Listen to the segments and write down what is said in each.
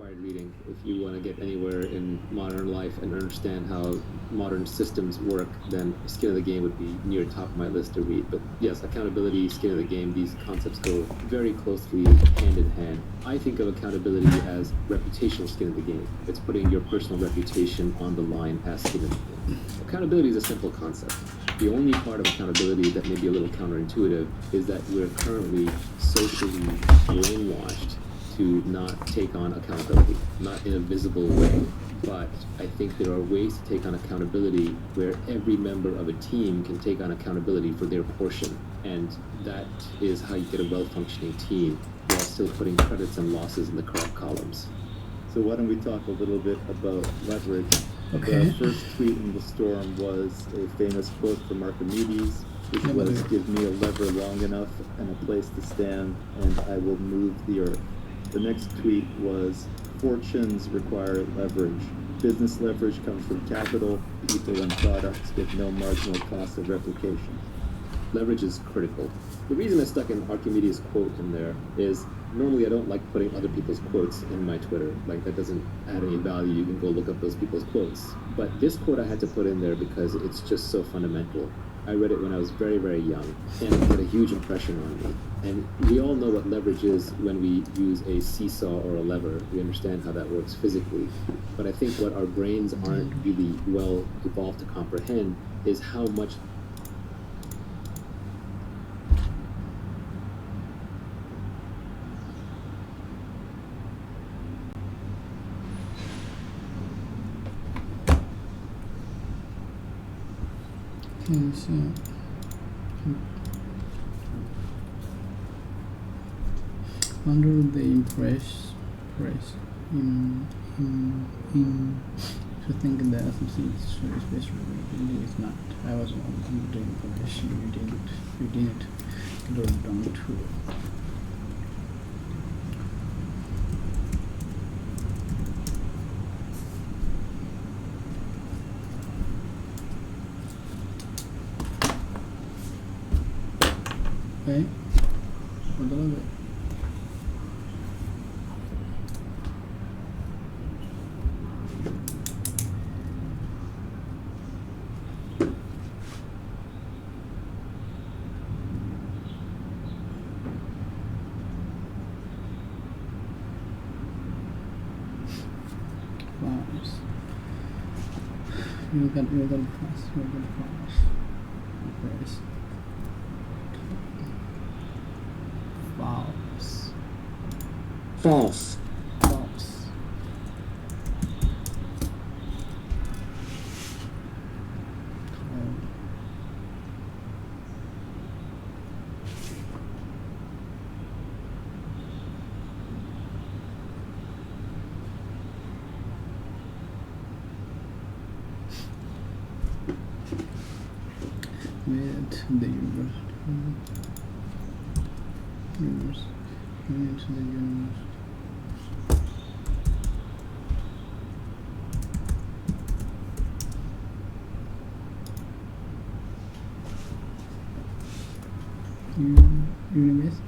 required reading if you want to get anywhere in modern life and understand how modern systems work. Then Skin of the Game would be near top of my list to read. But yes, accountability, Skin of the Game, these concepts go very closely hand in hand. I think of accountability as reputational skin of the game. It's putting your personal reputation on the line as skin of the game. Accountability is a simple concept. The only part of accountability that may be a little counterintuitive is that we're currently socially brainwashed to not take on accountability, not in a visible way. But I think there are ways to take on accountability where every member of a team can take on accountability for their portion. And that is how you get a well-functioning team while still putting credits and losses in the correct columns. So why don't we talk a little bit about leverage? Okay. The first tweet in the storm was a famous quote from Archimedes, which was, "Give me a lever long enough and a place to stand, and I will move the earth." The next tweet was, "Fortunes require leverage. Business leverage comes from capital, people, and products with no marginal cost of replication." Leverage is critical. The reason I stuck an Archimedes quote in there is normally I don't like putting other people's quotes in my Twitter. Like, that doesn't add any value. You can go look up those people's quotes. But this quote I had to put in there because it's just so fundamental. I read it when I was very, very young, and it had a huge impression on me. And we all know what leverage is when we use a seesaw or a lever. We understand how that works physically. But I think what our brains aren't really well evolved to comprehend is how much Under the impress in to think that something is special. Really, it's not. I was under the impression you didn't go down to. Okay, a little bit. Flowers. You can pass. Press. False. With the universe. Into the universe. Universe.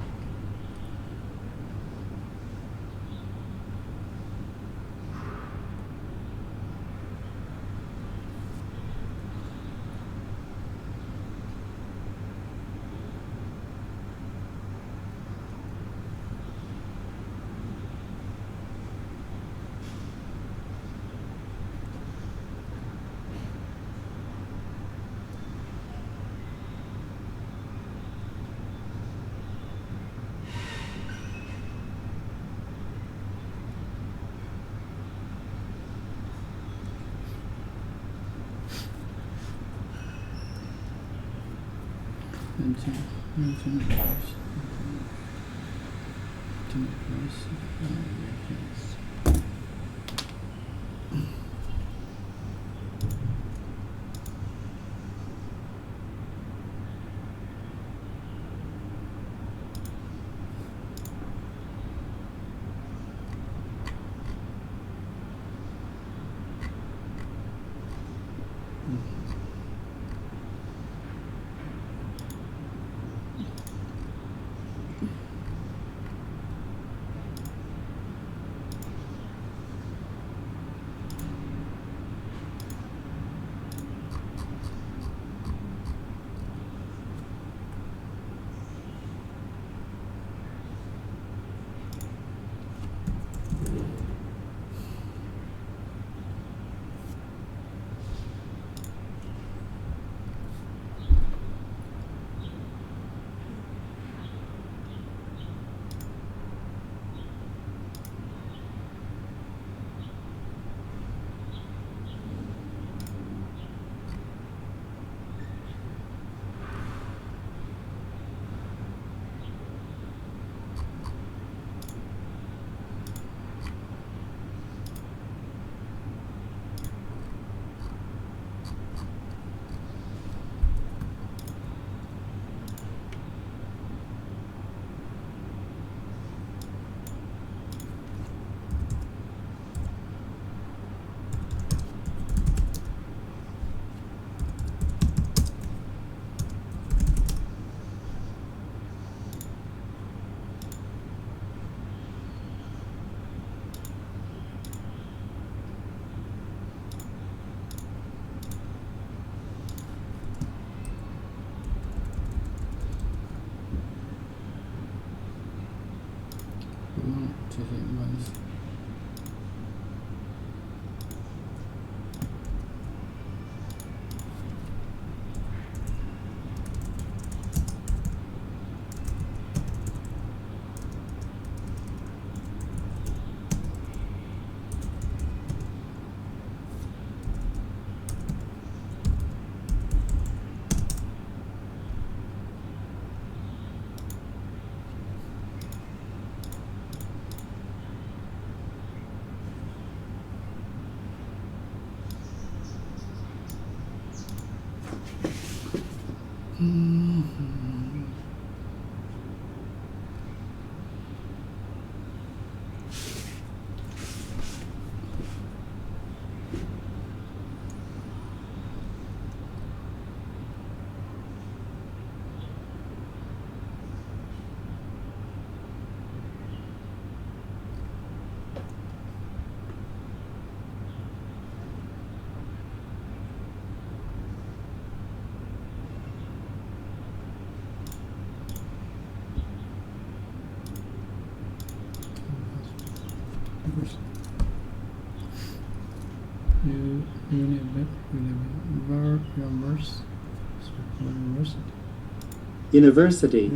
University.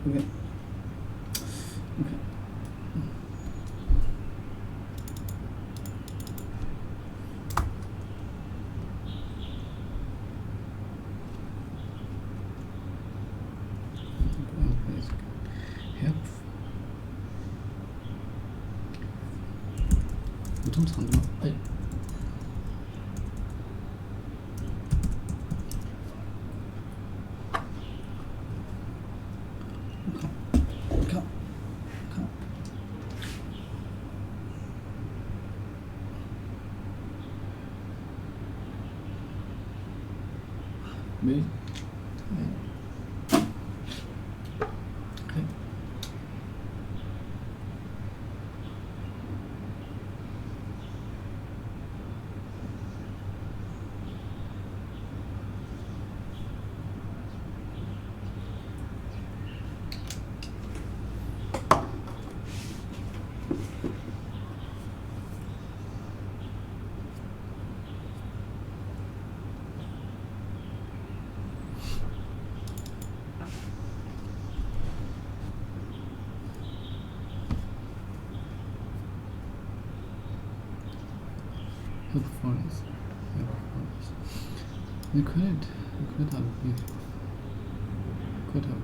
Okay. Help. 这么长的吗？哎。看。没。Performance. You could have been. Could have.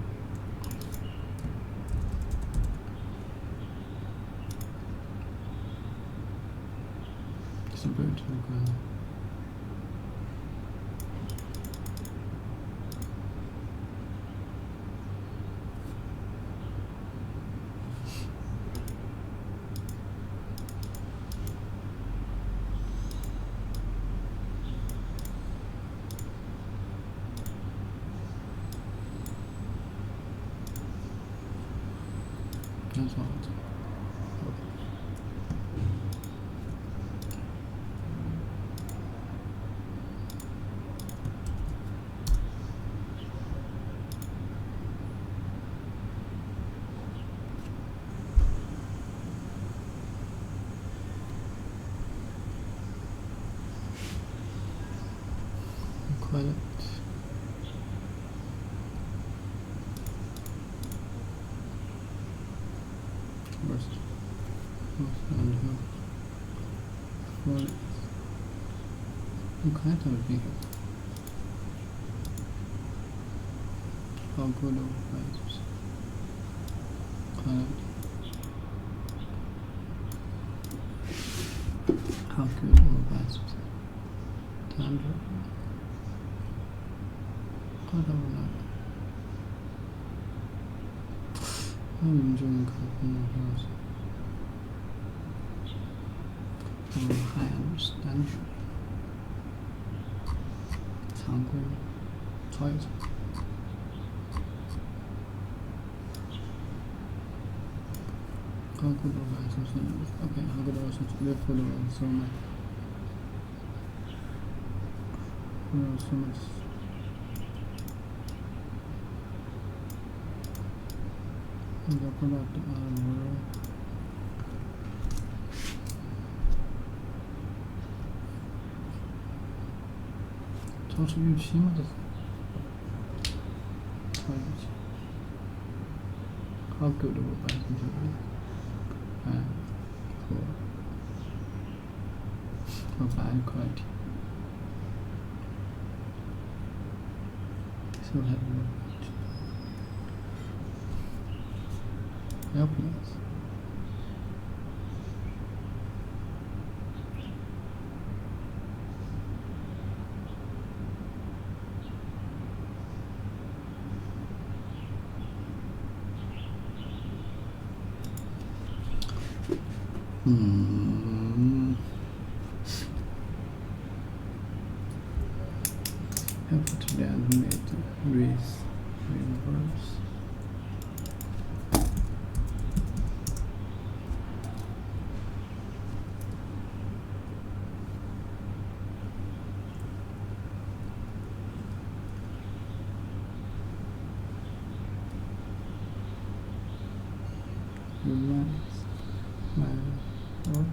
It's a bird. That's all. Quiet. First and for you can't have been how good of vibes how good of vibes tender I don't know. I'm enjoying cooking my house. I understand you. 常规 choice. How good of vibes okay, how good of vibes good of vibes so much. So much. The product are超出预期吗？这是超预期。How good will buy something and for bad quality. So have a look. helpless. Help to animate race reverse. Reminds my daughter.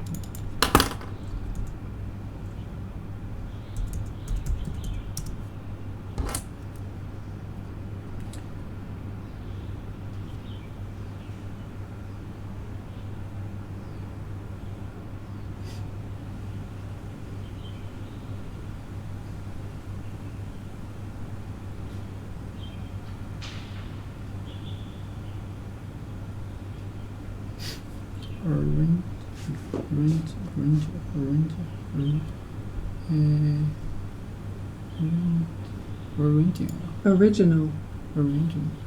Original.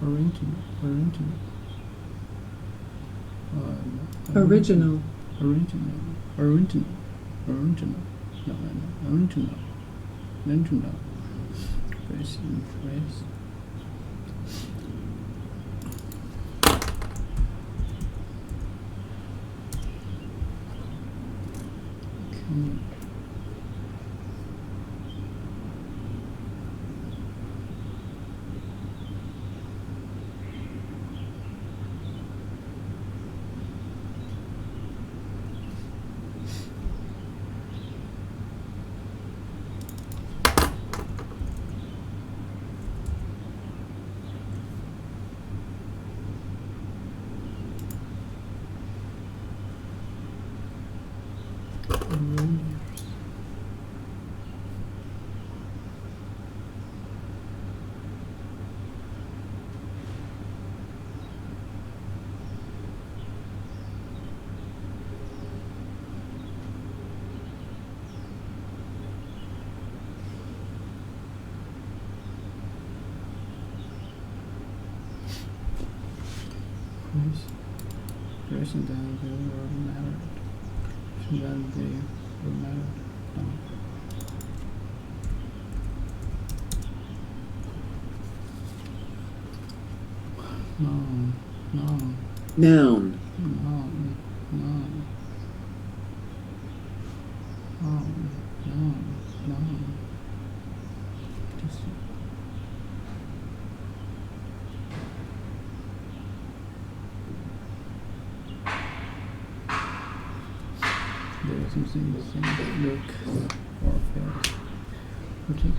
Person that they were married. That they were married. No. Noun. No. Just there was something the same look or face. Okay.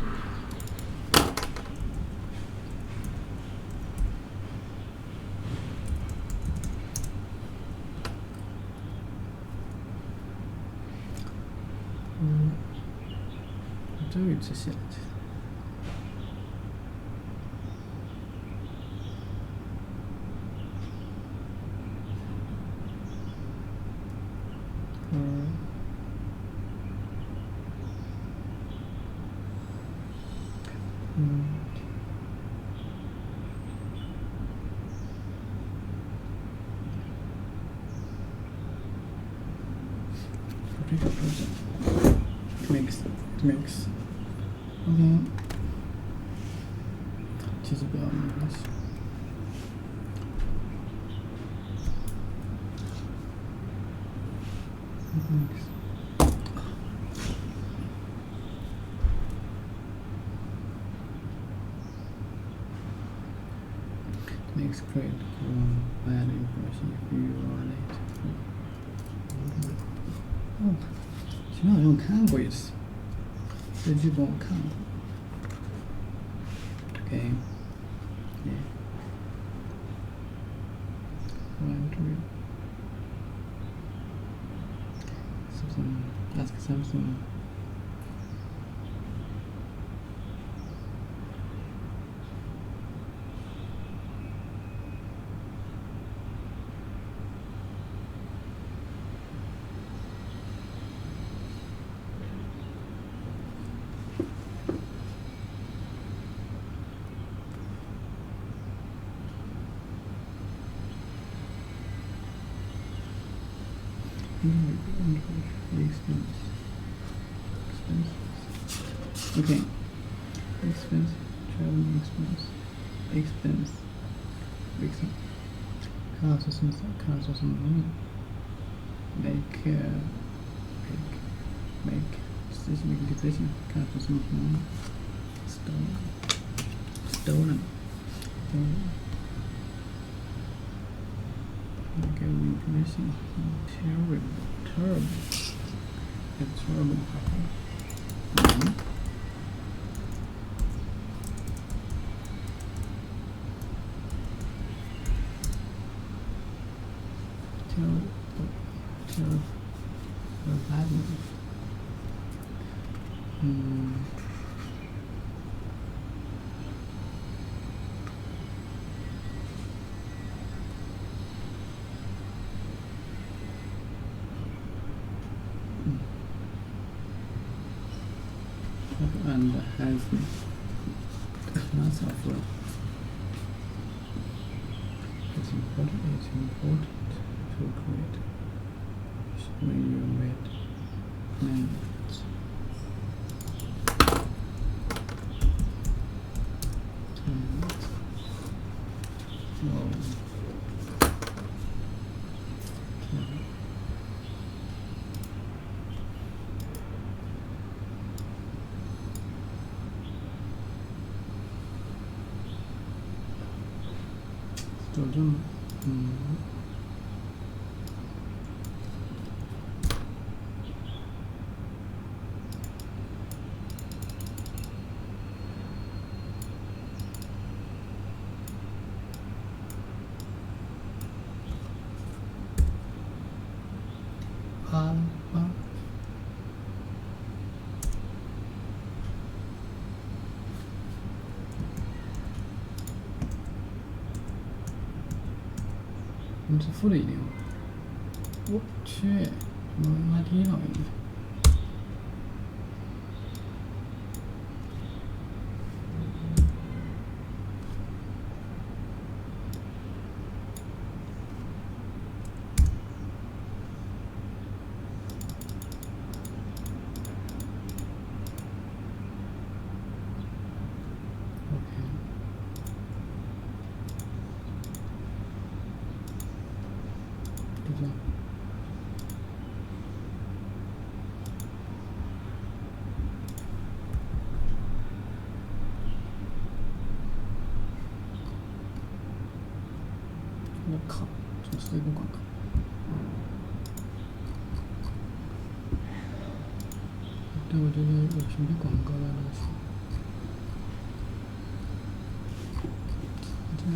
这个是写的。Mix. OK， 其实不要没关系。Makes great bad impression if you are late. 哦，前面好像我看过一次。这剧本我看过 ，OK， yeah， 1, 2, ask something. Expense. Okay. Expense. Traveling expense. Expense. Expense. ค่าส่วนสมอง make decision ค่าส่วนสมอง stolen okay information terrible it's terrible badly. And has lots of it's important to create when you read names.是负的一点，我去，我妈低了一点。我靠，这是一个广告。对，我觉得有什么广告的东西。这样。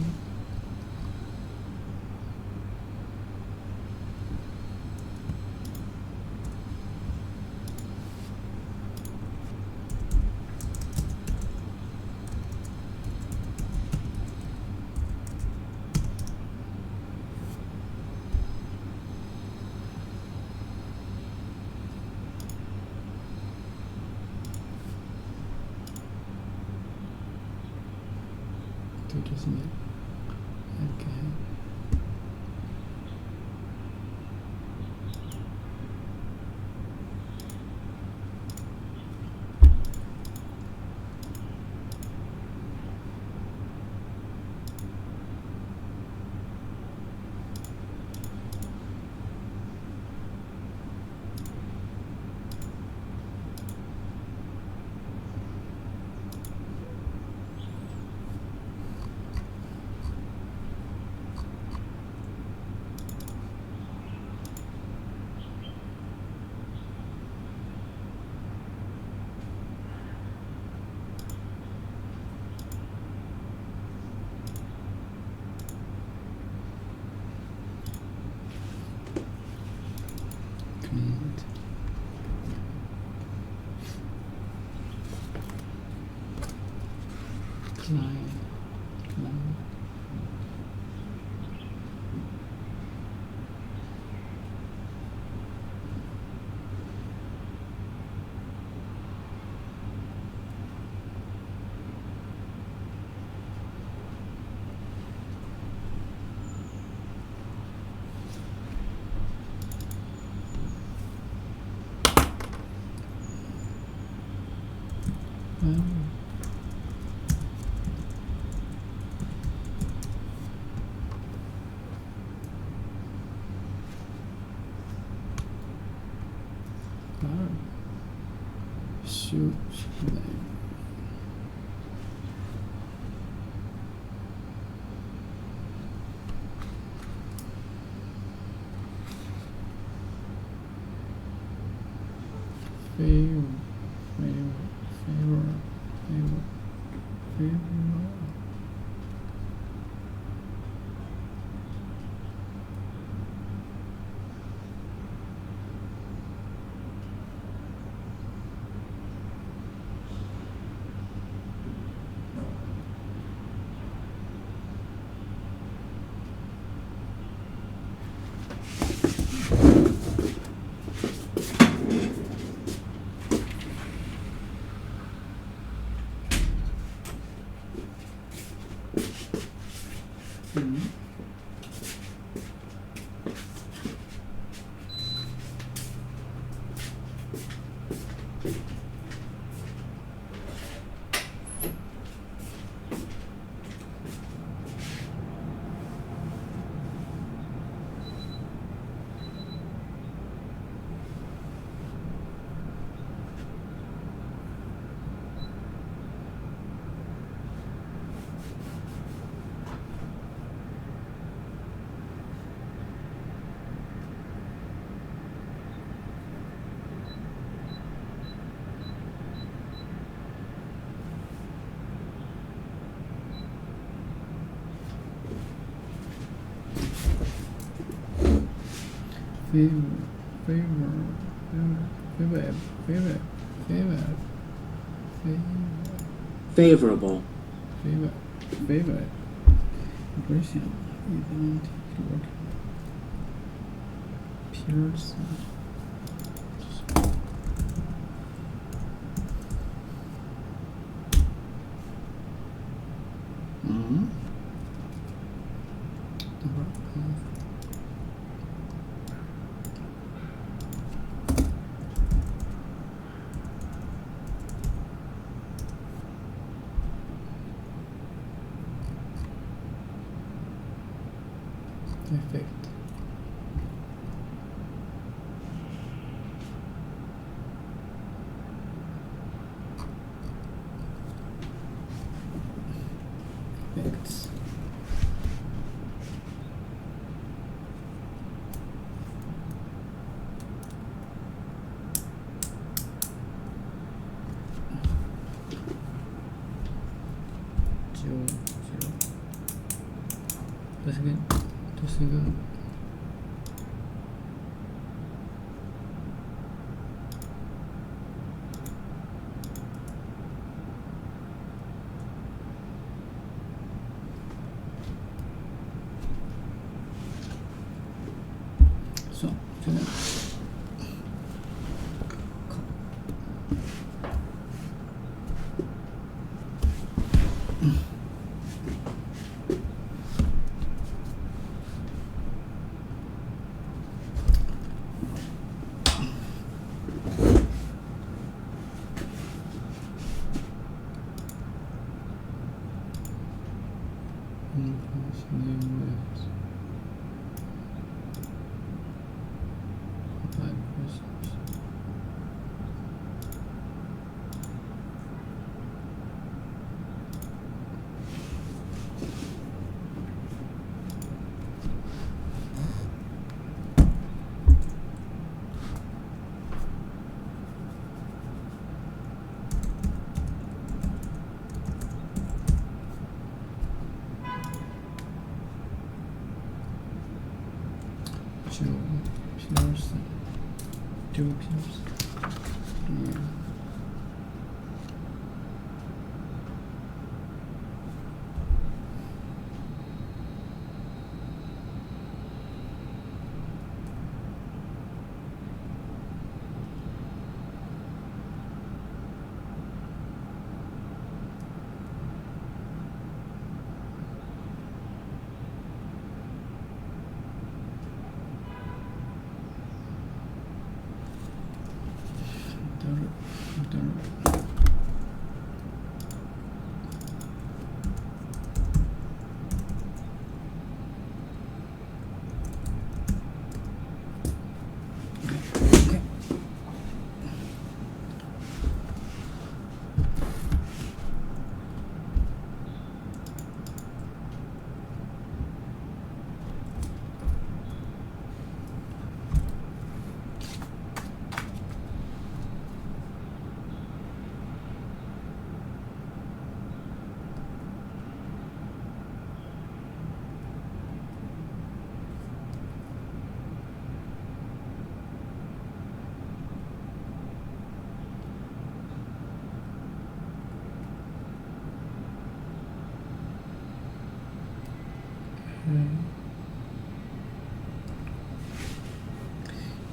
就是你 ，OK。Shoot. Favor. Favorable. Favor. Impression. Event. Work. Pierce. Effect. Effects. Zero. That's good. That's good. So, Two pierce. Yeah.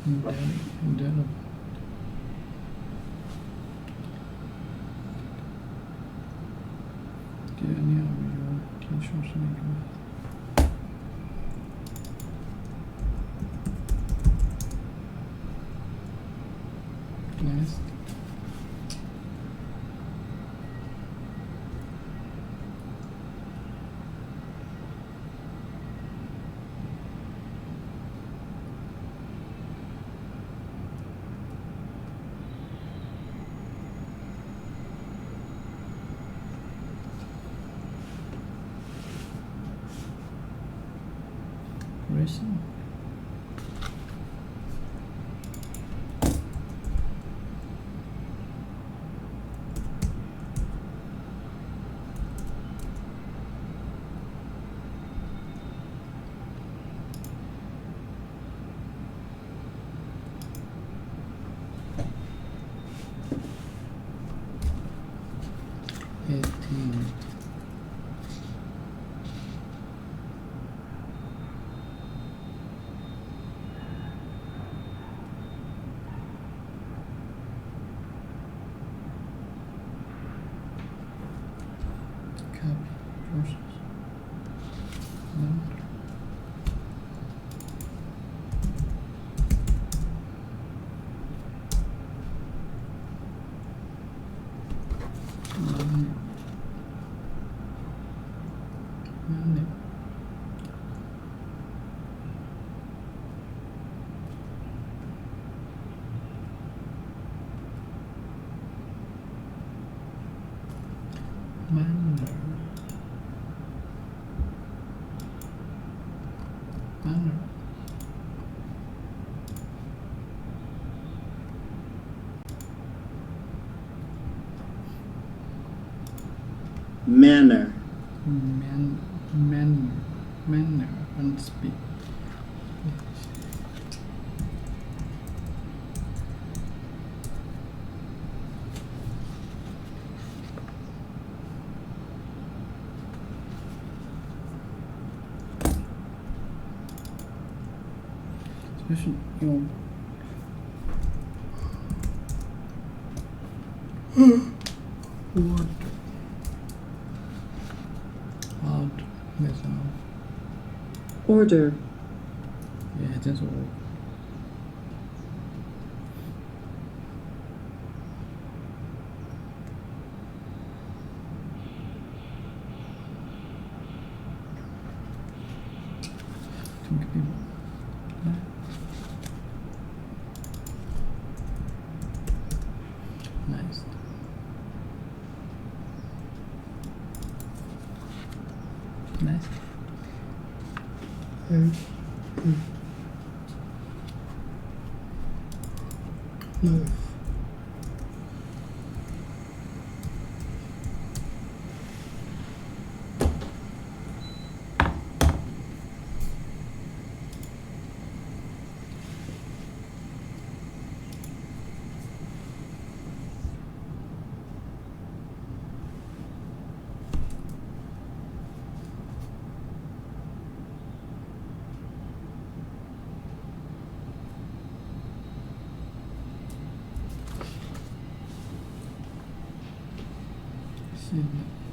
Indelible. Genial visual teachers Next. Racing. Copy process. No. Manner. Manner. Manner and speech. Especially, what? Odd. That's all. Order. Yeah, that's all. Think people. Nice. Nice. Life.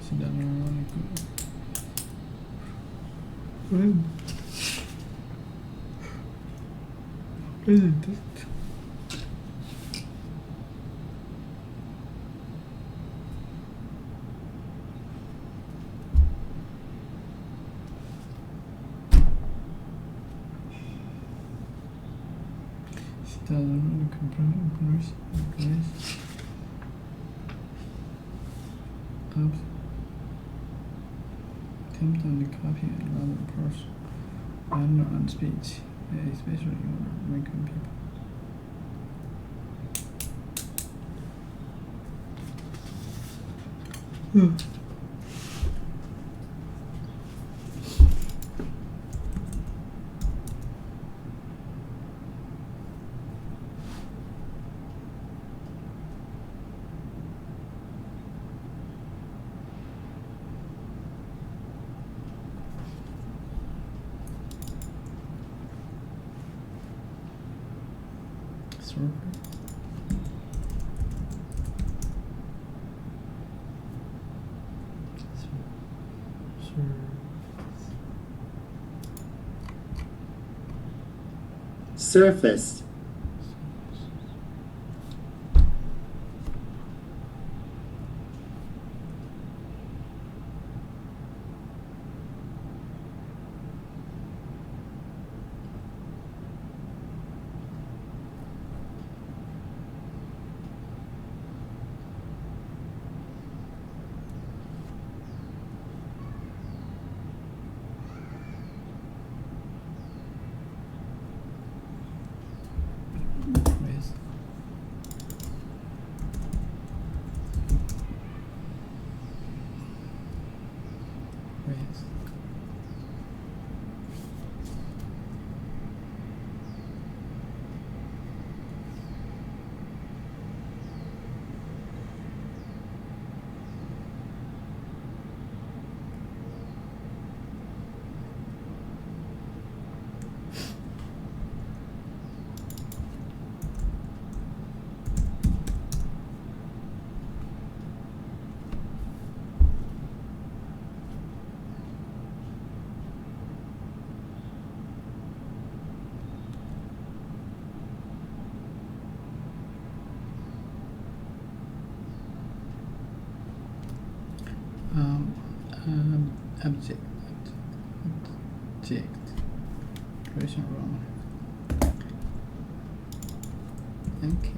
She doesn't really good. When? Isn't it? She doesn't really comprehend. Oops. Attempt on the copy and rather parse manner and speech, especially when American people. Surface. Surface. With. With. Object. Question wrong. Okay.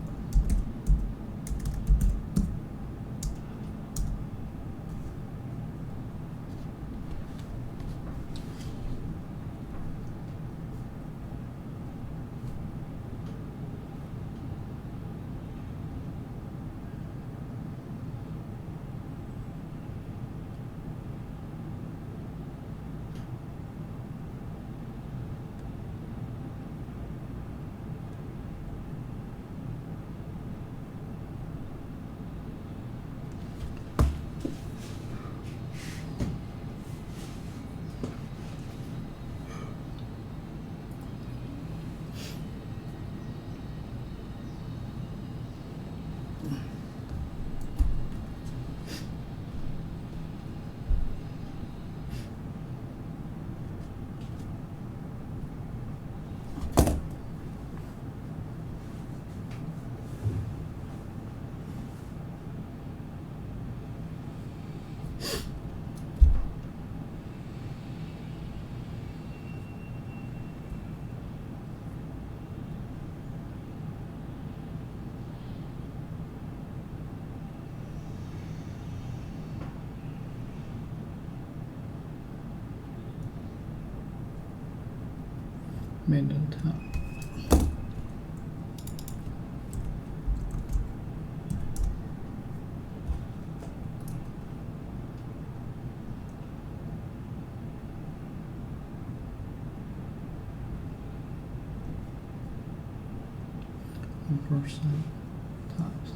Middle top. Upper side tops.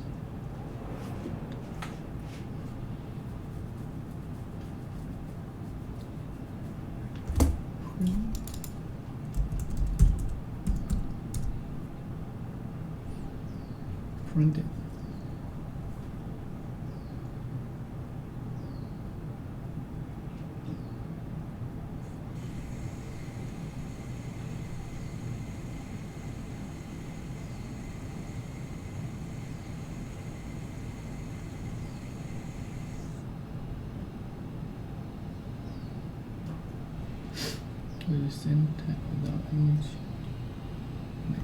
Printed. With the same type without image made.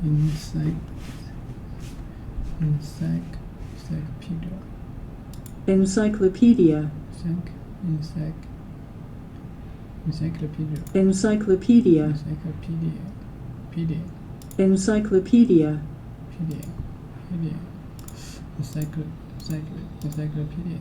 Encyclopedia. Encyclopedia. Encyclopedia. Encyclopedia.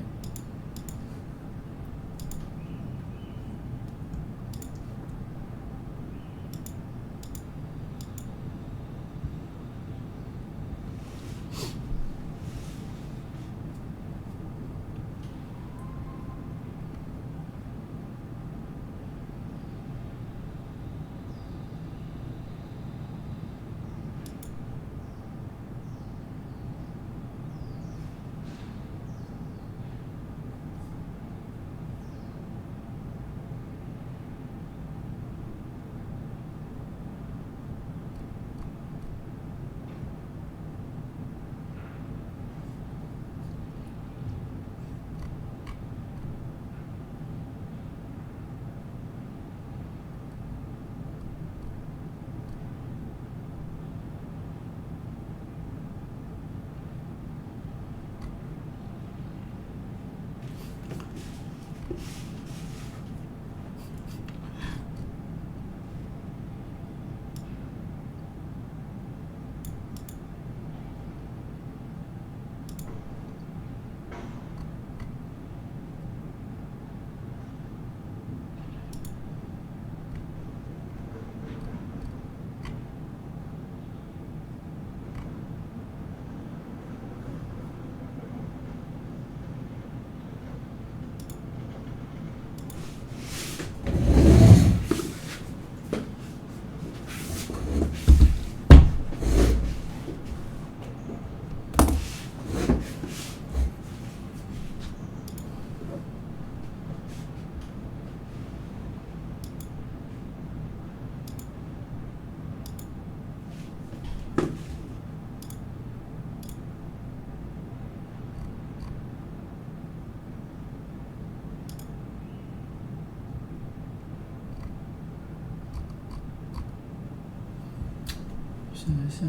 想一下。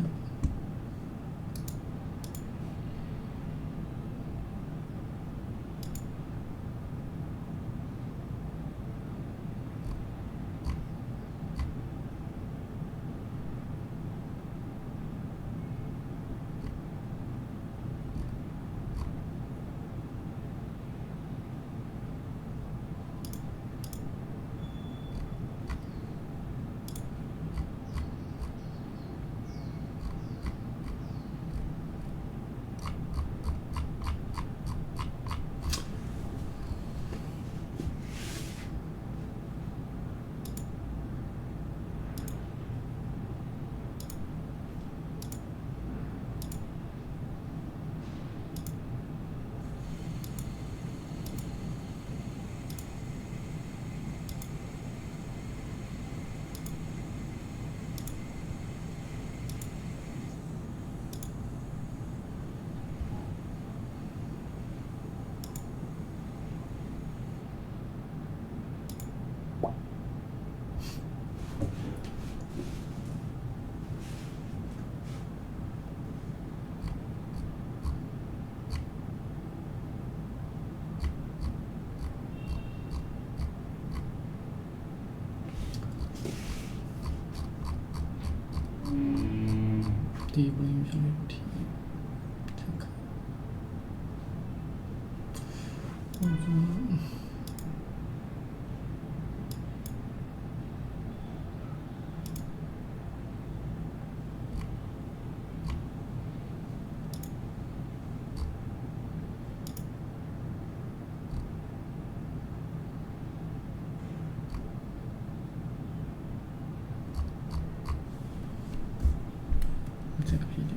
第一部英语小语题，看看，我觉得。这个批定。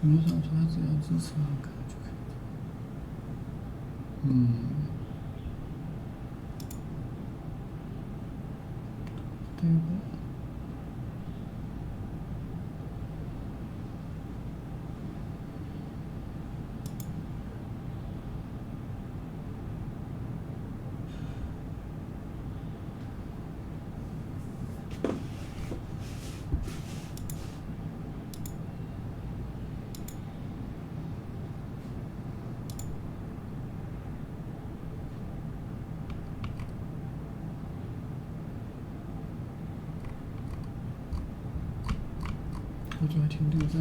有没有想说他只要支持好看就可以？对吧？就还停留在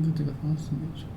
的这个方式没错。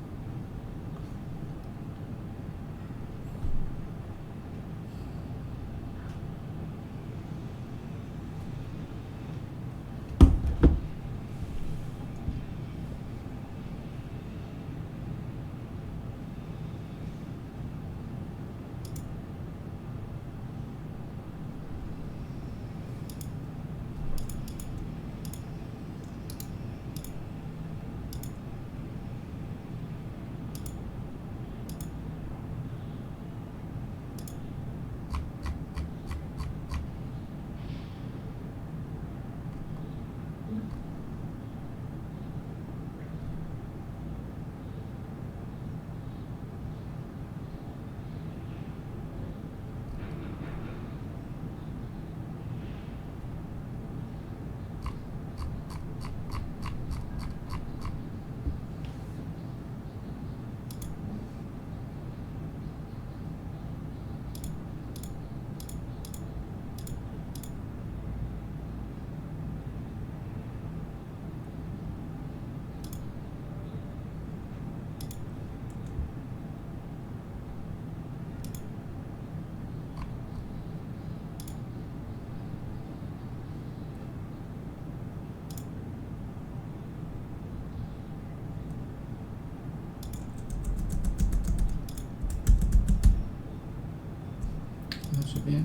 随便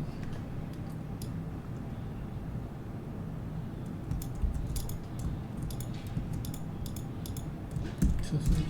测试一下。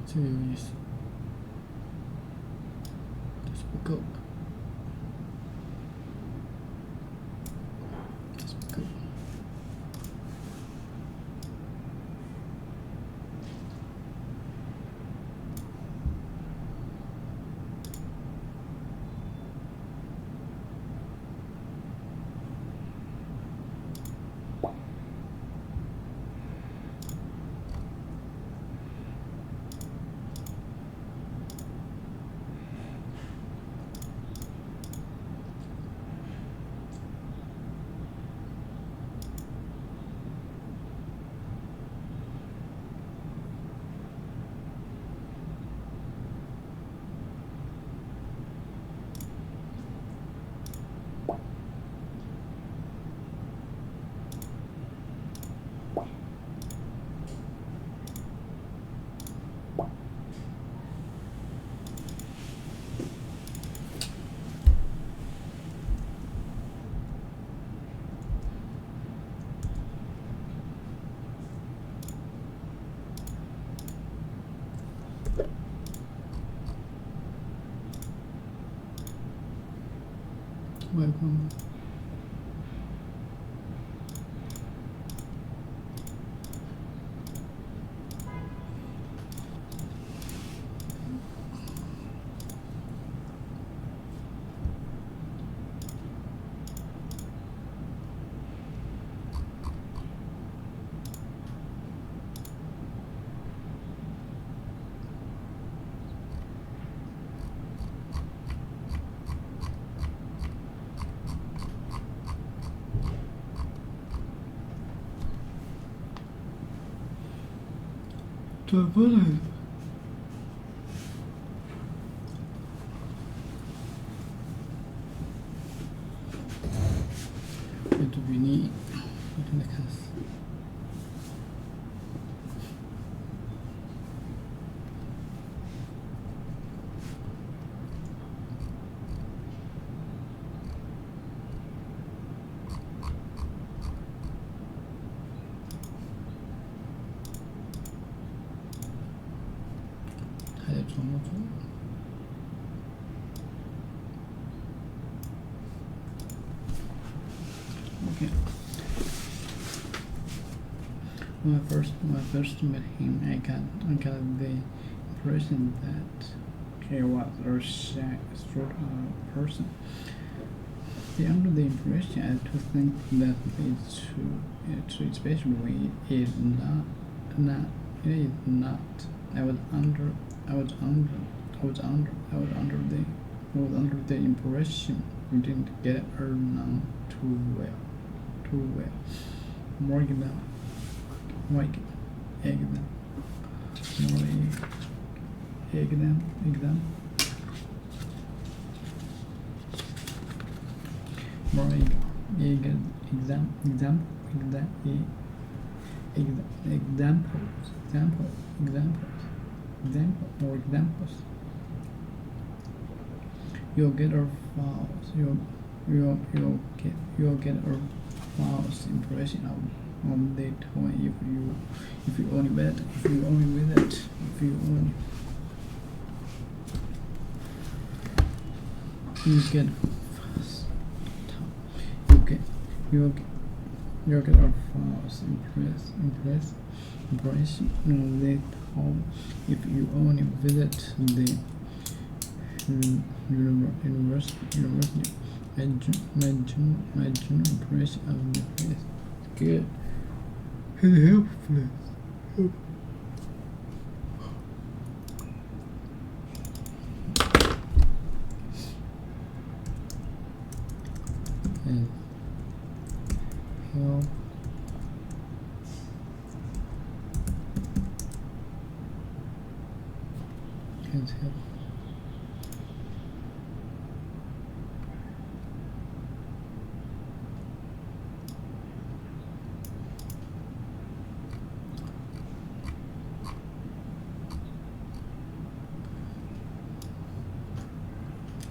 这个有意思，这是不够的，这是不够的。外观吗？ the bullet. Itu bunyi itu nekas. Ada cuma tu. Okay. When I first met him, I got the impression that he was a shy, sort of person. Under the impression, I to think that it's especially is not. I was under the impression we didn't get along too well. More exam. Examples. You'll get a false. You'll get a false impression of the toy if you only bet you get false. You'll get a false impression of the toy if you only visit the university. My general impression of the place is good. It's helpful. And help. It's helpful.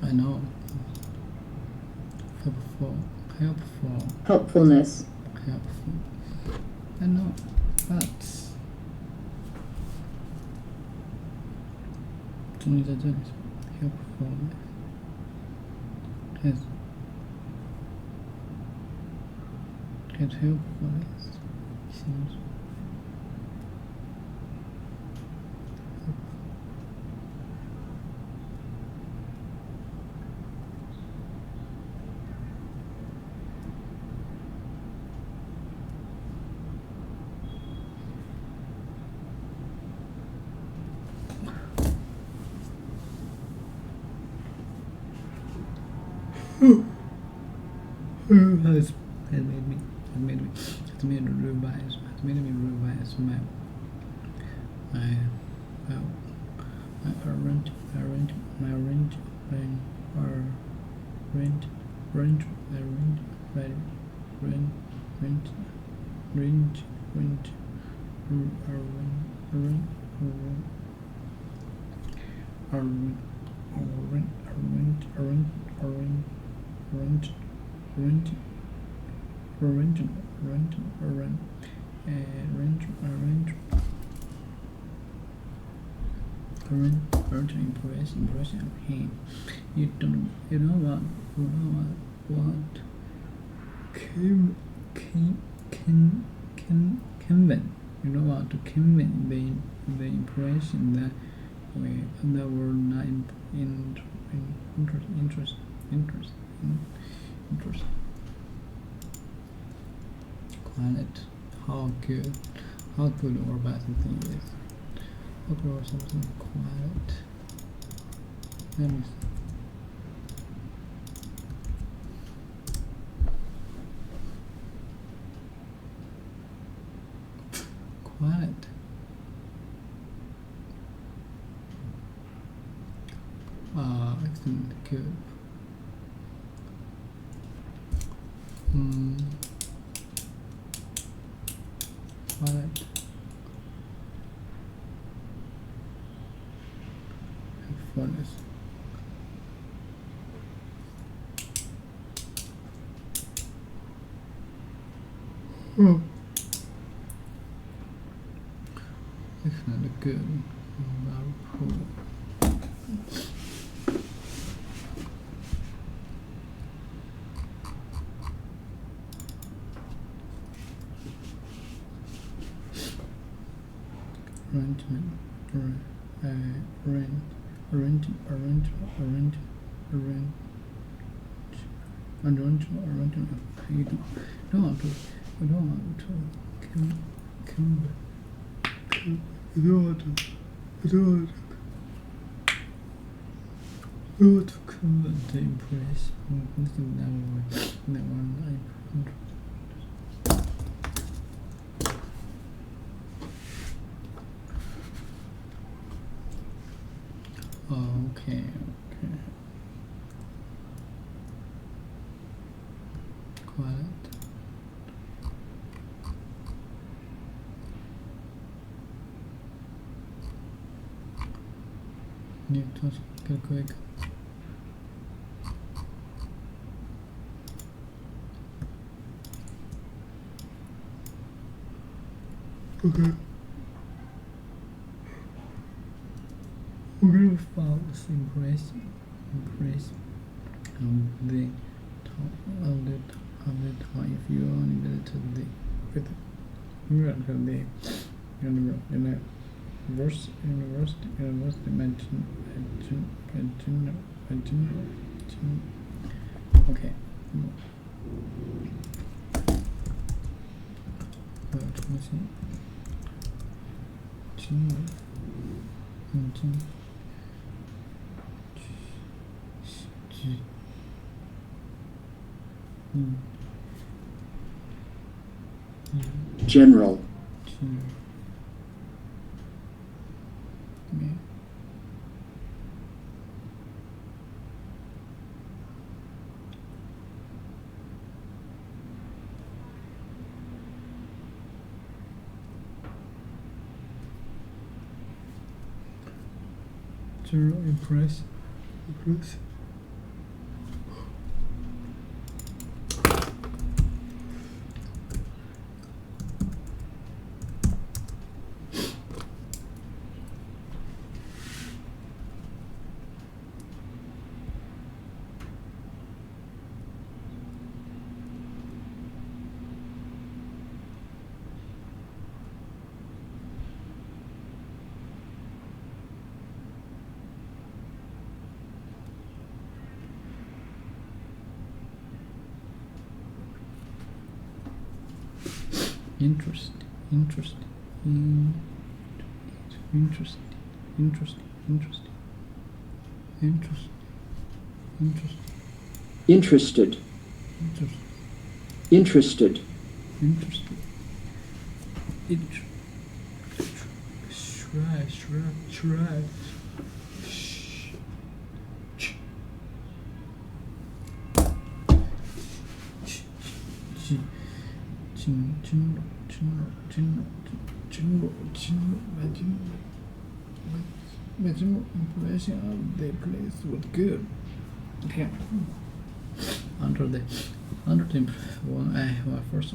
I know. Helpfulness. Helpful. I know, but 终于在这里 helpfulness. It's helpfulness. Seems has made me revise my impression of him. You know what convey the impression that were not interest. Quiet. How good or bad something is. How good or something quiet. Let me see. Quiet. Excellent, good. Quiet. Fullness. Excellent, good. Powerful. Arrangement. I don't want to come to impress. That one Okay. Quiet. Need to get quick. Okay. We're gonna follow this impress on the top of the top if you only get to the with we're going to the university mention okay. General. General impress. Interested. Try. General impression of the place was good. Okay. Under the first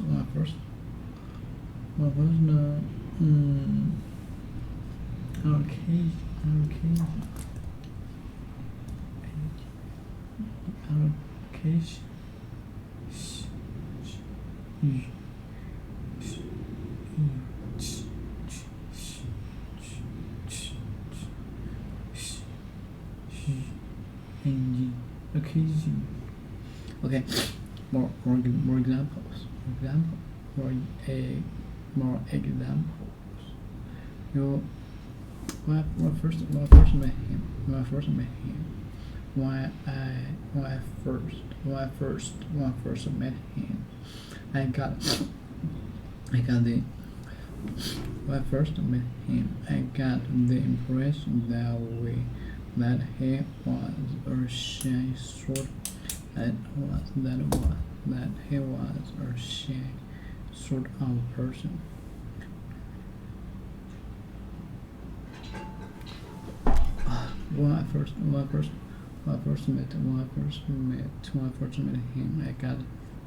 occasion. Okay, more examples. More examples. When I first met him. When I first met him, I got the. When I first met him, I got the impression that we that he was or she sort that he was or she sort of person. When I first met him, I got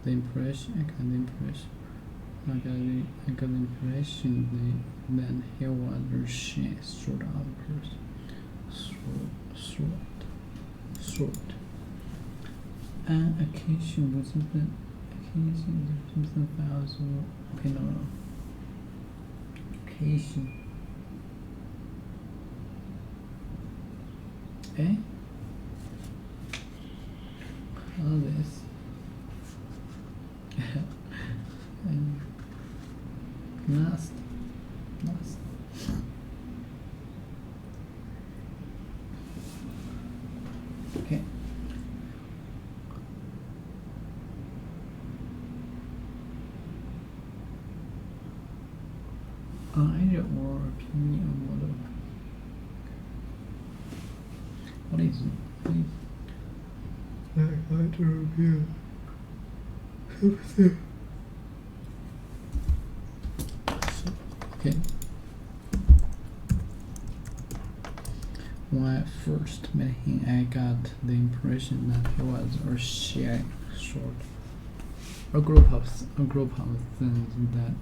the impression that he was or she sort of person. Sort. Occasion was something. Occasion something else. Okay, no. Occasion. Eh? All this. Last. Okay. Idea or opinion what is it? To review something. Okay. When I first met him, I got the impression that he was or she sort a group of things that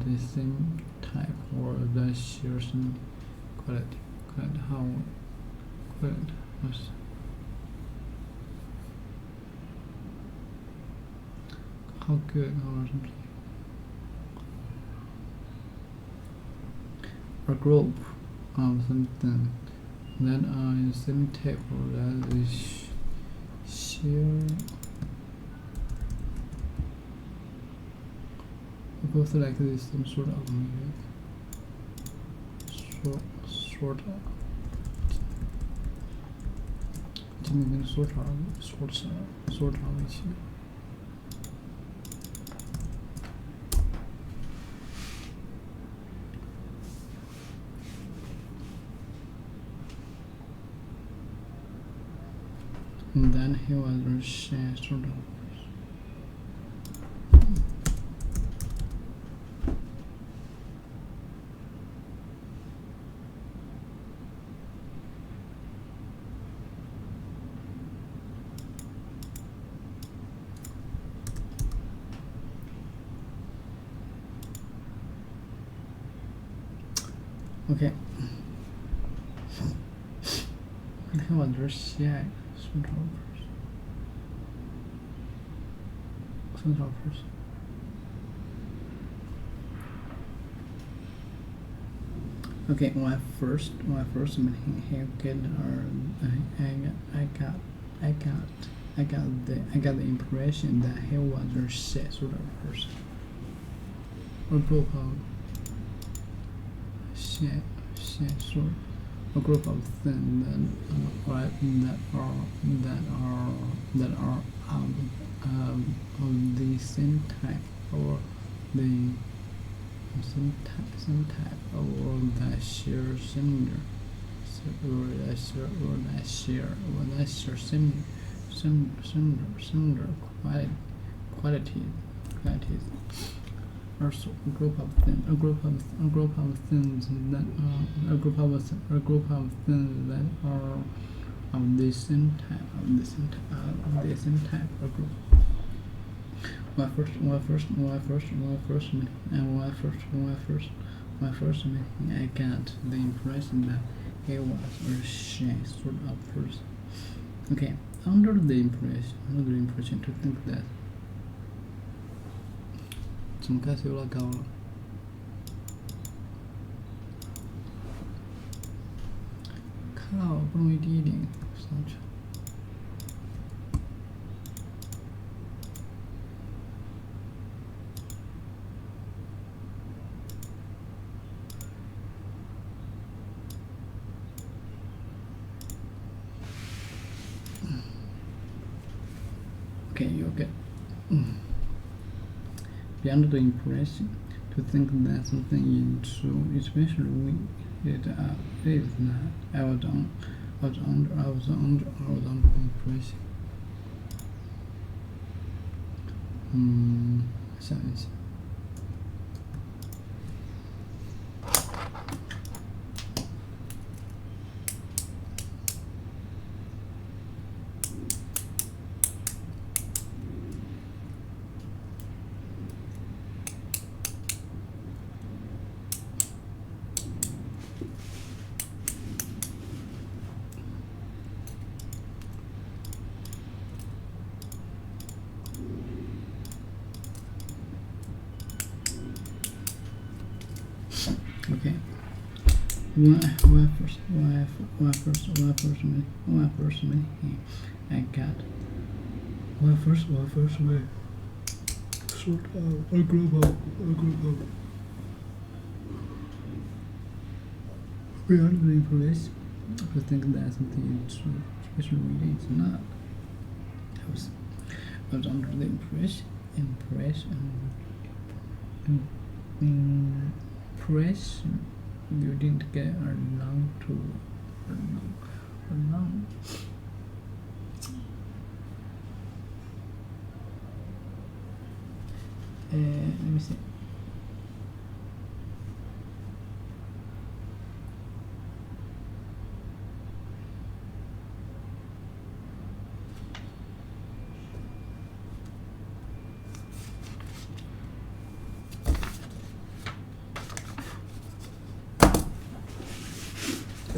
the same type or that share some quality how good or something. A group of something that are in the same type or that is share both like this some sort of sort of一些And then he was a sort of. Okay. He was very shy. Central person. Okay, when I first met him, I got the impression that he was a shy sort of person. A group of shy sort. A group of things that are of the same type or the same type or that share similar similar qualities. Also, a group of things that are of the same type of group. When I first met him, I got the impression that he was a shy sort of person. Okay, under the impression to think that. 怎么开始有点高了？靠，不容易低一点上去。Okay, you get. Be under the impression to to think that something is true, especially when it is not. I was under impression. 想一想。Okay. When I first met him, I got sort of a group of beyond the impressed to think that something is true, especially when it's not. I was under the impression you didn't get along too along. Let me see.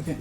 Okay.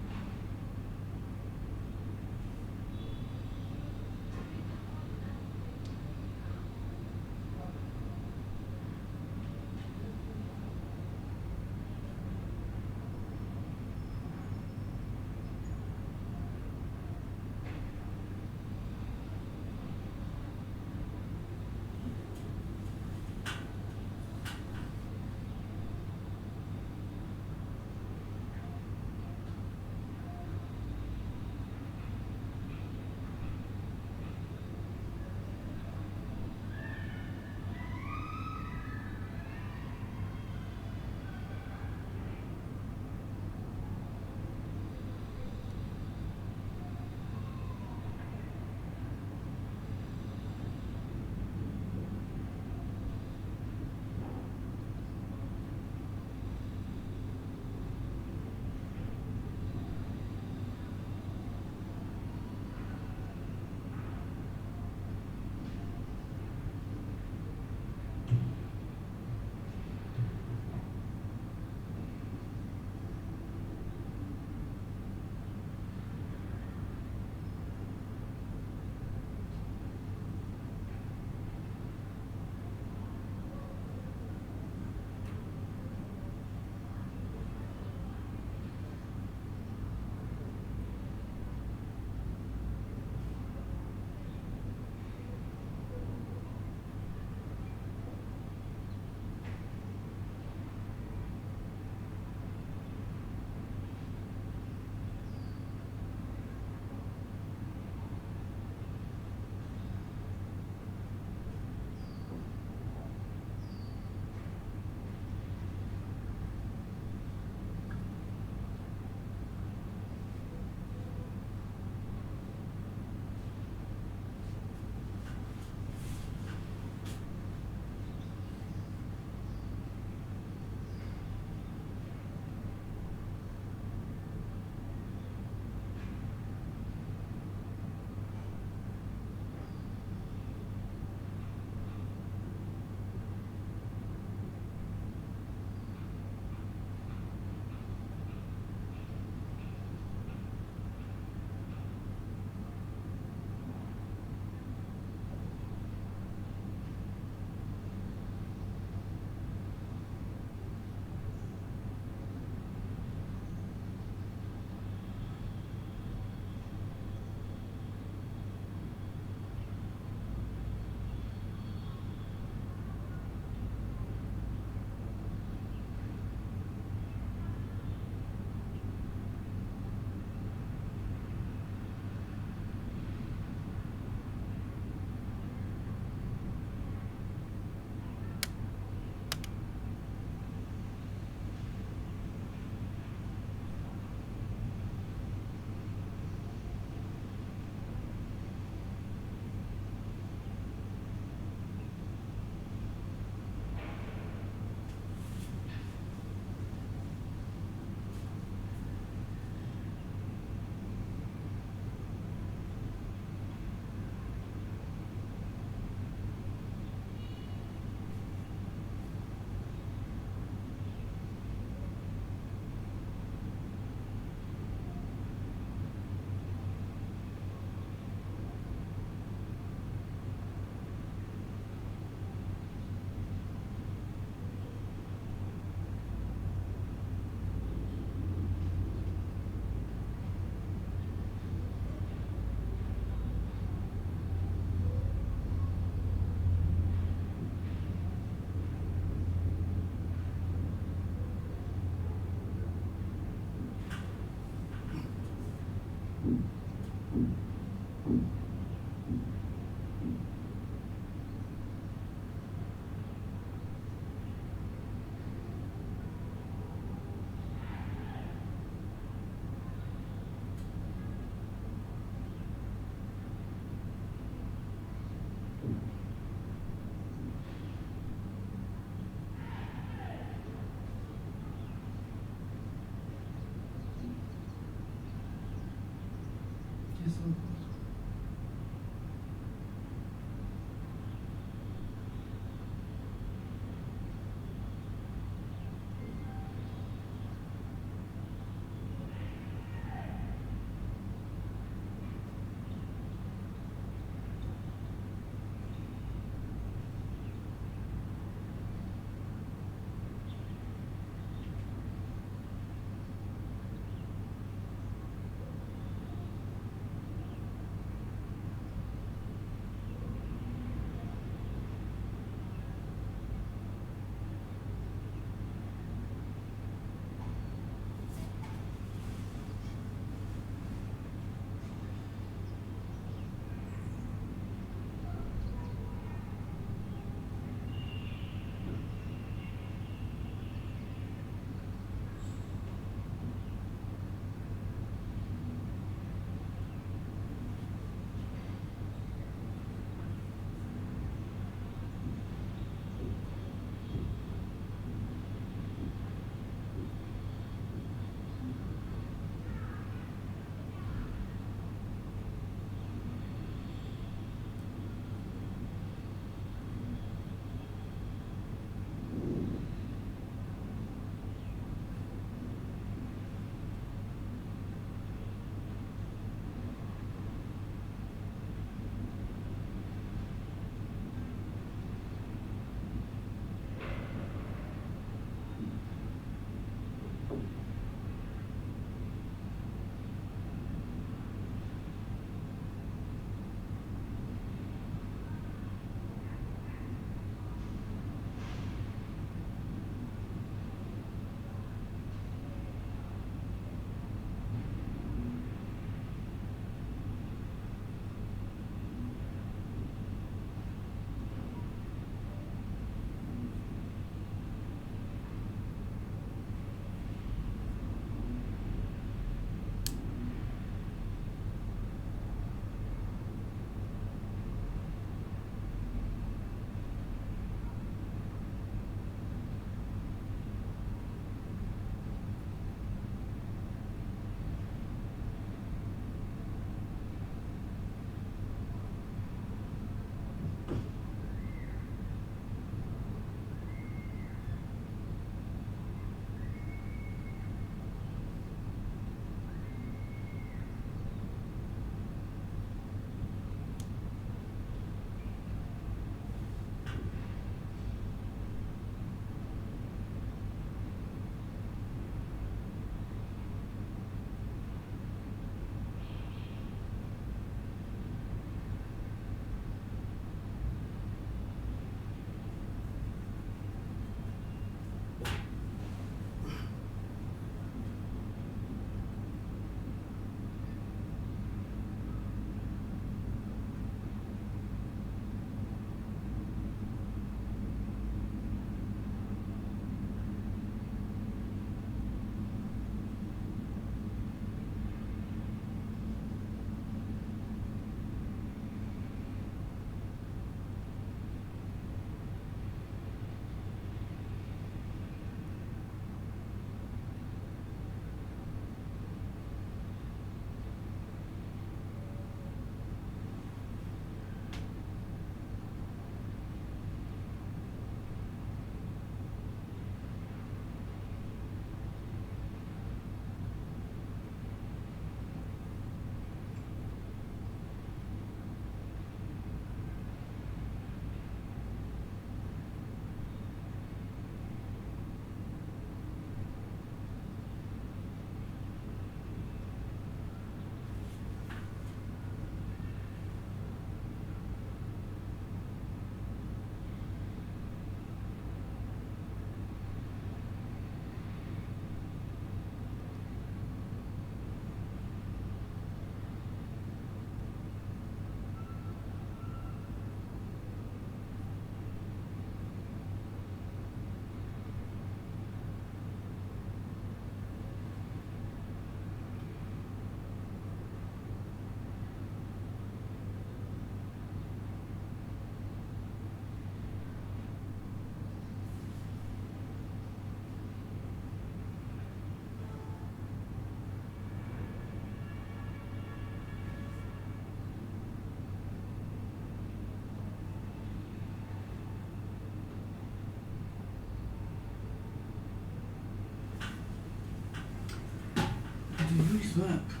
up.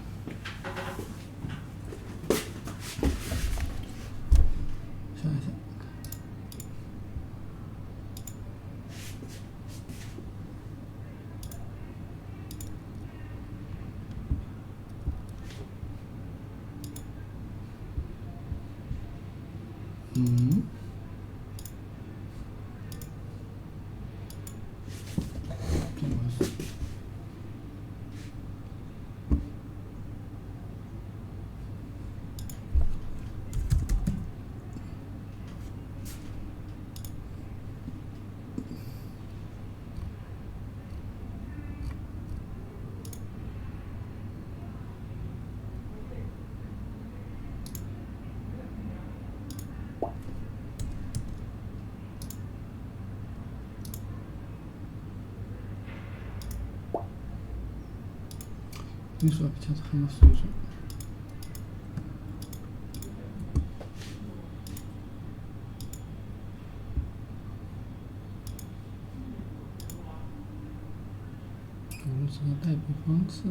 Mm-hmm. این صحبت خیلی سوژه我们这个代笔方式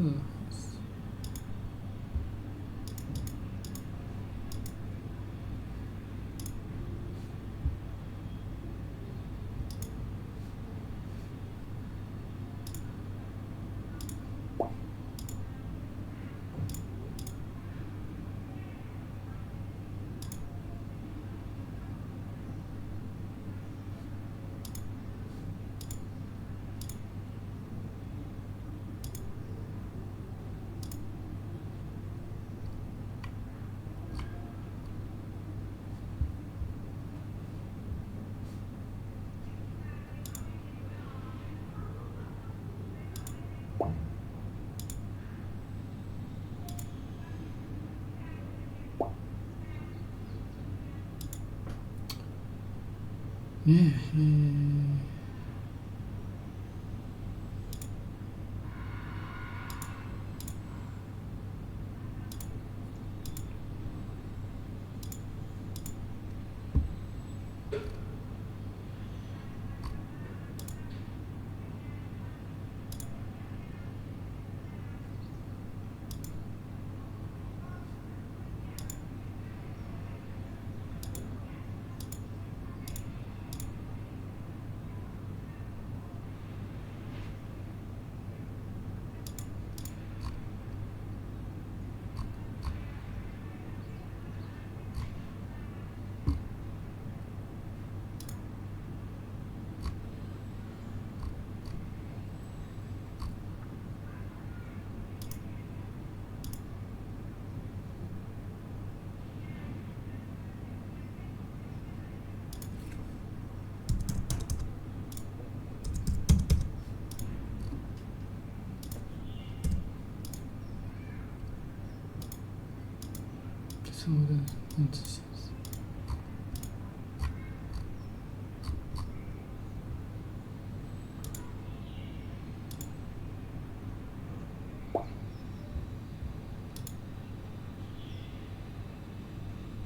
这是我的文字显示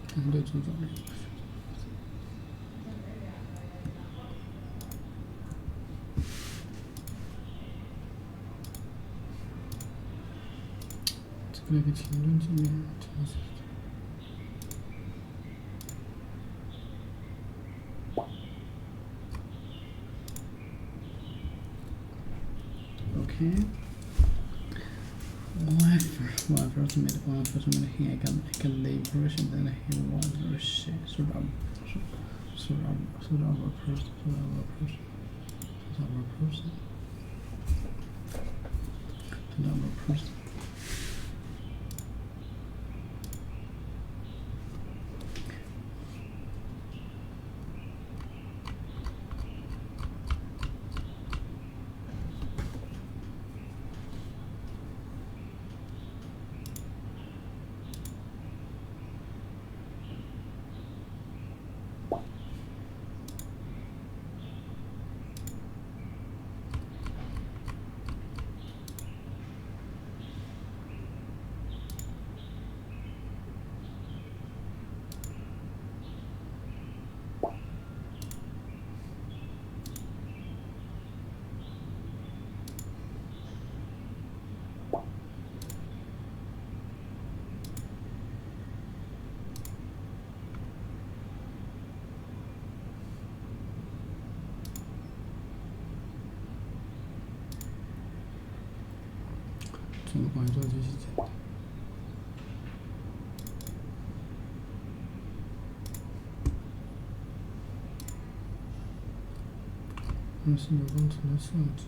看对组长这个评论界面真是Okay. When I first met him, I got the impression that he was a sort of a person. 情况做这些简单。是有工程的设计。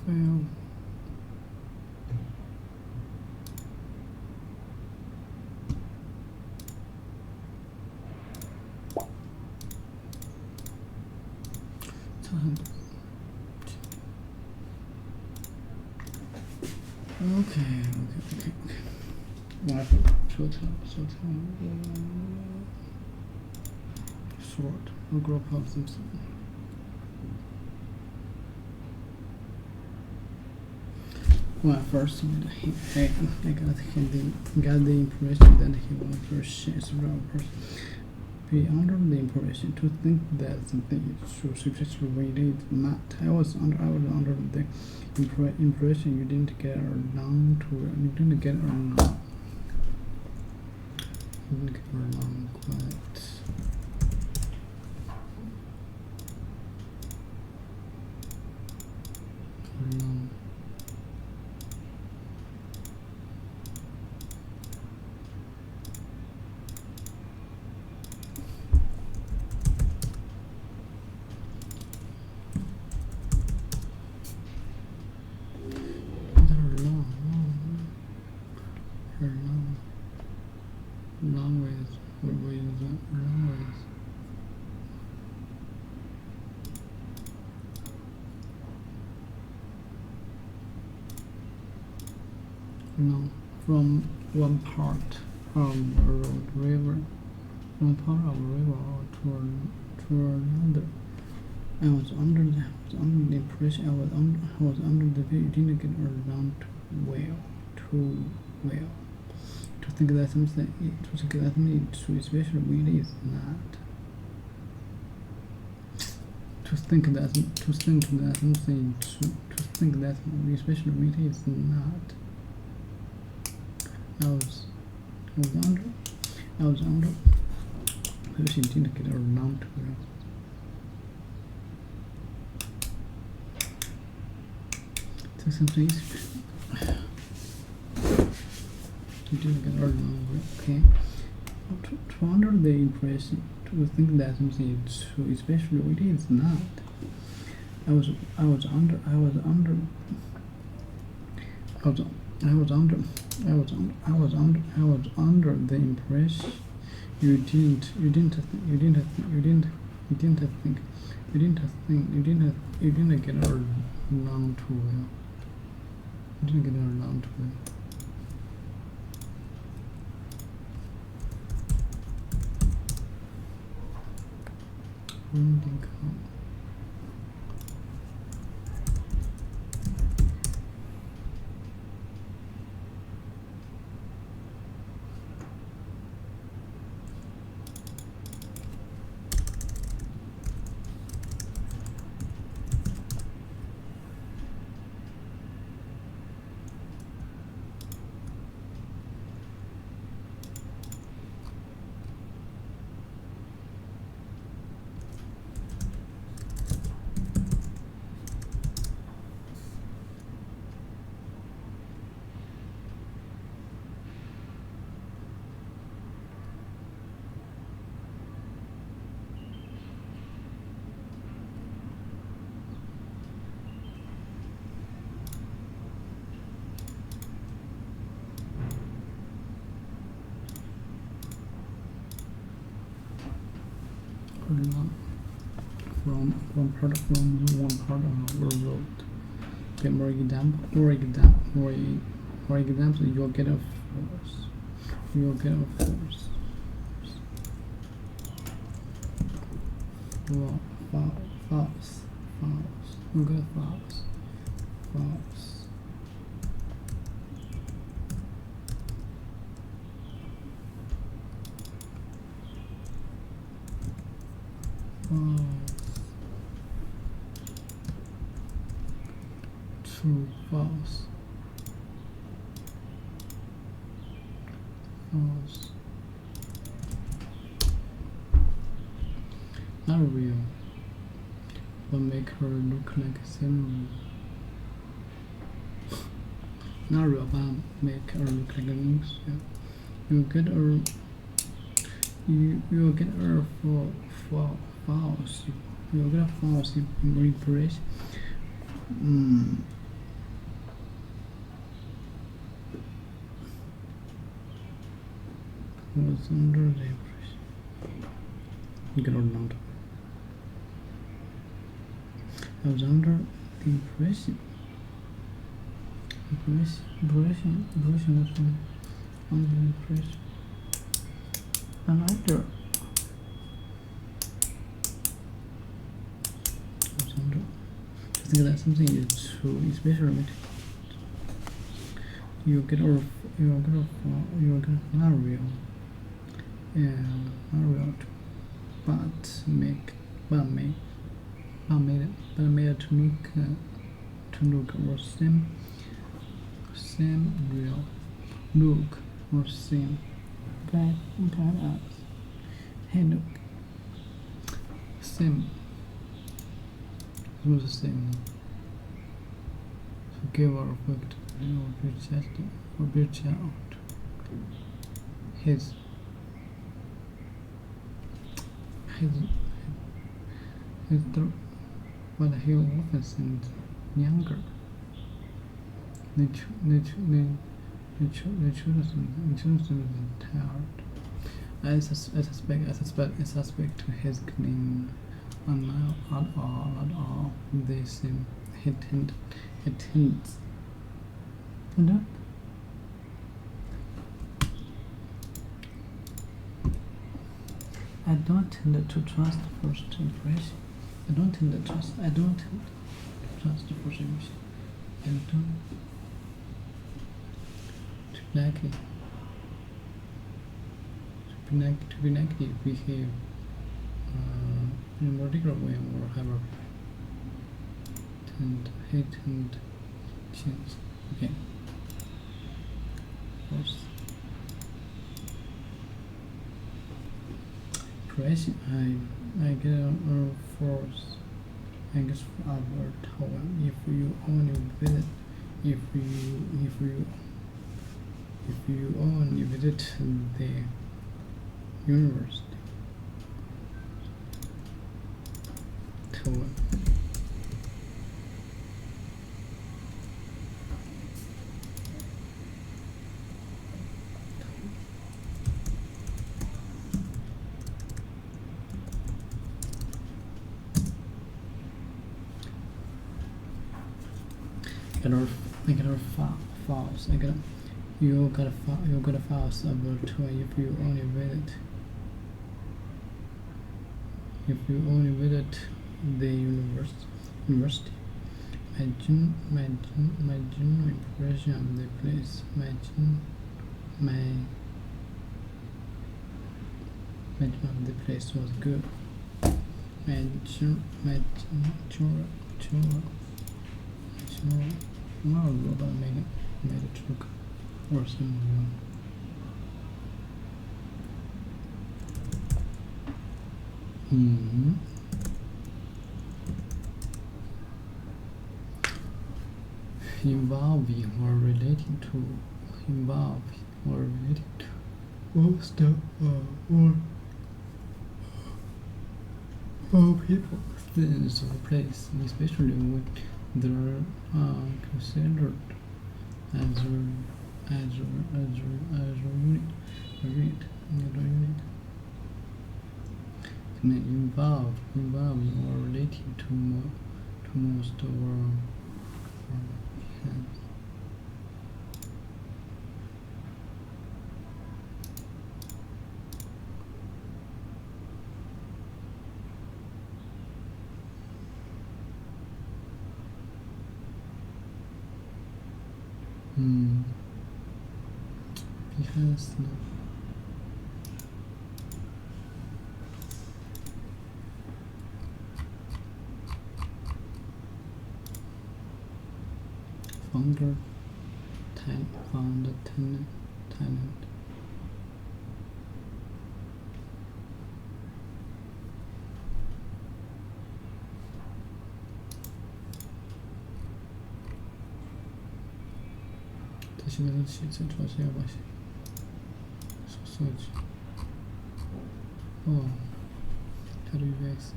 fail。差很多。OK。我收藏。Sort or group of them. Well, first I got the impression that he was a real person. Be under the impression to think that something is so successful when it is not. I was under the impression you didn't get along quite. Long ways. What way is that? Long ways. No, from one part of a river to another. I was under the impression I was under the view you didn't get around too well. To think that something is special really is not. To think that something special really is not. I was under. Because you didn't get around too well. To something. You didn't get along with, okay? To under the impression, to think that something is so especially it is not. I was under the impression you didn't get along too well. You didn't get along too well. From one part of the road. Get more examples. You'll get a force. False. You'll get false. true, false. False. Not real. But make her look like scenery. Not real, but make her look like a mixture. You get her. You get her for false. You get a false impression. Was under the impression. Good or not? I was under the impression. Impression was under the impression. And after I was under. I think that something is true, especially you get not real. Yeah, not real. But made it to look or same real. Look or same bad as. Hey, look. Same. It was the same. So give or effect or be child. His but he often seemed younger. The children tired. I suspect his clean and not all. They seem hints. And I don't tend to trust the first impression. I don't tend to trust the first impression. I don't to be negative behave in a particular way or have hate and change. Okay. First. Impression. I get a force. I guess our tower. If you only visit, if you only visit the university tower. I get a false. You got a false about tour if you only visit. If you only visit the university. My general impression of the place. My general of the place was good. Tomorrow robot made it look worse than real. Involving or relating to most or people, things, or place, especially when they are considered as a unit. Involving or relating to most or hands. Because no. founder, tenant. 다시 내는 시즌 조사해 보시. 소소지. How do you guys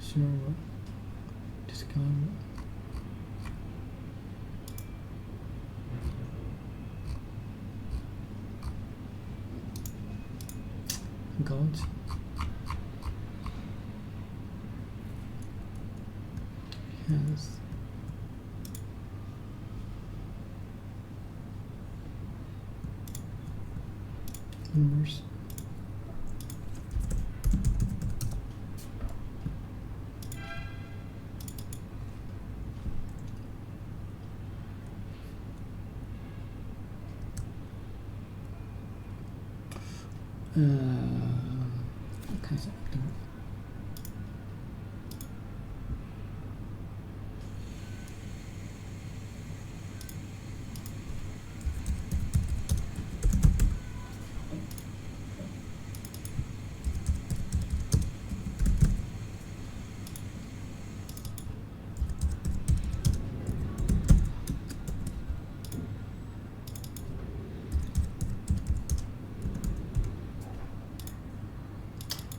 sure discount gold yes numbers看一下，等会儿。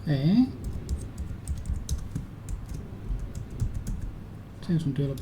哎，这样算对了吧？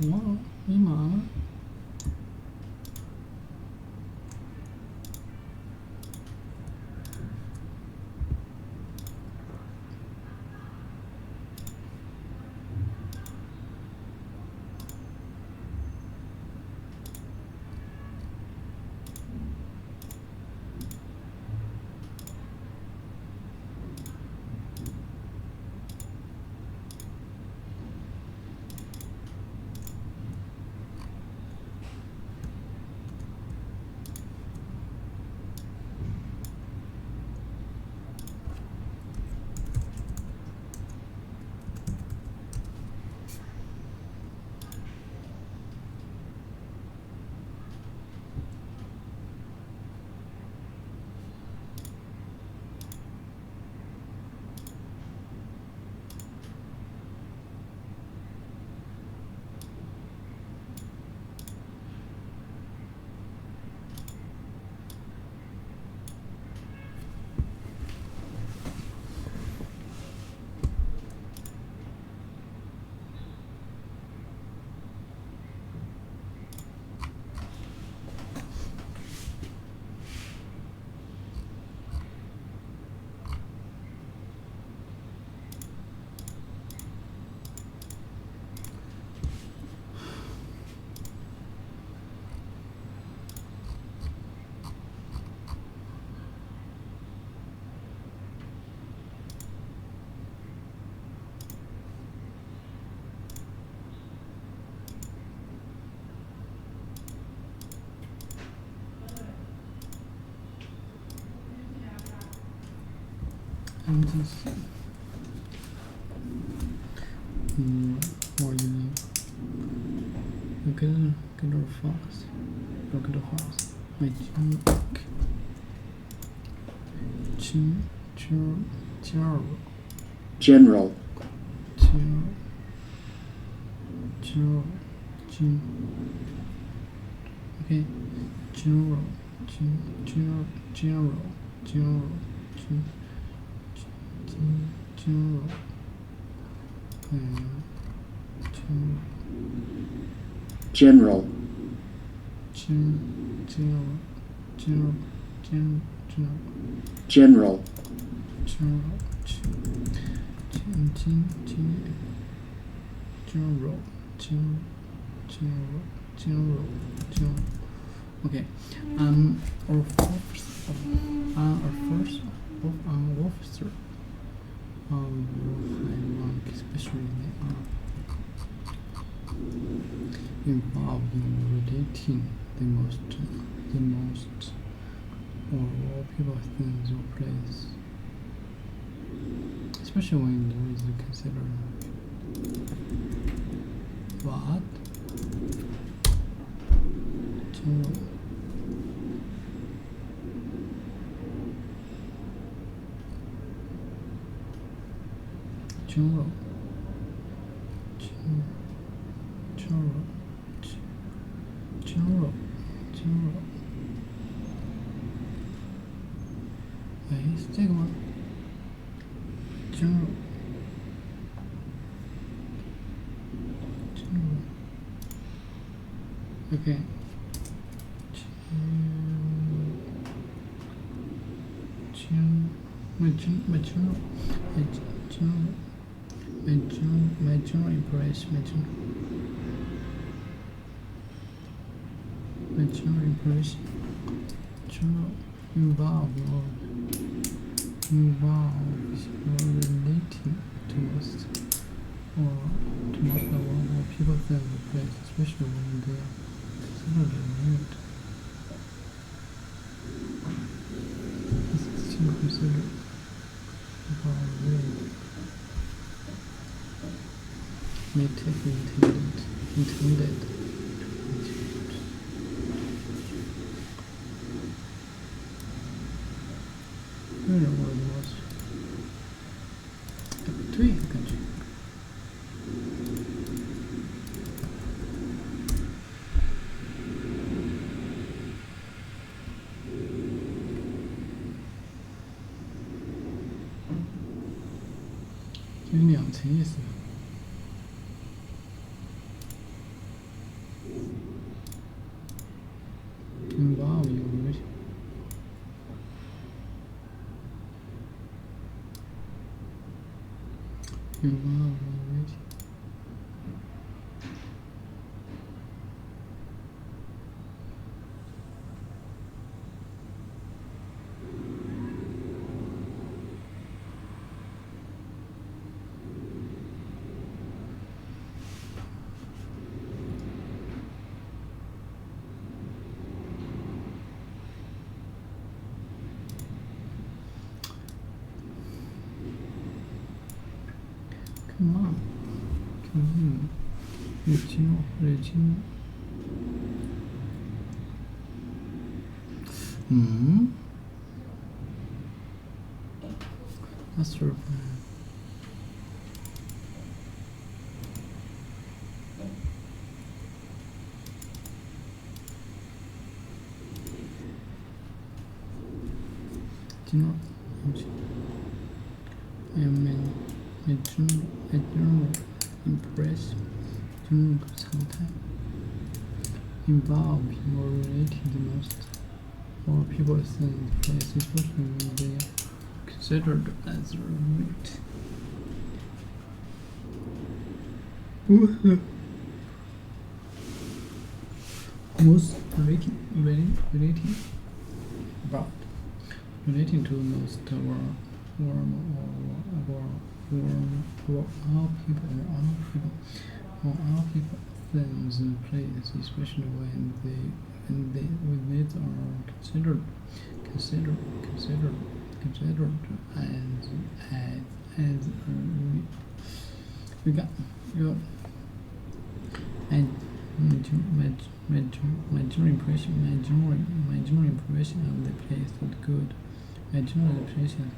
哇，尼玛！And this more unique. Look at our files. Look at the files. My General. Okay. General. 2 General. General. Okay. Our first officer. Especially involved in relating the most or people, things, or place, especially when there is a consider what general.哎，是这个吗？general. Okay. My general impression involves relating to most or people think the place, especially when they are considered remote. This is still considered may take intended. I don't know what it was. 对，感觉。有两层意思。Involve 有没有？Involve 有没有？Come on. Regional. That's true. General. My general impression, general sometimes involve or related the most, or people think place, especially when they are considered as remote. Most relating to most warm or all people things in place, especially when they are considered as we got and my general impression of the place was good. My general impression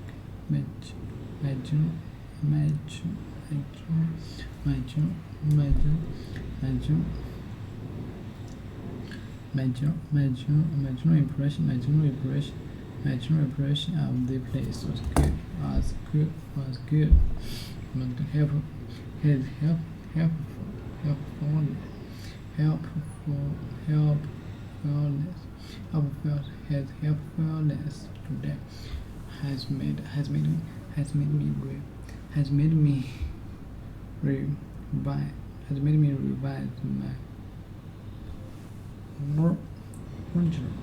of the place was good. has helpfulness to them, has made me revise my original.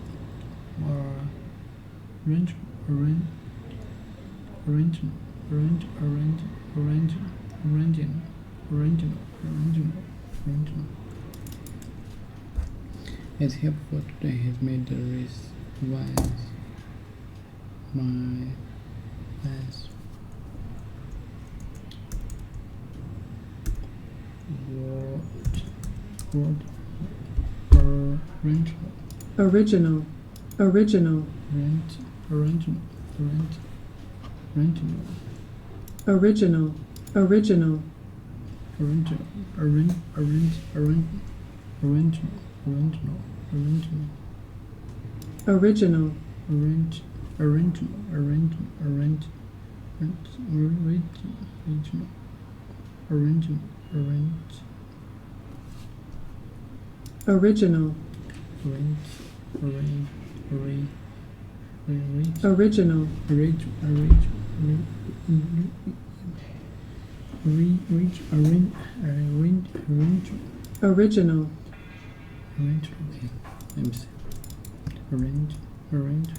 It's helpful today has made the revise my last word Original. original okay, let me see. Arrange. Original.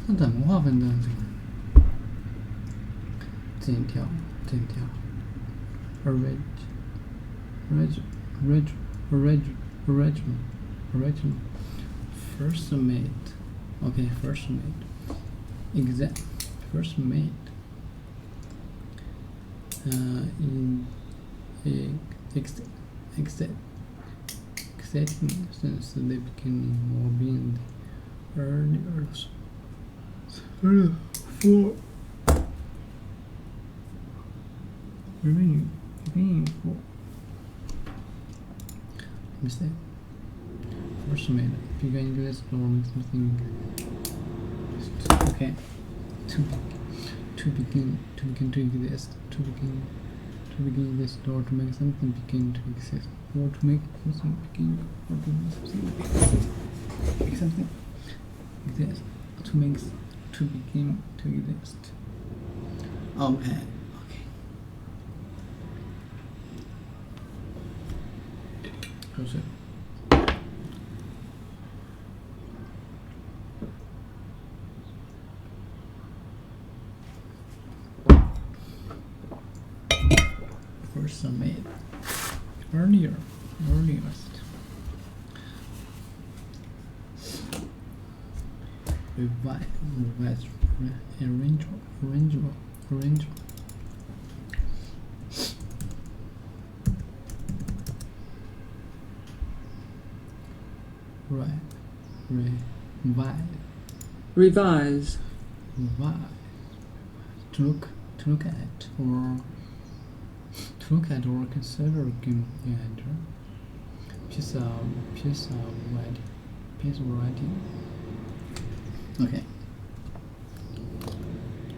那怎么划分的这个？这一条original first made, okay, first made in exciting since the beginning or being the earliest for being for mistake first made began English or something, okay, to begin to exist, to begin this or to make something begin to exist, or to make something begin, or to make something exist, to begin to exist. Okay. How's it? First made earliest revised arrangement Revise. To look at or consider again and piece of writing. Okay.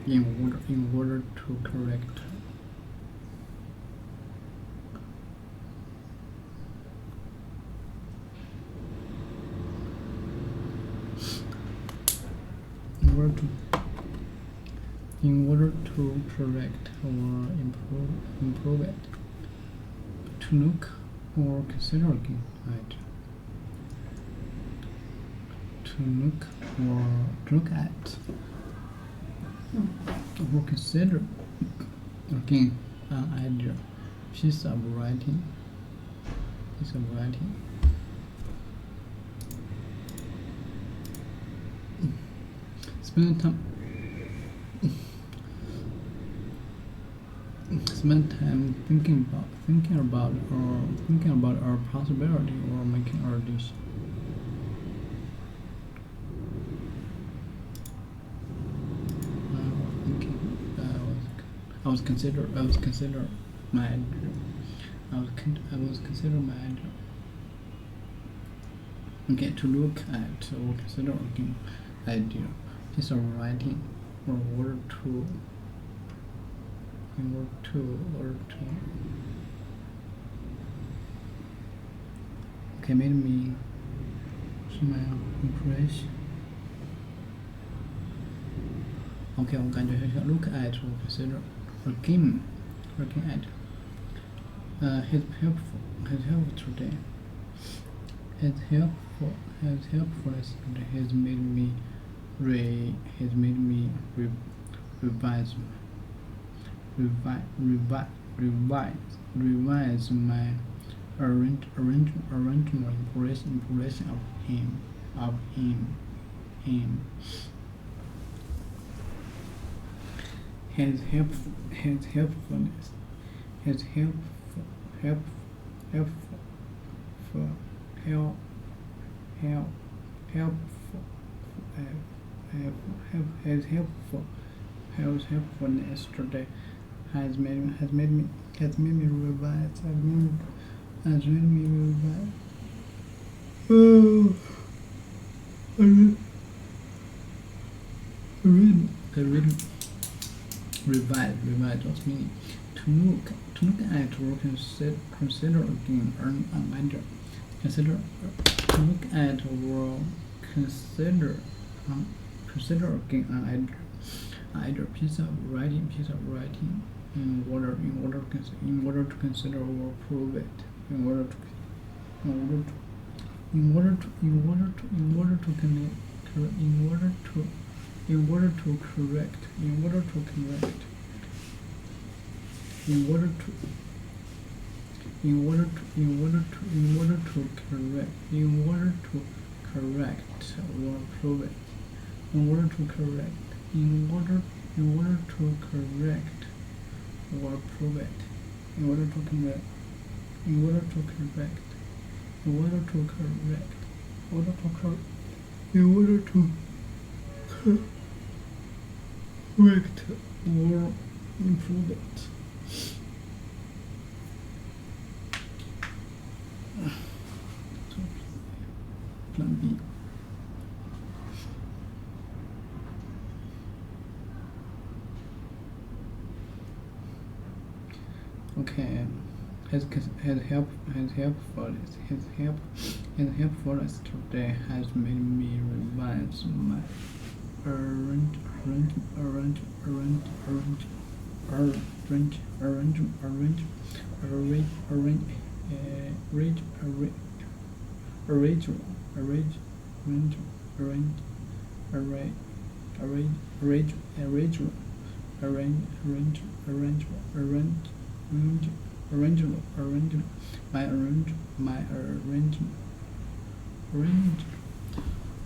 In order to correct in order to correct or improve it. To look or consider again. Right. To look at or consider again an idea, piece of writing. Spend time thinking about our possibility or making our decision. I was consider my idea. Okay, to look at or consider again idea, piece of writing, or okay, made me smile, impression. Okay, 我感觉很像 look at or consider again at. His helpful today. His helpfulness today has made me revise my original impression of him. His helpfulness, his helpfulness today has made me revise. Oh, I read. Revise what's meaning. To look at or consider again an idea. To look at or consider again an idea, piece of writing. In order to consider or prove it. In order to correct or improve it. Plan B. Okay, his helpfulness today has made me revise my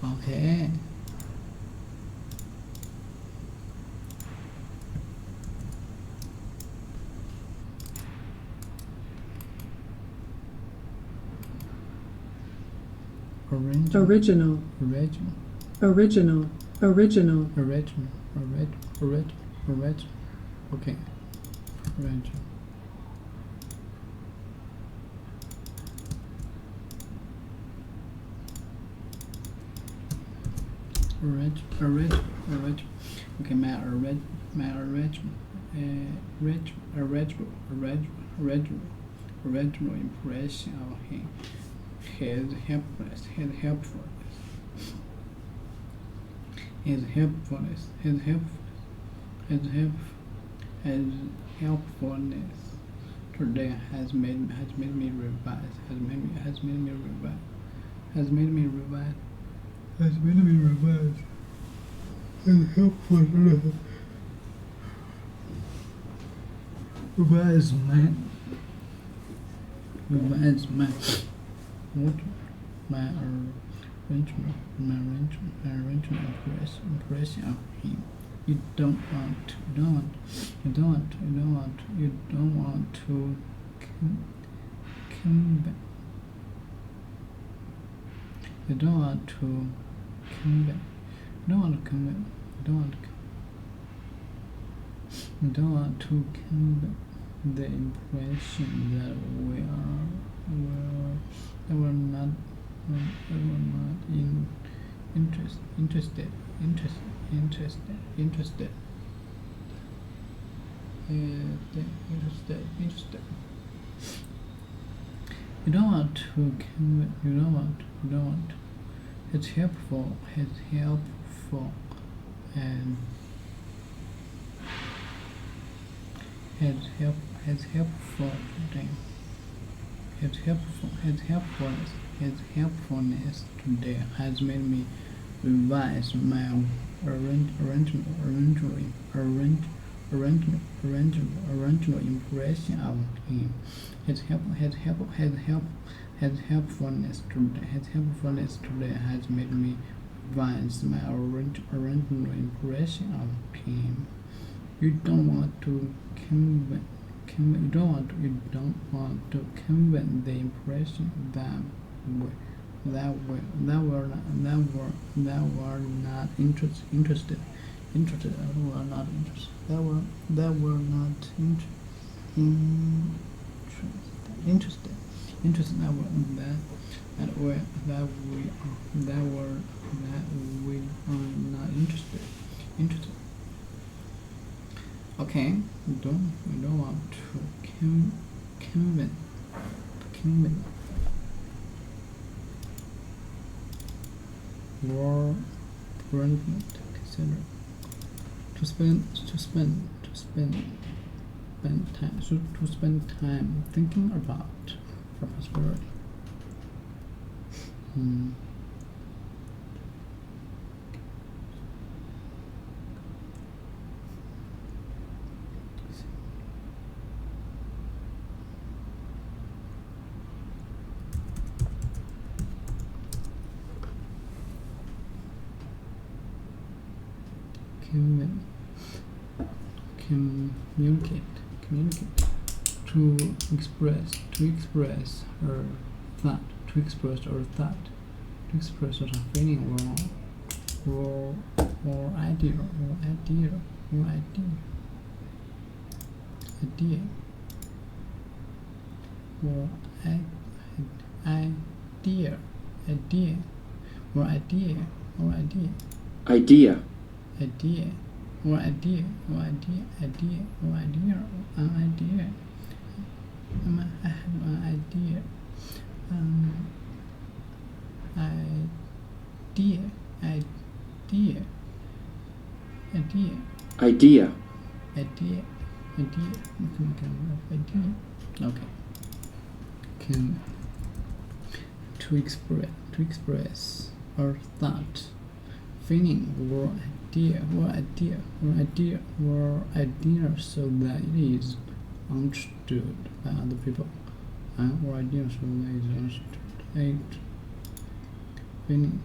Okay. Original. Okay. Okay, my original impression of him. His helpfulness his helpfulness today has made me revise. His helpfulness revise my impression of him. You don't want to convey the impression that we're not interested. You don't want to convey. You don't want. It's helpful. And his helpfulness today has made me revise my original impression of him. His helpfulness today has made me revise my original impression of him. You don't want to convey the impression that we're not interested. Okay, we don't want to convey. War arrangement consider to spend time thinking about our prosperity. Communicate to express her thought, to express our feeling or idea Okay. To express our thought, feeling or idea so that it is understood by other people, or idea so that it is understood. Feeling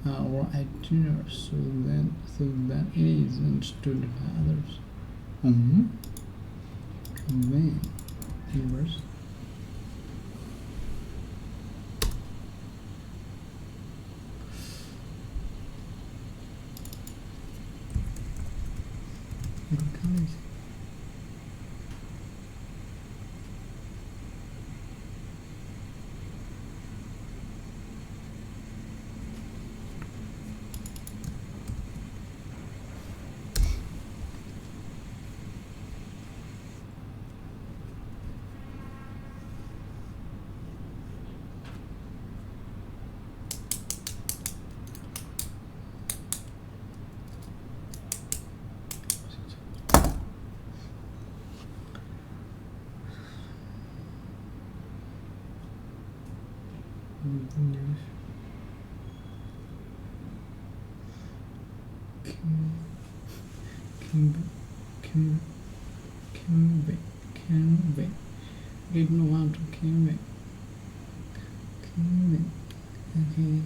or idea so that it is understood by others. Convey universe. English. Convey. Didn't want to convey. Okay.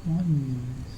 What noise?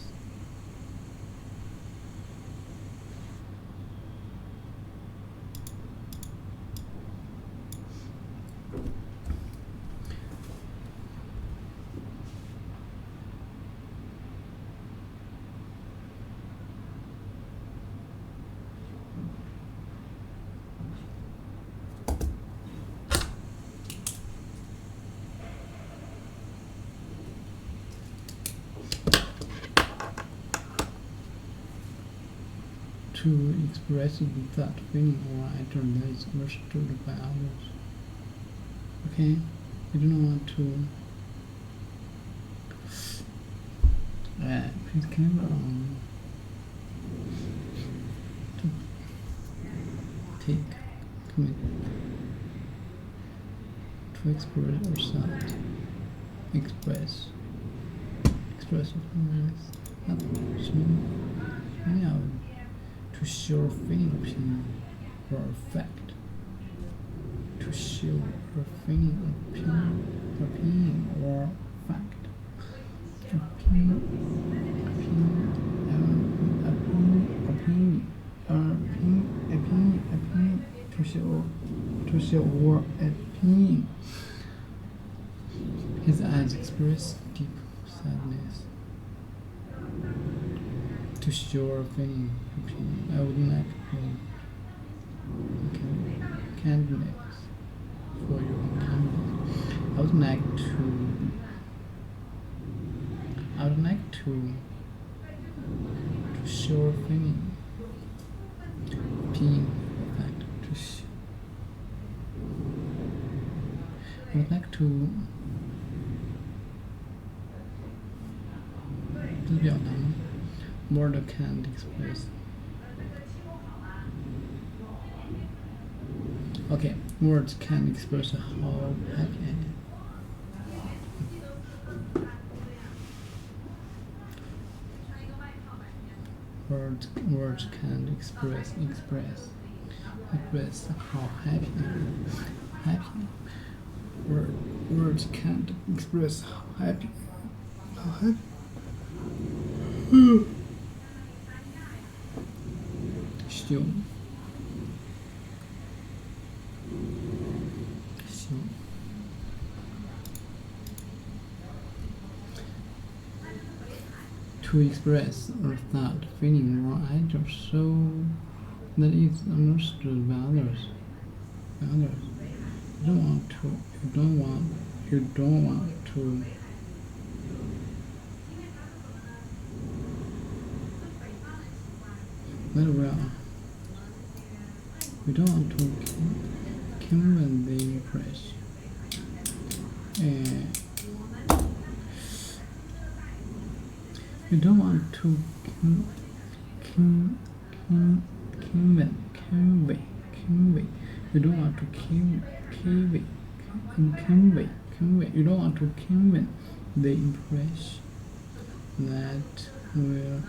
To express that feeling or idea that is understood by others. Okay, you don't want to. Please camera on. To take commit. To express yourself. Express your feelings. Yeah. To show feeling, opinion, or fact. To show a feeling, opinion, or fact. Opinion, to show or opinion. His eyes express deep sadness. To show a feeling, opinion. I would like candidates for your candidates. I would like to show a feeling, opinion, fact. I would like to 字表达 word can't express. Okay, words can't express how happy I am. Words can't express how happy I am. Words can't express how happy. Still. To express or thought, feeling, or idea so that it's understood by others. You don't want to. Very well. We don't want to convey the impression. You don't want to convey. You don't want to convey. You don't want to convey the impression that we're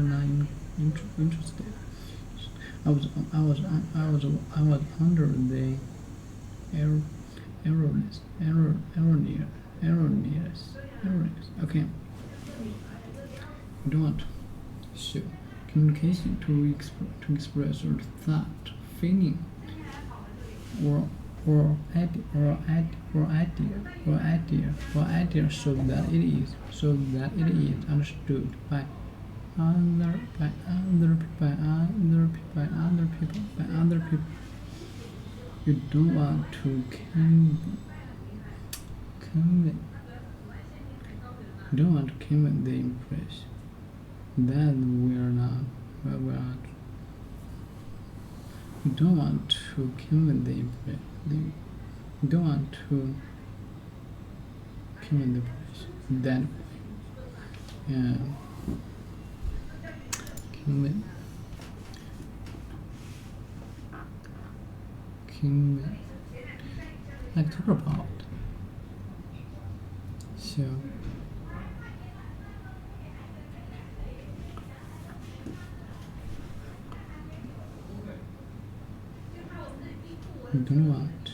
not interested. I was under the erroneous. Okay. You don't want to show communication to express your thought, feeling, or idea so that it is understood by other people. You don't want to convey. You don't want to convey the impression that we're not where we are. You don't want to convey the impression. You don't want to convey the impression that way. begin with. Like talk about. So we don't want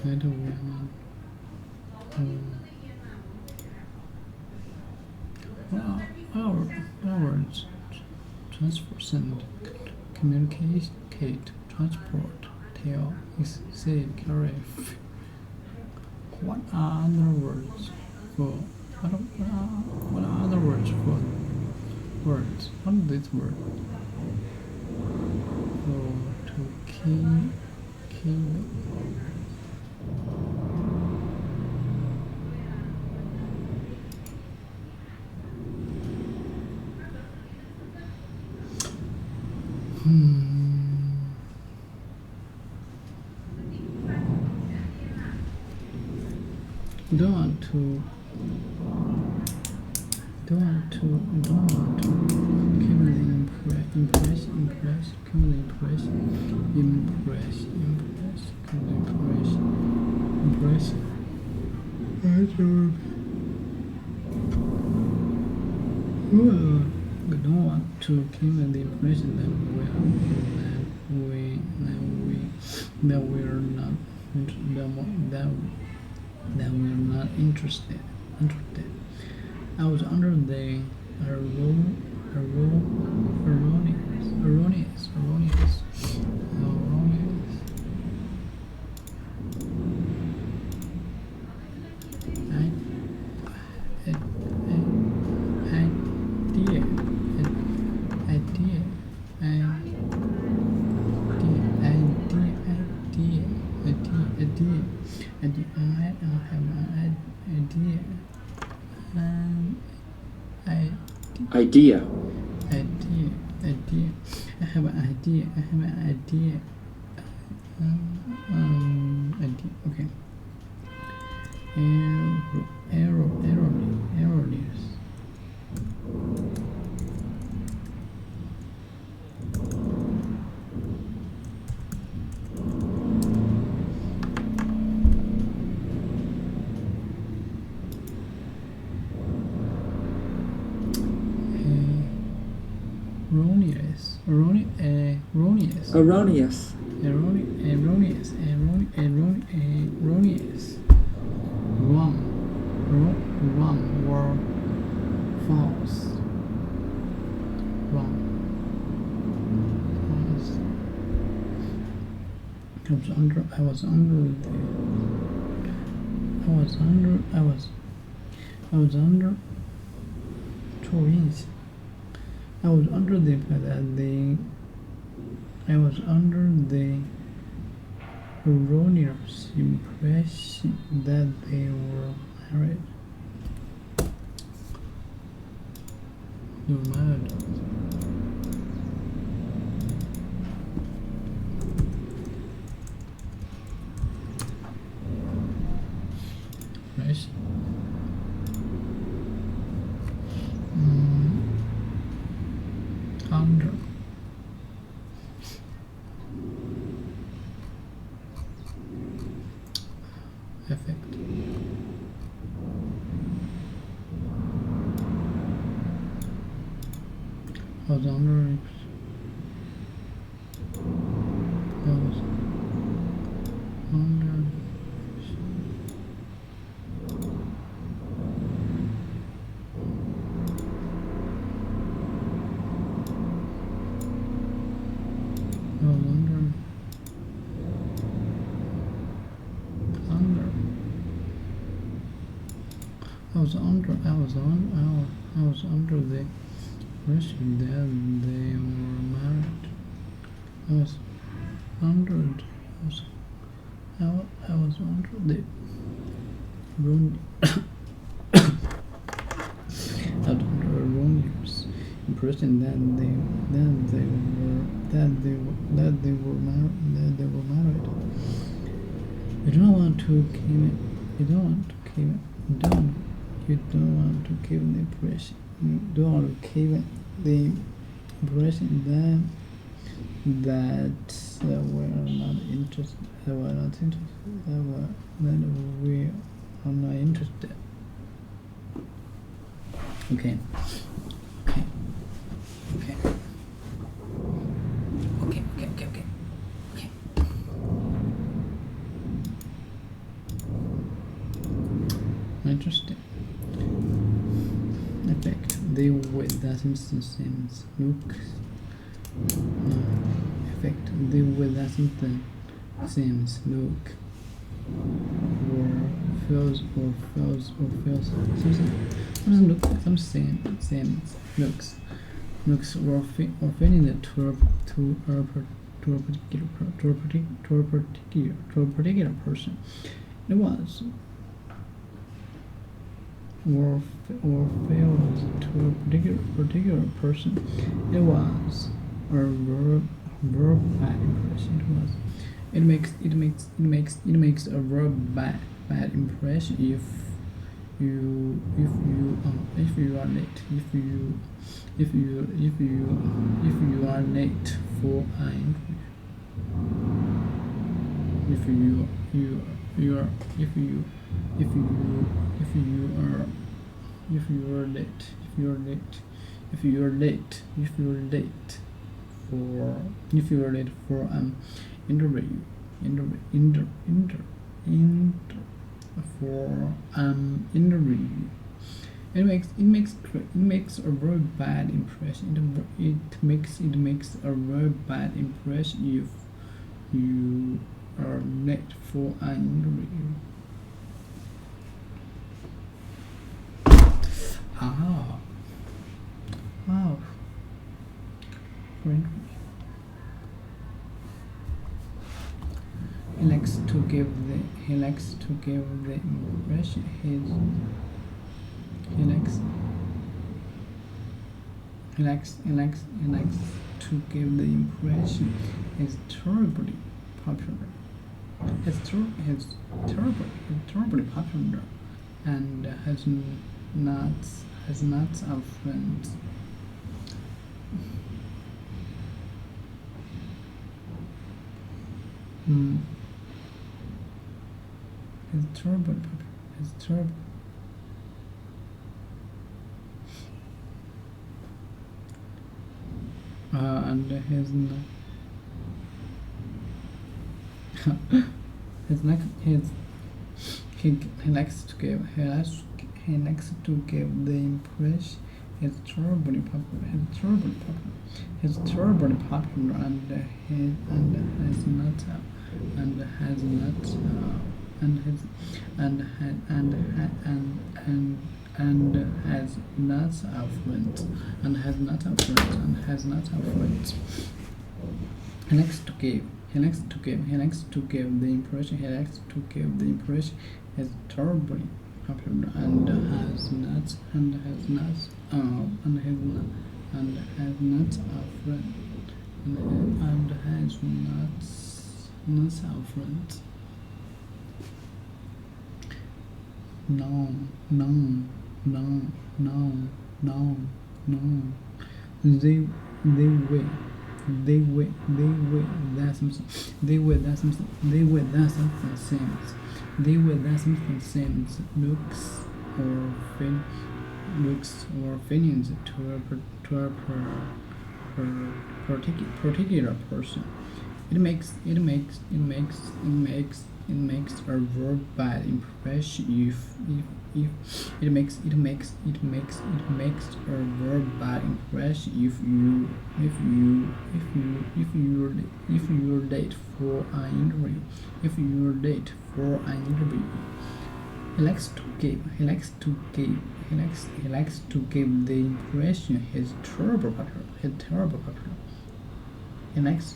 that woman our transport and communicate, transport, tell, say, carry. What are other words for what are other words for words? What is this word? For to kill. Don't want to give the impression, we don't want to give the impression that we're not interested. I was under the erroneous Idea. I have an idea. Idea. Okay. Erroneous. Erroneous. Wrong or false. Wrong. False. I was under twins. I was under the erroneous impression that they were married. They were married. Right. Under. Effect. I was under. I was under the impression that they were married. I was under the erroneous impression that they were married. You don't want to keep the impression that were not interested. That we are not interested. Okay. Interesting. Effect. They with that seems look. Effect. They with that seems look. Or feels something looks or feeling it to a particular person. It was or fails to a particular person. It was a verb bad impression. It makes a verb bad impression if you are late. If you are late for an interview. If you are late for an interview. It makes a very bad impression. It makes a very bad impression if you are late for an interview. He likes to give the impression he's terribly popular. He's terribly popular and has not a friend. He's terribly popular. He's terrible. And he's not. He likes to give the impression he's terribly popular. He's terribly popular and has not a friend. He likes to give the impression he's terribly popular and has not a friend. No. They wait that something seems looks or feelings to a particular person. It makes a verb bad impression if it makes a verb bad impression if you're late for an interview. He likes to give the impression he's terribly popular. He likes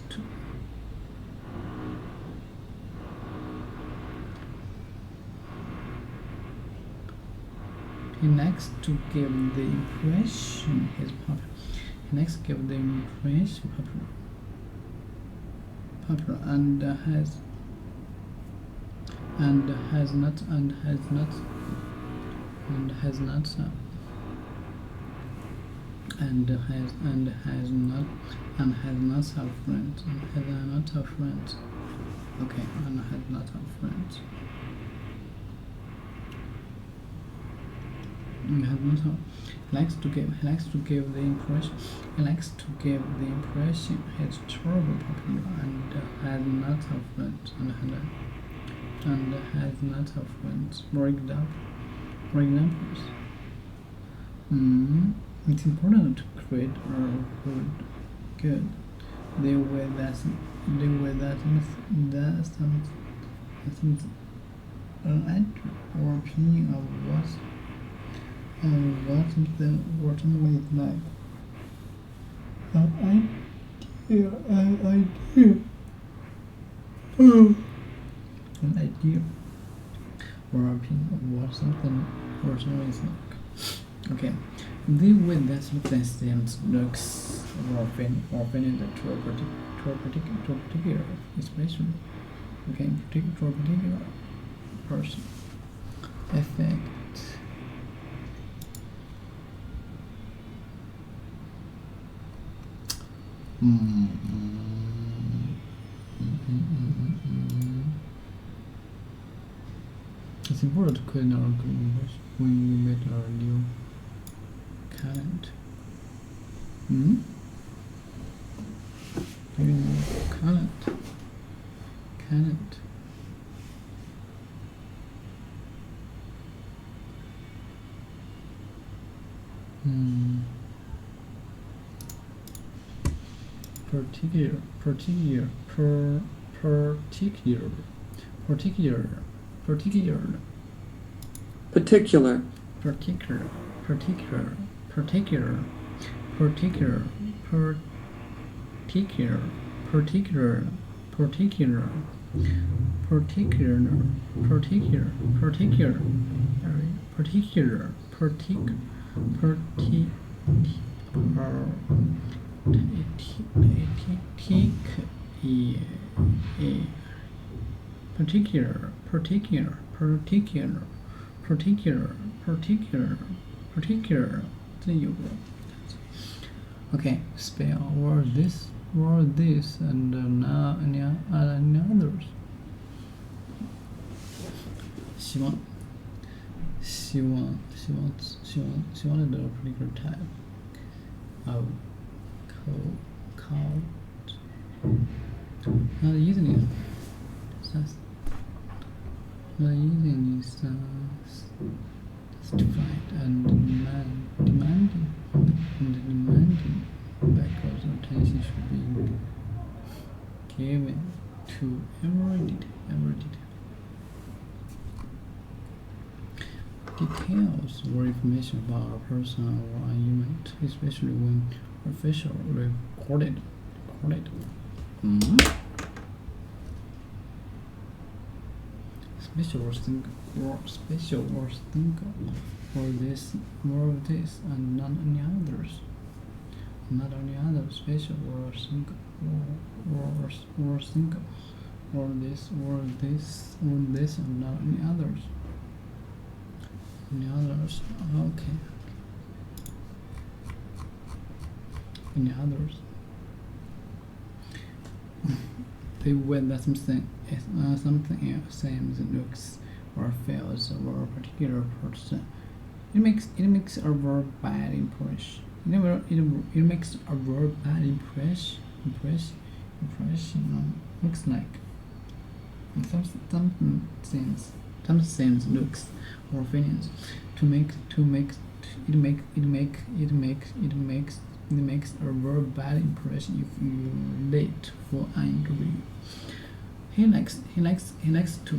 to give the impression he's popular. Popular and has not a and has not have friends, and has not have friends. Okay, and has not have friends. And has not have. He likes to give the impression. He likes to give the impression he's terribly popular and has not have friends, and has not have friends. For examples. It's important to create a good. The way that an actor or opinion of what something is like. An idea or opinion of what something is like. Okay. The way that something seems looks or finished to a particular expression. Okay, to a particular person. Effect. It's important to create our communication when we meet our new talent. Talent. Particular. Okay, spell word this, and now any others. 希望的 particular type of code. Not using it justified and demanding because attention should be given to every detail. Details or information about a person or an event, especially when official recorded. Special or single, or this, more of this, and not any others. Special or single, or single, or this, and not any others. Okay. Any others. The way that something else seems, looks, or feels about a particular person, it makes a very bad impression. It makes a very bad impression. Looks like some things, looks, or feelings. It makes a very bad impression if you're late for an interview. He likes to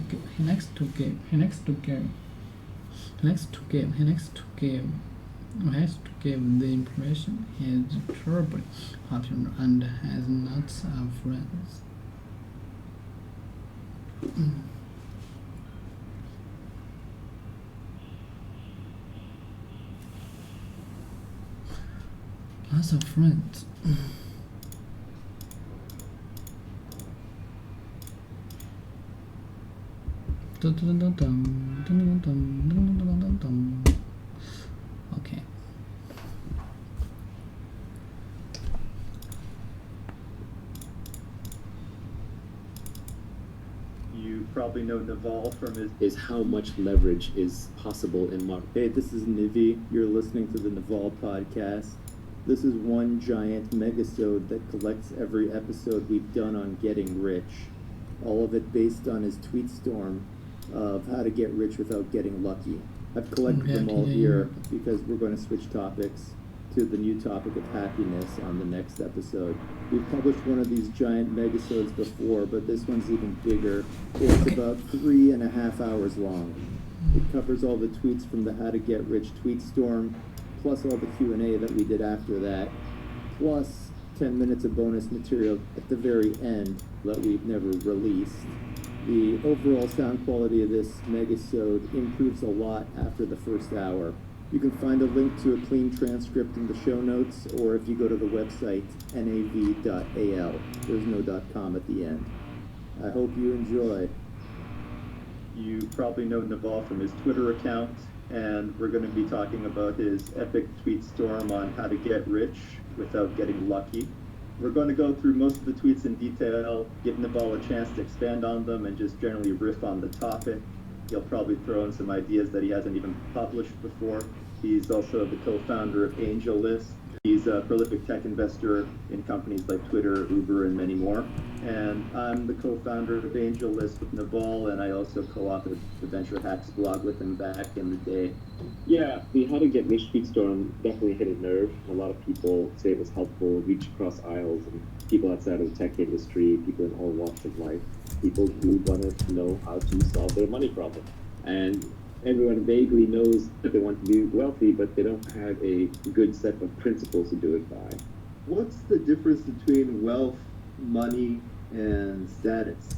give the impression he is terribly popular and has lots of friends. Lots of friends. Okay. probably know Naval from his... is how much leverage is possible in modern. Hey, this is Nivi. You're listening to the Naval podcast. This is one giant megasode that collects every episode we've done on getting rich. All of it based on his tweet storm of how to get rich without getting lucky. I've collected them all here because we're going to switch topics to the new topic of happiness on the next episode. We've published one of these giant megasodes before, but this one's even bigger. It's about 3.5 hours long. It covers all the tweets from the How to Get Rich tweet storm, plus all the Q&A that we did after that, plus 10 minutes of bonus material at the very end that we've never released. The overall sound quality of this megasode improves a lot after the first hour. You can find a link to a clean transcript in the show notes, or if you go to the website, nav.al. There's no .com at the end. I hope you enjoy. You probably know Naval from his Twitter account, and we're going to be talking about his epic tweet storm on how to get rich without getting lucky. We're going to go through most of the tweets in detail, give Naval a chance to expand on them, and just generally riff on the topic. He'll probably throw in some ideas that he hasn't even published before. He's also the co-founder of AngelList. He's a prolific tech investor in companies like Twitter, Uber, and many more. And I'm the co-founder of AngelList with Naval, and I also co-authored the Venture Hacks blog with him back in the day. Yeah, the How to Get Rich tweet storm definitely hit a nerve. A lot of people say it was helpful, reach across aisles, and people outside of the tech industry, people in all walks of life, people who want to know how to solve their money problem. And everyone vaguely knows that they want to be wealthy, but they don't have a good set of principles to do it by. What's the difference between wealth, money, and status?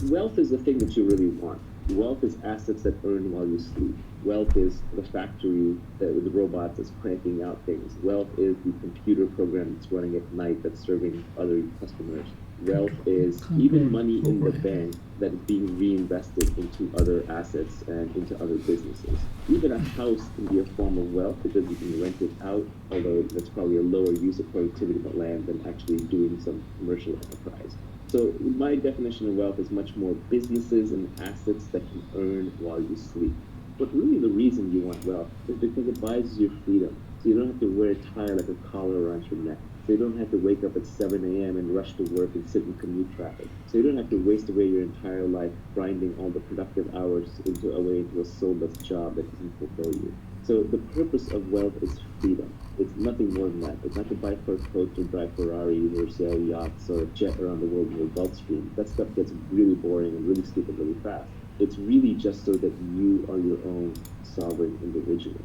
Wealth is the thing that you really want. Wealth is assets that earn while you sleep. Wealth is the factory that with the robots that's cranking out things. Wealth is the computer program that's running at night that's serving other customers. Wealth is even money in the bank that is being reinvested into other assets and into other businesses. Even a house can be a form of wealth because you can rent it out, although that's probably a lower use of productivity of land than actually doing some commercial enterprise. So my definition of wealth is much more businesses and assets that can earn while you sleep. But really the reason you want wealth is because it buys you freedom. So you don't have to wear a tie like a collar around your neck. So you don't have to wake up at 7 a.m. and rush to work and sit in commute traffic. So you don't have to waste away your entire life grinding all the productive hours into a soulless job that doesn't fulfill you. So the purpose of wealth is freedom. It's nothing more than that. It's not to buy fur coats or drive Ferraris or sail yachts or jet around the world in the Gulf Stream. That stuff gets really boring and really stupid really fast. It's really just so that you are your own sovereign individual.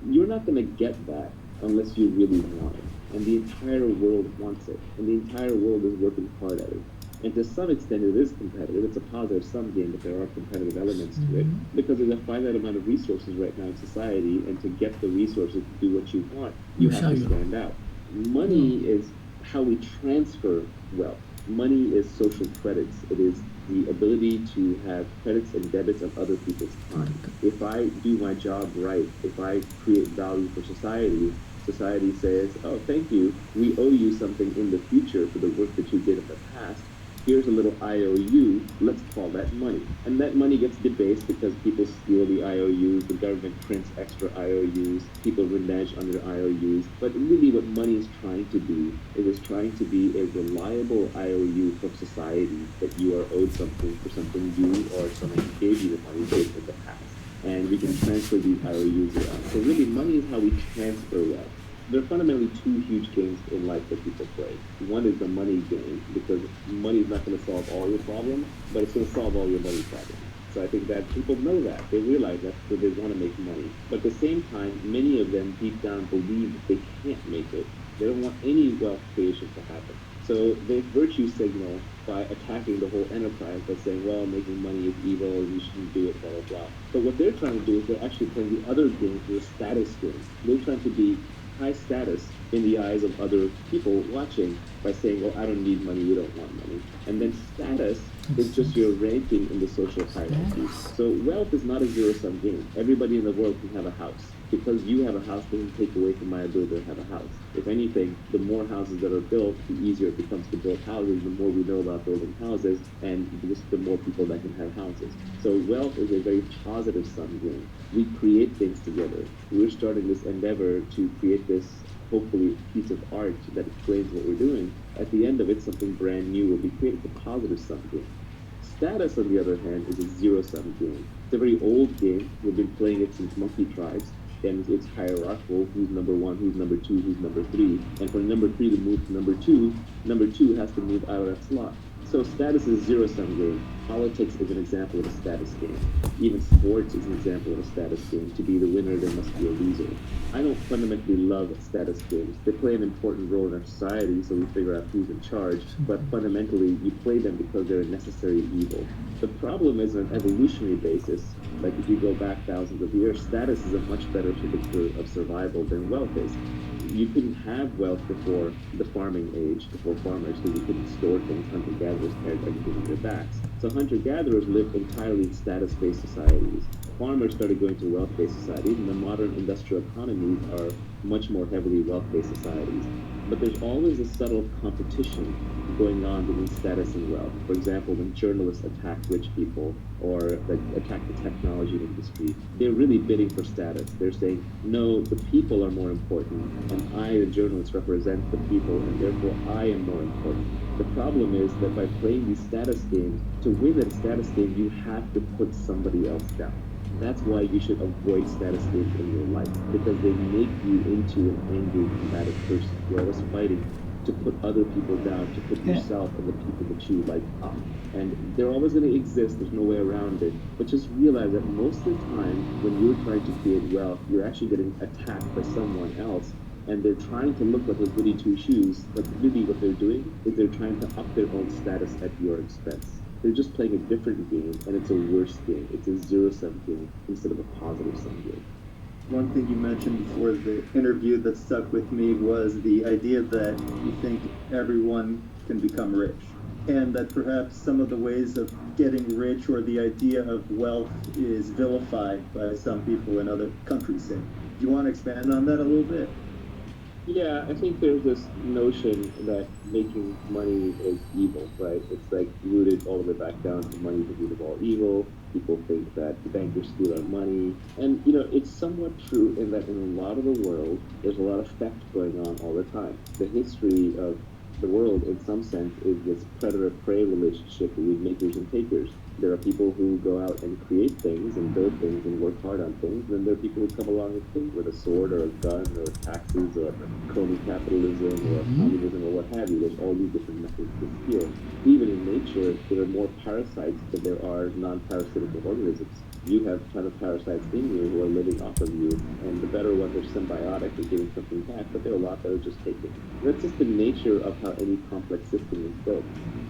You're not going to get that unless you really want it. And the entire world wants it. And the entire world is working hard at it. And to some extent it is competitive. It's a positive sum game, but there are competitive elements to it. Because there's a finite amount of resources right now in society, and to get the resources to do what you want, you have to stand out. Money is how we transfer wealth. Money is social credits. It is the ability to have credits and debits of other people's time. If I do my job right, if I create value for society, society says, oh, thank you, we owe you something in the future for the work that you did in the past. Here's a little IOU, let's call that money. And that money gets debased because people steal the IOUs, the government prints extra IOUs, people renege under IOUs. But really what money is trying to be, it is trying to be a reliable IOU from society that you are owed something for something you or someone who gave you the money did in the past. And we can transfer these IOUs around. So really money is how we transfer wealth. There are fundamentally two huge games in life that people play. One is the money game, because money is not going to solve all your problems, but it's going to solve all your money problems. So I think that people know that. They realize that, so they want to make money. But at the same time, many of them deep down believe that they can't make it. They don't want any wealth creation to happen. So they virtue signal by attacking the whole enterprise by saying, well, making money is evil, you shouldn't do it, blah, blah, blah. But what they're trying to do is they're actually playing the other game, the status game. They're trying to be high status in the eyes of other people watching by saying, well, I don't need money, you don't want money. And then status It's just your ranking in the social hierarchy. So wealth is not a zero-sum game. Everybody in the world can have a house. Because you have a house doesn't take away from my ability to have a house. If anything, the more houses that are built, the easier it becomes to build houses, the more we know about building houses, and just the more people that can have houses. So wealth is a very positive sum game. We create things together. We're starting this endeavor to create this, hopefully, piece of art that explains what we're doing. At the end of it, something brand new will be created. It's a positive sum game. Status, on the other hand, is a zero-sum game. It's a very old game. We've been playing it since monkey tribes. And it's hierarchical, who's number one, who's number two, who's number three. And for number three to move to number two has to move out of that slot. So status is a zero-sum game. Politics is an example of a status game. Even sports is an example of a status game. To be the winner, there must be a loser. I don't fundamentally love status games. They play an important role in our society, so we figure out who's in charge. But fundamentally, you play them because they're a necessary evil. The problem is, on an evolutionary basis, like if you go back thousands of years, status is a much better predictor of survival than wealth is. You couldn't have wealth before the farming age, before farmers, because you couldn't store things. Hunter-gatherers carried everything on their backs. So hunter-gatherers lived entirely in status-based societies. Farmers started going to wealth-based societies, and the modern industrial economies are much more heavily wealth-based societies. But there's always a subtle competition going on between status and wealth. For example, when journalists attack rich people or attack the technology industry, they're really bidding for status. They're saying, no, the people are more important, and I, the journalist, represent the people, and therefore I am more important. The problem is that by playing these status games, to win a status game, you have to put somebody else down. That's why you should avoid status games in your life, because they make you into an angry, combative person. You're always fighting to put other people down, to put yourself and the people that you like up. And they're always going to exist, there's no way around it. But just realize that most of the time, when you're trying to create wealth, you're actually getting attacked by someone else, and they're trying to look like a goody two-shoes, but really what they're doing is they're trying to up their own status at your expense. They're just playing a different game, and it's a worse game. It's a zero-sum game instead of a positive-sum game. One thing you mentioned before the interview that stuck with me was the idea that you think everyone can become rich, and that perhaps some of the ways of getting rich or the idea of wealth is vilified by some people in other countries. Do you want to expand on that a little bit? Yeah, I think there's this notion that making money is evil, right? It's like rooted all the way back down to money the root of all evil. People think that bankers steal our money. And, it's somewhat true in that in a lot of the world, there's a lot of theft going on all the time. The history of the world, in some sense, is this predator-prey relationship with makers and takers. There are people who go out and create things and build things and work hard on things, and there are people who come along with things, with a sword or a gun or taxes or crony capitalism or communism or what have you. There's all these different methods to steal. Even in nature, there are more parasites than there are non-parasitical organisms. You have a ton of parasites in you who are living off of you, and the better ones are symbiotic and giving something back, but there are a lot that are just taking. That's just the nature of how any complex system is built.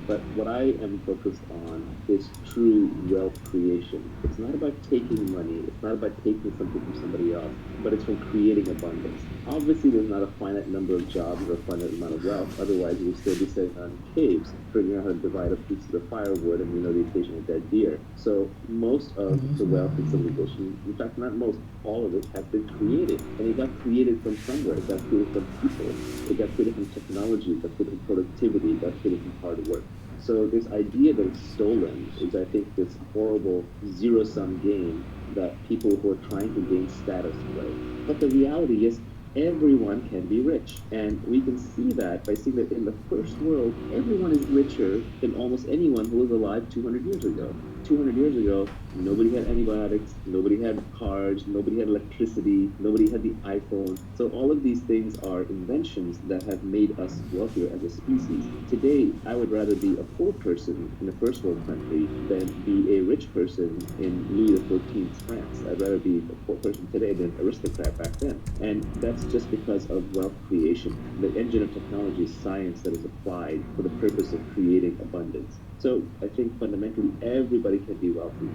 But what I am focused on is true wealth creation. It's not about taking money, it's not about taking something from somebody else, but it's from creating abundance. Obviously, there's not a finite number of jobs or a finite amount of wealth, otherwise you would still be sitting on caves, figuring out how to divide up pieces of firewood and, the occasional dead deer. So most of the wealth in civilization, in fact, not most, all of it has been created. And it got created from somewhere. It got created from people. It got created from technology. It got created from productivity. It got created from hard work. So this idea that it's stolen is, I think, this horrible zero-sum game that people who are trying to gain status play. But the reality is, everyone can be rich. And we can see that by seeing that in the first world, everyone is richer than almost anyone who was alive 200 years ago. 200 years ago, nobody had antibiotics, nobody had cars, nobody had electricity, nobody had the iPhone. So all of these things are inventions that have made us wealthier as a species. Today, I would rather be a poor person in a first world country than be a rich person in Louis XIV's France. I'd rather be a poor person today than an aristocrat back then. And that's just because of wealth creation. The engine of technology is science that is applied for the purpose of creating abundance. So I think fundamentally everybody can be wealthy.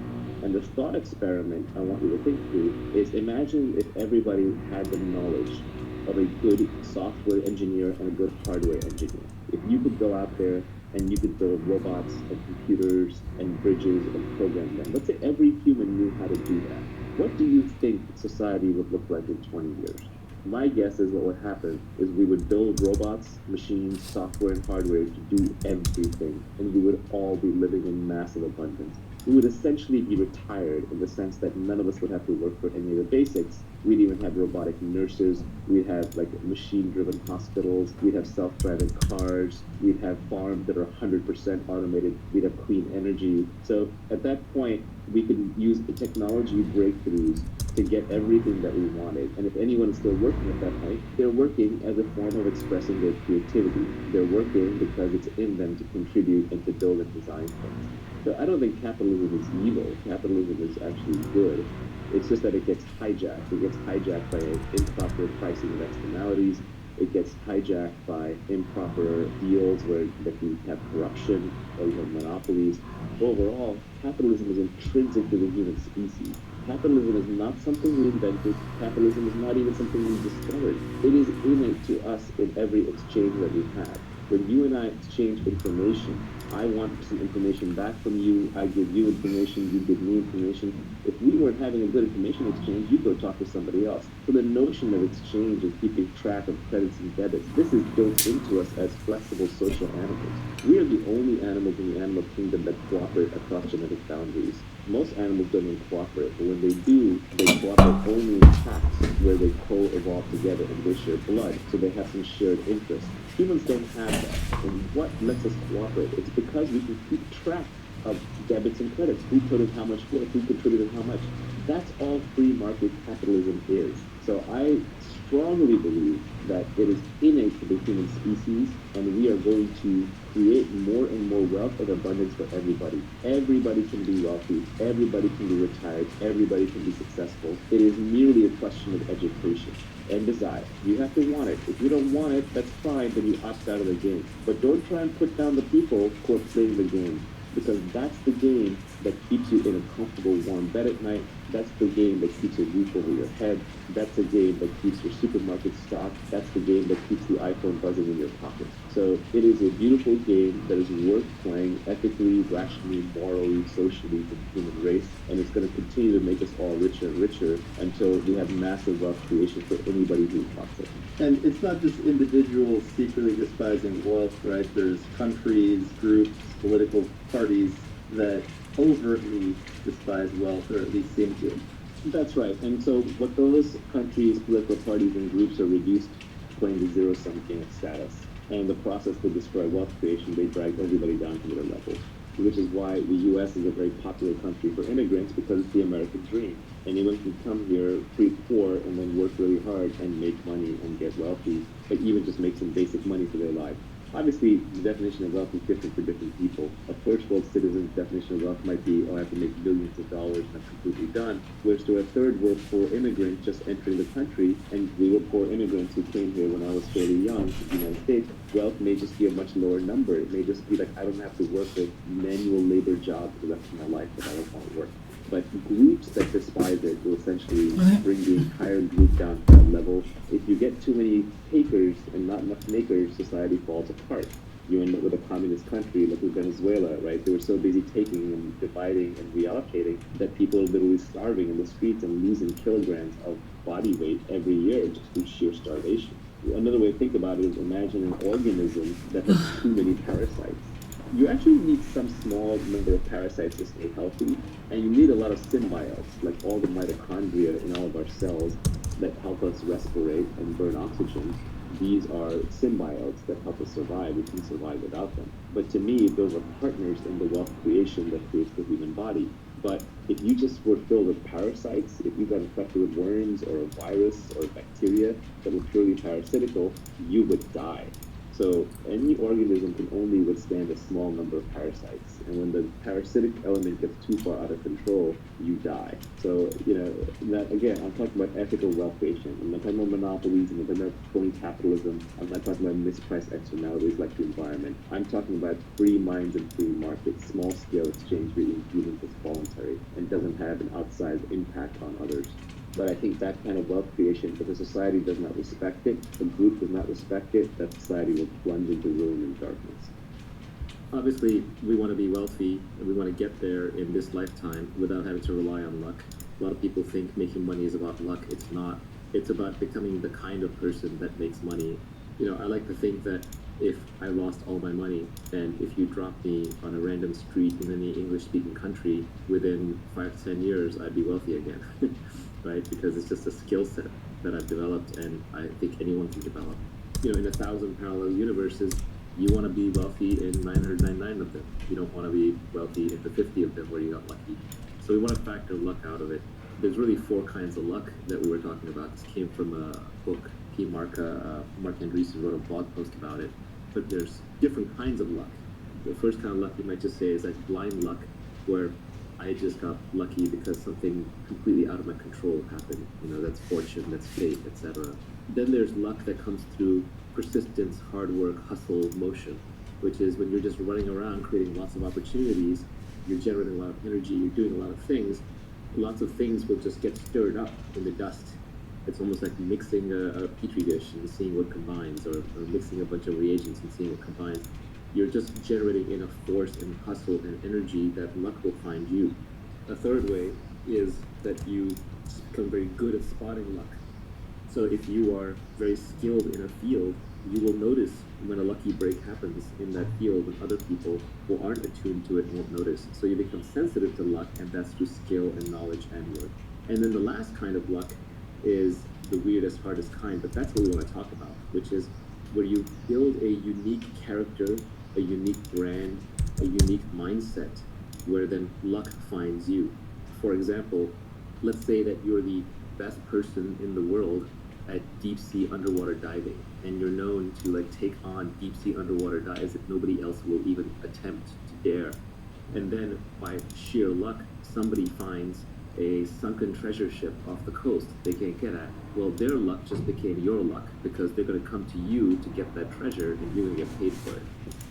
And the thought experiment I want you to think through is, imagine if everybody had the knowledge of a good software engineer and a good hardware engineer. If you could go out there and you could build robots and computers and bridges and program them. Let's say every human knew how to do that. What do you think society would look like in 20 years? My guess is what would happen is we would build robots, machines, software, and hardware to do everything, and we would all be living in massive abundance. We would essentially be retired in the sense that none of us would have to work for any of the basics. We'd even have robotic nurses. We'd have like machine-driven hospitals. We'd have self-driving cars. We'd have farms that are 100% automated. We'd have clean energy. So at that point, we could use the technology breakthroughs to get everything that we wanted. And if anyone is still working at that point, they're working as a form of expressing their creativity. They're working because it's in them to contribute and to build and design things. So I don't think capitalism is evil. Capitalism is actually good. It's just that it gets hijacked. It gets hijacked by improper pricing of externalities. It gets hijacked by improper deals where like you have corruption or you have monopolies. Overall, capitalism is intrinsic to the human species. Capitalism is not something we invented. Capitalism is not even something we discovered. It is innate to us in every exchange that we have. When you and I exchange information, I want some information back from you, I give you information, you give me information. If we weren't having a good information exchange, you go talk to somebody else. So the notion of exchange and keeping track of credits and debits, this is built into us as flexible social animals. We are the only animals in the animal kingdom that cooperate across genetic boundaries. Most animals don't even cooperate, but when they do, they cooperate only in packs where they co-evolve together and they share blood, so they have some shared interests. Humans don't have that. And what lets us cooperate? It's because we can keep track of debits and credits. Who put in how much work, who contributed how much. That's all free market capitalism is. So I strongly believe that it is innate to the human species, and we are going to create more and more wealth and abundance for everybody. Everybody can be wealthy, everybody can be retired, everybody can be successful. It is merely a question of education and desire. You have to want it. If you don't want it, that's fine, then you opt out of the game. But don't try and put down the people who are playing the game, because that's the game that keeps you in a comfortable, warm bed at night. That's the game that keeps a roof over your head. That's the game that keeps your supermarket stocked. That's the game that keeps the iPhone buzzing in your pocket. So it is a beautiful game that is worth playing ethically, rationally, morally, socially for the human race. And it's going to continue to make us all richer and richer until we have massive wealth creation for anybody who wants it. And it's not just individuals secretly despising wealth, right? There's countries, groups, political parties that overtly despise wealth, or at least seem to. That's right. And so what those countries, political parties, and groups are reduced to playing the zero-sum game of status. And in the process to destroy wealth creation, they drag everybody down to their level, which is why the U.S. is a very popular country for immigrants, because it's the American dream. Anyone can come here pretty poor and then work really hard and make money and get wealthy, but even just make some basic money for their life. Obviously, the definition of wealth is different for different people. A first world citizen's definition of wealth might be, oh, I have to make millions of dollars and I'm completely done. Whereas to a third world poor immigrant just entering the country, and we were poor immigrants who came here when I was fairly young to the United States, wealth may just be a much lower number. It may just be like, I don't have to work a manual labor job for the rest of my life if I don't want to work. But groups that despise it will essentially bring the entire group down to that level. If you get too many takers and not enough makers, society falls apart. You end up with a communist country like Venezuela, right? They were so busy taking and dividing and reallocating that people are literally starving in the streets and losing kilograms of body weight every year just through sheer starvation. Another way to think about it is imagine an organism that has too many parasites. You actually need some small number of parasites to stay healthy, and you need a lot of symbiotes, like all the mitochondria in all of our cells that help us respirate and burn oxygen. These are symbiotes that help us survive. We can survive without them. But to me, those are partners in the wealth creation that creates the human body. But if you just were filled with parasites, if you got infected with worms or a virus or bacteria that were purely parasitical, you would die. So any organism can only withstand a small number of parasites. And when the parasitic element gets too far out of control, you die. So, that again, I'm talking about ethical wealth creation. I'm not talking about monopolies, I'm not talking about crony capitalism, I'm not talking about mispriced externalities like the environment. I'm talking about free minds and free markets, small scale exchange between humans that's voluntary and doesn't have an outsized impact on others. But I think that kind of wealth creation, if a society does not respect it, a group does not respect it, that society will plunge into ruin and darkness. Obviously, we want to be wealthy and we want to get there in this lifetime without having to rely on luck. A lot of people think making money is about luck. It's not. It's about becoming the kind of person that makes money. I like to think that if I lost all my money and if you dropped me on a random street in any English-speaking country, within 5 to 10 years, I'd be wealthy again, right? Because it's just a skill set that I've developed and I think anyone can develop. In 1,000 parallel universes, you want to be wealthy in 999 of them. You don't want to be wealthy in the 50 of them where you got lucky. So we want to factor luck out of it. There's really 4 kinds of luck that we were talking about. This came from a book. Mark Andreessen wrote a blog post about it. But there's different kinds of luck. The first kind of luck you might just say is like blind luck, where I just got lucky because something completely out of my control happened. That's fortune, that's fate, etc. Then there's luck that comes through persistence, hard work, hustle, motion, which is when you're just running around creating lots of opportunities, you're generating a lot of energy, you're doing a lot of things. Lots of things will just get stirred up in the dust. It's almost like mixing a petri dish and seeing what combines, or mixing a bunch of reagents and seeing what combines. You're just generating enough force and hustle and energy that luck will find you. A third way is that you become very good at spotting luck. So if you are very skilled in a field, you will notice when a lucky break happens in that field when other people who aren't attuned to it won't notice. So you become sensitive to luck, and that's through skill and knowledge and work. And then the last kind of luck is the weirdest, hardest kind, but that's what we want to talk about, which is where you build a unique character, a unique brand, a unique mindset, where then luck finds you. For example, let's say that you're the best person in the world at deep sea underwater diving, and you're known to take on deep sea underwater dives that nobody else will even attempt to dare. And then by sheer luck, somebody finds a sunken treasure ship off the coast they can't get at. Well, their luck just became your luck, because they're going to come to you to get that treasure, and you're going to get paid for it.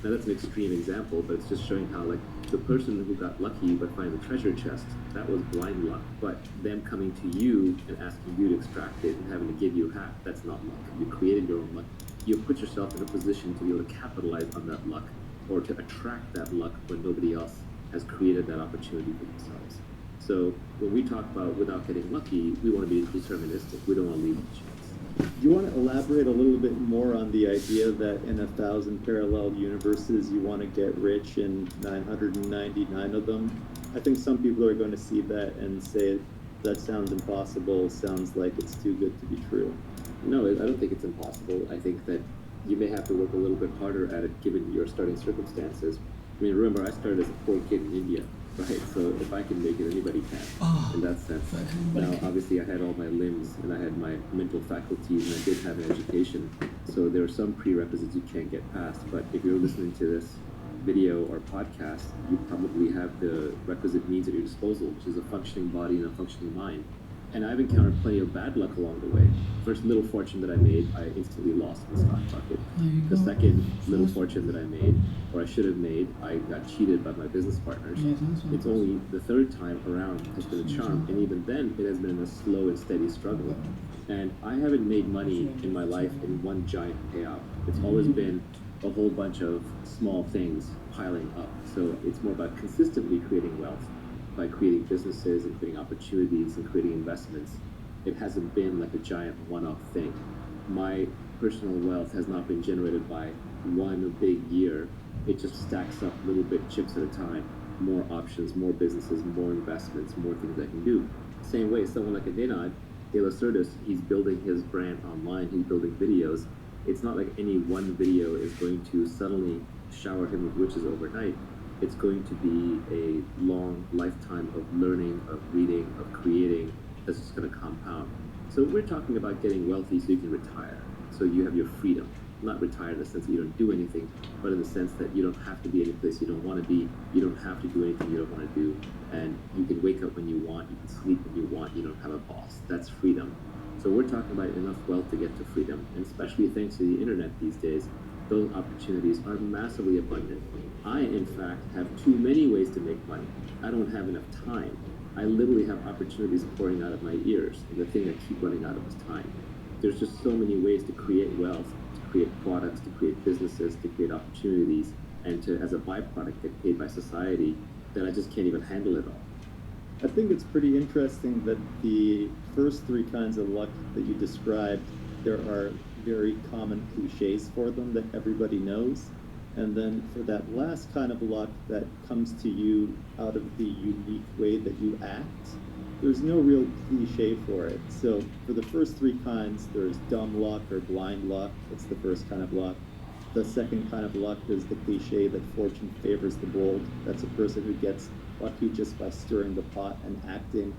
Now that's an extreme example, but it's just showing how the person who got lucky by finding the treasure chest, that was blind luck. But them coming to you and asking you to extract it and having to give you half, that's not luck. You created your own luck. You put yourself in a position to be able to capitalize on that luck, or to attract that luck when nobody else has created that opportunity for themselves. So when we talk about without getting lucky, we want to be deterministic. We don't want to leave a chance. Do you want to elaborate a little bit more on the idea that in 1,000 parallel universes you want to get rich in 999 of them? I think some people are going to see that and say that sounds impossible, sounds like it's too good to be true. No, I don't think it's impossible. I think that you may have to work a little bit harder at it given your starting circumstances. I mean, remember, I started as a poor kid in India. Right, so if I can make it, anybody can, in that sense. Now, obviously, I had all my limbs, and I had my mental faculties, and I did have an education, so there are some prerequisites you can't get past, but if you're listening to this video or podcast, you probably have the requisite means at your disposal, which is a functioning body and a functioning mind. And I've encountered plenty of bad luck along the way. First little fortune that I made, I instantly lost in the stock market. The second little fortune that I made, or I should have made, I got cheated by my business partners. It's only the third time around has been a charm, and even then it has been a slow and steady struggle. And I haven't made money in my life in one giant payout. It's always been a whole bunch of small things piling up. So it's more about consistently creating wealth by creating businesses and creating opportunities and creating investments. It hasn't been like a giant one-off thing. My personal wealth has not been generated by one big year. It just stacks up little bit chips at a time. More options, more businesses, more investments, more things I can do. Same way, someone like Adinad, De La Certis, he's building his brand online, he's building videos. It's not like any one video is going to suddenly shower him with riches overnight. It's going to be a long lifetime of learning, of reading, of creating, that's just going to compound. So we're talking about getting wealthy so you can retire, so you have your freedom. Not retire in the sense that you don't do anything, but in the sense that you don't have to be any place you don't want to be, you don't have to do anything you don't want to do, and you can wake up when you want, you can sleep when you want, you don't have a boss. That's freedom. So we're talking about enough wealth to get to freedom, and especially thanks to the internet these days, those opportunities are massively abundant. I, in fact, have too many ways to make money. I don't have enough time. I literally have opportunities pouring out of my ears, and the thing I keep running out of is time. There's just so many ways to create wealth, to create products, to create businesses, to create opportunities, and to, as a byproduct, get paid by society, then I just can't even handle it all. I think it's pretty interesting that the first three kinds of luck that you described, there are very common cliches for them that everybody knows. And then for that last kind of luck that comes to you out of the unique way that you act, there's no real cliche for it. So for the first three kinds, there's dumb luck or blind luck. That's the first kind of luck. The second kind of luck is the cliche that fortune favors the bold. That's a person who gets lucky just by stirring the pot and acting.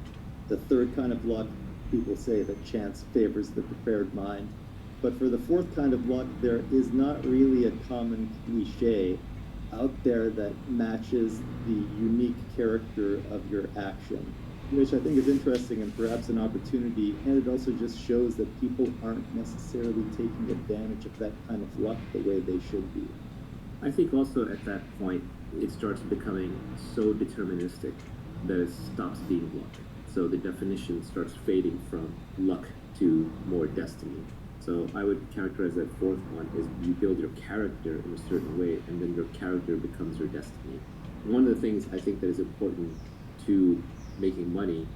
The third kind of luck, people say that chance favors the prepared mind. But for the fourth kind of luck, there is not really a common cliche out there that matches the unique character of your action, which I think is interesting and perhaps an opportunity. And it also just shows that people aren't necessarily taking advantage of that kind of luck the way they should be. I think also at that point, it starts becoming so deterministic that it stops being luck. So the definition starts fading from luck to more destiny. So I would characterize that fourth one as you build your character in a certain way, and then your character becomes your destiny. One of the things I think that is important to making money,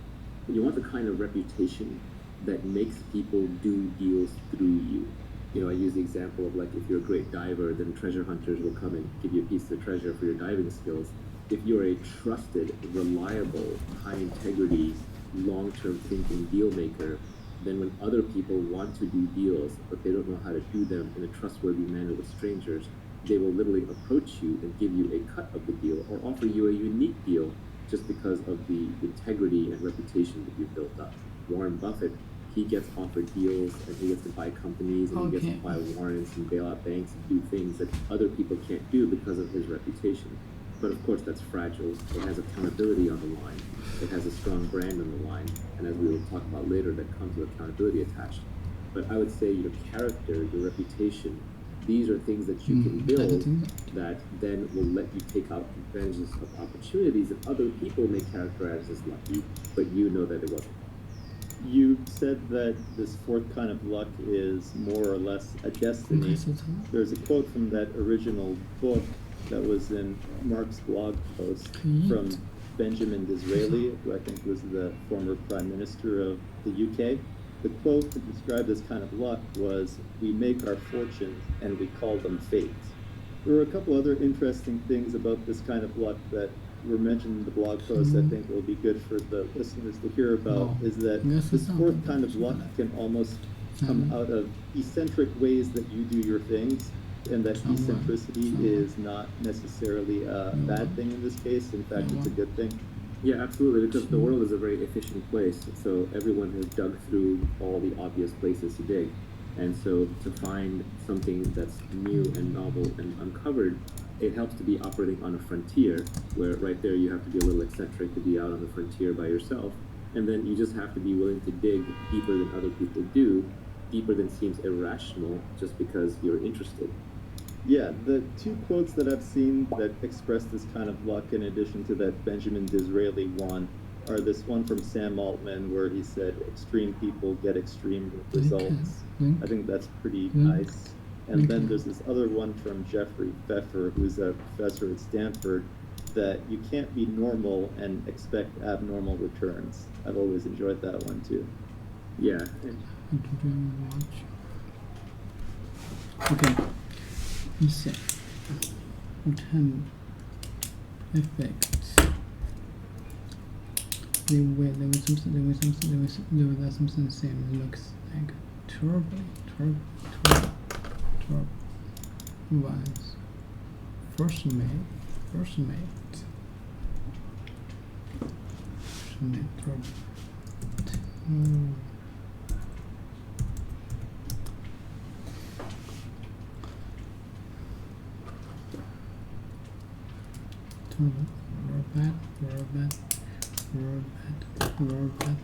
you want the kind of reputation that makes people do deals through you. You know, I use the example of like if you're a great diver, then treasure hunters will come and give you a piece of treasure for your diving skills. If you're a trusted, reliable, high integrity, long-term thinking deal maker, then when other people want to do deals, but they don't know how to do them in a trustworthy manner with strangers, they will literally approach you and give you a cut of the deal or offer you a unique deal just because of the integrity and reputation that you've built up. Warren Buffett, he gets offered deals and he gets to buy companies and he gets to buy warrants and bail out banks and do things that other people can't do because of his reputation. But of course that's fragile. It has accountability on the line. It has a strong brand on the line. And as we will talk about later, that comes with accountability attached. But I would say your character, your reputation, these are things that you can build that then will let you take out advantages of opportunities that other people may characterize as lucky, but you know that it wasn't. You said that this fourth kind of luck is more or less a destiny. There's a quote from that original book that was in Mark's blog post from Benjamin Disraeli, who I think was the former Prime Minister of the UK. The quote to describe this kind of luck was, "We make our fortunes and we call them fate." There were a couple other interesting things about this kind of luck that were mentioned in the blog post I think will be good for the listeners to hear about, is that this fourth kind of luck can almost come out of eccentric ways that you do your things, and that eccentricity is not necessarily a bad thing in this case. In fact, it's a good thing. Yeah, absolutely, because the world is a very efficient place, so everyone has dug through all the obvious places to dig. And so to find something that's new and novel and uncovered, it helps to be operating on a frontier, where right there you have to be a little eccentric to be out on the frontier by yourself. And then you just have to be willing to dig deeper than other people do, deeper than seems irrational, just because you're interested. Yeah, the two quotes that I've seen that express this kind of luck, in addition to that Benjamin Disraeli one, are this one from Sam Altman where he said, "Extreme people get extreme results." I think that's pretty nice. And then there's this other one from Jeffrey Pfeffer, who's a professor at Stanford, that you can't be normal and expect abnormal returns. I've always enjoyed that one too. Yeah. Okay. You said return effects. There was something same. It looks like turbo. Was first made turbo. Robot.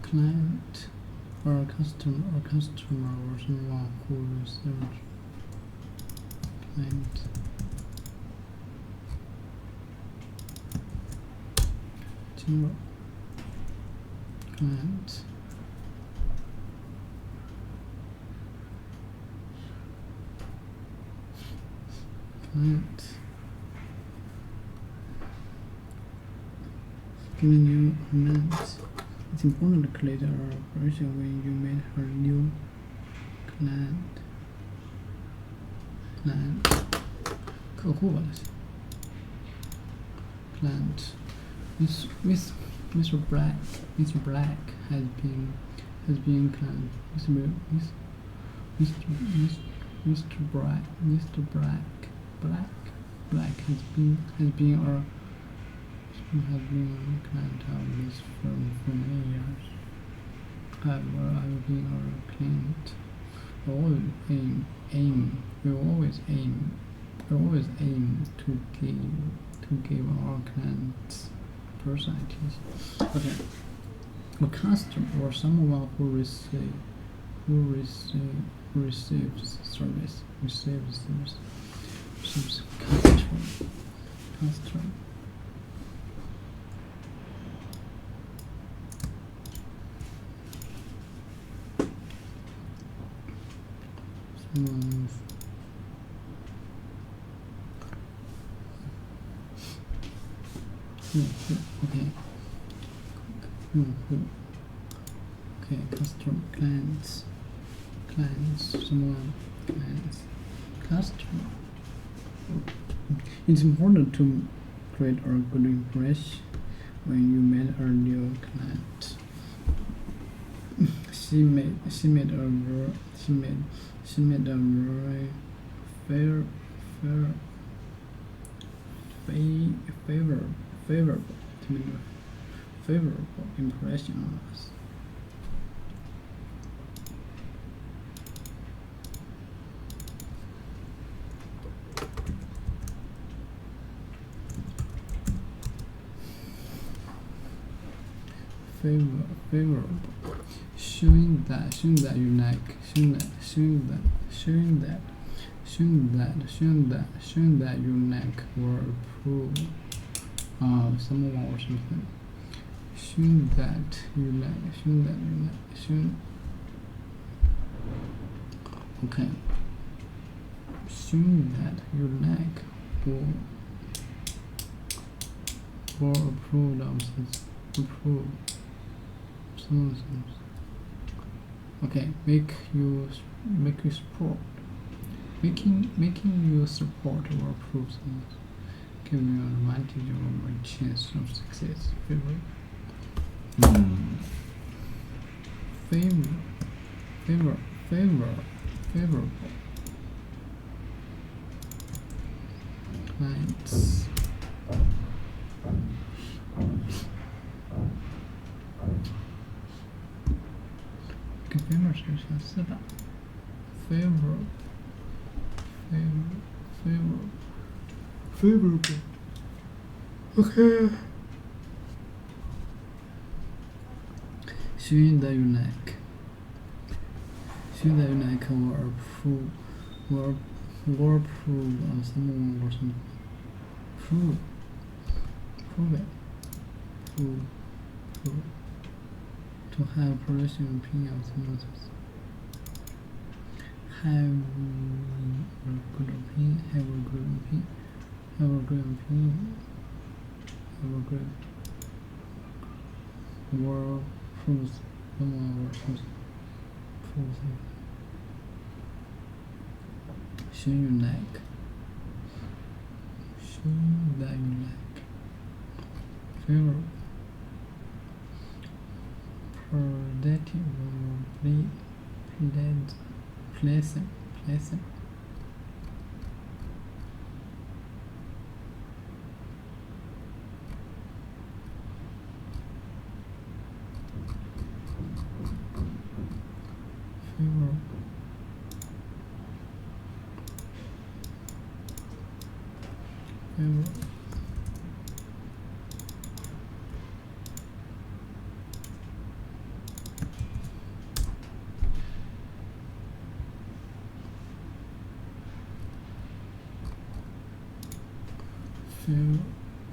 Client or customer or someone who research client. timber, client, client. Giving you commands. It's important to create an operation when you make a new client. Client. 客户吧，这是。Client. Mr. Black has been client. Mr. Black has been a client of this firm for many years. I've been a client. We always aim to give our clients personalities. Okay. A customer or someone who receives service. Customer. Okay, customer, clients, someone, clients, customer. It's important to create a good impression when you meet a new client. She made a very favorable impression on us. Favorable, showing that you like, showing that you like or approve of someone or something. Showing that you like, okay. Showing that you like or approve of something. Okay, making you support or approve something, giving you an advantage or a chance of success. Favorable clients.跟 favor 是相似的 favorable okay. Showing that you like or approve of someone or something. Prove it. To have a positive opinion of someone else. Have a good opinion. Or prove someone or something. Show that you like. Favorable. Productive or pleasant.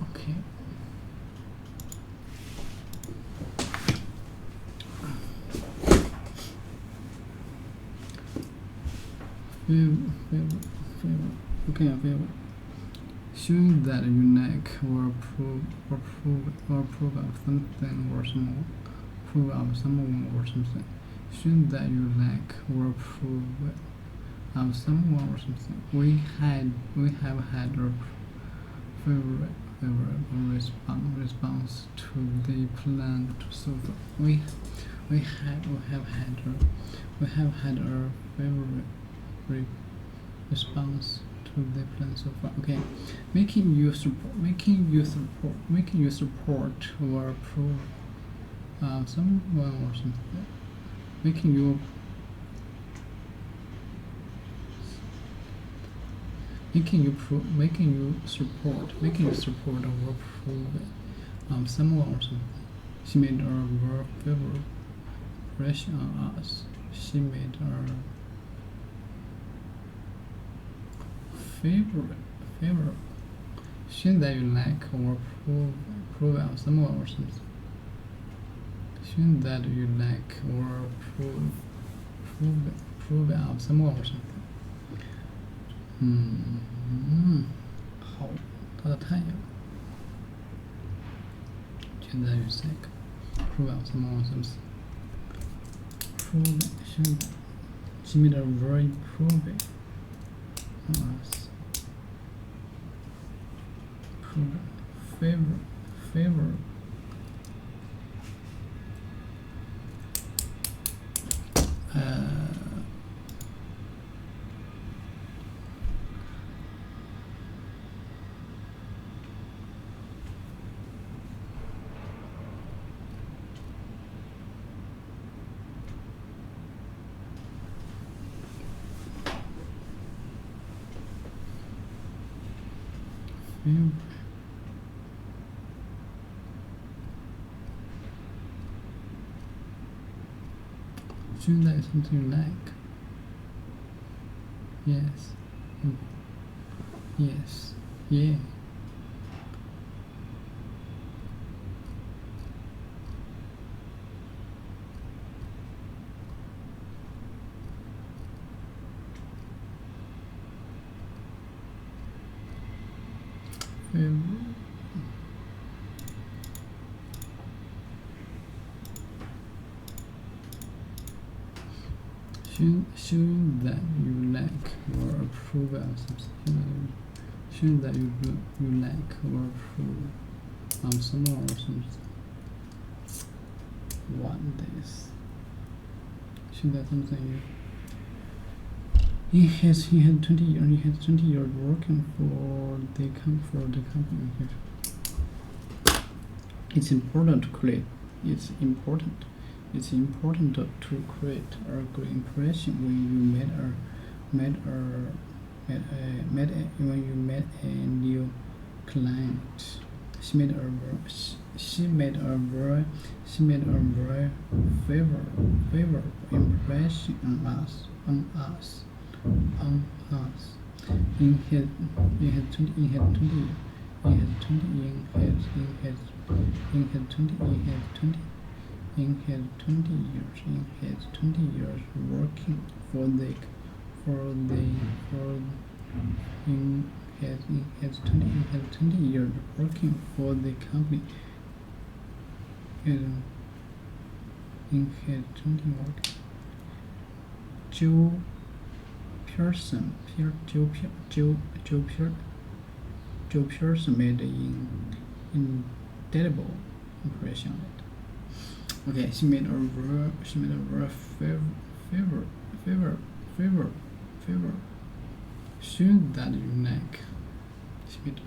Okay. favor. Showing that you like or approve of something or someone. Approve of someone or something. Showing that you like or approve of someone or something. We have had a favorable response to the plan so far. We have had a favorable response to the plan so far. Okay, making you support or approve someone or something. Making you support or approve someone or something. She made a very favorable impression on us. She made a favorite. Showing that you like or approve of someone or something. Showing that you like or approve of someone or something. 好大的太阳。现在有三个 prove out someone or something. Prove it. She made a very prove it on us. Prove it. Favor. Shouldn't that is something you like? Yes. Yes. Yeah. Showing that you like or approve of something. Showing that you like or approve of someone or something. Want this. Showing that something you. He had 20 years working for the company. It's important to create. It's important to create a good impression when you met a new client. She made a very favorable impression on us. In his 20 years working in his 20 years working for the company. In his 20 working. Joe Pearson made an indelible impression on it. Okay, she made a very favor. Showing that you like. She made.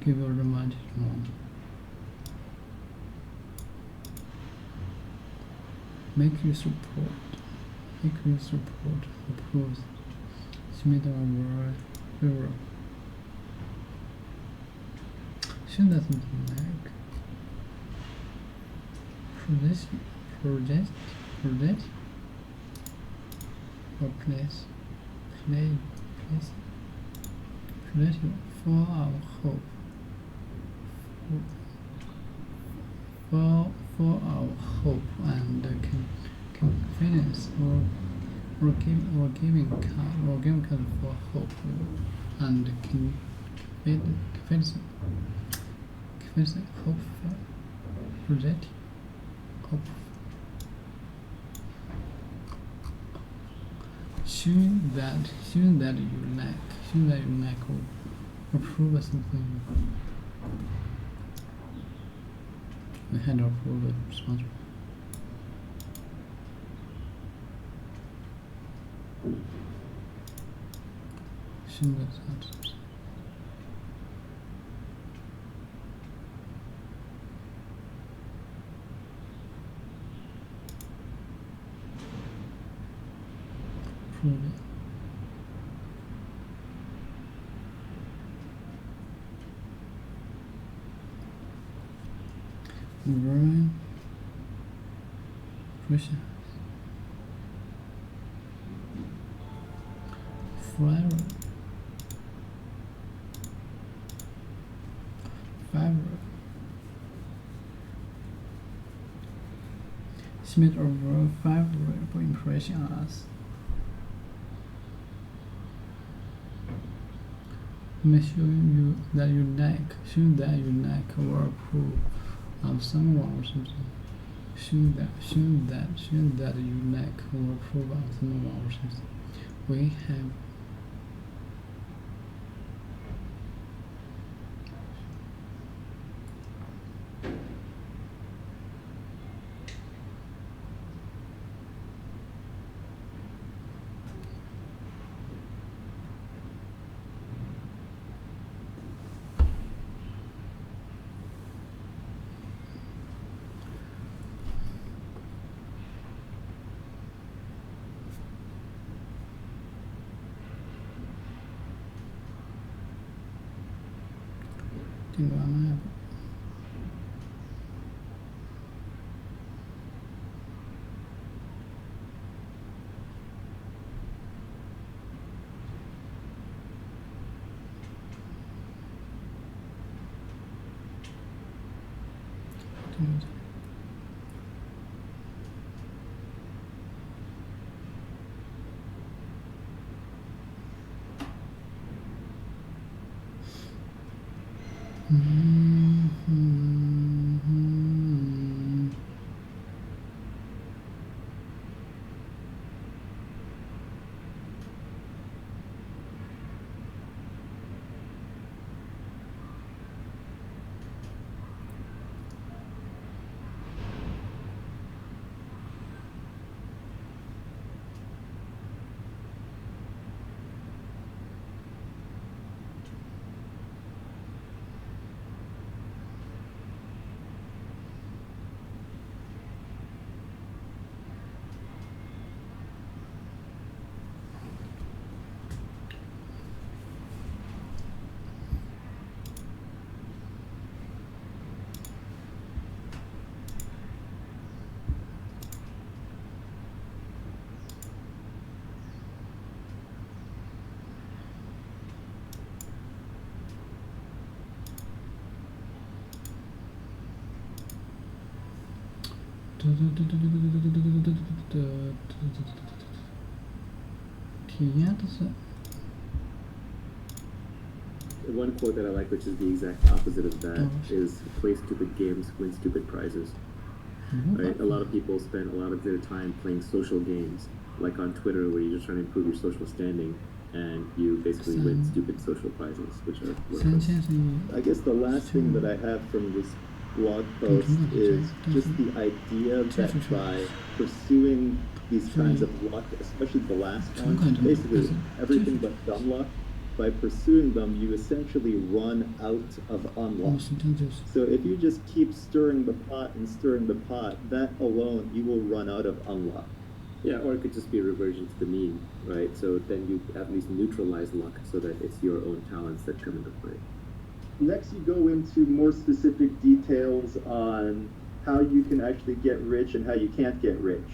Give her the magic wand. Make you support. Approves. She made a very favor. Shouldn't that something like project or place for our hope full of hope and confidence, or giving cause for hope and confidence, hope for that, hope. Showing that you like or approve of something. We had to approve the responsible. Showing that. Approve it. Very precious. Forever. She made a very favorable impression on us. Showing that you like or approve of someone or something. Showing that you like or approve of someone or something. We have听完了。体验的是 One quote that I like, which is the exact opposite of that, is play stupid games, win stupid prizes. Right? A lot of people spend a lot of their time playing social games, like on Twitter, where you're just trying to improve your social standing, and you basically win stupid social prizes, which are worthless. I guess the last thing that I have from this blog post is just the idea that by pursuing these kinds of luck, especially the last one, basically everything but dumb luck, by pursuing them, you essentially run out of unluck. So if you just keep stirring the pot and stirring the pot, that alone, you will run out of unluck. Yeah, or it could just be a reversion to the mean, right? So then you at least neutralize luck so that it's your own talents that come into play. Next, you go into more specific details on how you can actually get rich and how you can't get rich.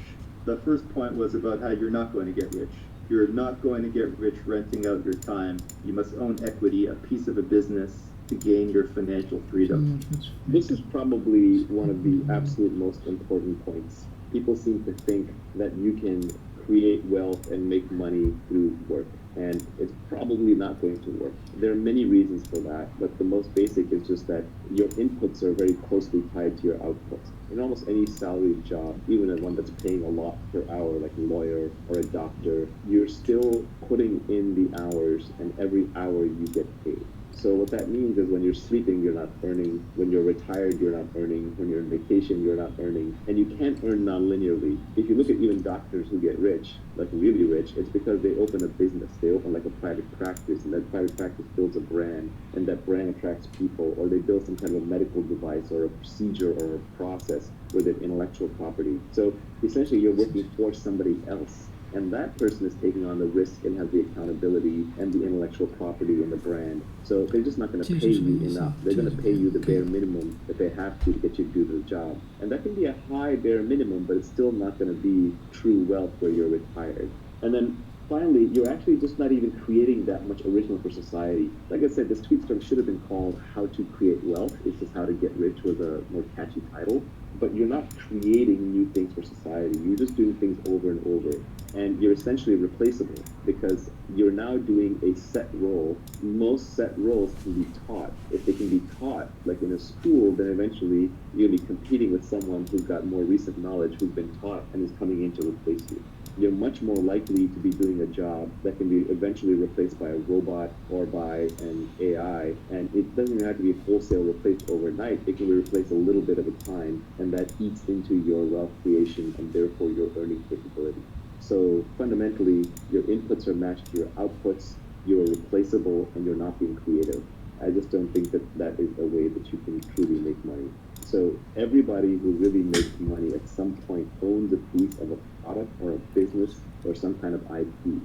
The first point was about how you're not going to get rich. You're not going to get rich renting out your time. You must own equity, a piece of a business, to gain your financial freedom? This is probably one of the absolute most important points. People seem to think that you can create wealth and make money through work, and it's probably not going to work. There are many reasons for that, but the most basic is just that your inputs are very closely tied to your outputs. In almost any salaried job, even in one that's paying a lot per hour, like a lawyer or a doctor, you're still putting in the hours, and every hour you get paid. So what that means is when you're sleeping, you're not earning. When you're retired, you're not earning. When you're on vacation, you're not earning. And you can't earn non-linearly. If you look at even doctors who get rich, like really rich, it's because they open a business. They open like a private practice, and that private practice builds a brand, and that brand attracts people, or they build some kind of a medical device or a procedure or a process with an intellectual property. So essentially, you're working for somebody else. And that person is taking on the risk and has the accountability and the intellectual property and the brand. So they're just not going to pay you enough. They're going to pay you the bare minimum that they have to get you to do the job. And that can be a high bare minimum, but it's still not going to be true wealth where you're retired. And then finally, you're actually just not even creating that much original for society. Like I said, this tweet storm should have been called How to Create Wealth. It's just How to Get Rich with a more catchy title. But you're not creating new things for society. You're just doing things over and over. And you're essentially replaceable because you're now doing a set role. Most set roles can be taught. If they can be taught, like in a school, then eventually you'll be competing with someone who's got more recent knowledge, who's been taught and is coming in to replace you. You're much more likely to be doing a job that can be eventually replaced by a robot or by an AI. And it doesn't even have to be wholesale replaced overnight. It can be replaced a little bit at a time, and that eats into your wealth creation and therefore your earning capability. So fundamentally, your inputs are matched to your outputs, you're replaceable, and you're not being creative. I just don't think that that is a way that you can truly make money. So everybody who really makes money at some point owns a piece of a product or a business or some kind of IP.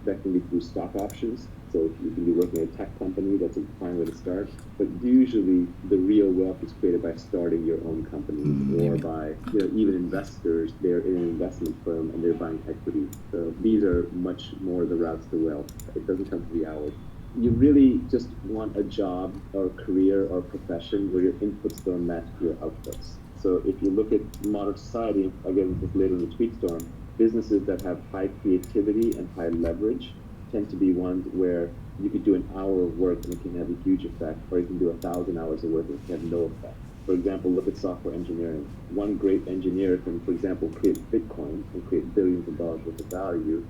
That can be through stock options. So you can be working at a tech company, that's a fine way to start. But usually the real wealth is created by starting your own company or by, even investors, they're in an investment firm and they're buying equity. So these are much more the routes to wealth. It doesn't come to the hours. You really just want a job or a career or a profession where your inputs don't match your outputs. So if you look at modern society, again, this later in the tweet storm, businesses that have high creativity and high leverage tend to be ones where you could do an hour of work and it can have a huge effect, or you can do 1,000 hours of work and it can have no effect. For example, look at software engineering. One great engineer can, for example, create Bitcoin and create billions of dollars worth of value.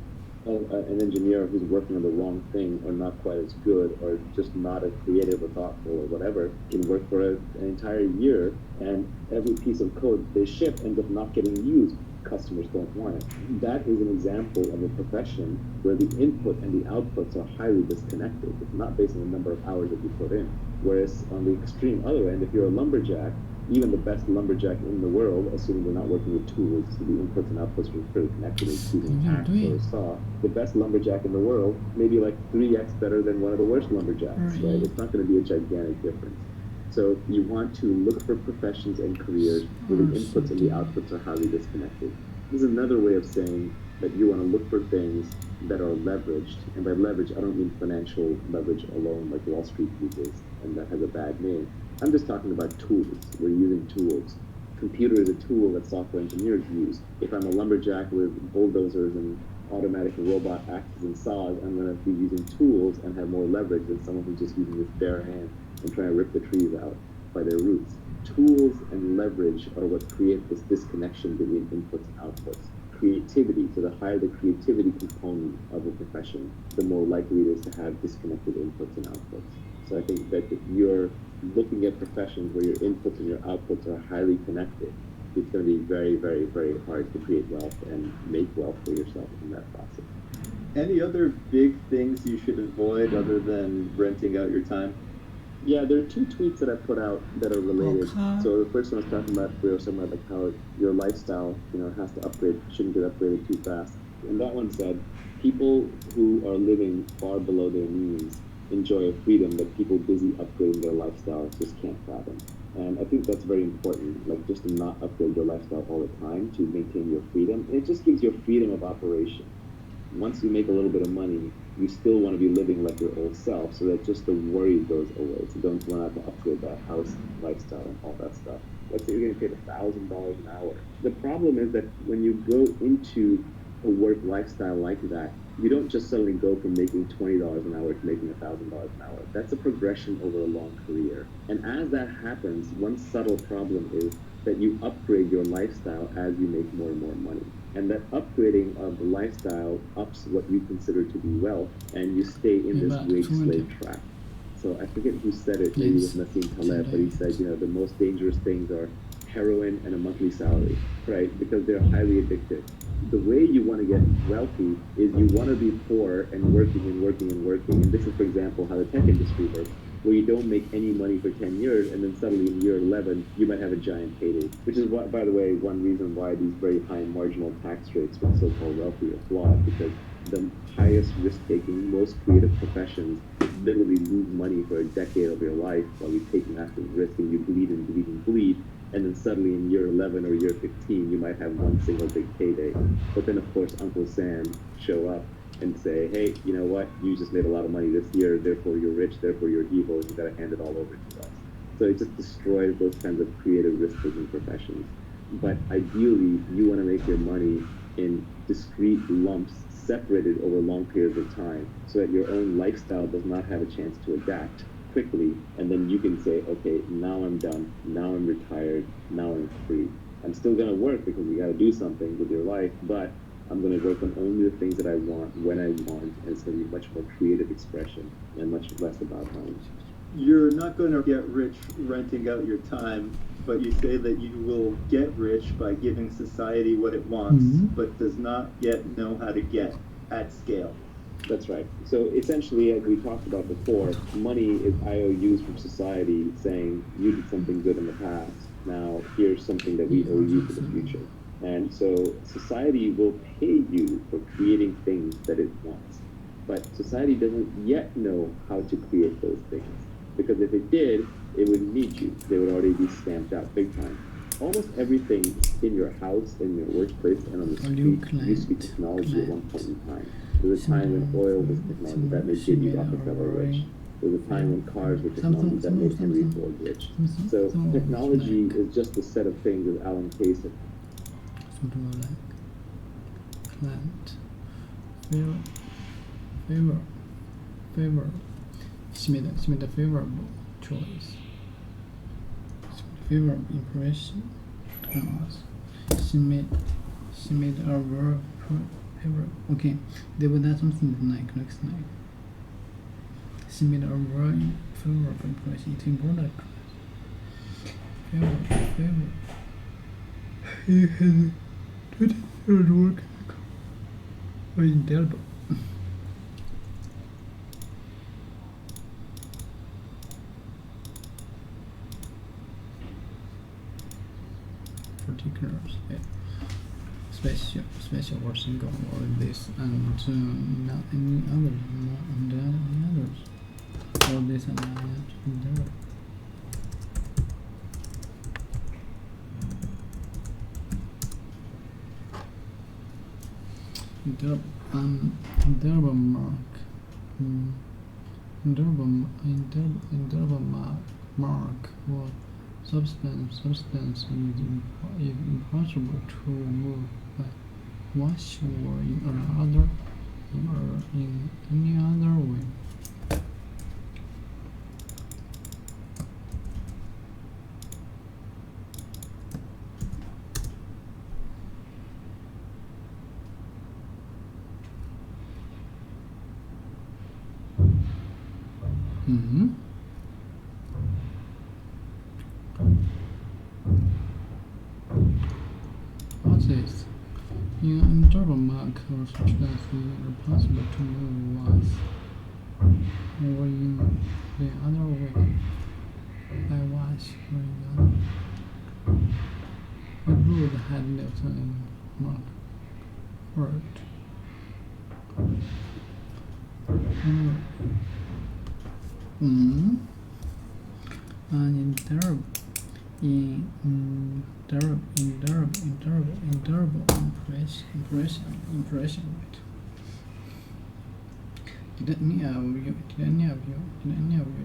An engineer who's working on the wrong thing or not quite as good or just not as creative or thoughtful or whatever can work for an entire year, and every piece of code they ship ends up not getting used. Customers don't want it. That is an example of a profession where the input and the outputs are highly disconnected. It's not based on the number of hours that you put in. Whereas on the extreme other end, if you're a lumberjack, even the best lumberjack in the world, assuming they're not working with tools, so the inputs and outputs are pretty connected, including axe or a saw, the best lumberjack in the world may be like 3x better than one of the worst lumberjacks, right? It's not going to be a gigantic difference. So you want to look for professions and careers where the inputs and the outputs are highly disconnected. This is another way of saying that you want to look for things that are leveraged. And by leverage, I don't mean financial leverage alone like Wall Street uses, and that has a bad name. I'm just talking about tools. We're using tools. Computer is a tool that software engineers use. If I'm a lumberjack with bulldozers and automatic robot axes and saws, I'm going to be using tools and have more leverage than someone who's just using his bare hand and trying to rip the trees out by their roots. Tools and leverage are what create this disconnection between inputs and outputs. Creativity, so the higher the creativity component of a profession, the more likely it is to have disconnected inputs and outputs. So I think that if you're looking at professions where your inputs and your outputs are highly connected, it's going to be very, very, very hard to create wealth and make wealth for yourself in that process. Any other big things you should avoid other than renting out your time? Yeah, there are two tweets that I put out that are related. So the first one was talking about, we were talking about like how your lifestyle, has to upgrade, shouldn't get upgraded too fast. And that one said, people who are living far below their means enjoy a freedom that people busy upgrading their lifestyle just can't fathom. And I think that's very important, like just to not upgrade your lifestyle all the time to maintain your freedom. And it just gives you a freedom of operation. once you make a little bit of money, you still want to be living like your old self, so that just the worry goes away. So don't run out to upgrade that house, lifestyle, and all that stuff. Let's say you're getting paid $1,000 an hour. The problem is that when you go into a work lifestyle like that, you don't just suddenly go from making $20 an hour to making $1,000 an hour. That's a progression over a long career. And as that happens, one subtle problem is that you upgrade your lifestyle as you make more and more money. And that upgrading of the lifestyle ups what you consider to be wealth, and you stay in this wage slave trap. So I forget who said it, maybe it was Nassim Taleb, but he said, the most dangerous things are heroin and a monthly salary, right? Because they're highly addictive. The way you want to get wealthy is you want to be poor and working and working and working. And this is, for example, how the tech industry works, where you don't make any money for 10 years, and then suddenly in year 11, you might have a giant payday. Which is, by the way, one reason why these very high marginal tax rates for so-called wealthy are flawed, because the highest risk-taking, most creative professions literally lose money for a decade of your life while you're taking massive risk, and you bleed and bleed and bleed. And then suddenly in year 11 or year 15, you might have one single big payday. But then, of course, Uncle Sam show up and say, hey, you know what? You just made a lot of money this year, therefore you're rich, therefore you're evil, and you got to hand it all over to us. So it just destroys those kinds of creative risk-taking professions. But ideally, you want to make your money in discrete lumps separated over long periods of time so that your own lifestyle does not have a chance to adapt quickly, and then you can say, okay, now I'm done, now I'm retired, now I'm free. I'm still going to work because you got to do something with your life, but I'm going to work on only the things that I want when I want, and it's going to be much more creative expression and much less about money. You're not going to get rich renting out your time, but you say that you will get rich by giving society what it wants, but does not yet know how to get at scale. That's right. So essentially, as we talked about before, money is IOUs from society saying, you did something good in the past, now here's something that we owe you for the future. And so society will pay you for creating things that it wants. But society doesn't yet know how to create those things. Because if it did, it would need you. They would already be stamped out big time. Almost everything in your house, in your workplace, and on the street used to be technology at one point in time. There was a time when oil was technology that made J.D. Rockefeller rich. There was a time when cars were technology that made Henry Ford rich. So technology is just a set of things, as Alan Kay said. Something like plant, favor. She made a favorable choice. Favorable impression. She made a verb favorable. Okay, they would have something like next night. She made a very favorable impression. It's important. Favor. He had 20 years work. Very indelible. Particulars, special or single or this and not any others, or this and that. Interval mark or substance is impossible to move by wash or in any other way. This in interval mark or such that it is possible to move once or in the other way by wash or in the other. The road had left a mark word. And interval impression rate. Did any of your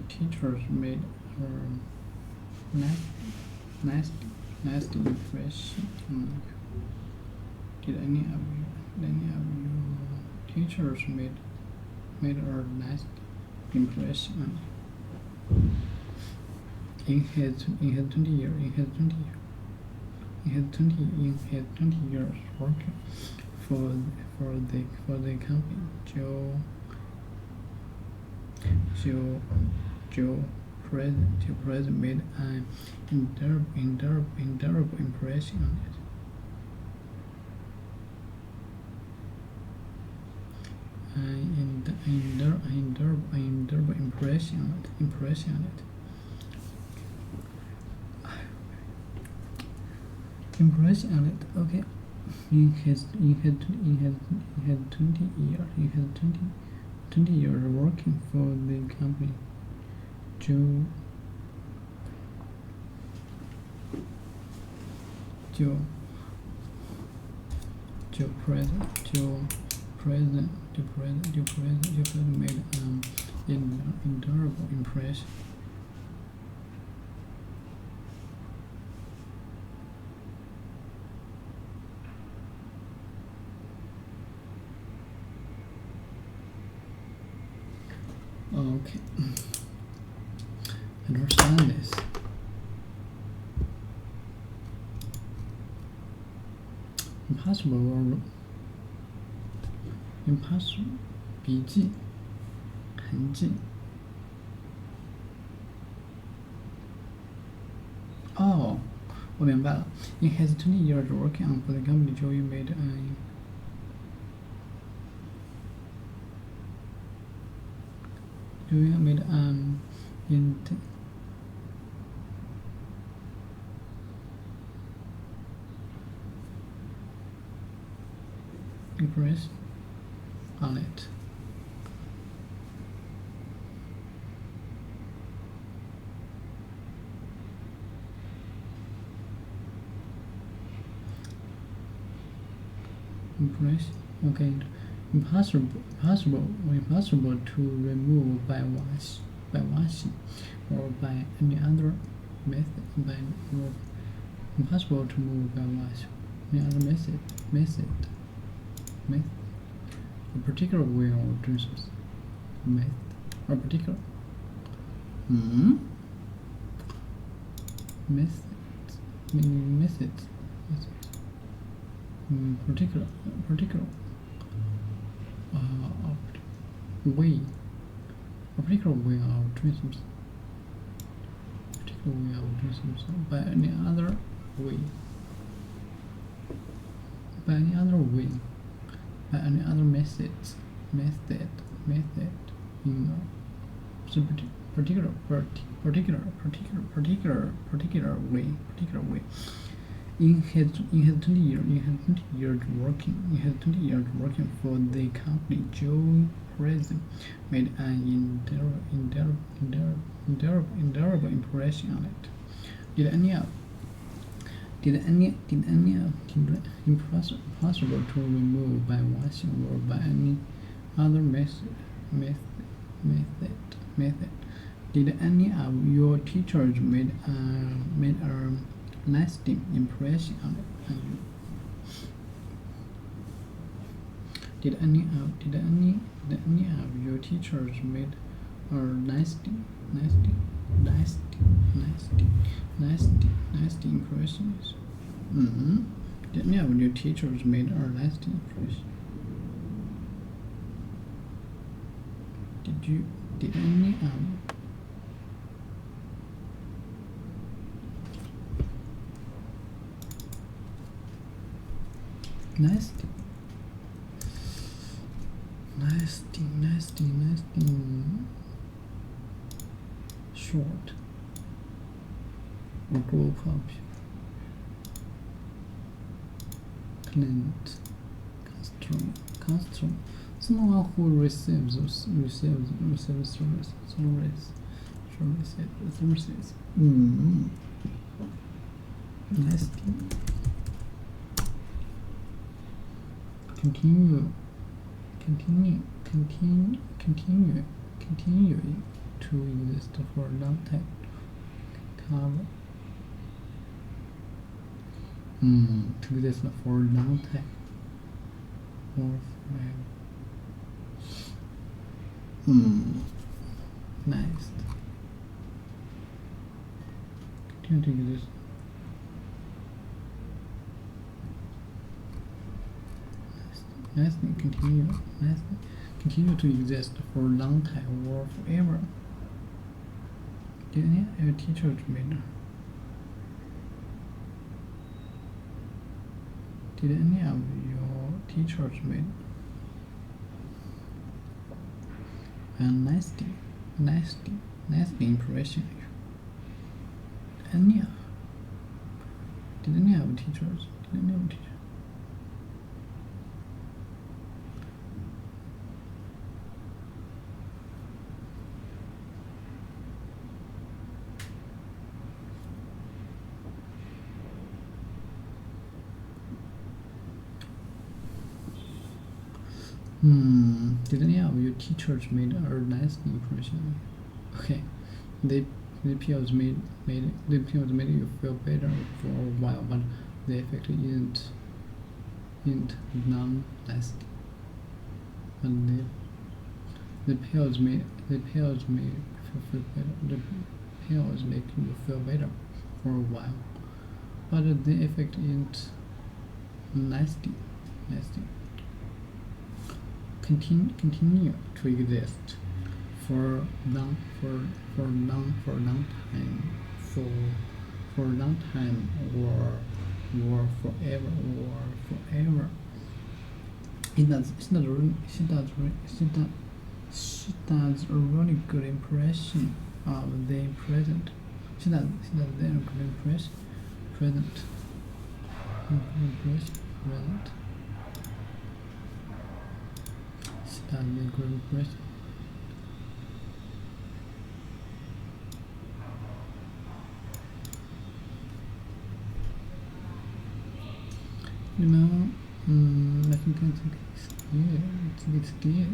teachers made a nasty impression on you? Did any of your teachers made a nasty impression on you? In his 20 years working for the company, Joe President made an indelible impression on it. Indelible impression on it. Impression on it. Okay. In his 20 years working for the company, Joe President made an indelible impression. Okay. Understand this. Impossible 笔记痕迹。哦，我明白了。In his 20 years working for the company, Joey made an impress on it. Impress. Okay. Impossible to remove by washing or by any other method. Impossible to remove by washing. Any other method. A particular way or dresses. Method. A particular. Methods. Meaning methods. Particular. Way. A particular way of doing something. By any other way. By any other methods. In particular way. In his 20 years working for the company, Joe President made an indelible impression on it. Did any impossible to remove by washing or by any other method? Did any of your teachers made a lasting impression on you? Did any of your teachers made a lasting impressions? Did any of your teachers made a lasting impression? Did any of nasty short or group of client customer, someone who receives services. Nasty. Continue continuing to exist for a long time. Cover. To exist for a long time. Or forever. Nice. Continue to exist. Nicely continue to exist for a long time or forever. Did any of your teachers read? Did any of your teachers read? And nasty impression. Did any of teachers? Did any of your teachers made a nice impression? Okay, the pills made you feel better for a while, but the effect isn't long-lasting. But the pills make you feel better. The pills make you feel better for a while, but the effect isn't lasting. Continue to exist for a long time or forever. She does a really good impression of the present. She does a very good impression present. That make a good impression. I think it's good.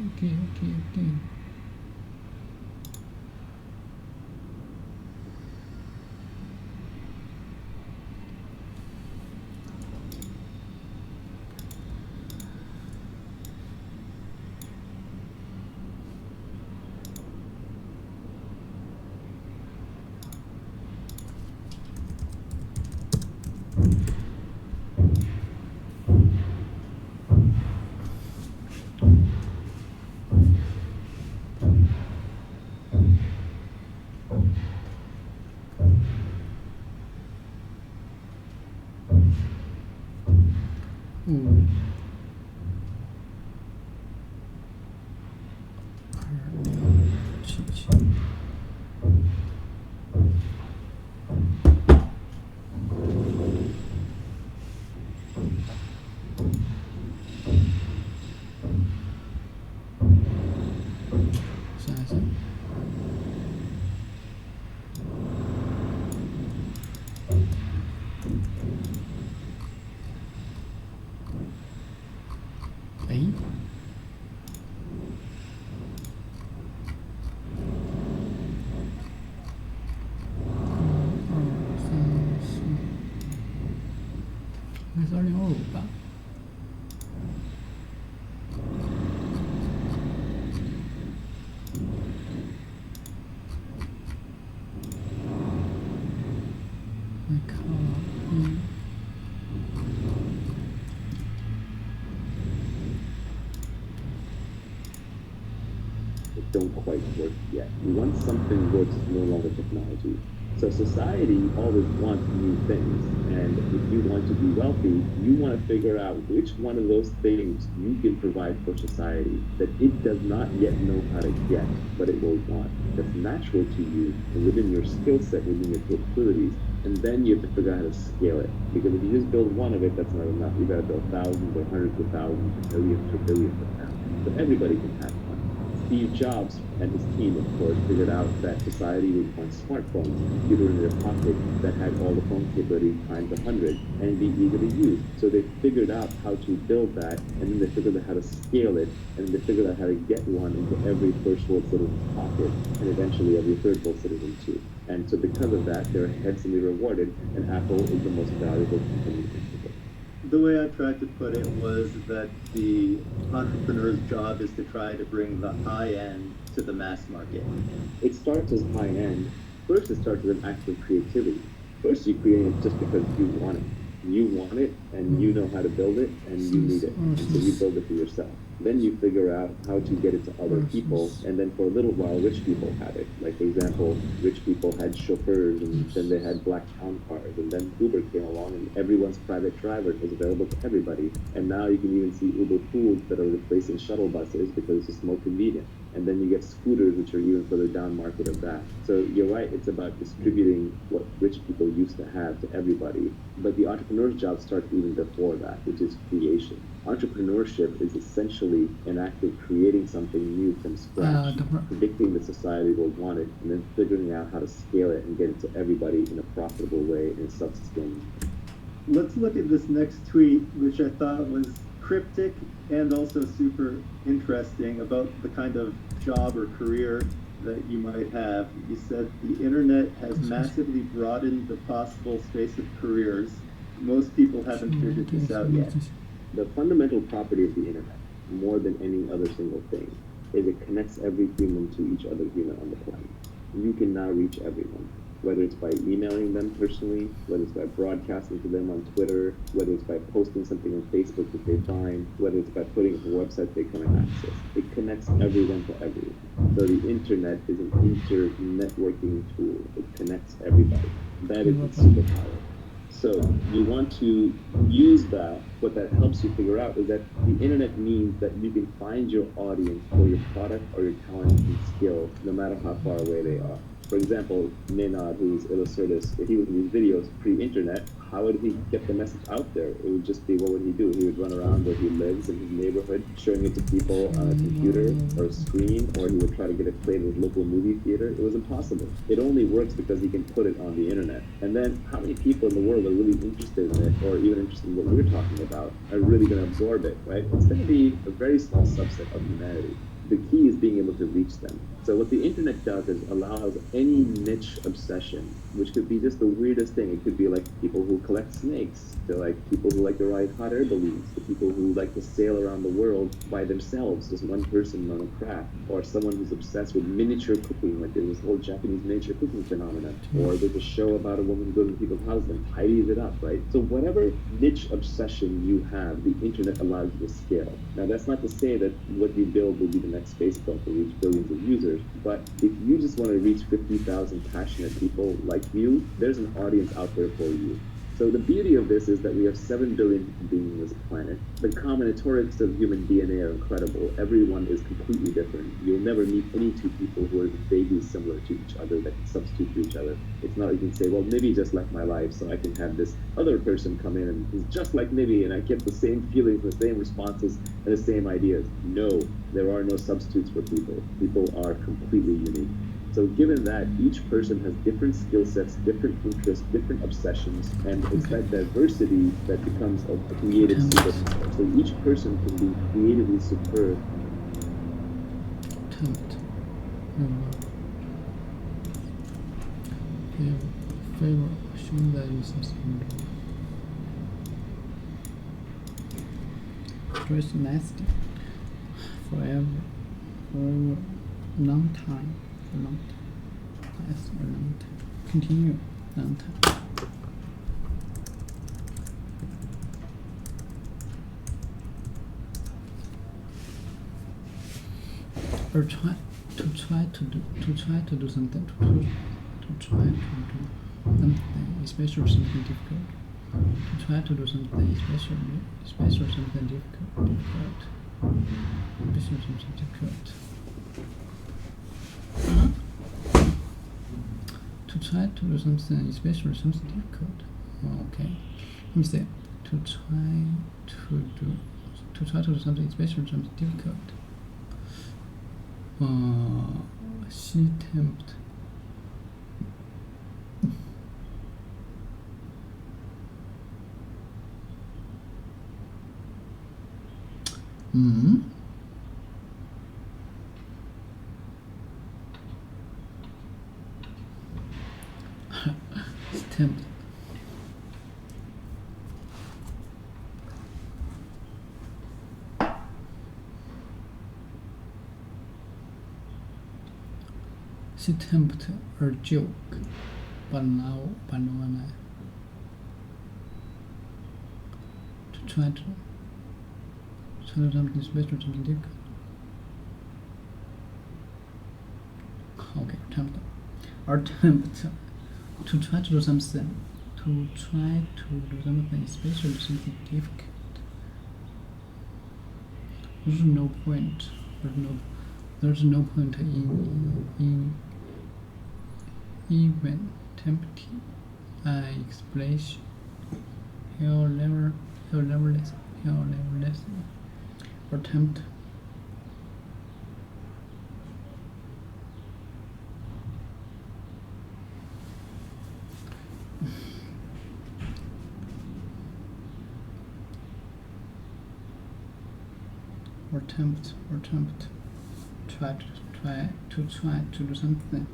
Don't quite work yet. We want something works, no longer technology. So society always wants new things, and if you want to be wealthy, you want to figure out which one of those things you can provide for society that it does not yet know how to get, but it will want. That's natural to you and within your skill set, within your capabilities, and then you have to figure out how to scale it. Because if you just build one of it, that's not enough. You got to build thousands or hundreds of thousands or millions or billions of them. So everybody can have one. Steve Jobs and his team, of course, figured out that society would want smartphones, computer in their pocket that had all the phone capability times 100 and be easily used. So they figured out how to build that, and then they figured out how to scale it, and then they figured out how to get one into every first world citizen's pocket, and eventually every third world citizen too. And so because of that, they're handsomely rewarded, and Apple is the most valuable company in the world. The way I tried to put it was that the entrepreneur's job is to try to bring the high end to the mass market. It starts as high end. First, it starts with an act of creativity. First, you create it just because you want it. You want it, and you know how to build it, and you need it. And so you build it for yourself. Then you figure out how to get it to other people, and then for a little while, rich people had it. Like, for example, rich people had chauffeurs, and then they had black town cars, and then Uber came along, and everyone's private driver was available to everybody. And now you can even see Uber pools that are replacing shuttle buses because it's just more convenient. And then you get scooters, which are even further down market of that. So you're right, it's about distributing what rich people used to have to everybody. But the entrepreneur's job starts even before that, which is creation. Entrepreneurship is essentially an act of creating something new from scratch, predicting that society will want it, and then figuring out how to scale it and get it to everybody in a profitable way and self-sustaining. Let's look at this next tweet, which I thought was cryptic and also super interesting about the kind of job or career that you might have. You said the internet has massively broadened the possible space of careers. Most people haven't figured this out yet. The fundamental property of the internet, more than any other single thing, is it connects every human to each other human on the planet. You can now reach everyone, whether it's by emailing them personally, whether it's by broadcasting to them on Twitter, whether it's by posting something on Facebook that they find, whether it's by putting it on a website they come and access. It connects everyone to everyone. So the internet is an inter-networking tool. It connects everybody. That is its superpower. So you want to use that. What that helps you figure out is that the internet means that you can find your audience for your product or your talent and skill, no matter how far away they are. For example, Maynard, who's Illustratus, if he was in these videos pre-internet, how would he get the message out there? It would just be, what would he do? He would run around where he lives in his neighborhood, showing it to people on a computer or a screen, or he would try to get it played at his local movie theater. It was impossible. It only works because he can put it on the internet. And then how many people in the world are really interested in it, or even interested in what we're talking about, are really going to absorb it, right? It's going to be a very small subset of humanity. The key is being able to reach them. So what the internet does is allows any niche obsession, which could be just the weirdest thing. It could be like people who collect snakes, to like people who like to ride hot air balloons, to people who like to sail around the world by themselves, just one person on a craft, or someone who's obsessed with miniature cooking, like there's this whole Japanese miniature cooking phenomenon, or there's a show about a woman who goes into people's houses and tidies it up, right? So whatever niche obsession you have, the internet allows you to scale. Now that's not to say that what you build will be the next Facebook or reach billions of users, but if you just want to reach 50,000 passionate people like you, there's an audience out there for you. So the beauty of this is that we have 7 billion human beings on this planet. The combinatorics of human DNA are incredible. Everyone is completely different. You'll never meet any two people who are vaguely similar to each other that can substitute for each other. It's not like you can say, well, Nibby just left my life, so I can have this other person come in and is just like Nibby, and I get the same feelings, the same responses, and the same ideas. No, there are no substitutes for people. People are completely unique. So given that, each person has different skill sets, different interests, different obsessions, and it's that diversity that becomes a creative superpower. So each person can be creatively superb. Favor, showing that you something. Dress nasty. Forever. Long time. Long time. Last a long time. Continue. Long time. Or try to do something. To try to do something, especially something difficult. To try to do something, especially something difficult. Especially something difficult. To try to do something, especially something difficult. Okay. Let me say, to try to do something, especially something difficult. She tempted. Tempted. She tempted her joke, but no one to try to something special, something difficult. Okay, attempt to try to do something. To try to do something special, something difficult. There's no point. There's no point in even tempting explanation. He'll never listen. Attempt. Attempt. Try to do something.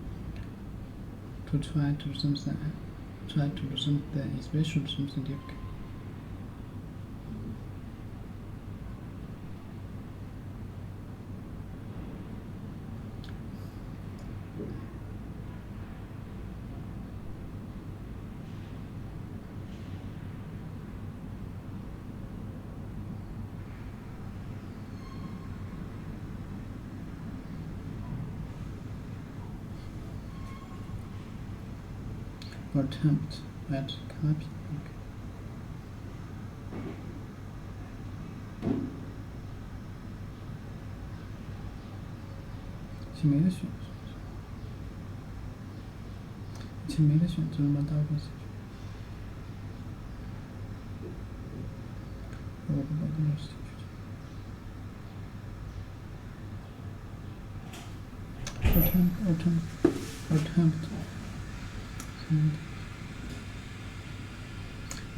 Try to do something special, something difficult. Attempt at copying.请没得选，只能把大部分写去。我不把这个写去。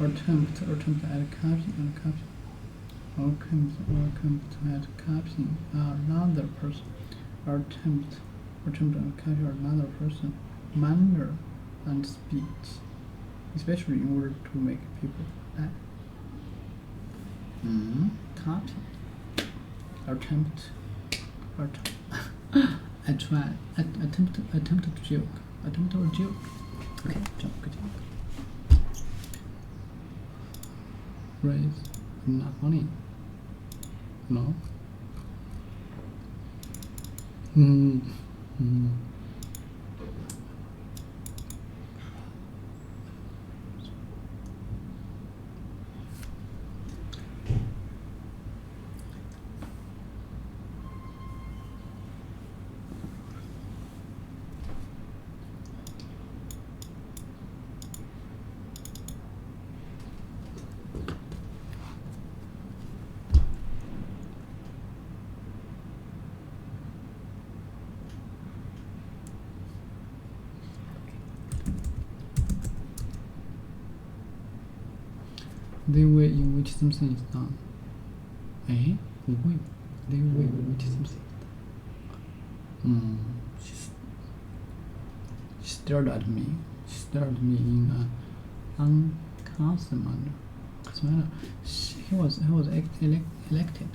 Attempt. Attempt at copying. Attempt at copying another person. Attempt at copying another person manner and speech, especially in order to make people laugh. Copy. Attempt. Attempt to joke. Okay, joke. Phrase, not funny. No. The way in which something is done. The way in which something is done. She stared at me. In an unconscious manner. He was elected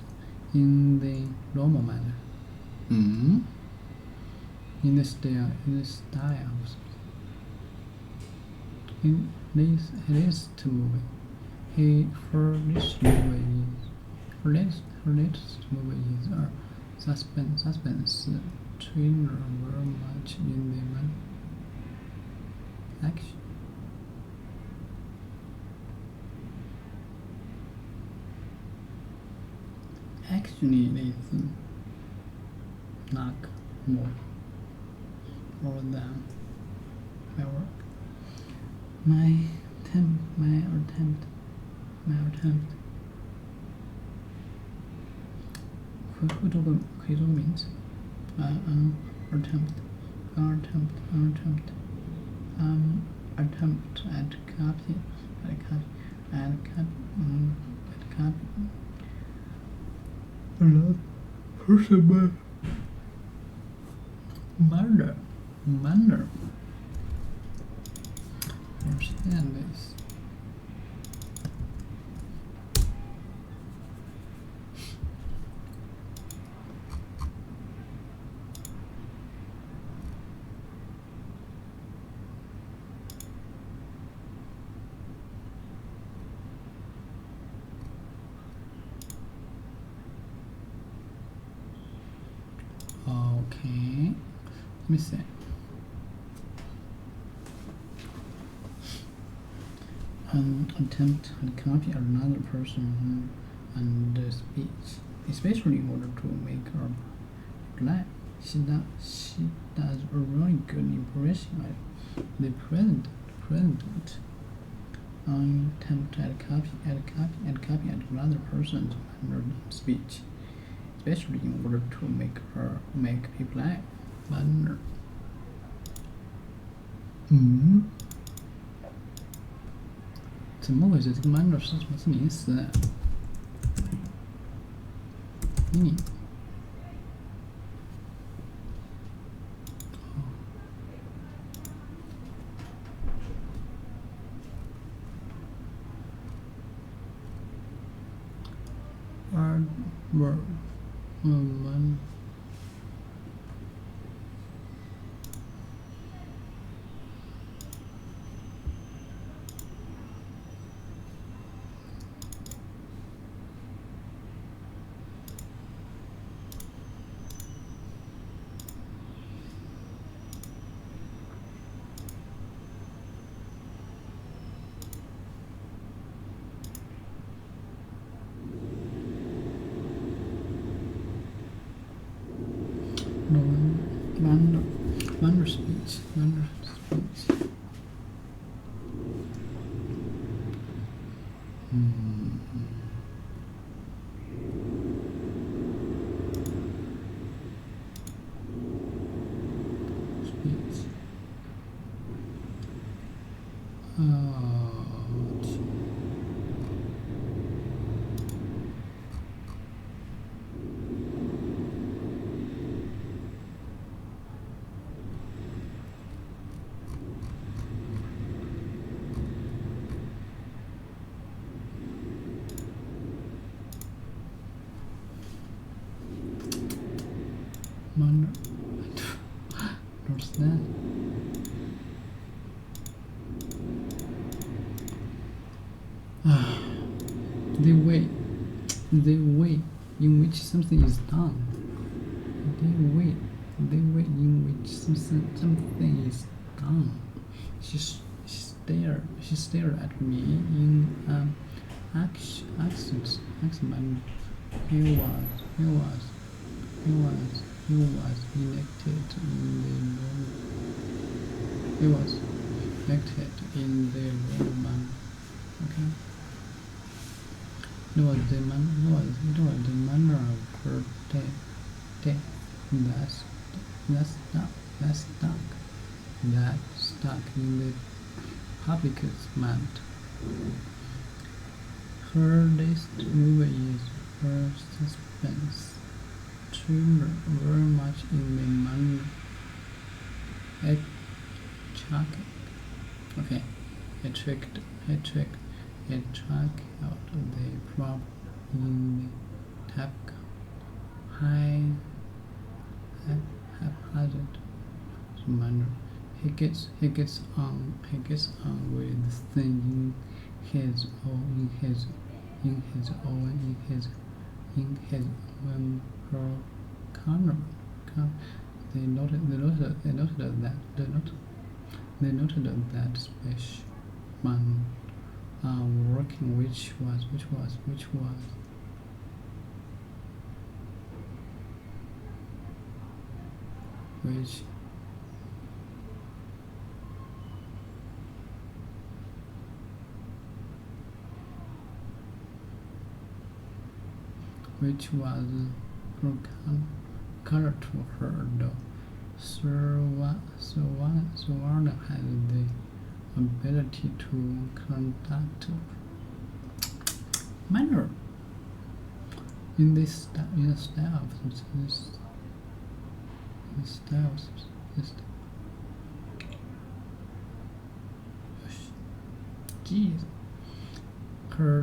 in the normal manner. In the style of in this latest movie. Her latest movie is a suspense thriller, very much in the action. Actually, it's not more than my work. My attempt. 可以做个名词。attempt at copy another person manner. Understand this. Okay, let me see. Attempt to copy another person and speech, especially in order to make her glad. She does a really good impression of the president. Attempt at copy another person's manner and speech, especially in order to make people laugh. Manner. 怎么回事？这个 manner 是什么是名词啊？Manner speech. Manner. What's that? The way in which something is done. The way in which something is done. She stared at me in an accent manner. He was elected in the Roman. Okay. It was the manner of her death that stuck in the public's mind. Her latest movie is her suspense thriller, very much in the manner at Chuck. Okay, I checked out the prop in the tap haphazard manner. He gets on with the thing in his own corner. They noted that special man working which was color to her, though Savannah has the ability to conduct manner in the style of this style. Jeez. Her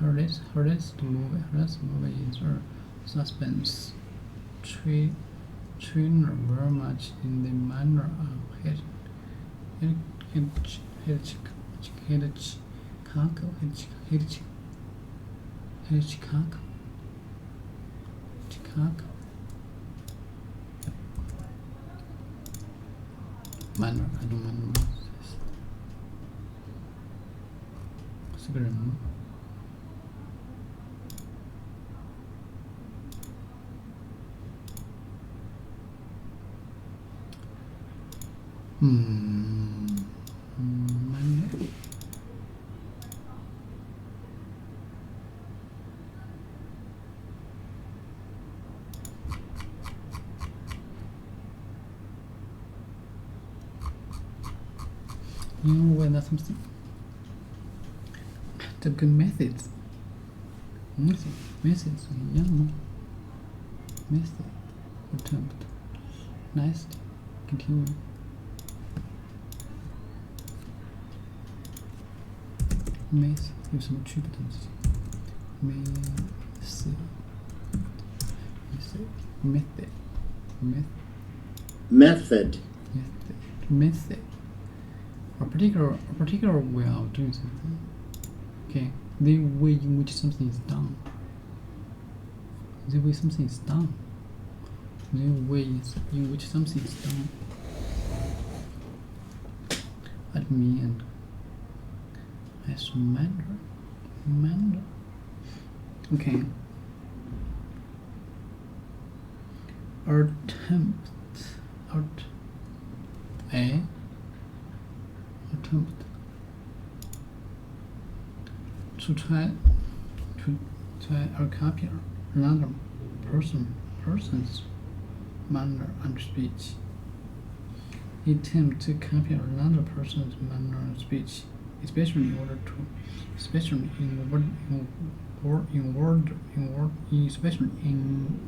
latest movie is a suspense thriller very much in the manner of Hitchcock. Manner, I don't know this. Cigarette. Manner. When that's something. The good methods. Methods. Young. Method. Attempt. Nice. Continue. Method. 有什么区别的东西 Method. A particular way of doing something. Okay, the way in which something is done. The way something is done. The way in which something is done. At me and as manner. Okay. Attempt to try or copy another person's manner and speech. Attempt to copy another person's manner and speech, especially in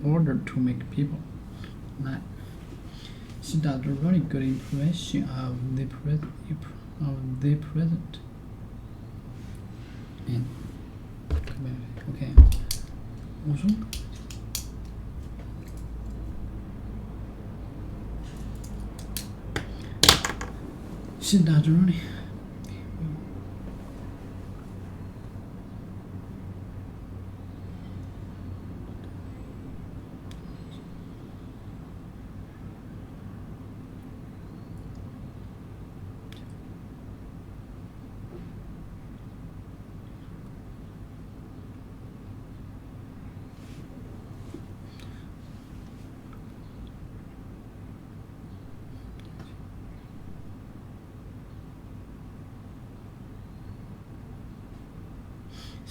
order to make people laugh. She does a really good impression of the present. And okay. 我说 She does a really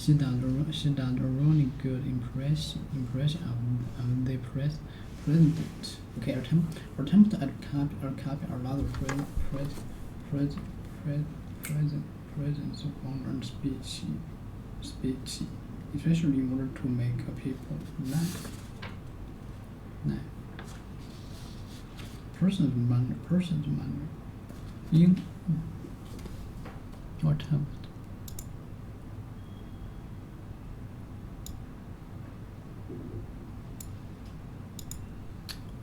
She does a really good impression of the president. Okay, attempt to copy another president's manner and speech, especially in order to make people laugh. Person's manner. In attempt.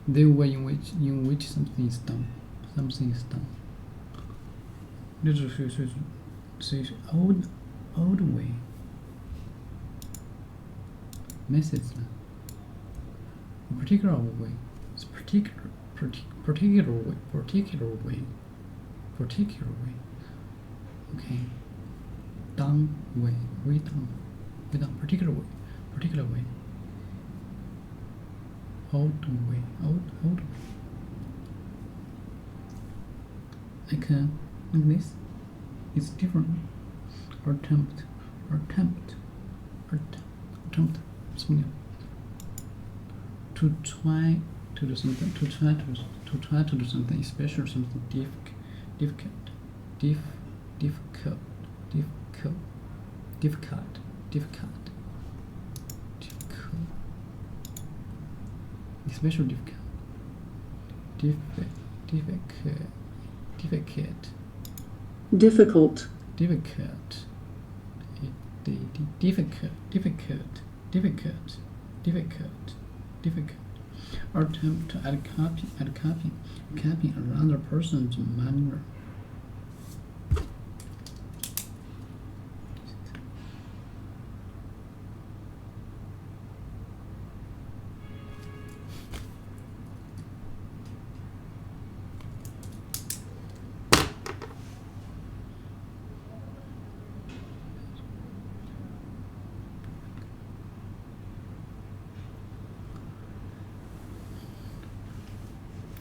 The way in which something is done. This is old way. Methods. A particular way. It's particular way. Okay. Done way. Way done. Particular way. Old way. Like this. It's different. Attempt. Something. To try to do something, to try to do something special, something difficult, especially difficult, or attempt to add copying another person's manner.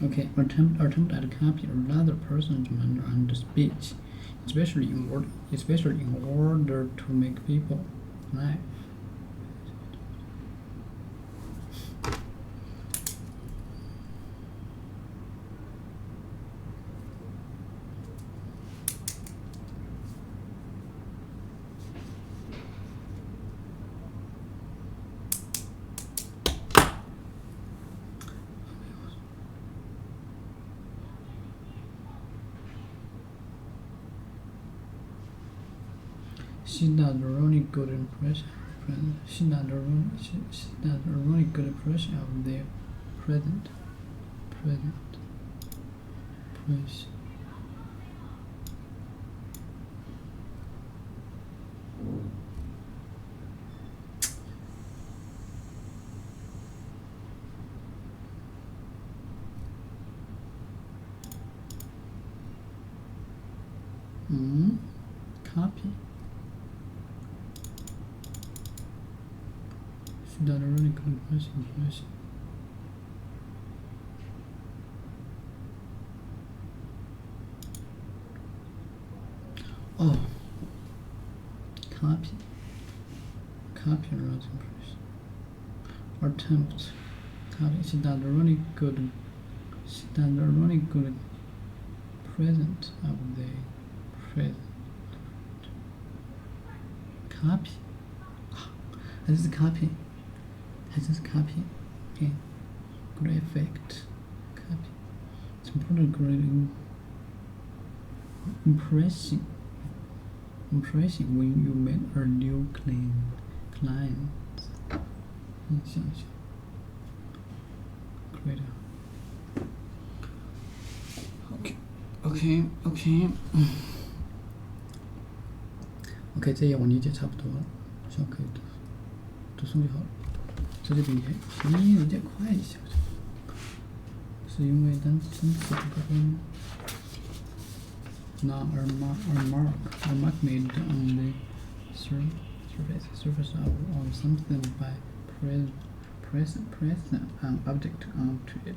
Okay, attempt to copy another person's manner and speech, especially in order to make people laugh. She does a really good impression. She does a really good impression of their present. Copy. She does a really good impression. Oh, copy another impression. Or attempt copy. She does a really good present of the present. Copy. This is copy. Okay. Good effect. Copy. It's important. Great impression when you meet a new client. Great. Okay. OK， 这页我理解差不多了，希望可以读诵就好了。这就比理解快一些，是因为单词这个跟 not a mark made on the surface of something by pressing an object onto it.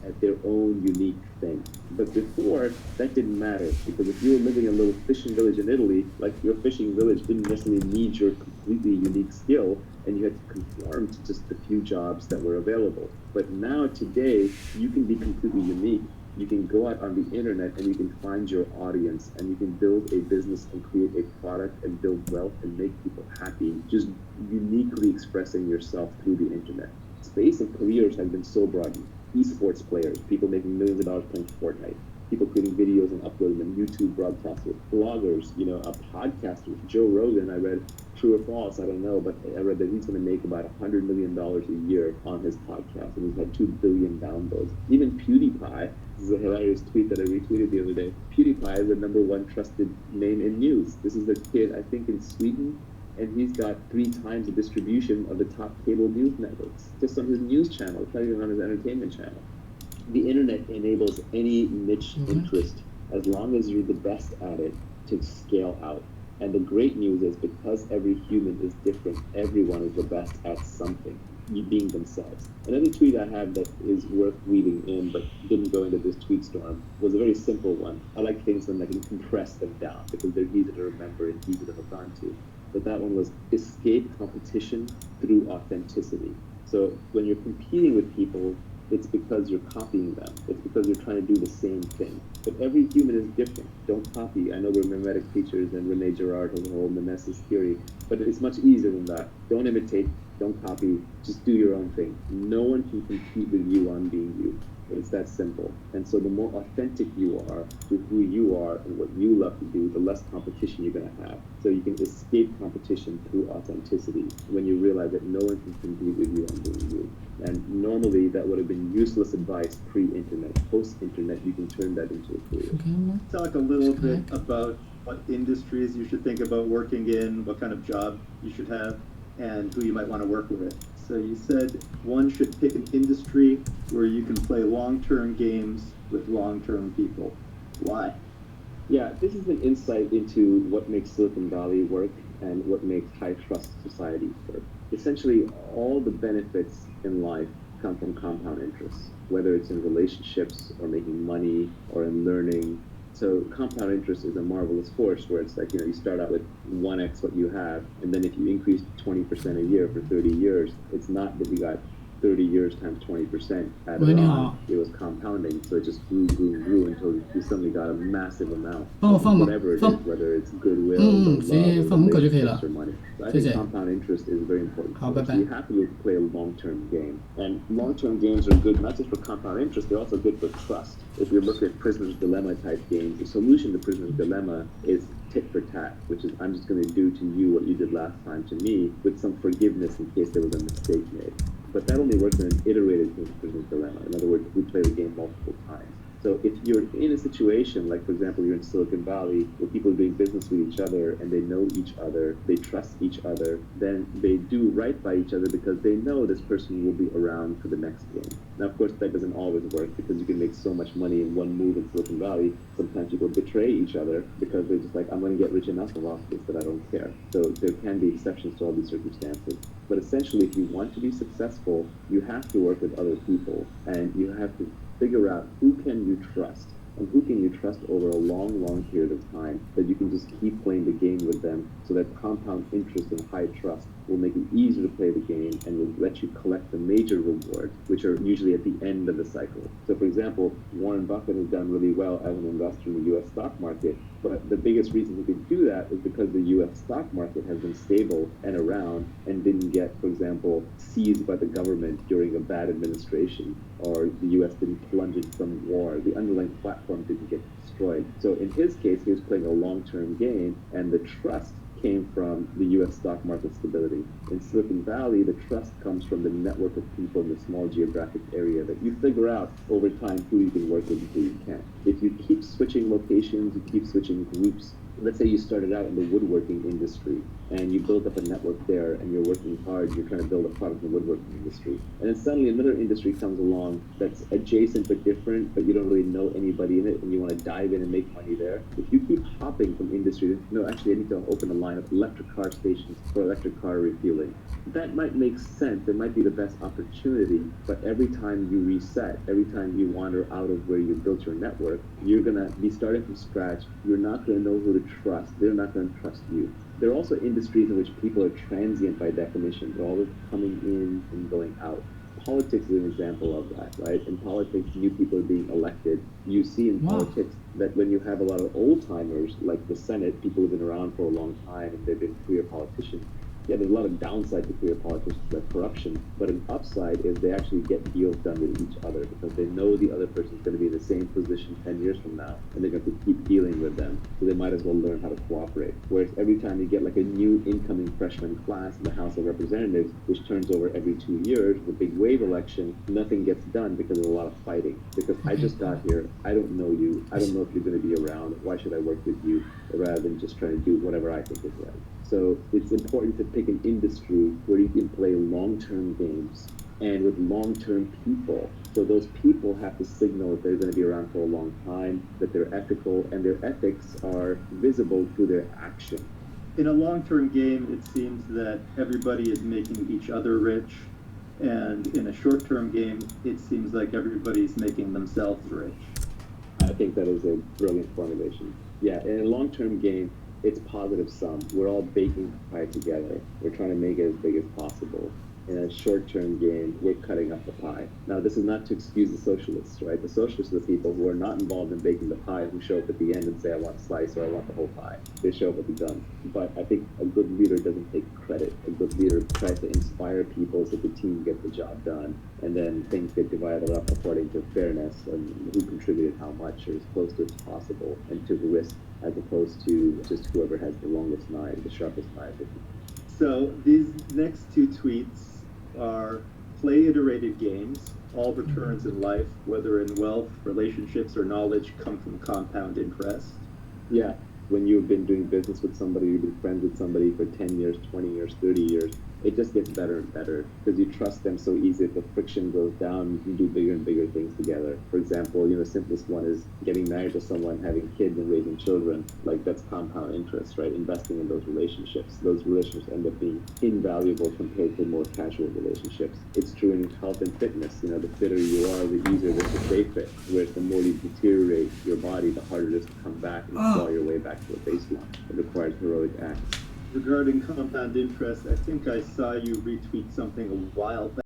At their own unique thing. But before, that didn't matter, because if you were living in a little fishing village in Italy, like your fishing village didn't necessarily need your completely unique skill, and you had to conform to just the few jobs that were available. But now, today, you can be completely unique. You can go out on the internet and you can find your audience, and you can build a business and create a product and build wealth and make people happy, just uniquely expressing yourself through the internet. Space of careers has been so broadened. Esports players, people making millions of dollars playing Fortnite, people creating videos and uploading them, YouTube broadcasters, bloggers, podcasters. Joe Rogan, I read, true or false, I don't know, but I read that he's going to make about $100 million a year on his podcast, and he's had 2 billion downloads. Even PewDiePie, this is a hilarious tweet that I retweeted the other day. PewDiePie is the #1 trusted name in news. This is a kid, I think, in Sweden, and he's got 3 times the distribution of the top cable news networks just on his news channel. It's not even on his entertainment channel. the internet enables any niche interest, as long as you're the best at it, to scale out. And the great news is, because every human is different, everyone is the best at something, being themselves. Another tweet I have that is worth weaving in, but didn't go into this tweet storm, was a very simple one. I like things when I can compress them down, because they're easy to remember and easy to hook on to. But that one was, escape competition through authenticity. So when you're competing with people, it's because you're copying them. It's because you're trying to do the same thing. But every human is different. Don't copy. I know we're mimetic teachers, and Rene Girard has a whole mimesis theory, but it's much easier than that. Don't imitate, don't copy, just do your own thing. No one can compete with you on being you. It's that simple. And so the more authentic you are to who you are and what you love to do, the less competition you're going to have. So you can escape competition through authenticity when you realize that no one can compete with you on being you. And normally that would have been useless advice pre-internet. Post-internet, you can turn that into a career. Talk a little bit about what industries you should think about working in, what kind of job you should have, and who you might want to work with. So you said one should pick an industry where you can play long-term games with long-term people. Why? Yeah, this is an insight into what makes Silicon Valley work and what makes high-trust society work. Essentially, all the benefits in life come from compound interest, whether it's in relationships or making money or in learning. So compound interest is a marvelous force where it's like, you start out with 1x what you have, and then if you increase 20% a year for 30 years, it's not that you got 30 years times 20% added on. It was compounding, so it just grew until you suddenly got a massive amount of whatever it is, whether it's goodwill or love or relationships or money. So I think compound interest is very important. So you have to play a long-term game. And long-term games are good not just for compound interest, they're also good for trust. If you look at Prisoner's Dilemma type games, the solution to Prisoner's Dilemma is tit for tat, which is, I'm just going to do to you what you did last time to me, with some forgiveness in case there was a mistake made. But that only works in an iterated game of Prisoner's Dilemma. In other words, we play the game multiple times. So if you're in a situation, like for example, you're in Silicon Valley, where people are doing business with each other and they know each other, they trust each other, then they do right by each other because they know this person will be around for the next game. Now, of course, that doesn't always work because you can make so much money in one move in Silicon Valley. Sometimes people betray each other because they're just like, I'm going to get rich enough off this that I don't care. So there can be exceptions to all these circumstances. But essentially, if you want to be successful, you have to work with other people, and you have to figure out who can you trust and who can you trust over a long period of time, that you can just keep playing the game with them, so that compound interest and high trust will make it easier to play the game and will let you collect the major rewards, which are usually at the end of the cycle. So for example, Warren Buffett has done really well as an investor in the U.S. stock market, but the biggest reason he could do that is because the U.S. stock market has been stable and around and didn't get, for example, seized by the government during a bad administration, or the U.S. didn't plunge into some war. The underlying platform didn't get destroyed. So in his case, he was playing a long-term game, and the trust came from the U.S. stock market stability. In Silicon Valley, the trust comes from the network of people in the small geographic area that you figure out over time who you can work with and who you can't. If you keep switching locations, you keep switching groups. Let's say you started out in the woodworking industry and you built up a network there and you're working hard, you're trying to build a product in the woodworking industry. And then suddenly another industry comes along that's adjacent but different, but you don't really know anybody in it and you want to dive in and make money there. If you keep hopping from industry to, no, actually I need to open a line of electric car stations for electric car refueling. That might make sense, it might be the best opportunity, but every time you reset, every time you wander out of where you built your network, you're gonna be starting from scratch. You're not gonna know who to trust. They're not gonna trust you. There are also industries in which people are transient by definition. They're always coming in and going out. Politics is an example of that, right? In politics, new people are being elected. You see in politics that when you have a lot of old-timers, like the Senate, people who've been around for a long time and they've been career politicians, yeah, there's a lot of downside to career politicians, like corruption, but an upside is they actually get deals done with each other because they know the other person's going to be in the same position 10 years from now, and they're going to keep dealing with them, so they might as well learn how to cooperate. Whereas every time you get like a new incoming freshman class in the House of Representatives, which turns over every 2 years, the big wave election, nothing gets done because there's a lot of fighting. Because I just got here, I don't know you, I don't know if you're going to be around, why should I work with you, rather than just trying to do whatever I think is right. So it's important to pick an industry where you can play long-term games and with long-term people. So those people have to signal that they're going to be around for a long time, that they're ethical, and their ethics are visible through their action. In a long-term game, it seems that everybody is making each other rich, and in a short-term game, it seems like everybody's making themselves rich. I think that is a brilliant formulation. Yeah, in a long-term game, it's positive sum. We're all baking the pie together. We're trying to make it as big as possible. In a short-term game, we're cutting up the pie. Now, this is not to excuse the socialists, right? The socialists are the people who are not involved in baking the pie, who show up at the end and say, I want a slice or I want the whole pie. They show up with the gun. But I think a good leader doesn't take credit. A good leader tries to inspire people so the team gets the job done. And then things get divided up according to fairness and who contributed how much or as close to as possible and took risk as opposed to just whoever has the longest knife, the sharpest knife. So these next two tweets are play iterated games. All returns in life, whether in wealth, relationships, or knowledge, come from compound interest. Yeah, when you've been doing business with somebody, you've been friends with somebody for 10 years, 20 years, 30 years, it just gets better and better because you trust them so easy. If the friction goes down, you can do bigger and bigger things together. For example, the simplest one is getting married to someone, having kids and raising children. Like that's compound interest, right? Investing in those relationships. Those relationships end up being invaluable compared to more casual relationships. It's true in health and fitness. The fitter you are, the easier it is to stay fit. Whereas the more you deteriorate your body, the harder it is to come back and claw your way back to a baseline. It requires heroic acts. Regarding compound interest, I think I saw you retweet something a while back.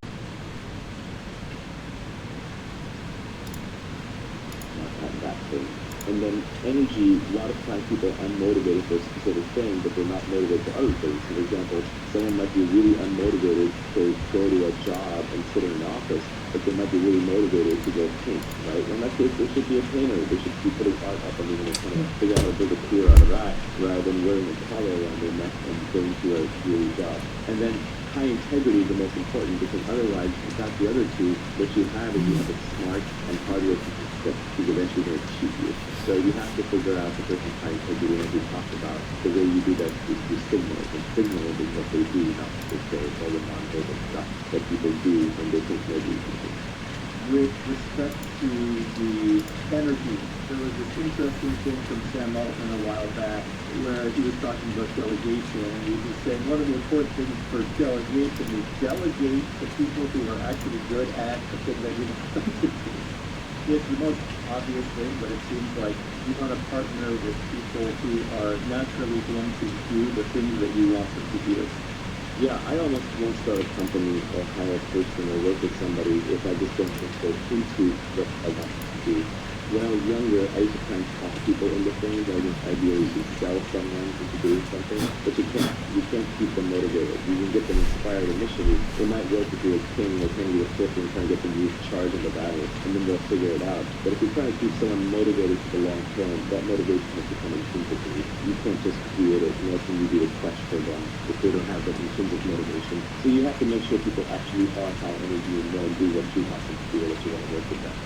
That thing. And then energy, a lot of times people are unmotivated for a specific thing, but they're not motivated for other things. So for example, someone might be really unmotivated to go to a job and sit in an office, but they might be really motivated to go paint, right? In that case, they should be a painter. They should be putting art up and they're trying to figure out how to build a career out of that, rather than wearing a collar around their neck and going to a really job. And then high integrity is the most important because otherwise, without the other two, what you have is you have a smart and hardworking that is eventually going to cheat you. So you have to figure out the person's high integrity, and as we talked about, the way you do that is through signals, and signals is what they do, not what they say. It's all the non-verbal stuff that people do when they think they're doing something. With respect to the energy, there was this interesting thing from Sam Altman a while back where he was talking about delegation, and he was saying one of the important things for delegation is delegate to people who are actually good at the thing that you're expected to do. It's the most obvious thing, but it seems like you want to partner with people who are naturally going to do the things that you want them to do. Yeah, I almost won't start a company or hire a person or work with somebody if I just don't think they're into what I want to do. When I was younger, I used to try and talk people into things. I just ideally could sell someone into doing something, but you can't. You can't keep them motivated. You can get them inspired initially. It might work if you're a king or king of the fifth and trying to get them to charge in the battle, and then they'll figure it out. But if you're trying to keep someone motivated for the long term, that motivation has become intrinsic to you. You can't just create it unless you do a quest for them if they don't have that intrinsic motivation. So you have to make sure people actually are high energy and want to do what you want them to do or what you want to work with them.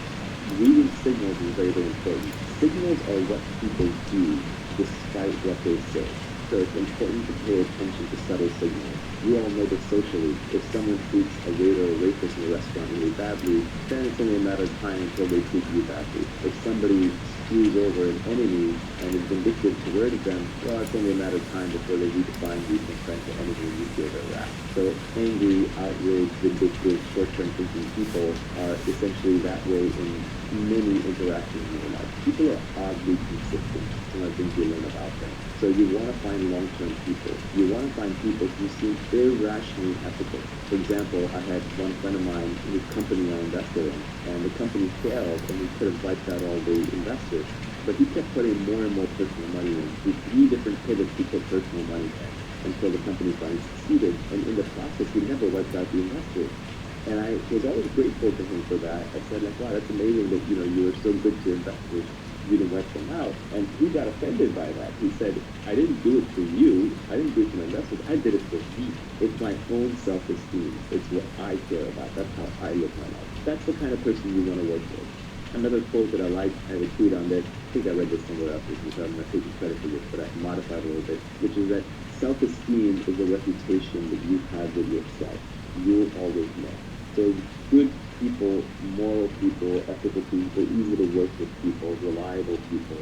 Reading signals is very, very important. Signals are what people do despite what they say. So it's important to pay attention to subtle signals. We all know that socially, if someone treats a waiter or waitress in a restaurant really badly, then it's only a matter of time until they treat you badly. If somebody screws over an enemy and is vindictive towards them, well, it's only a matter of time before they redefine you from friend to enemy and you feel their wrath. So angry, outraged, vindictive, short-term thinking people are essentially that way in many interactions in your life. People are oddly consistent. Some of the things you learn about them. So you want to find long-term people. You want to find people who seem irrationally ethical. For example, I had one friend of mine whose company I invested in, and the company failed, and we could have wiped out all the investors. But he kept putting more and more personal money in. Through 3 different pivots, he put personal money in until the company finally succeeded. And in the process, he never wiped out the investors. And I was always grateful to him for that. I said, wow, that's amazing that you were so good to investors. You didn't wipe them out. And he got offended by that. He said, I didn't do it for you. I didn't do it for my investors. I did it for me. It's my own self-esteem. It's what I care about. That's how I live my life. That's the kind of person you want to work with. Another quote that I like, I have a tweet on this. I think I read this somewhere else, so I'm not taking credit for this, but I modified it a little bit, which is that self-esteem is a reputation that you have with yourself. You'll always know. So good people, moral people, ethical people, easy to work with people, reliable people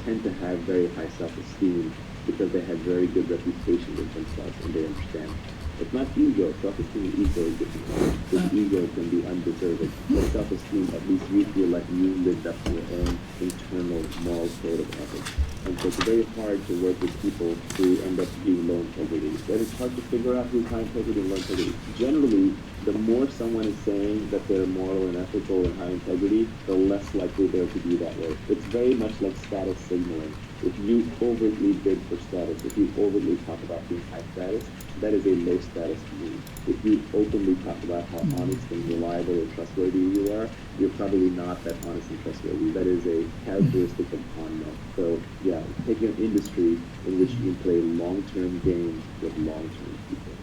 tend to have very high self-esteem because they have very good reputation with themselves and they understand. It's not ego. Self-esteem and ego is different. Because ego can be undeserving. But self-esteem, at least you feel like you lived up to your own internal moral code of ethics. And so it's very hard to work with people who end up being low integrity. And it's hard to figure out who's high integrity and low integrity. Generally, the more someone is saying that they're moral and ethical and high integrity, the less likely they're to be that way. It's very much like status signaling. If you overtly bid for status, if you overtly talk about being high status, that is a low status move. If you openly talk about how honest and reliable and trustworthy you are, you're probably not that honest and trustworthy. That is a characteristic of con men. So yeah, taking an industry in which you play long-term games with long-term people.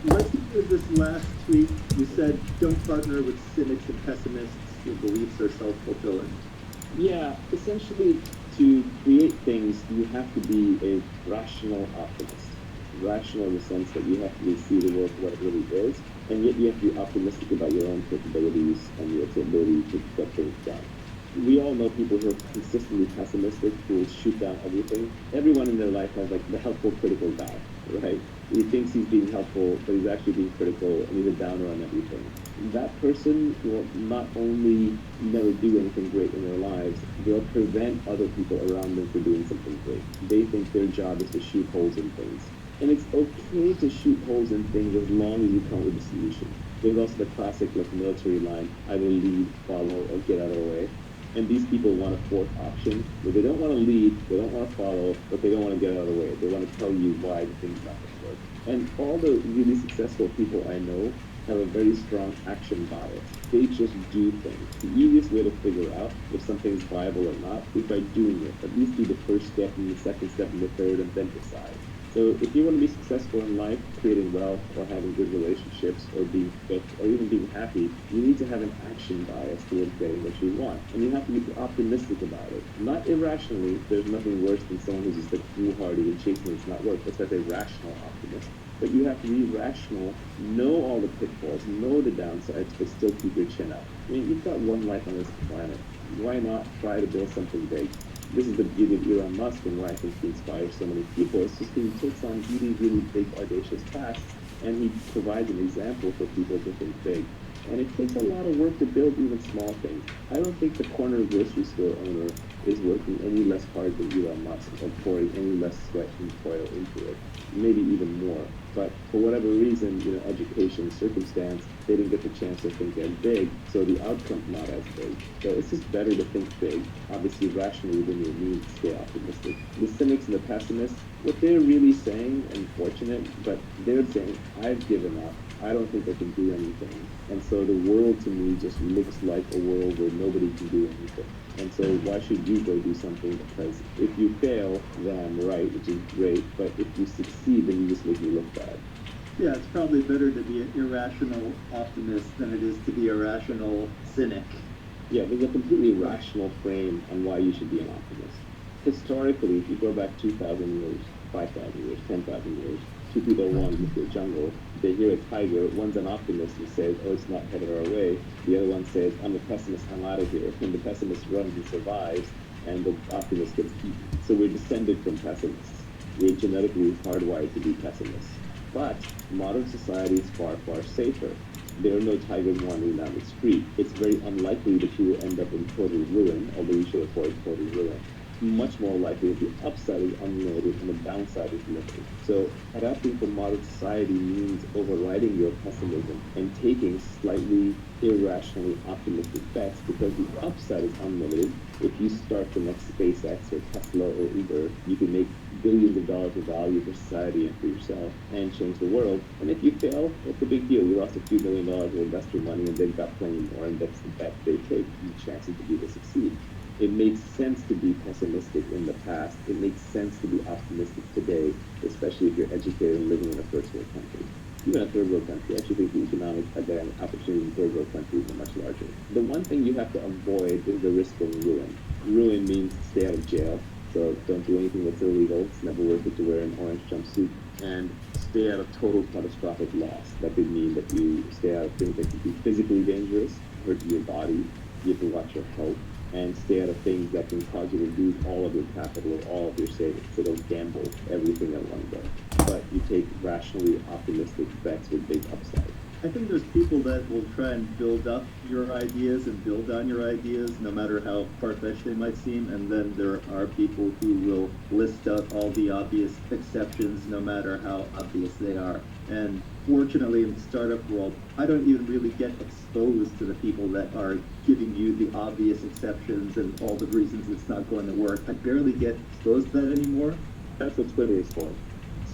Let's do this last tweet. You said, don't partner with cynics and pessimists. Your beliefs are self-fulfilling. Yeah, essentially, to create things, you have to be a rational optimist. Rational in the sense that you have to see the world for what it really is, and yet you have to be optimistic about your own capabilities and your ability to get things done. We all know people who are consistently pessimistic, who will shoot down everything. Everyone in their life has like the helpful, critical guy, right? He thinks he's being helpful, but he's actually being critical, and he's a downer on everything. That person will not only never do anything great in their lives, they'll prevent other people around them from doing something great. They think their job is to shoot holes in things. And it's okay to shoot holes in things as long as you come up with a solution. There's also the classic like military line, either lead, follow, or get out of the way. And these people want a fourth option, where they don't want to lead, they don't want to follow, but they don't want to get out of the way. They want to tell you why the thing's not going to work. And all the really successful people I know have a very strong action bias. They just do things. The easiest way to figure out if something's viable or not is by doing it. At least do the first step and the second step and the third and then decide. So if you want to be successful in life, creating wealth or having good relationships or being fit or even being happy, you need to have an action bias towards getting what you want. And you have to be optimistic about it. Not irrationally. There's nothing worse than someone who's just like foolhardy and chasing it's not work. That's a rational optimist. But you have to be rational, know all the pitfalls, know the downsides, but still keep your chin up. I mean, you've got one life on this planet. Why not try to build something big? This is the beauty of Elon Musk and why I think he inspires so many people. It's just he takes on really, really big, audacious tasks, and he provides an example for people to think big. And it takes a lot of work to build even small things. I don't think the corner grocery store owner is working any less hard than Elon Musk or pouring any less sweat and toil into it. Maybe even more. But for whatever reason, education, circumstance, they didn't get the chance to think as big, so the outcome's not as big. So it's just better to think big, obviously rationally within your means to stay optimistic. The cynics and the pessimists, what they're really saying, unfortunate, but they're saying, I've given up. I don't think I can do anything. And so the world to me just looks like a world where nobody can do anything. And so why should you go do something? Because if you fail, then I'm right, which is great. But if you succeed, then you just make me look bad. Yeah, it's probably better to be an irrational optimist than it is to be a rational cynic. Yeah, there's a completely rational frame on why you should be an optimist. Historically, if you go back 2,000 years, 5,000 years, 10,000 years, two people run into the jungle, they hear a tiger, one's an optimist and says, oh, it's not headed our way. The other one says, I'm a pessimist, I'm out of here. And the pessimist runs and survives, and the optimist gets eaten. So we're descended from pessimists. We're genetically hardwired to be pessimists. But modern society is far, far safer. There are no tigers wandering down the street. It's very unlikely that you will end up in total ruin, although you should avoid total ruin. Much more likely that the upside is unlimited and the downside is limited. So adapting for modern society means overriding your pessimism and taking slightly irrationally optimistic bets because the upside is unlimited. If you start the next SpaceX or Tesla or Uber, you can make billions of dollars of value for society and for yourself and change the world. And if you fail, it's a big deal. You lost a few $1 million of investor money and they've got plenty more, and that's the bet they take, the chances to be to succeed. It makes sense to be pessimistic in the past. It makes sense to be optimistic today, especially if you're educated and living in a first world country. Even a third world country, I actually think the economic opportunity in third world countries are much larger. The one thing you have to avoid is the risk of ruin. Ruin means stay out of jail, so don't do anything that's illegal. It's never worth it to wear an orange jumpsuit. And stay out of total catastrophic loss. That could mean that you stay out of things that could be physically dangerous, hurt your body, you have to watch your health, and stay out of things that can cause you to lose all of your capital or all of your savings. So don't gamble everything at one go. But you take rationally optimistic bets with big upside. I think there's people that will try and build up your ideas and build on your ideas, no matter how far-fetched they might seem, and then there are people who will list out all the obvious exceptions, no matter how obvious they are. And fortunately, in the startup world, I don't even really get exposed to the people that are giving you the obvious exceptions and all the reasons it's not going to work. I barely get exposed to that anymore. That's what Twitter is for.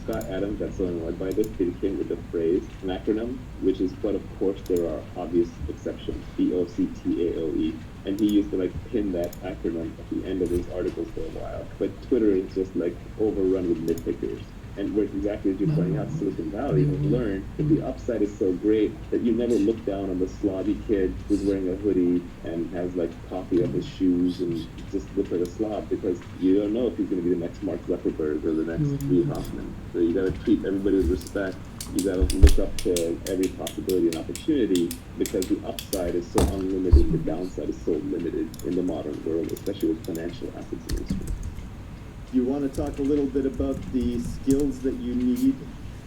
Scott Adams got so annoyed by this, he came with the phrase, an acronym, which is, but of course there are obvious exceptions, BOCTAOE. And he used to pin that acronym at the end of his articles for a while. But Twitter is just overrun with nitpickers. And where exactly as you're pointing out, Silicon Valley has learned that the upside is so great that you never look down on the slobby kid who's wearing a hoodie and has coffee on his shoes and just looks like a slob, because you don't know if he's going to be the next Mark Zuckerberg or the next Reid Hoffman. So you got to treat everybody with respect. You got to look up to every possibility and opportunity, because the upside is so unlimited, the downside is so limited in the modern world, especially with financial assets industry. You want to talk a little bit about the skills that you need,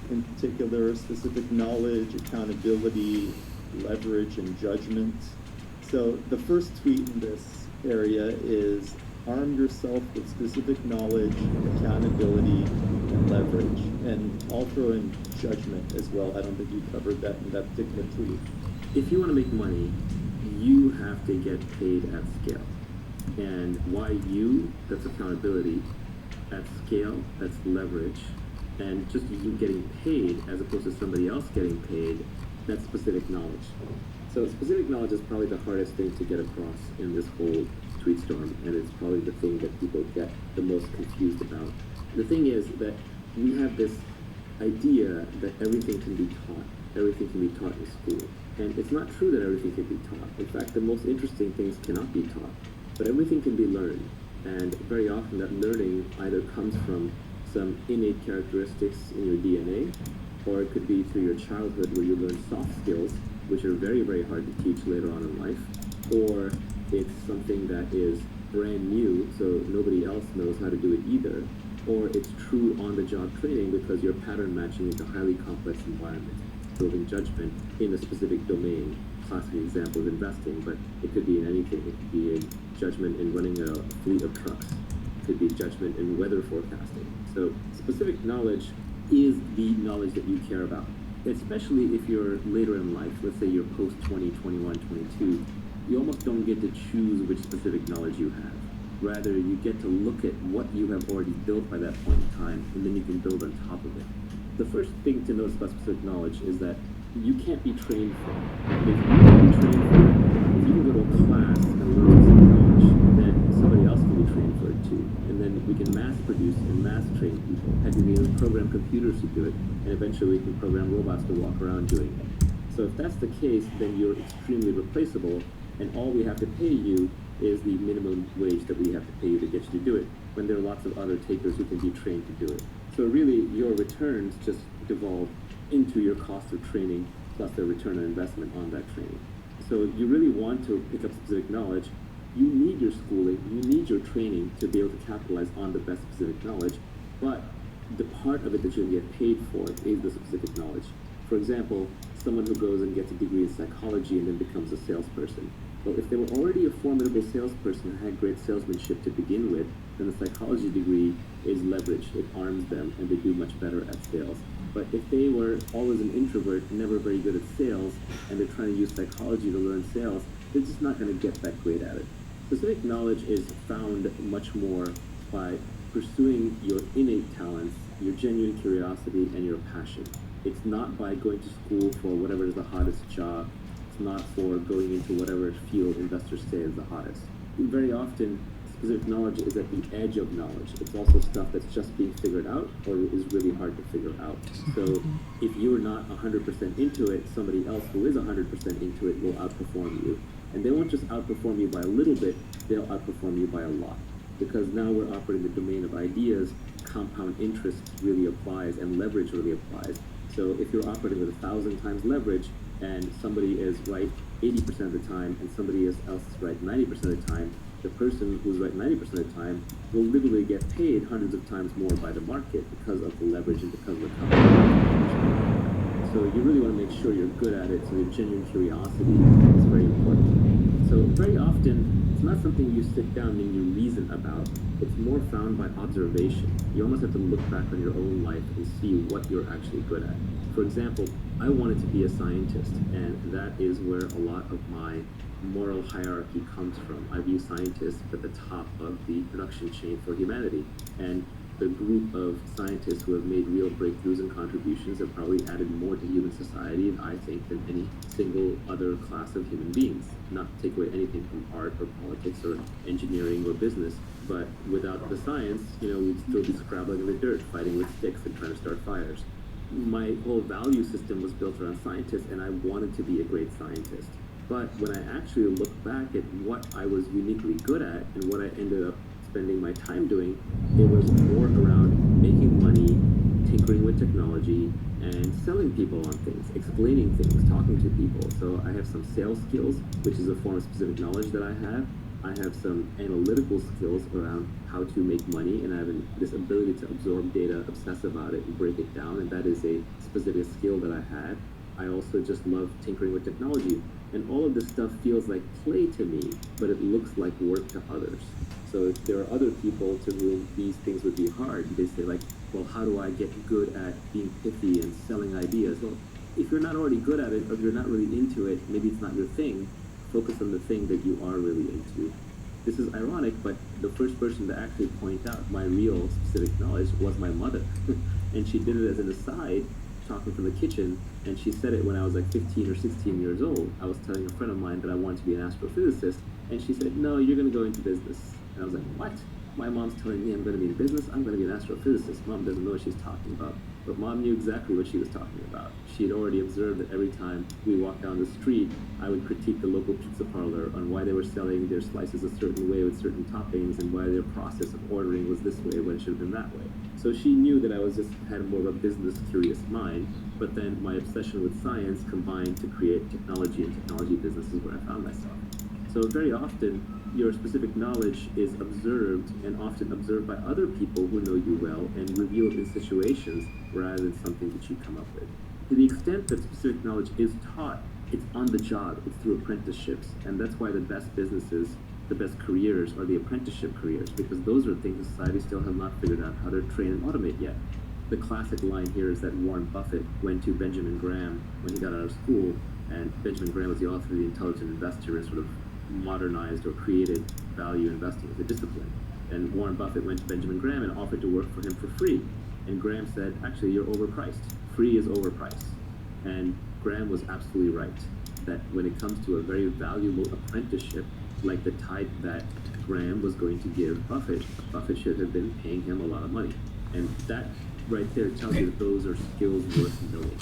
in particular specific knowledge, accountability, leverage, and judgment. So the first tweet in this area is arm yourself with specific knowledge, accountability, and leverage. And I'll throw in judgment as well. I don't think you covered that in that particular tweet. If you want to make money, you have to get paid at scale. And why you? That's accountability. At scale, that's leverage. And just you getting paid as opposed to somebody else getting paid, that's specific knowledge. So specific knowledge is probably the hardest thing to get across in this whole tweet storm, and it's probably the thing that people get the most confused about. The thing is that we have this idea that everything can be taught. Everything can be taught in school. And it's not true that everything can be taught. In fact, the most interesting things cannot be taught. But everything can be learned. And very often that learning either comes from some innate characteristics in your DNA, or it could be through your childhood where you learn soft skills, which are very, very hard to teach later on in life, or it's something that is brand new, so nobody else knows how to do it either, or it's true on-the-job training because you're pattern matching into highly complex environments, building judgment in a specific domain. Classic example is investing, but it could be in anything. It could be in judgment in running a fleet of trucks. It could be judgment in weather forecasting. So specific knowledge is the knowledge that you care about, especially if you're later in life. Let's say you're post 20, 21, 22. You almost don't get to choose which specific knowledge you have. Rather, you get to look at what you have already built by that point in time, and then you can build on top of it. The first thing to notice about specific knowledge is that you can't be trained for it. If you can be trained for it, if you can go to a class and learn specific knowledge, then somebody else can be trained for it too. And then we can mass produce and mass train people. Heck, we can even program computers to do it, and eventually we can program robots to walk around doing it. So if that's the case, then you're extremely replaceable, and all we have to pay you is the minimum wage that we have to pay you to get you to do it, when there are lots of other takers who can be trained to do it. So really, your returns just devolve into your cost of training plus the return on investment on that training. So you really want to pick up specific knowledge. You need your schooling, you need your training to be able to capitalize on the best specific knowledge, but the part of it that you get paid for is the specific knowledge. For example, someone who goes and gets a degree in psychology and then becomes a salesperson. Well, if they were already a formidable salesperson and had great salesmanship to begin with, then the psychology degree is leverage. It arms them and they do much better at sales. But if they were always an introvert, never very good at sales, and they're trying to use psychology to learn sales, they're just not going to get that great at it. Specific knowledge is found much more by pursuing your innate talents, your genuine curiosity, and your passion. It's not by going to school for whatever is the hottest job. It's not for going into whatever field investors say is the hottest. Very often, specific knowledge is at the edge of knowledge. It's also stuff that's just being figured out or is really hard to figure out. So if you're not 100% into it, somebody else who is 100% into it will outperform you. And they won't just outperform you by a little bit, they'll outperform you by a lot. Because now we're operating the domain of ideas, compound interest really applies and leverage really applies. So if you're operating with 1,000 times leverage and somebody is right 80% of the time and somebody else is right 90% of the time, the person who's right 90% of the time will literally get paid hundreds of times more by the market because of the leverage and because of the compound. So you really want to make sure you're good at it, so your genuine curiosity is very important. So very often, it's not something you sit down and you reason about. It's more found by observation. You almost have to look back on your own life and see what you're actually good at. For example, I wanted to be a scientist, and that is where a lot of my moral hierarchy comes from. I view scientists at the top of the production chain for humanity, and the group of scientists who have made real breakthroughs and contributions have probably added more to human society, I think, than any single other class of human beings. Not to take away anything from art or politics or engineering or business, but without the science, we'd still be scrabbling in the dirt, fighting with sticks and trying to start fires. My whole value system was built around scientists, and I wanted to be a great scientist. But when I actually look back at what I was uniquely good at and what I ended up spending my time doing, it was more around making money, tinkering with technology, and selling people on things, explaining things, talking to people. So I have some sales skills, which is a form of specific knowledge that I have. I have some analytical skills around how to make money, and I have this ability to absorb data, obsess about it, and break it down, and that is a specific skill that I had. I also just love tinkering with technology, and all of this stuff feels like play to me, but it looks like work to others. So if there are other people to whom these things would be hard, they say like, well, how do I get good at being pithy and selling ideas? Well, if you're not already good at it, or if you're not really into it, maybe it's not your thing. Focus on the thing that you are really into. This is ironic, but the first person to actually point out my real specific knowledge was my mother. And she did it as an aside, talking from the kitchen, and she said it when I was like 15 or 16 years old. I was telling a friend of mine that I wanted to be an astrophysicist, and she said, no, you're going to go into business. And I was like, what? My mom's telling me I'm going to be in business? I'm going to be an astrophysicist. Mom doesn't know what she's talking about. But Mom knew exactly what she was talking about. She had already observed that every time we walked down the street, I would critique the local pizza parlor on why they were selling their slices a certain way with certain toppings and why their process of ordering was this way when it should have been that way. So she knew that I had more of a business curious mind, but then my obsession with science combined to create technology and technology businesses where I found myself. So very often, your specific knowledge is observed and often observed by other people who know you well and revealed in situations rather than something that you come up with. To the extent that specific knowledge is taught, it's on the job, it's through apprenticeships, and that's why the best businesses, the best careers are the apprenticeship careers, because those are things society still has not figured out how to train and automate yet. The classic line here is that Warren Buffett went to Benjamin Graham when he got out of school, and Benjamin Graham was the author of The Intelligent Investor and sort of modernized or created value investing as a discipline. And Warren Buffett went to Benjamin Graham and offered to work for him for free. And Graham said, actually, you're overpriced. Free is overpriced. And Graham was absolutely right, that when it comes to a very valuable apprenticeship, like the type that Graham was going to give Buffett, Buffett should have been paying him a lot of money. And that right there tells you that those are skills worth knowing.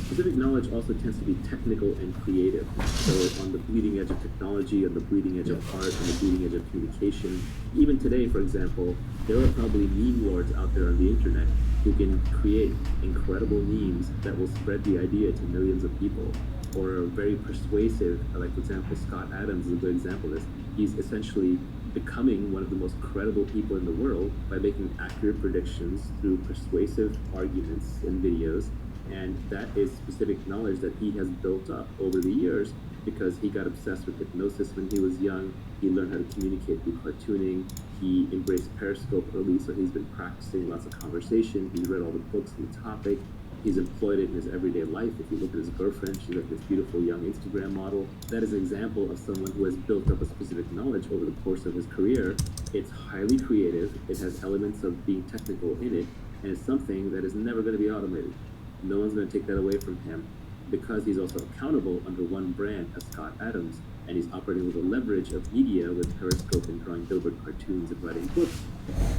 Specific knowledge also tends to be technical and creative. So on the bleeding edge of technology, on the bleeding edge of art, on the bleeding edge of communication. Even today, for example, there are probably meme lords out there on the internet who can create incredible memes that will spread the idea to millions of people, or are very persuasive. Like, for example, Scott Adams is a good example of this. He's essentially becoming one of the most credible people in the world by making accurate predictions through persuasive arguments and videos. And that is specific knowledge that he has built up over the years because he got obsessed with hypnosis when he was young. He learned how to communicate through cartooning. He embraced Periscope early, so he's been practicing lots of conversation. He's read all the books on the topic. He's employed it in his everyday life. If you look at his girlfriend, she's like this beautiful young Instagram model. That is an example of someone who has built up a specific knowledge over the course of his career. It's highly creative. It has elements of being technical in it, and it's something that is never going to be automated. No one's going to take that away from him because he's also accountable under one brand as Scott Adams, and he's operating with a leverage of media with Periscope and drawing billboard cartoons and writing books.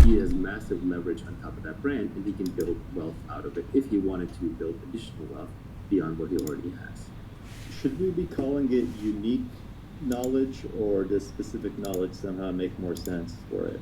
He has massive leverage on top of that brand, and he can build wealth out of it if he wanted to build additional wealth beyond what he already has. Should we be calling it unique knowledge, or does specific knowledge somehow make more sense for it?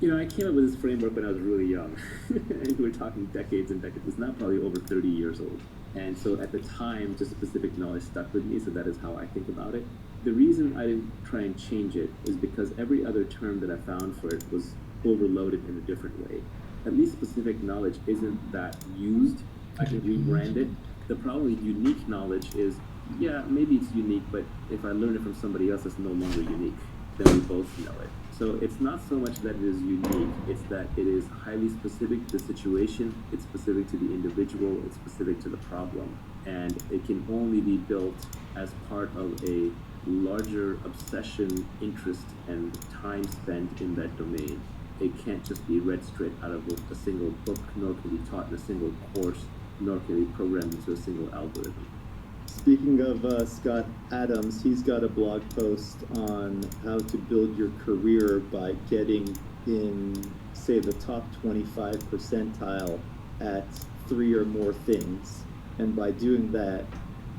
I came up with this framework when I was really young. And we're talking decades and decades. It's now probably over 30 years old. And so at the time, just specific knowledge stuck with me, so that is how I think about it. The reason I didn't try and change it is because every other term that I found for it was overloaded in a different way. At least specific knowledge isn't that used. I can rebrand it. The problem with unique knowledge is, yeah, maybe it's unique, but if I learn it from somebody else, it's no longer unique. Then we both know it. So it's not so much that it is unique, it's that it is highly specific to the situation, it's specific to the individual, it's specific to the problem. And it can only be built as part of a larger obsession, interest, and time spent in that domain. It can't just be read straight out of a single book, nor can be taught in a single course, nor can be programmed into a single algorithm. Speaking of Scott Adams, he's got a blog post on how to build your career by getting in, say, the top 25 percentile at 3 or more things. And by doing that,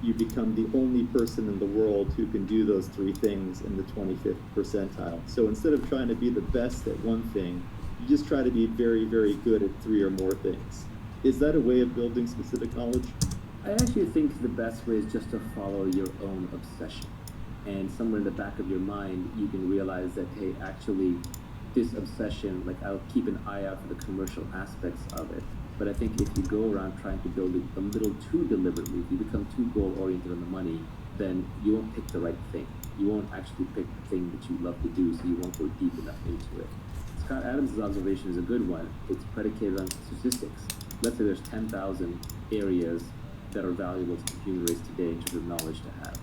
you become the only person in the world who can do those 3 things in the 25th percentile. So instead of trying to be the best at one thing, you just try to be very, very good at 3 or more things. Is that a way of building specific knowledge? I actually think the best way is just to follow your own obsession. And somewhere in the back of your mind, you can realize that, hey, actually, this obsession, like I'll keep an eye out for the commercial aspects of it. But I think if you go around trying to build it a little too deliberately, if you become too goal-oriented on the money, then you won't pick the right thing. You won't actually pick the thing that you love to do, so you won't go deep enough into it. Scott Adams' observation is a good one. It's predicated on statistics. Let's say there's 10,000 areas that are valuable to the human race today in terms of knowledge to have.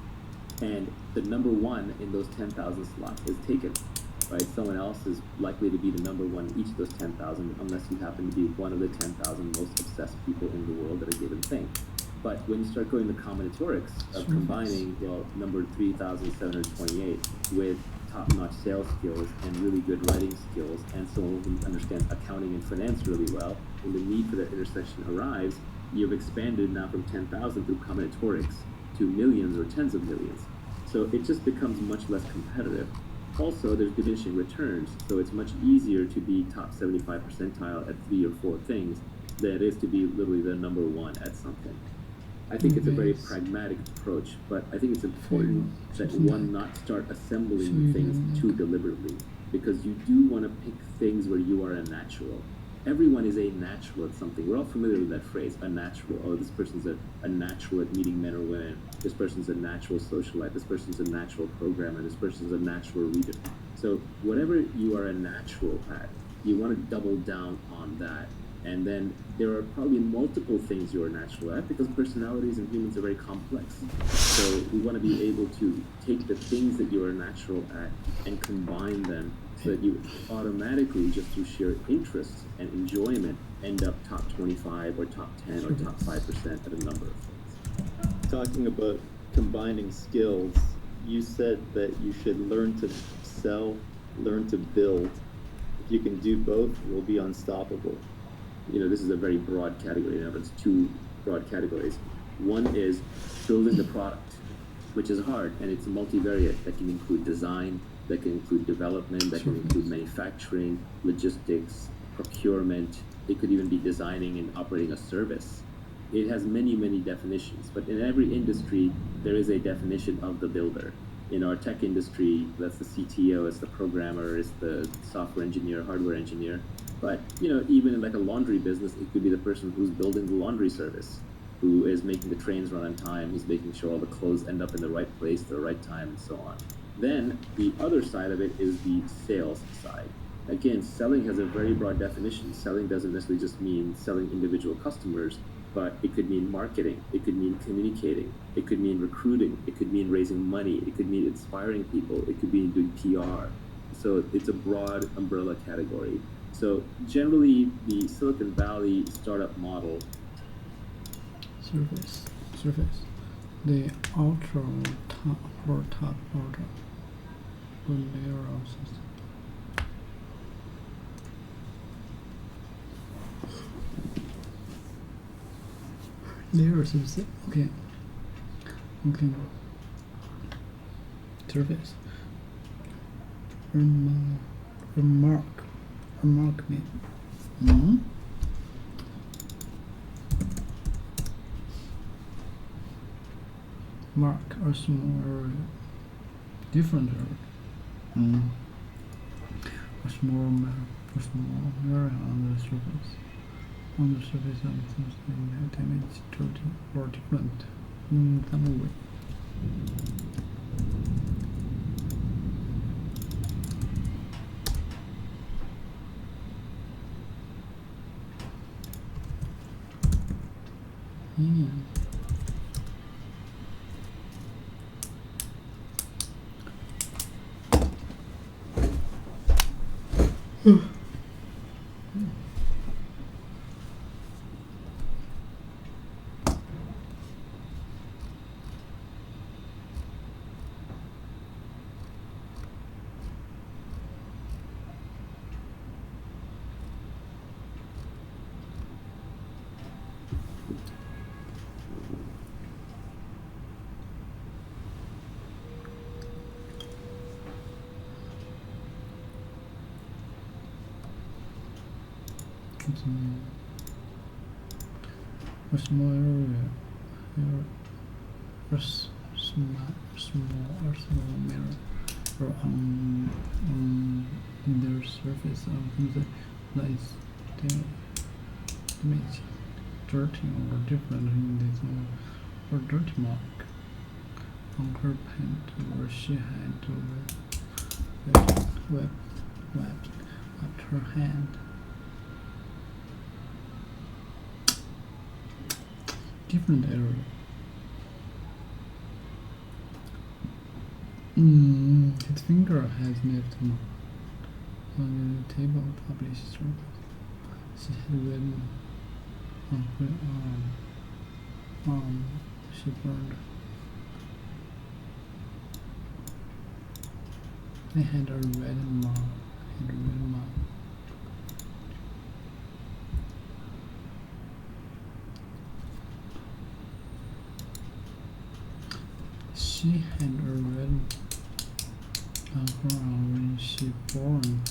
And the number one in those 10,000 slots is taken, right? Someone else is likely to be the number one in each of those 10,000 unless you happen to be one of the 10,000 most obsessed people in the world at a given thing. But when you start going the combinatorics of combining, number 3,728 with top-notch sales skills and really good writing skills and someone who understands accounting and finance really well, when the need for that intersection arrives, you've expanded now from 10,000 through combinatorics to millions or tens of millions. So it just becomes much less competitive. Also, there's diminishing returns, so it's much easier to be top 75 percentile at 3 or 4 things than it is to be literally the number one at something. I think it's a very pragmatic approach, but I think it's important that one not start assembling things too deliberately, because you do want to pick things where you are a natural. Everyone is a natural at something. We're all familiar with that phrase, a natural. Oh, this person's a natural at meeting men or women. This person's a natural socialite. This person's a natural programmer. This person's a natural reader. So whatever you are a natural at, you want to double down on that. And then there are probably multiple things you're natural at because personalities and humans are very complex. So we want to be able to take the things that you are natural at and combine them so that you automatically, just through sheer interest and enjoyment, end up top 25 or top 10 or top 5% at a number of things. Talking about combining skills, you said that you should learn to sell, learn to build. If you can do both, you'll be unstoppable. This is a very broad category. Now, it's 2 broad categories. One is building the product, which is hard, and it's multivariate. That can include design, that can include development, that can include manufacturing, logistics, procurement. It could even be designing and operating a service. It has many, many definitions, but in every industry, there is a definition of the builder. In our tech industry, that's the CTO, it's the programmer, it's the software engineer, hardware engineer. But, even in like a laundry business, it could be the person who's building the laundry service, who is making the trains run on time, who's making sure all the clothes end up in the right place at the right time, and so on. Then the other side of it is the sales side. Again, selling has a very broad definition. Selling doesn't necessarily just mean selling individual customers, but it could mean marketing, it could mean communicating, it could mean recruiting, it could mean raising money, it could mean inspiring people, it could mean doing PR. So it's a broad umbrella category. So generally, the Silicon Valley startup model. Surface. The outer top or top order. Layer of system. Layer system. Okay. Surface. Mark me. Mm? Mark a small area, different area. A small area on the surface. On the surface of something damaged, dirty, or different in some way. A small area, a small mirror on the surface of something that is damaged, dirty, or different in this or dirty mark on her pant where she had wiped her hand. Different area. His finger has left on the table published surface. She had written on her arm. She burned. They had a red mark. She had a red on her arm when she burned.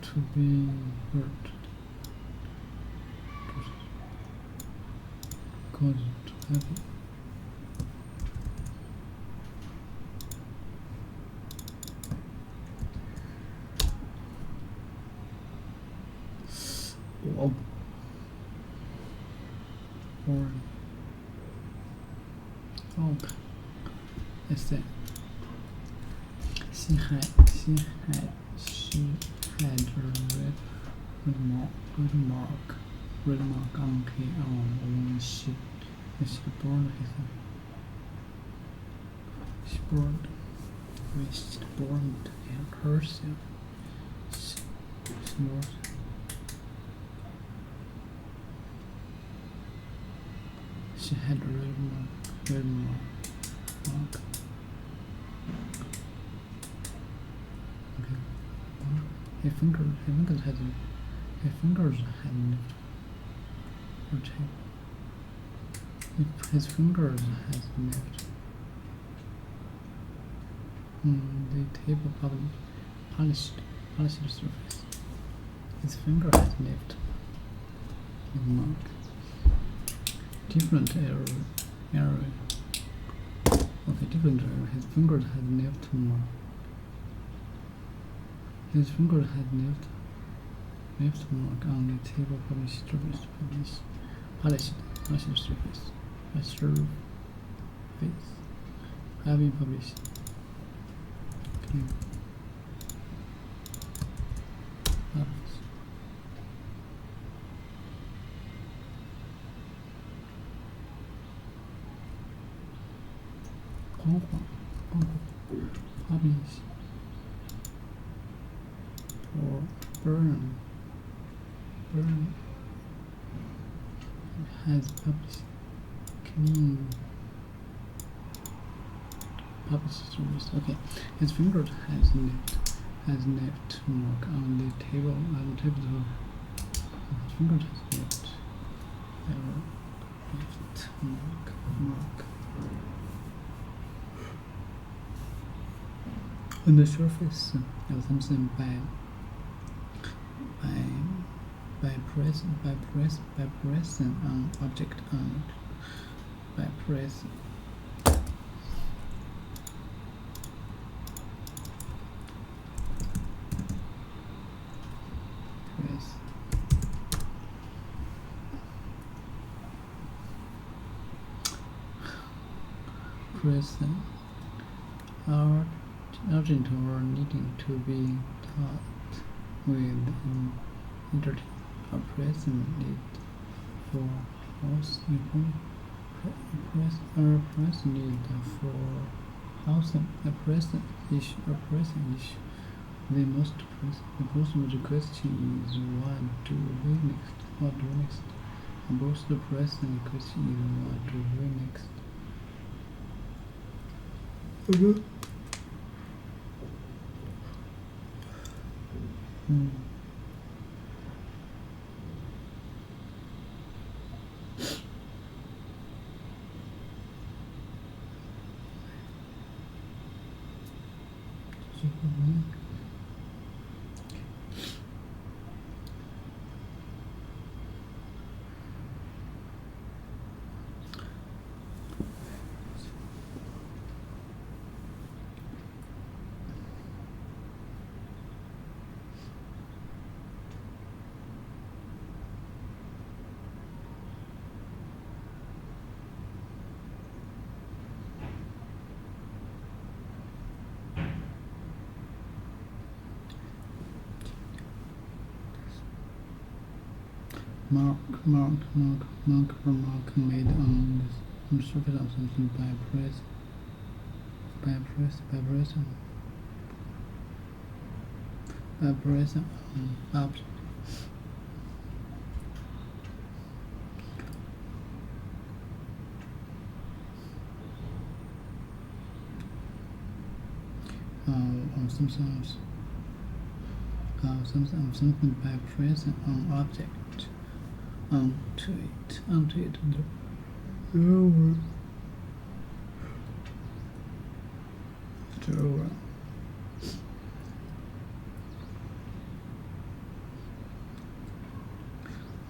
To be hurt. Cause it happened. Oh. Oh, I see. She had a red mark on her arm when she burned herself. She had a red mark. Okay. Her fingers had left her table. His fingers had left the table polished surface. His finger had left the mark. Different area. Okay, different area. His fingers had left mark. His fingers had left mark on the table polished surface. Polished surface. Having published. Okay. Publish or burn has published clean published service. Okay, his fingers has left mark on the table. His fingers has left mark on the surface of something by pressing an object on it. By pressing urgent or needing to be taught with an entity or pressing it for house press need for housing a present issue. The most the question is what do we next? Both the present question is what do we next? Mark made on the surface of something by pressing up. Something by pressing an object onto it.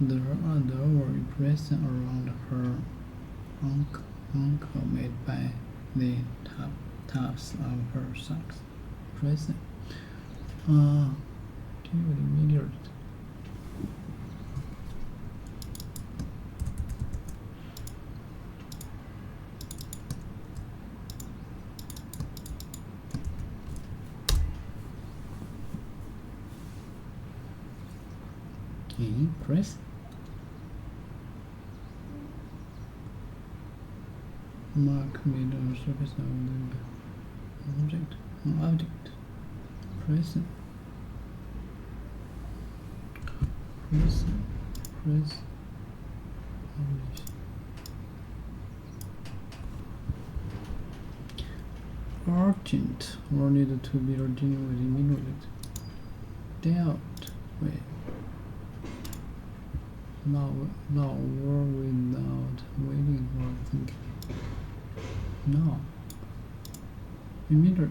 The other pressing around her ankle made by the tops of her socks. Pressing. Immediate. Okay, press. Mark made on the surface of the object. Press. Urgent or needed to be urgent with immediate. Dealt with. Now or without waiting or thinking. No. Immediate.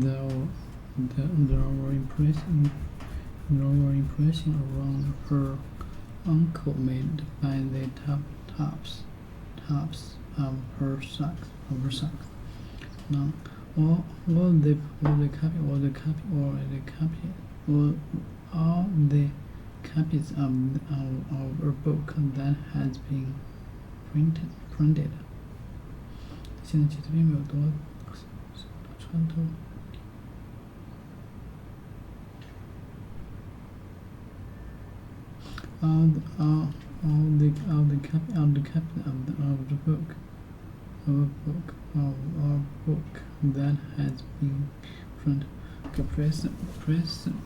There were impressions around her ankle made by the tops of her socks. Now, all the copies of a book that has been printed. 现在其实并没有多穿透。All the copies of the book that has been printed. Present.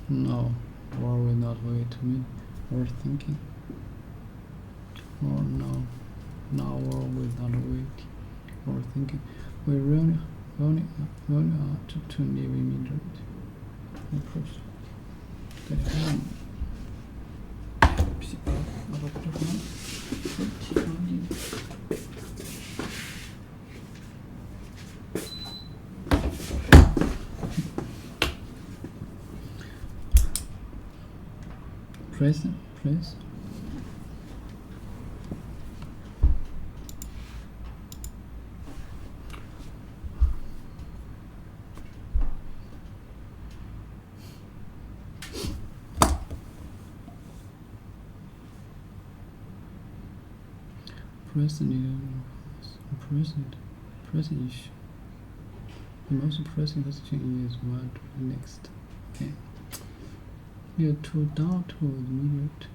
No, or will not wait to me, or thinking. Or no, or will not wait, or thinking. We really ought to live immediately. Approach. Present. Present issue. The most pressing question is what next. Okay. You to doubt to immediate.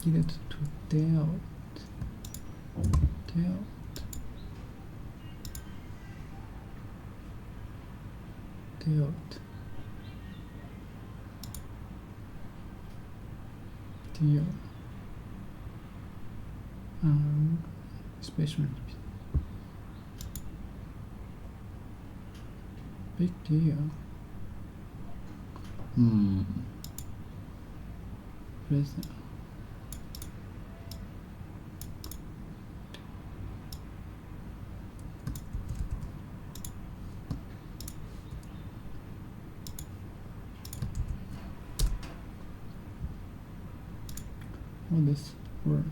Get to doubt. Special. Big deal. Present. What this word?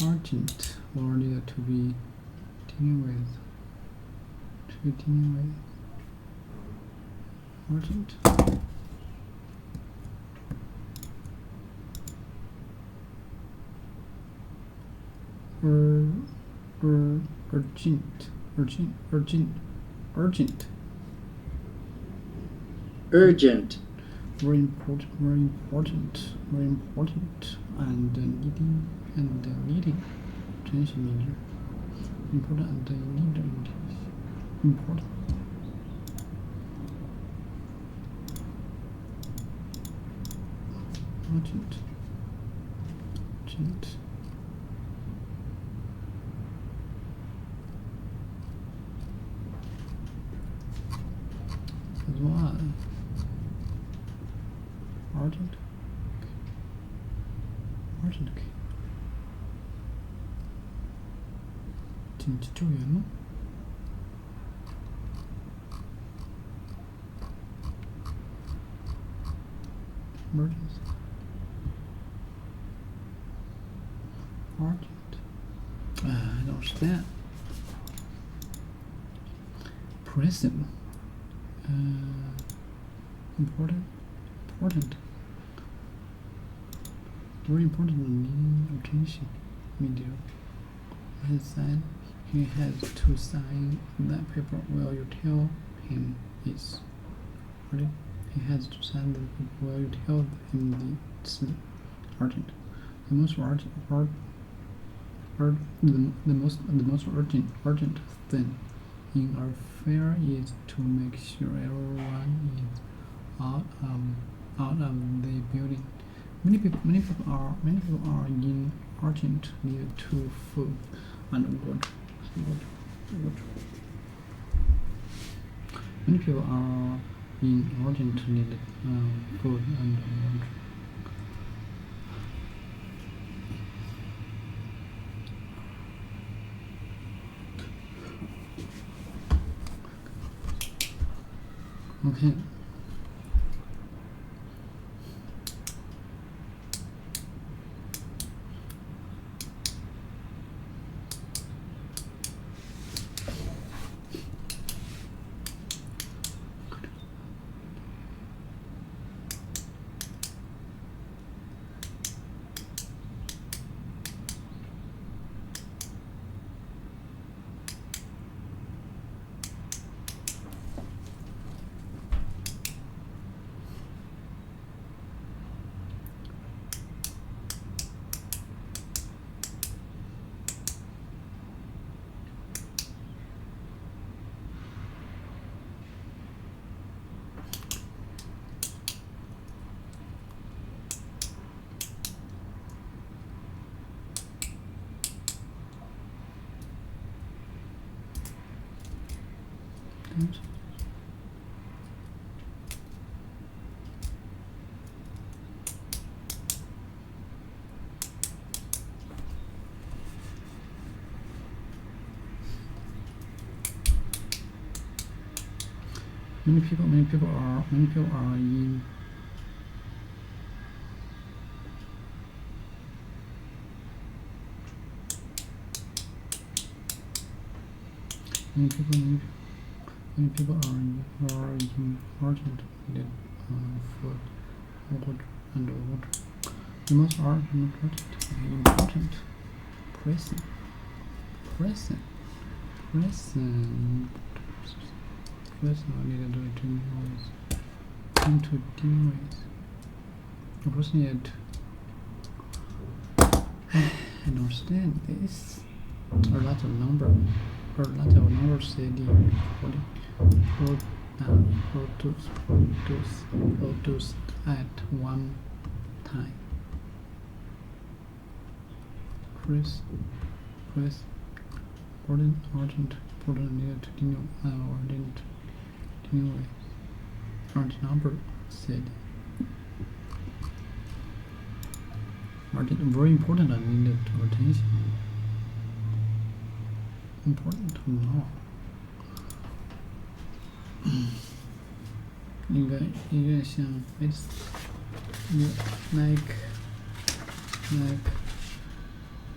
Urgent, or needed to be dealing with. Urgent. Urgent. Very important, and needing attention measure. Important and needing important. Urgent. As well. Urgent. 진짜 쪽이었나? Emergency. Urgent. I don't understand. Present. Important. Very important and needing attention. Media. He said he has to sign that paper. Will you tell him it's urgent? He has to sign the paper. Will you tell him it's urgent? The most urgent thing in our fair is to make sure everyone is out of the building. Many people are in urgent need to food and water. Many people are in urgent need food and water. Okay. Many people are in many people are in urgent need food, water, and water. The most important present needed to into dim ways. A person need understand this. A lot of numbers said in recording produced at one time. Urgent needed to anyway. Urgent number said. Urgent, very important and needed attention. Important to know. 应该像 it's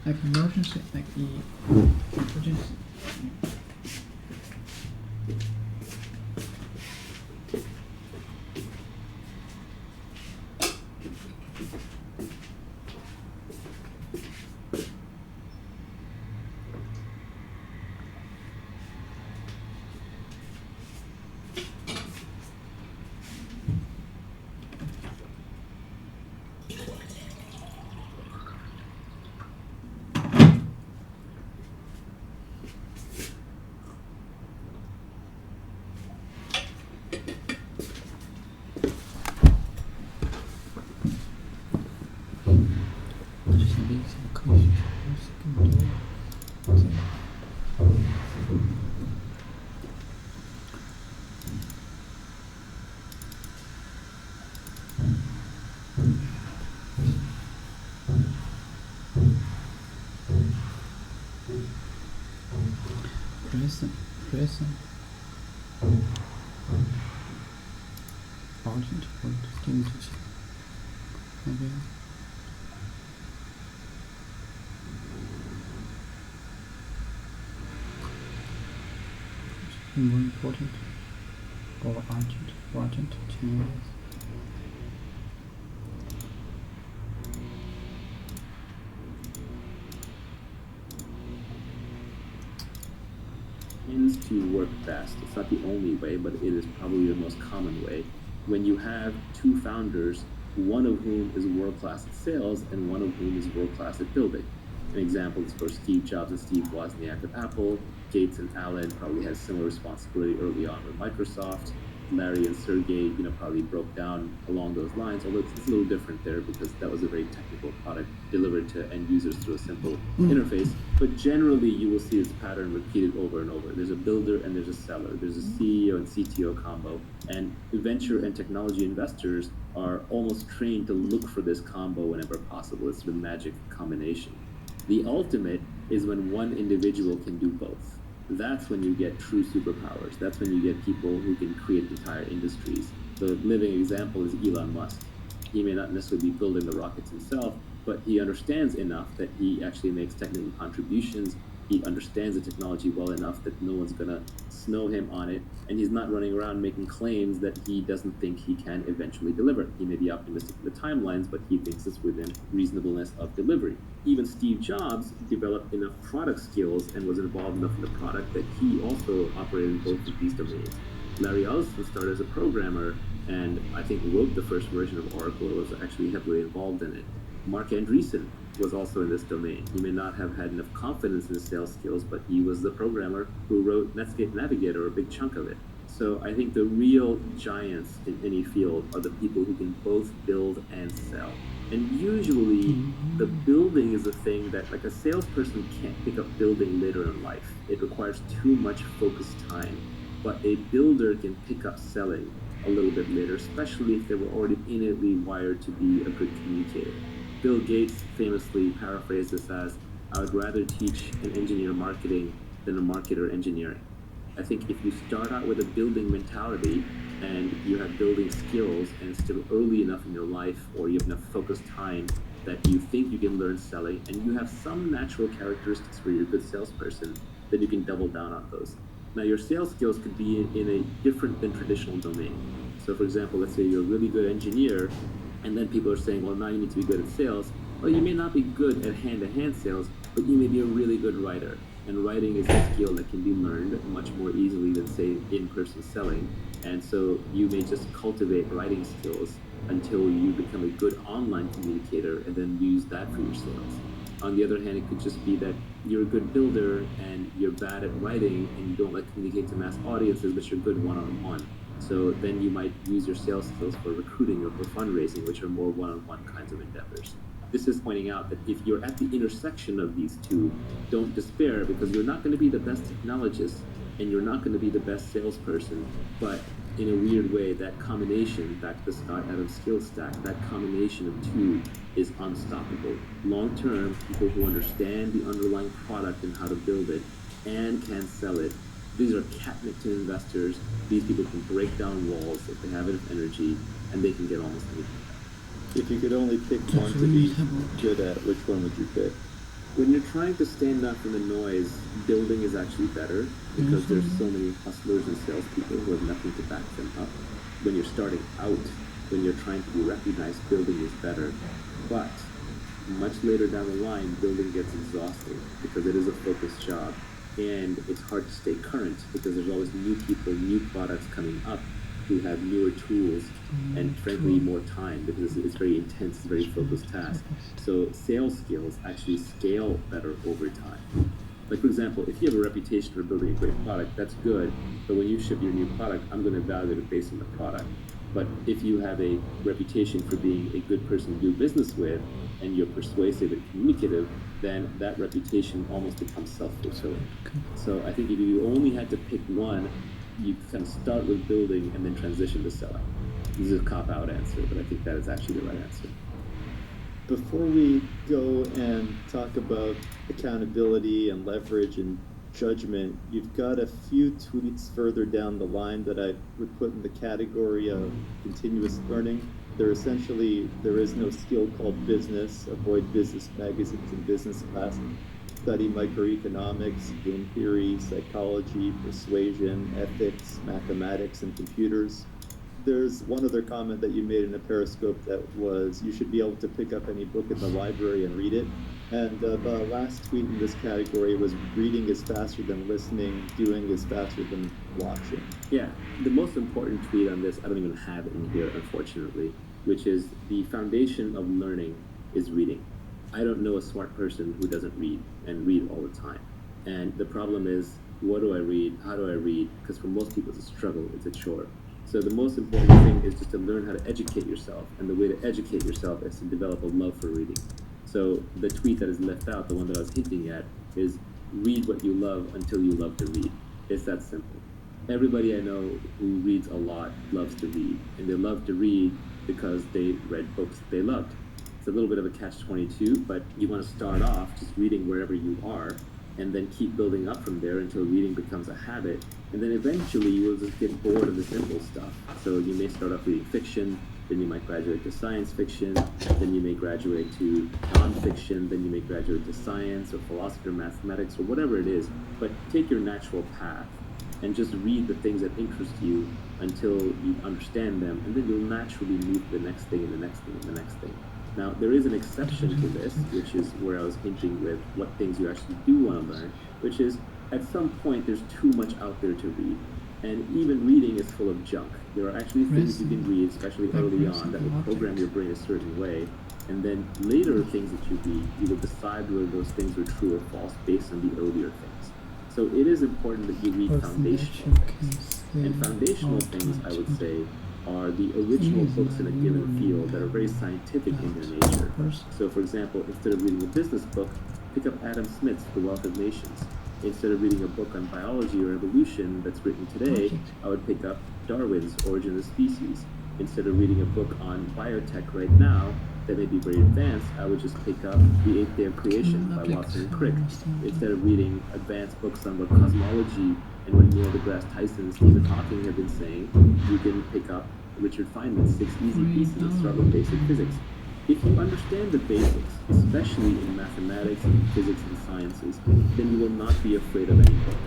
like emergency, like emergency. Present. Urgent for the okay. More important or urgent changes. Tends to work best. It's not the only way, but it is probably the most common way. When you have two founders, one of whom is world-class at sales and one of whom is world-class at building. An example is for Steve Jobs and Steve Wozniak at Apple. Gates and Allen probably had similar responsibility early on with Microsoft. Larry and Sergey, probably broke down along those lines, although it's a little different there because that was a very technical product delivered to end users through a simple interface. But generally, you will see this pattern repeated over and over. There's a builder and there's a seller. There's a CEO and CTO combo. And venture and technology investors are almost trained to look for this combo whenever possible. It's the magic combination. The ultimate is when one individual can do both. That's when you get true superpowers. That's when you get people who can create entire industries. The living example is Elon Musk. He may not necessarily be building the rockets himself, but he understands enough that he actually makes technical contributions. He understands the technology well enough that no one's going to snow him on it. And he's not running around making claims that he doesn't think he can eventually deliver. He may be optimistic in the timelines, but he thinks it's within reasonableness of delivery. Even Steve Jobs developed enough product skills and was involved enough in the product that he also operated in both of these domains. Larry Ellison started as a programmer and I think wrote the first version of Oracle, was actually heavily involved in it. Mark Andreessen was also in this domain. He may not have had enough confidence in his sales skills, but he was the programmer who wrote Netscape Navigator, a big chunk of it. So I think the real giants in any field are the people who can both build and sell. And usually the building is a thing that like a salesperson can't pick up building later in life. It requires too much focused time. But a builder can pick up selling a little bit later, especially if they were already innately wired to be a good communicator. Bill Gates famously paraphrased this as, I would rather teach an engineer marketing than a marketer engineering. I think if you start out with a building mentality and you have building skills and it's still early enough in your life or you have enough focused time that you think you can learn selling and you have some natural characteristics where you're a good salesperson, then you can double down on those. Now, your sales skills could be in a different than traditional domain. So, for example, let's say you're a really good engineer, and then people are saying, well, now you need to be good at sales. Well, you may not be good at hand-to-hand sales, but you may be a really good writer. And writing is a skill that can be learned much more easily than, say, in-person selling. And so you may just cultivate writing skills until you become a good online communicator and then use that for your sales. On the other hand, it could just be that you're a good builder and you're bad at writing and you don't like communicate to mass audiences, but you're good one-on-one. So then you might use your sales skills for recruiting or for fundraising, which are more one-on-one kinds of endeavors. This is pointing out that if you're at the intersection of these two, don't despair because you're not going to be the best technologist and you're not going to be the best salesperson, but in a weird way, that combination, back to the Scott Adams skill stack, that combination of two is unstoppable. Long term, people who understand the underlying product and how to build it and can sell it, these are catnip to investors. These people can break down walls if they have enough energy and they can get almost anything. If you could only pick one to be good at, which one would you pick? When you're trying to stand out from the noise, building is actually better because there's so many hustlers and salespeople who have nothing to back them up. When you're starting out, when you're trying to be recognized, building is better. But much later down the line, building gets exhausting because it is a focused job. And it's hard to stay current because there's always new people, new products coming up who have newer tools and frankly more time because it's very intense, it's a very focused task. So sales skills actually scale better over time. Like for example, if you have a reputation for building a great product, that's good, but when you ship your new product, I'm going to evaluate it based on the product. But if you have a reputation for being a good person to do business with and you're persuasive and communicative, then that reputation almost becomes self-fulfilling. So I think if you only had to pick one, you kind of start with building and then transition to selling. This is a cop-out answer, but I think that is actually the right answer. Before we go and talk about accountability and leverage and judgment, you've got a few tweets further down the line that I would put in the category of continuous learning. There is no skill called business. Avoid business magazines and business class. Study microeconomics, game theory, psychology, persuasion, ethics, mathematics, and computers. There's one other comment that you made in a Periscope that was you should be able to pick up any book in the library and read it. And the last tweet in this category was reading is faster than listening, doing is faster than watching. Yeah, the most important tweet on this, I don't even have it in here, unfortunately, which is the foundation of learning is reading. I don't know a smart person who doesn't read and read all the time. And the problem is, what do I read? How do I read? Because for most people, it's a struggle, it's a chore. So the most important thing is just to learn how to educate yourself, and the way to educate yourself is to develop a love for reading. So the tweet that is left out, the one that I was hinting at, is read what you love until you love to read. It's that simple. Everybody I know who reads a lot loves to read, and they love to read because they read books they loved. It's a little bit of a catch-22, but you want to start off just reading wherever you are, and then keep building up from there until reading becomes a habit. And then eventually you will just get bored of the simple stuff. So you may start off reading fiction, then you might graduate to science fiction, then you may graduate to nonfiction, then you may graduate to science or philosophy or mathematics or whatever it is. But take your natural path and just read the things that interest you until you understand them, and then you'll naturally move to the next thing and the next thing and the next thing. Now, there is an exception to this, which is where I was hinting with what things you actually do want to learn, which is at some point there's too much out there to read. And even reading is full of junk. There are actually things you can read, especially early on, that will program your brain a certain way. And then later things that you read, you will decide whether those things are true or false based on the earlier things. So it is important that you read foundational things. And foundational things, I would say, are the original books in a given field that are very scientific in their nature. So for example, instead of reading a business book, pick up Adam Smith's The Wealth of Nations. Instead of reading a book on biology or evolution that's written today, I would pick up Darwin's Origin of Species. Instead of reading a book on biotech right now that may be very advanced, I would just pick up The Eighth Day of Creation by Watson and Crick. Instead of reading advanced books on what cosmology and what Neil deGrasse Tyson and Stephen Hawking have been saying, you can pick up Richard Feynman's 6 Easy Pieces and start with basic physics. If you understand the basics, especially in mathematics and physics and sciences, then you will not be afraid of any book.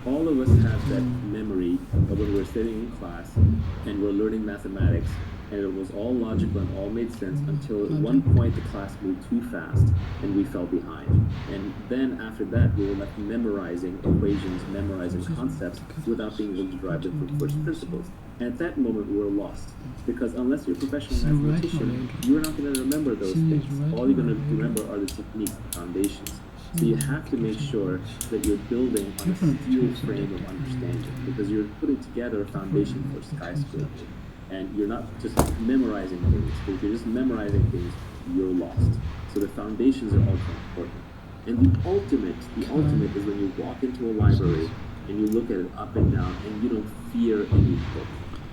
All of us have that memory of when we're sitting in class and we're learning mathematics, and it was all logical and all made sense until at one point the class moved too fast and we fell behind. And then after that, we were left memorizing equations, memorizing concepts without being able to derive them from first principles. And at that moment, we were lost. Because unless you're a professional mathematician, you're not going to remember those things. All you're going to remember are the techniques, the foundations. So you have to make sure that you're building on a steel frame of understanding, because you're putting together a foundation for a skyscraper. And you're not just memorizing things. If you're just memorizing things, you're lost. So the foundations are also important. And the ultimate is when you walk into a library and you look at it up and down and you don't fear any book.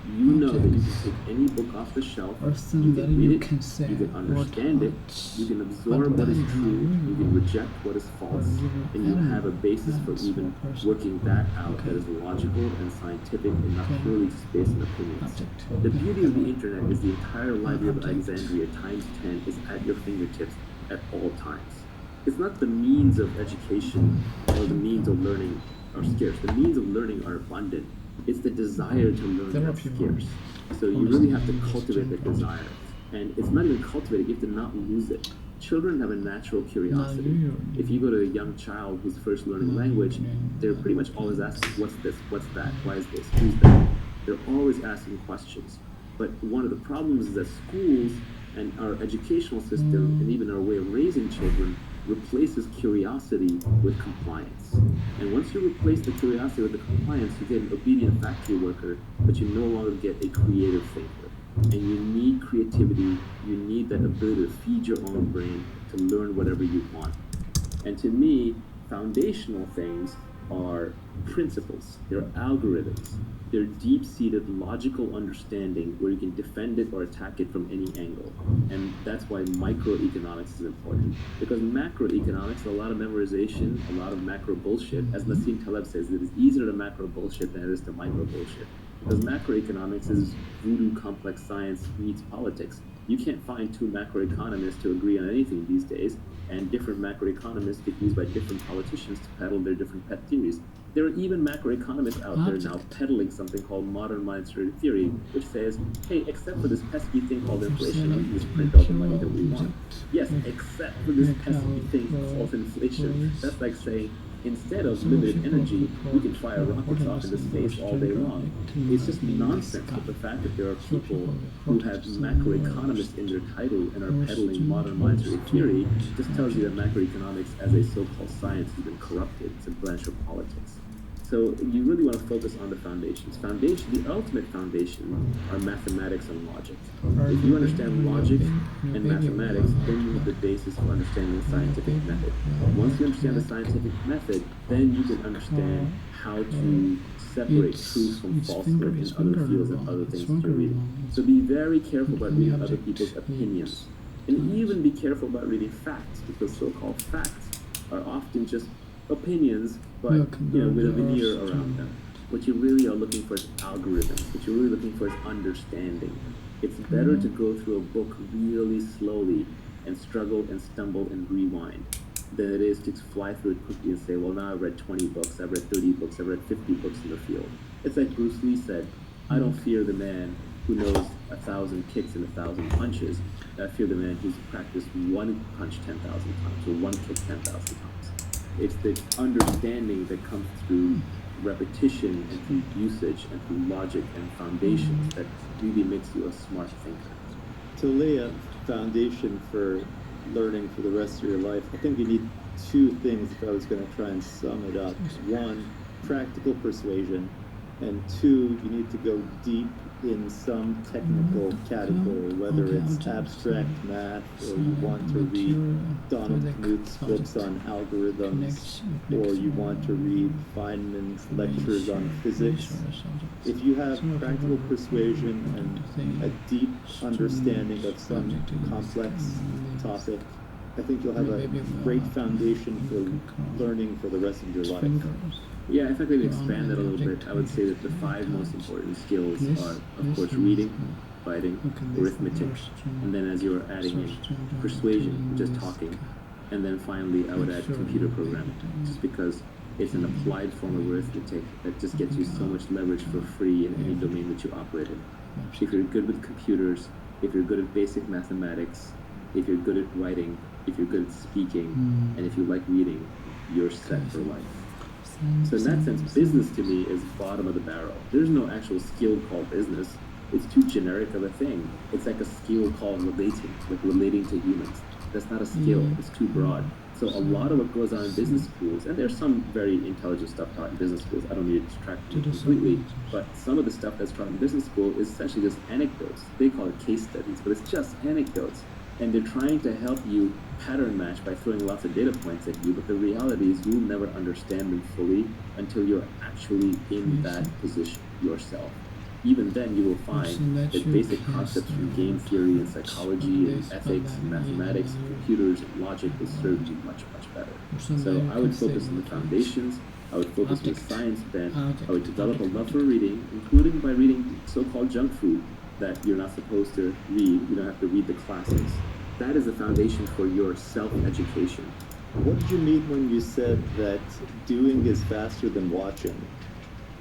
You know that you can take any book off the shelf, you can read it, you can understand it, you can absorb what is true, you can reject what is false, and you have a basis for even working that out that is logical and scientific and not purely just based on opinions. The beauty of the internet is the entire library of Alexandria times 10 is at your fingertips at all times. It's not the means of education or the means of learning are scarce. The means of learning are abundant. It's the desire to learn that's scarce. So you really have to cultivate that desire. And it's not even cultivated, you have to not lose it. Children have a natural curiosity. If you go to a young child who's first learning language, they're pretty much always asking, what's this, what's that, why is this, who's that? They're always asking questions. But one of the problems is that schools and our educational system and even our way of raising children replaces curiosity with compliance. And once you replace the curiosity with the compliance, you get an obedient factory worker, but you no longer get a creative thinker. And you need creativity, you need that ability to feed your own brain to learn whatever you want. And to me, foundational things are principles, they're algorithms, they're deep-seated logical understanding where you can defend it or attack it from any angle. And that's why microeconomics is important. Because macroeconomics, a lot of memorization, a lot of macro bullshit. As Nassim Taleb says, it is easier to macro bullshit than it is to micro bullshit. Because macroeconomics is voodoo complex science meets politics. You can't find two macroeconomists to agree on anything these days, and different macroeconomists get used by different politicians to peddle their different pet theories. There are even macroeconomists out there now peddling something called modern monetary theory, which says, hey, except for this pesky thing called inflation, we can just print all the money that we want. Yes, except for this pesky thing called inflation. That's like saying, instead of limited energy, we can fire rockets off into space all day long. It's just nonsense, but the fact that there are people who have macroeconomists in their title and are peddling modern monetary theory just tells you that macroeconomics as a so-called science has been corrupted. It's a branch of politics. So you really want to focus on the foundations. The ultimate foundation are mathematics and logic. If you understand logic and mathematics, then you have the basis for understanding the scientific method. Once you understand the scientific method, then you can understand how to separate truth from falsehood in other fields and other things that you're reading. So be very careful about reading other people's opinions. And even be careful about reading facts, because so-called facts are often just opinions, but with a veneer around them. What you really are looking for is algorithms. What you're really looking for is understanding. It's better to go through a book really slowly and struggle and stumble and rewind than it is to fly through it quickly and say, well, now I've read 20 books, I've read 30 books, I've read 50 books in the field. It's like Bruce Lee said, I don't fear the man who knows 1,000 kicks and 1,000 punches. I fear the man who's practiced one punch 10,000 times or one kick 10,000 times. It's the understanding that comes through repetition and through usage and through logic and foundations that really makes you a smart thinker. To lay a foundation for learning for the rest of your life, I think you need two things if I was going to try and sum it up. One, practical persuasion, and two, you need to go deep in some technical category, whether it's abstract math or you want to read Donald Knuth's books on algorithms or you want to read Feynman's lectures on physics. If you have practical persuasion and a deep understanding of some complex topic, I think you'll have a great foundation for learning for the rest of your life. Yeah, if I could expand that a little bit, I would say that the 5 most important skills are, of course, reading, writing, arithmetic, and then as you're adding in persuasion, just talking, and then finally I would add computer programming, just because it's an applied form of arithmetic that just gets you so much leverage for free in any domain that you operate in. If you're good with computers, if you're good at basic mathematics, if you're good at writing, if you're good at speaking, and if you like reading, you're set for life. So in that sense, business to me is bottom of the barrel. There's no actual skill called business. It's too generic of a thing. It's like a skill called relating to humans. That's not a skill. It's too broad. So a lot of what goes on in business schools, and there's some very intelligent stuff taught in business schools. I don't need to distract you completely, but some of the stuff that's taught in business school is essentially just anecdotes. They call it case studies, but it's just anecdotes. And they're trying to help you pattern match by throwing lots of data points at you, but the reality is you'll never understand them fully until you're actually in that position yourself. Even then, you will find that basic concepts from game theory and psychology and ethics and mathematics and computers and logic will serve you much, much better. So I would focus on the foundations. I would focus on the science bent. I would develop a love for reading, including by reading so-called junk food that you're not supposed to read. You don't have to read the classics. That is the foundation for your self-education. What did you mean when you said that doing is faster than watching?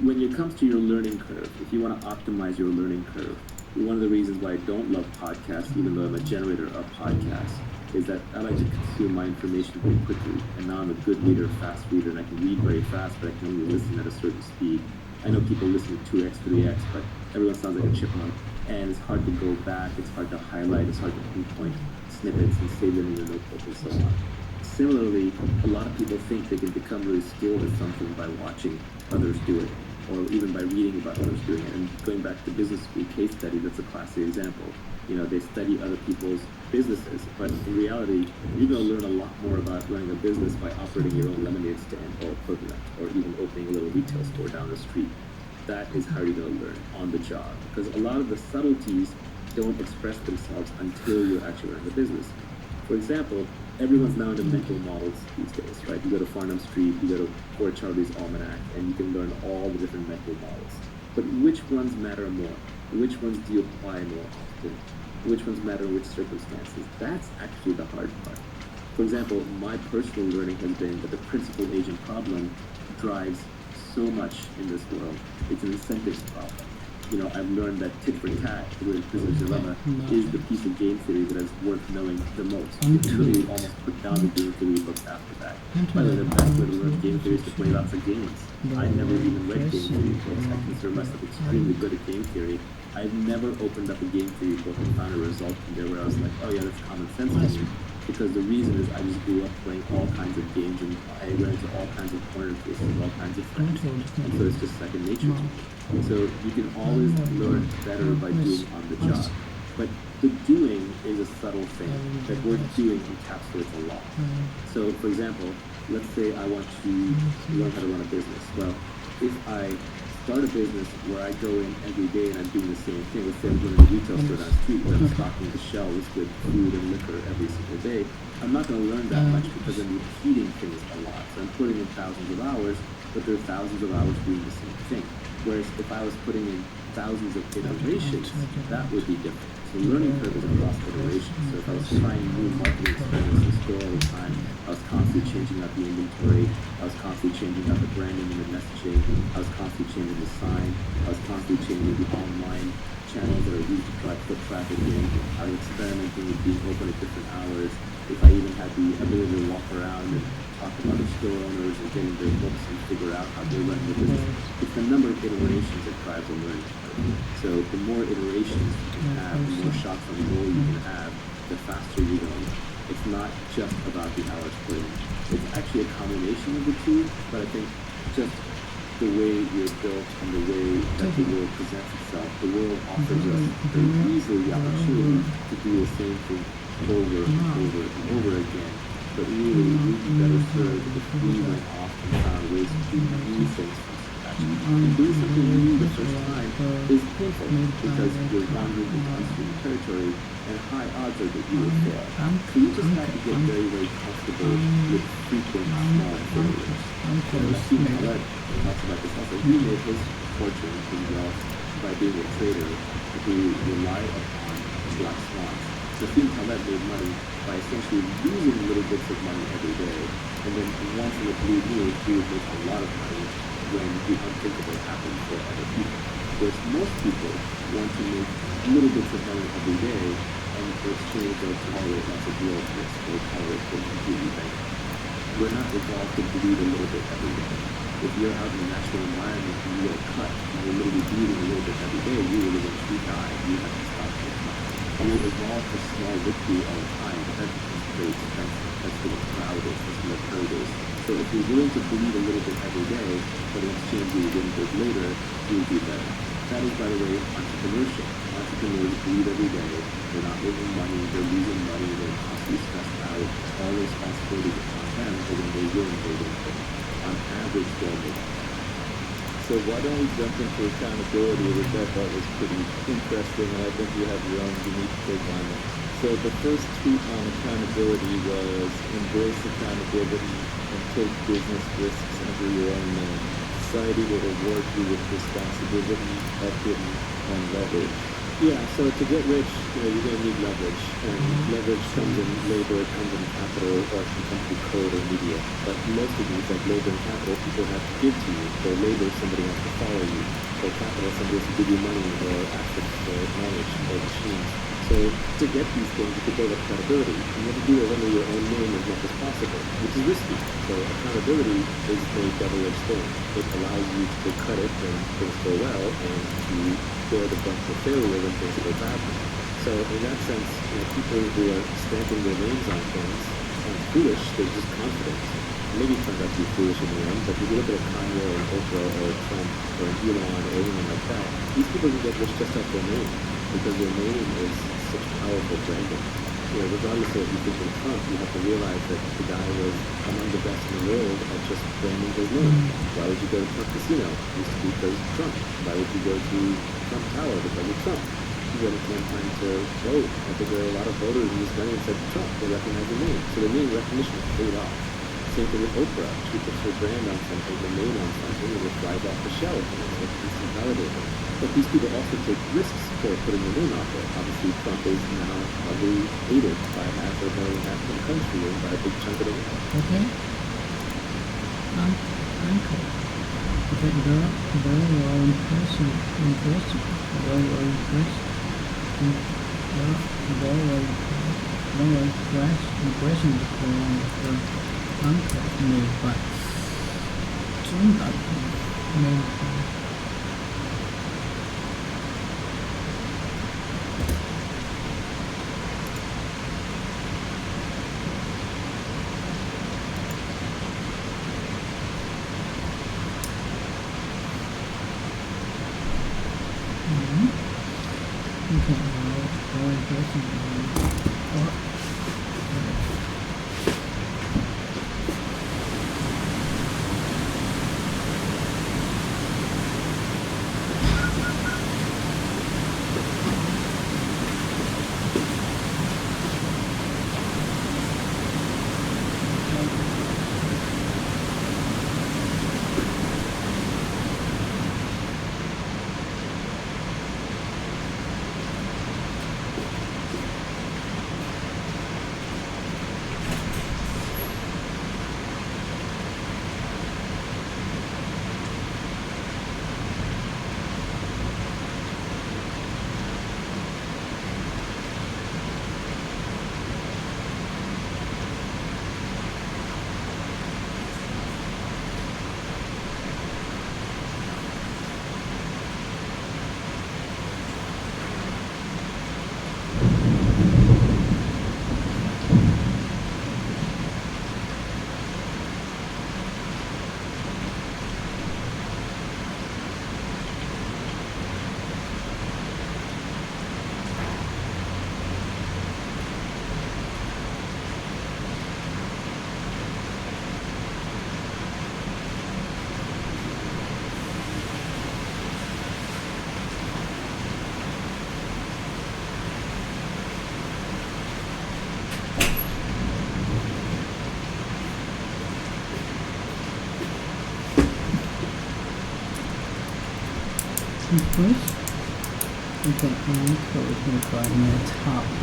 When it comes to your learning curve, if you want to optimize your learning curve, one of the reasons why I don't love podcasts, even though I'm a generator of podcasts, is that I like to consume my information very quickly. And now I'm a good reader, fast reader, and I can read very fast, but I can only listen at a certain speed. I know people listen to 2x, 3x, but everyone sounds like a chipmunk. And it's hard to go back, it's hard to highlight, it's hard to pinpoint snippets and save them in your notebook and so on. Similarly, a lot of people think they can become really skilled at something by watching others do it, or even by reading about others doing it. And going back to business school case study, that's a classic example. They study other people's businesses, but in reality, you're going to learn a lot more about running a business by operating your own lemonade stand or equivalent, or even opening a little retail store down the street. That is how you're going to learn on the job, because a lot of the subtleties don't express themselves until you're actually running a business. For example, everyone's now into mental models these days, right? You go to Farnham Street, you go to Poor Charlie's Almanac, and you can learn all the different mental models. But which ones matter more? Which ones do you apply more often? Which ones matter in which circumstances? That's actually the hard part. For example, my personal learning has been that the principal agent problem drives so much in this world. It's an incentives problem. I've learned that tit for tat, with Prisoner's Dilemma, is the piece of game theory that is worth knowing the most. You can literally almost put down the game theory books after that. By the way, the best way to learn game theory is to play lots of games. I never even read game theory books. I consider myself extremely good at game theory. I've never opened up a game theory book and found a result from there where I was like, oh yeah, that's common sense to me. because the reason is I just grew up playing all kinds of games and I ran into all kinds of corner cases, all kinds of friends, and so it's just second nature to me. So you can always learn better by doing on the job. But the doing is a subtle thing. That word doing encapsulates a lot. So for example, let's say I want to learn how to run a business. Well, if I start a business where I go in every day and I'm doing the same thing, let's say I'm going to the retail store down the street and I'm stocking the shelves with food and liquor every single day, I'm not going to learn that much because I'm repeating things a lot. So I'm putting in thousands of hours, but there are thousands of hours doing the same thing. Whereas if I was putting in thousands of iterations, that would be different. So learning curve is across iterations. So if I was trying new marketing experiments in store all the time, I was constantly changing up the inventory, I was constantly changing up the branding and the messaging, I was constantly changing the sign, I was constantly changing the online channels that are used to drive foot traffic in, I was experimenting with being open at different hours. If I even had the ability to walk around and talk to other store owners and getting their books and figure out how they run their business, it's the number of iterations that drives a learning curve. So the more iterations you can have, the more shots on goal you can have, the faster you go. It's not just about the hours put in. It's actually a combination of the two, but I think just the way you're built and the way that the world presents itself, the world offers us very easily the opportunity to do the same thing over and over and over again. But really, we'd be better served if we went off and found ways to do new things from scratch. And doing something new the first time is painful because you're wandering into unseen territory and high odds are that you will fail. So you just have to get very, very comfortable with frequent small failures. And Steve Collette talks about this also. He made his fortune, his wealth, by being a trader who relied upon black swans. So Steve Collette made money by essentially losing little bits of money every day, and then once in a blue moon, he would make a lot of money when the unthinkable happened for other people. Whereas most people want to make little bits of money every day, and for exchange they'll tolerate lots of growth risk, they'll tolerate being completely bankrupt. We're not evolved to bleed a little bit every day. If you're out in a natural environment and you get a cut, and you're literally bleeding a little bit every day, you will eventually die. You have to stop getting cut. And we evolve to small victory all the time, but that becomes very expensive. That's where the crowd is, that's where the herd is. So if you're willing to bleed a little bit every day, but in exchange you win big later, you'll do better. That is, by the way, entrepreneurship. Entrepreneurs bleed every day. They're not making money, they're losing money, they're constantly stressed out. All the responsibilities are on them, but when they win big. On average, they'll make it. So why don't we jump into accountability, which I thought was pretty interesting, and I think you have your own unique take on it. So the first tweet on accountability was embrace accountability and take business risks under your own name. Society will reward you with responsibility, equity, and leverage. Yeah, so to get rich, you're going to need leverage. And leverage comes in labor, it comes in capital, or it can come through code or media. But most of these, like labor and capital, people have to give to you. For labor, somebody has to follow you. For capital, somebody has to give you money or assets or knowledge or machines. So to get these things, you can build up credibility. And you have to do it under your own name as much as possible, which is risky. So accountability is a double-edged sword. It allows you to cut it when things go well and to bear the brunt of failure when things go badly. So in that sense, people who are stamping their names on things aren't foolish, they're just confident. Maybe it turns out to be foolish in the end, but if you look at a Kanye or an Oprah or a Trump or an Elon or anyone like that, these people can get rich just off their name, because their name is such powerful branding. Regardless of what you think of Trump, you have to realize that the guy was among the best in the world at just branding his name. Why would you go to Trump Casino? It used to be because of Trump. Why would you go to Trump Tower? Because of Trump. You went to campaign to vote. I think there are a lot of voters who just went and said Trump. They recognize the name. So the name recognition paid off. Same thing with Oprah. She puts her brand on something, the name on something, and it flies off the shelf, and it's instant validator. But these people also take risks for putting their name out there. Obviously, Trump is now probably hated by half or more than half of the country and by a big chunk of the world. Okay. Uncle. Okay, very well impressed. Very well impressed. Impression for uncle made by Okay, well, impression or first, we can anchor with my tops.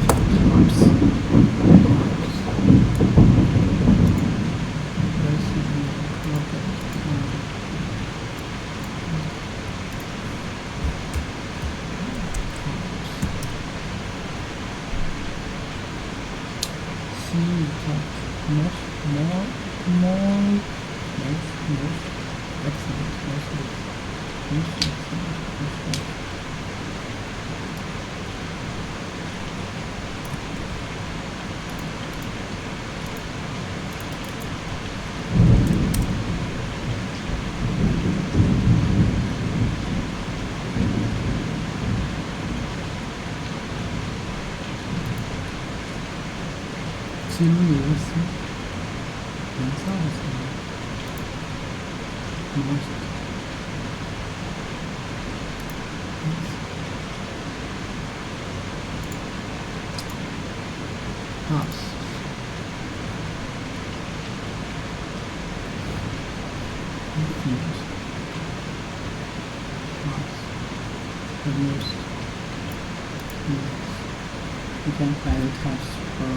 You can find the tops for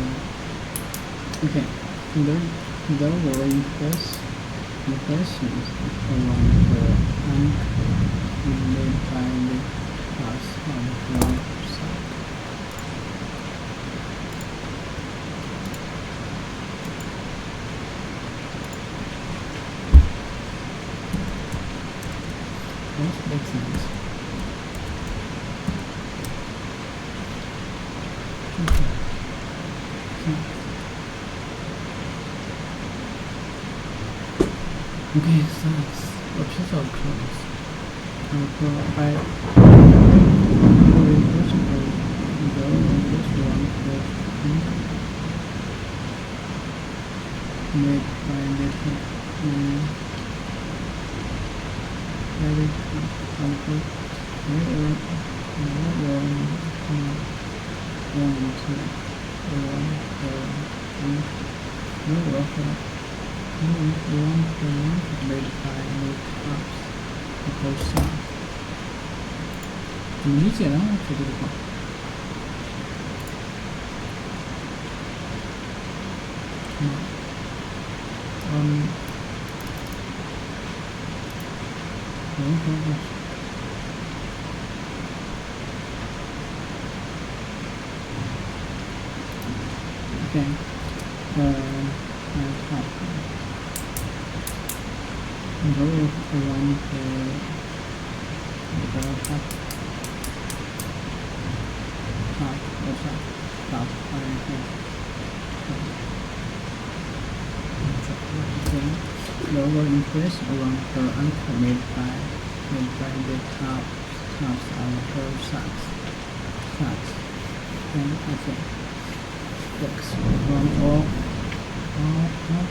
okay. There were impressions around the anchor made by the tops on the side. Most makes sense. Okay, so it's a piece of clothes. I made by little very comfort. Made by makeups because 怎么理解呢？这个话。Okay. Go around lower impress around her ankle made by the tops of her socks. facts and also books all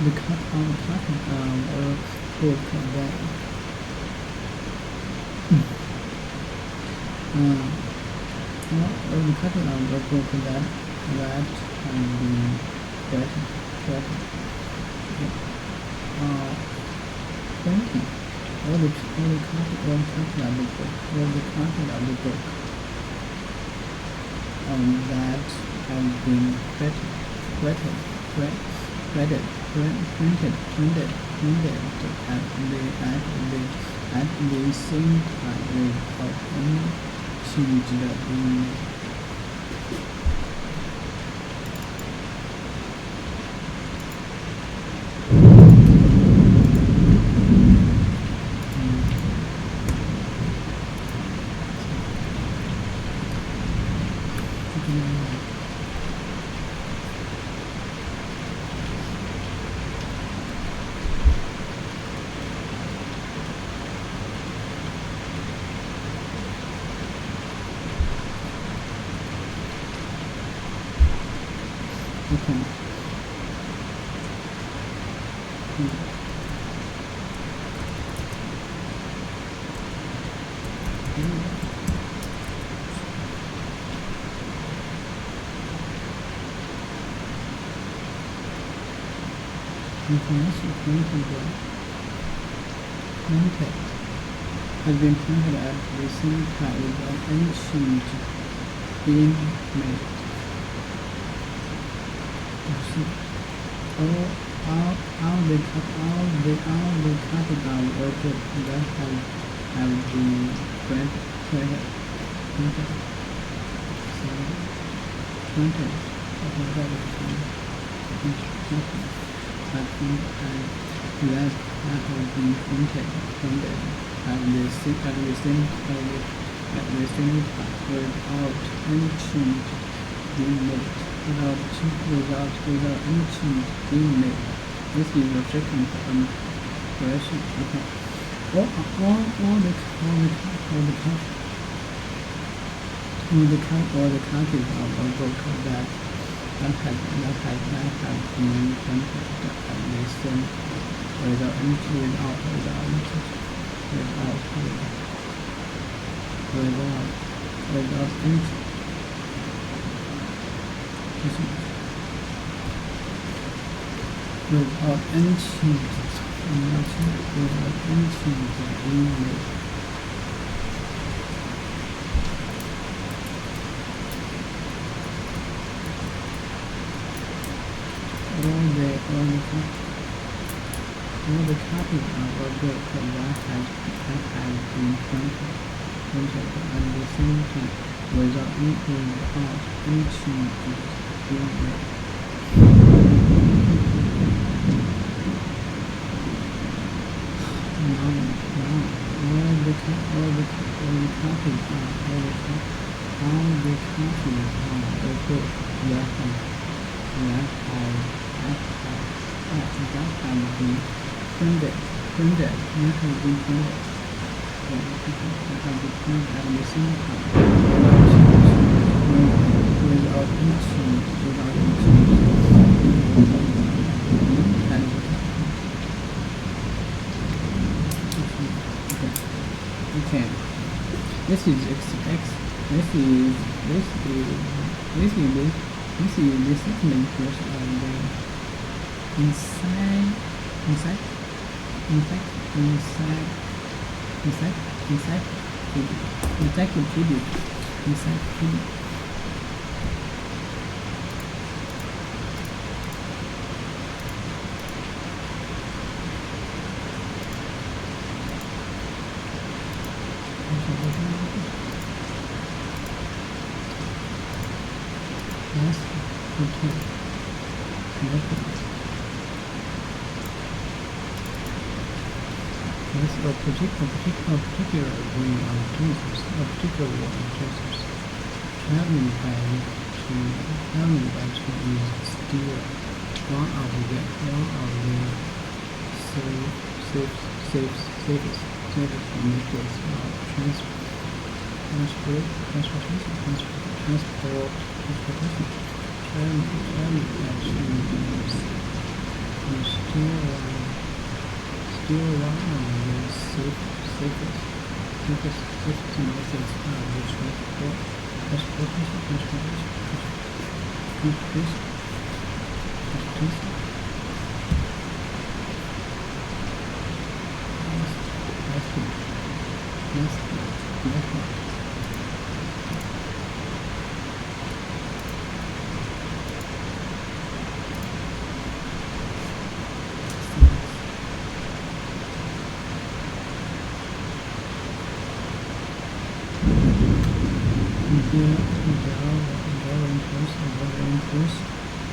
the content or book that all the content of the book that can be created printing all the content of the book that have been printed at the same time without any change being made. Okay. Information printed has been printed at the same time without any change being made. All the capital or book that have been printed that have been printed at the same time without any change being made. Without any change being made. This is the second question. Okay. All the copies of a book that have been printed at the same without any without any changes being made. All the copies of a book that have been printed at the same time without any changes being made. Okay. This is the second course of the encyclopedia. Yes, okay. Yes, a particular way of users, traveling by train is still one of the safest methods of transportation. transportation, train actions, and still one of the safest methods of transportation.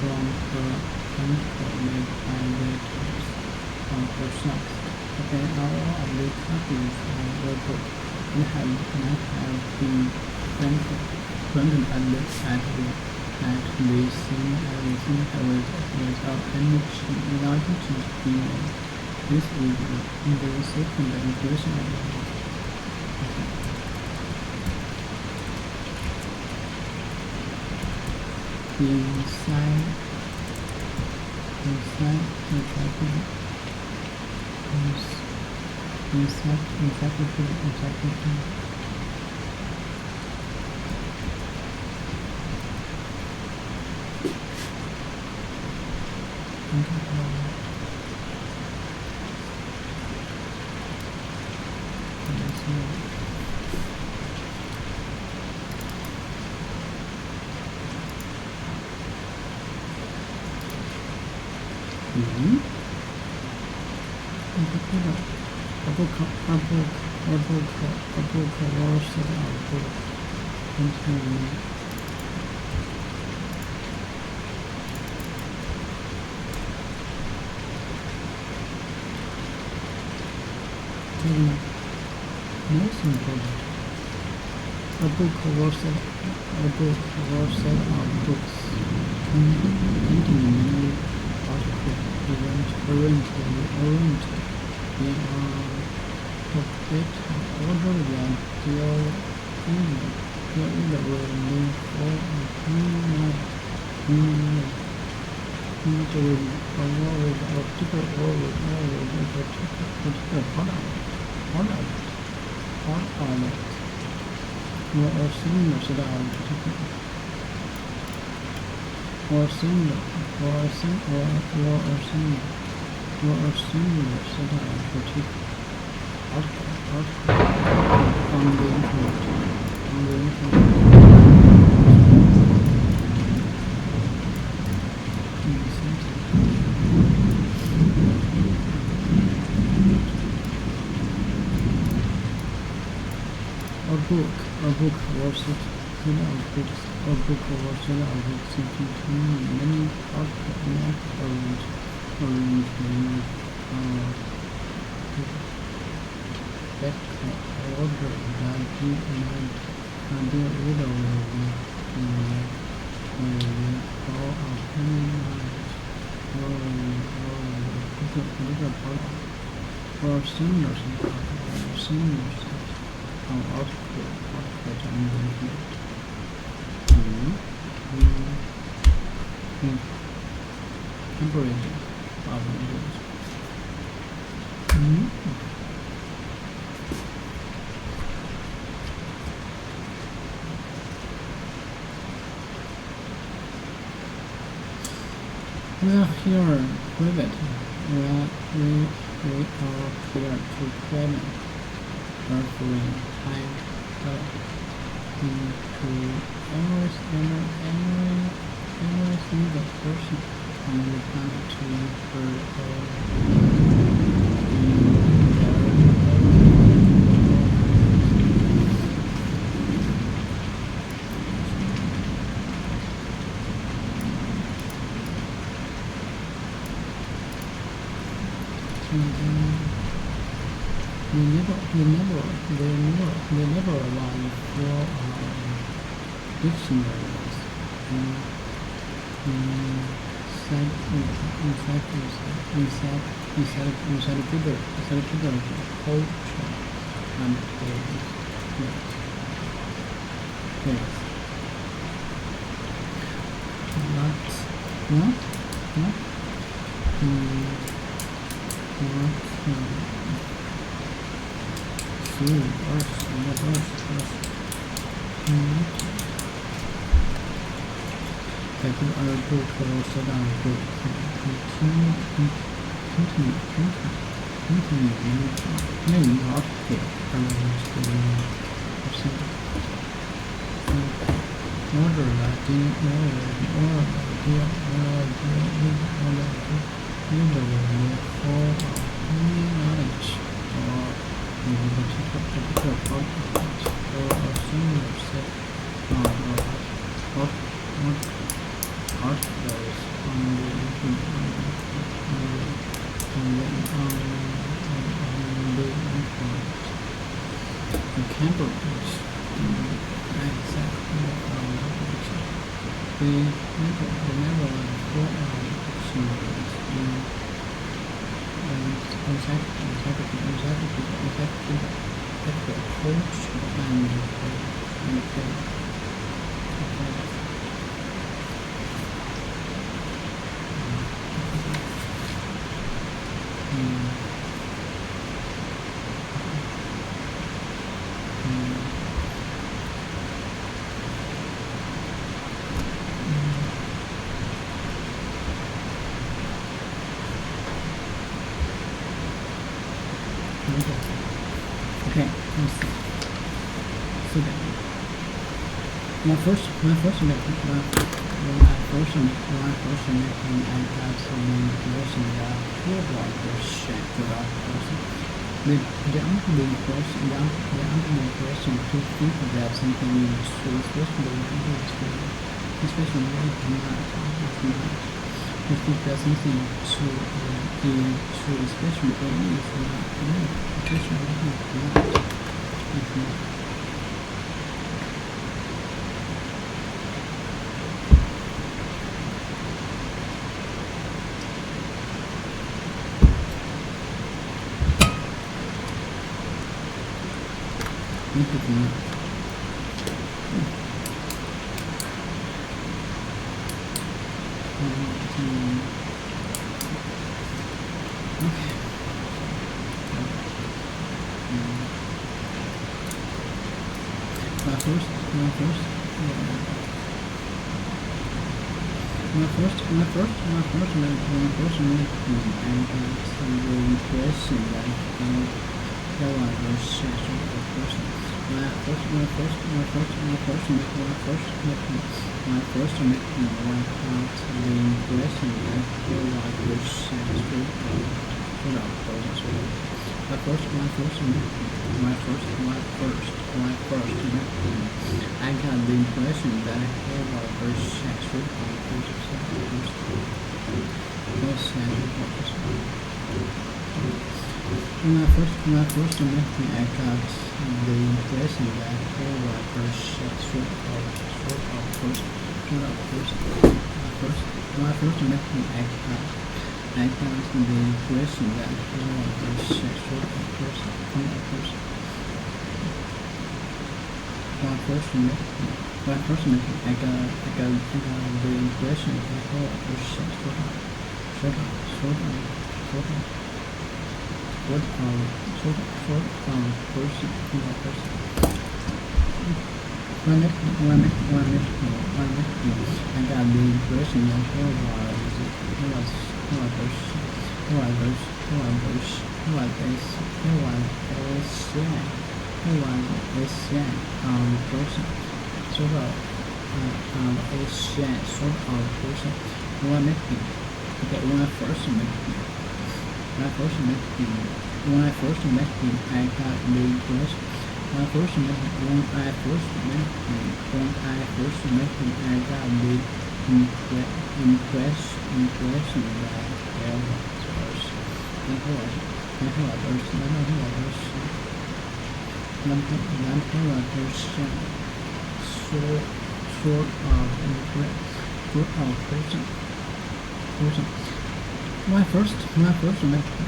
From the made by waiters or shops. Okay, all of these copies were good and might have been printed at the scene without any change being made. This is the second inclusion of inside most important, a book or set of books containing many articles oriented in alphabetical order that deal either will move or not with a particular product or a similar set of particular or a similar set of particular article on the internet. A book or set of books containing many articles that order that deal either with all of any or particular product or similar set of articles on the internet. Temporary of English. We are here private. We are here to prevent referring time into every single person on the planet to refer they never allow for dictionaries inside bigger culture and place. Okay, let's see. So then, when I first met him, I got some impression that he was a shit without person. The impression to think that something is true, especially when it's not. I think that something to be true, especially when it's not. Especially when it's not.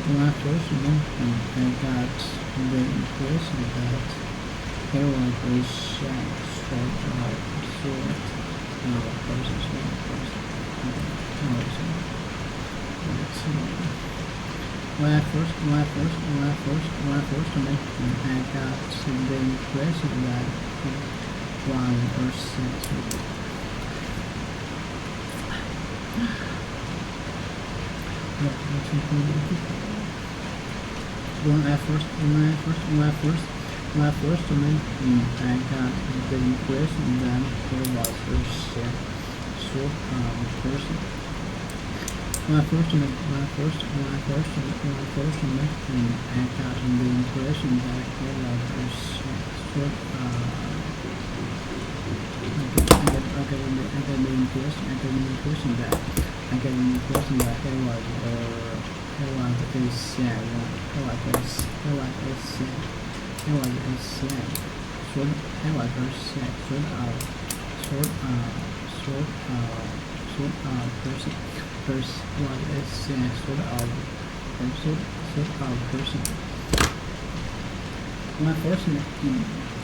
When I first met him, I got the impression that he was very shy, short person. When I first met him, I got the impression that he was a sensitive. When I first met him, I got the impression that he was a sort of person. When I first met him, I got the impression that he was a sort I get the impression that he was a sad one. Person. When I first met him,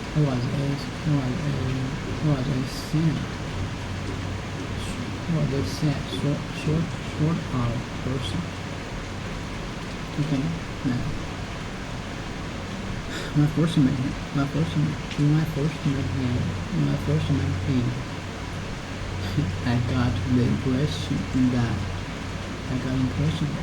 I got the impression that sort of person. Okay, now. When I first met him, I got the impression that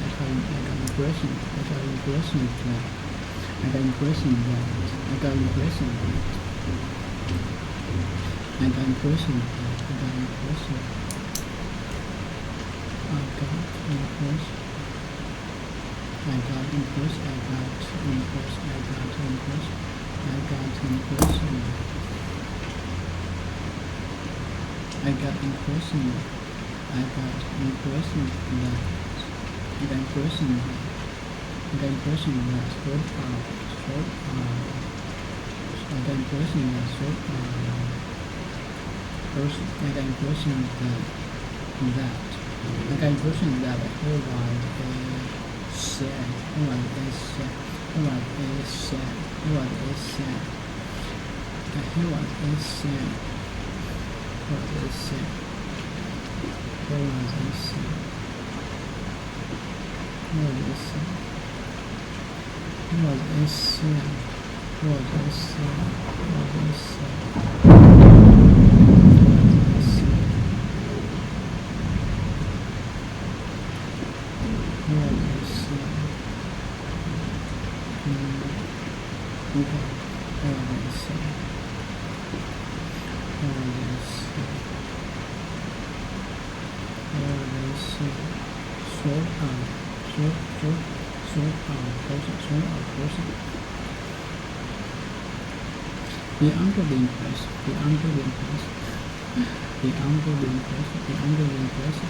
the under the impression,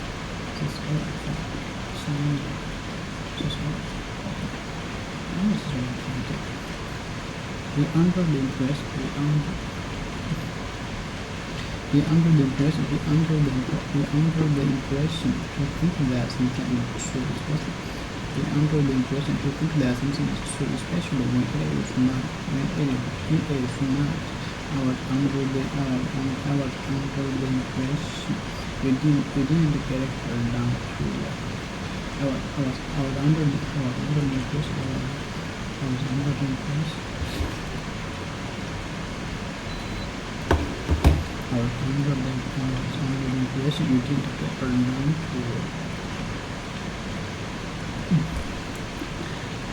just all I thought, just all I thought. Now this is what I'm trying to do. The under the impression, to think that something is true is possible. The under the impression to think that something is true, especially when it is not. I was under the impression we didn't get it down to I was under the impression we didn't get her down to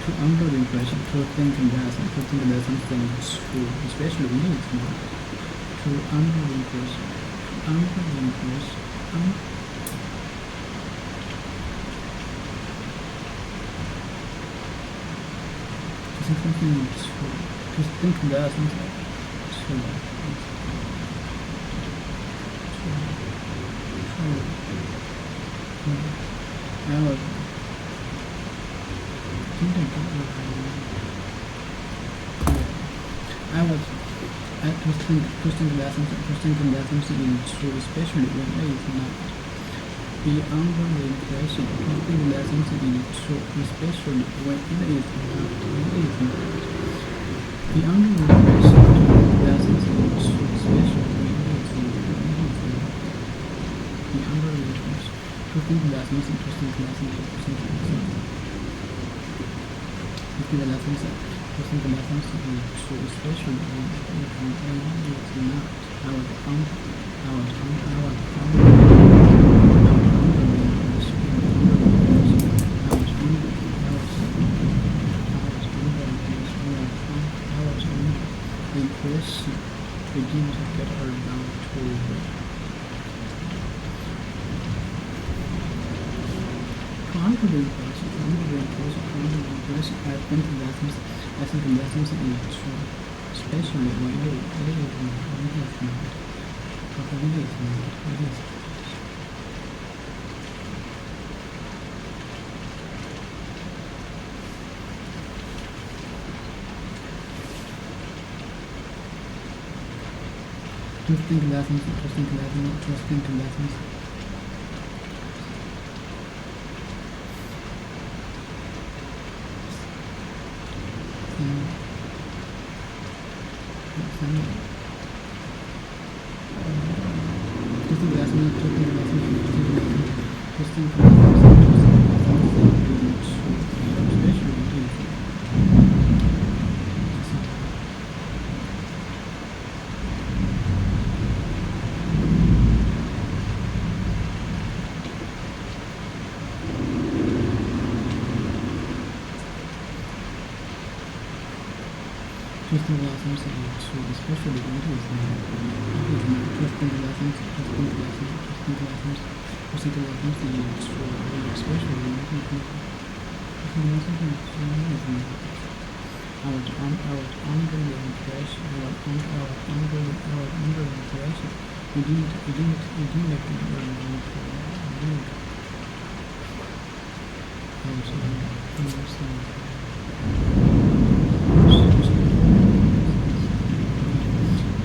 to under the impression, to think that something is true, especially when it's not. To under the impression, to think something is true, to think that something is true. I was to think that something is true, especially when it is not. Be under the impression to think that something is true, especially when it is not. Be under the impression to think that something is true, especially when it is not. Be under the impression to think that something is true, especially when it is not. I was under the impression we didn't get around to under the impression, I think that something is true, especially when it is not. But when it is not, it is. To think that something. Especially when it is not. Especially when it is not. I was under the impression. You didn't get it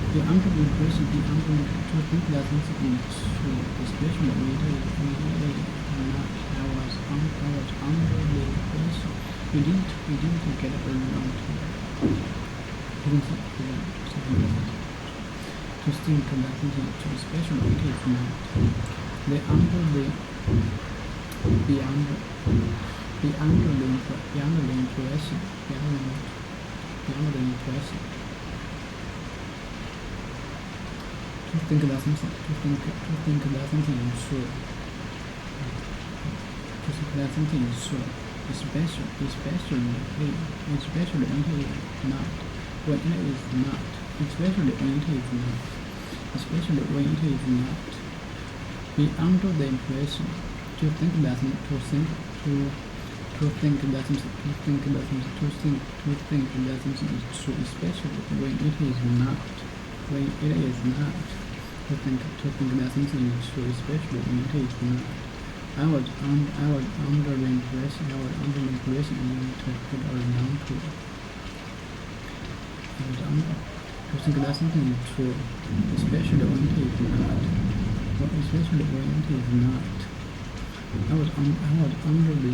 The under the impression, to think that something is true, especially when it is not. I was under the impression. We didn't get it around to think that something is true, especially when it is not. The under the impression. To think that something is true. To think that something is true, especially when it is not. When it is not. Especially when it is not. Be under the impression. To think that something is true, especially when it is not. When it is not. To think that something is true, especially when it is not. I was under the impression you took it or down to it. To think that something is true, especially when it is not. I was under the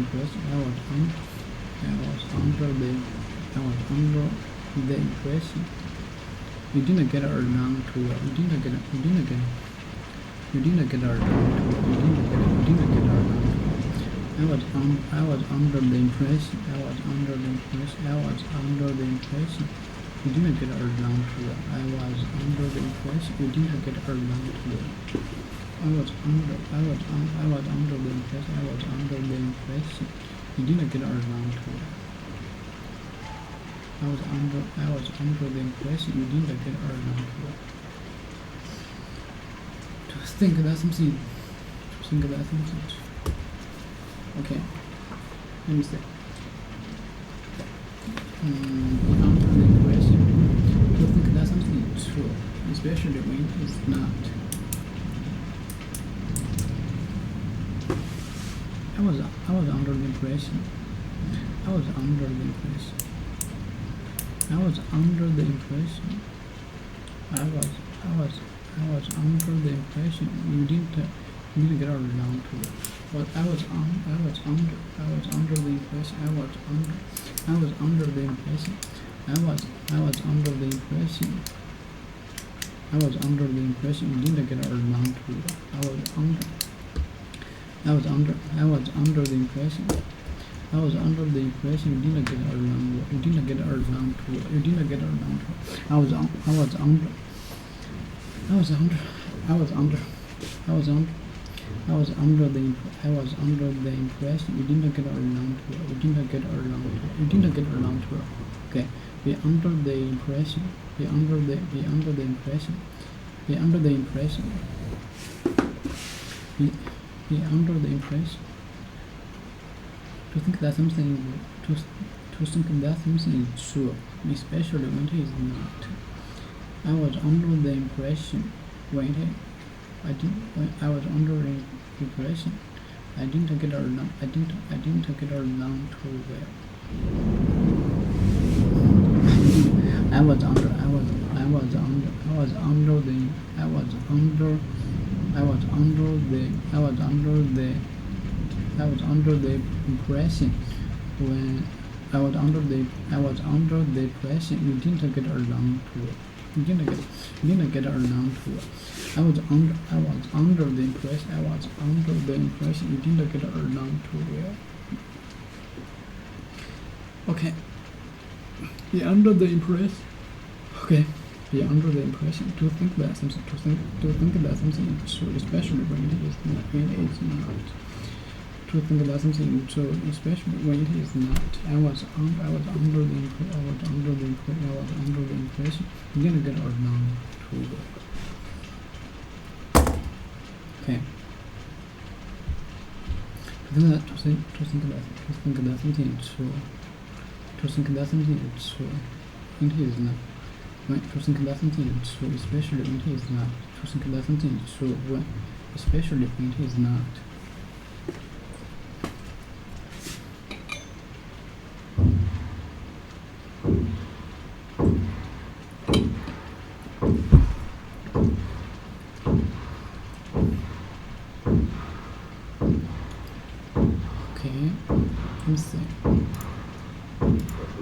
impression. You didn't get around to it. You didn't get around to it. I was under the impression. You didn't get around to it. I was under the impression. You didn't get around to it. I was under the impression. You didn't get around to it. I was under the impression you didn't get around to it. To think that something. Okay. Let me say. Under the impression to think that something is true, especially when it is not. I was under the impression. I was under the impression you didn't get around to it. But I was under the impression you didn't get around to it. I was under the impression you didn't get around to it. I was under the impression you didn't get around to it. Okay. Be under the impression to think that something is true, especially when it is not. I was under the impression I didn't get around to well. I was under the impression you didn't get around to it. I was under the impression you didn't get around to it. Okay. Be under the impression. Okay. Be under the impression to think that something is true, especially when it is not. To think that something is true, especially when it is not. I was under the impression you didn't get around to it. Okay. To think that something is true. To think that something is true, when it is not. To think that something is true, especially when it is not. To think that something is true, especially when it is not. Okay, let me see.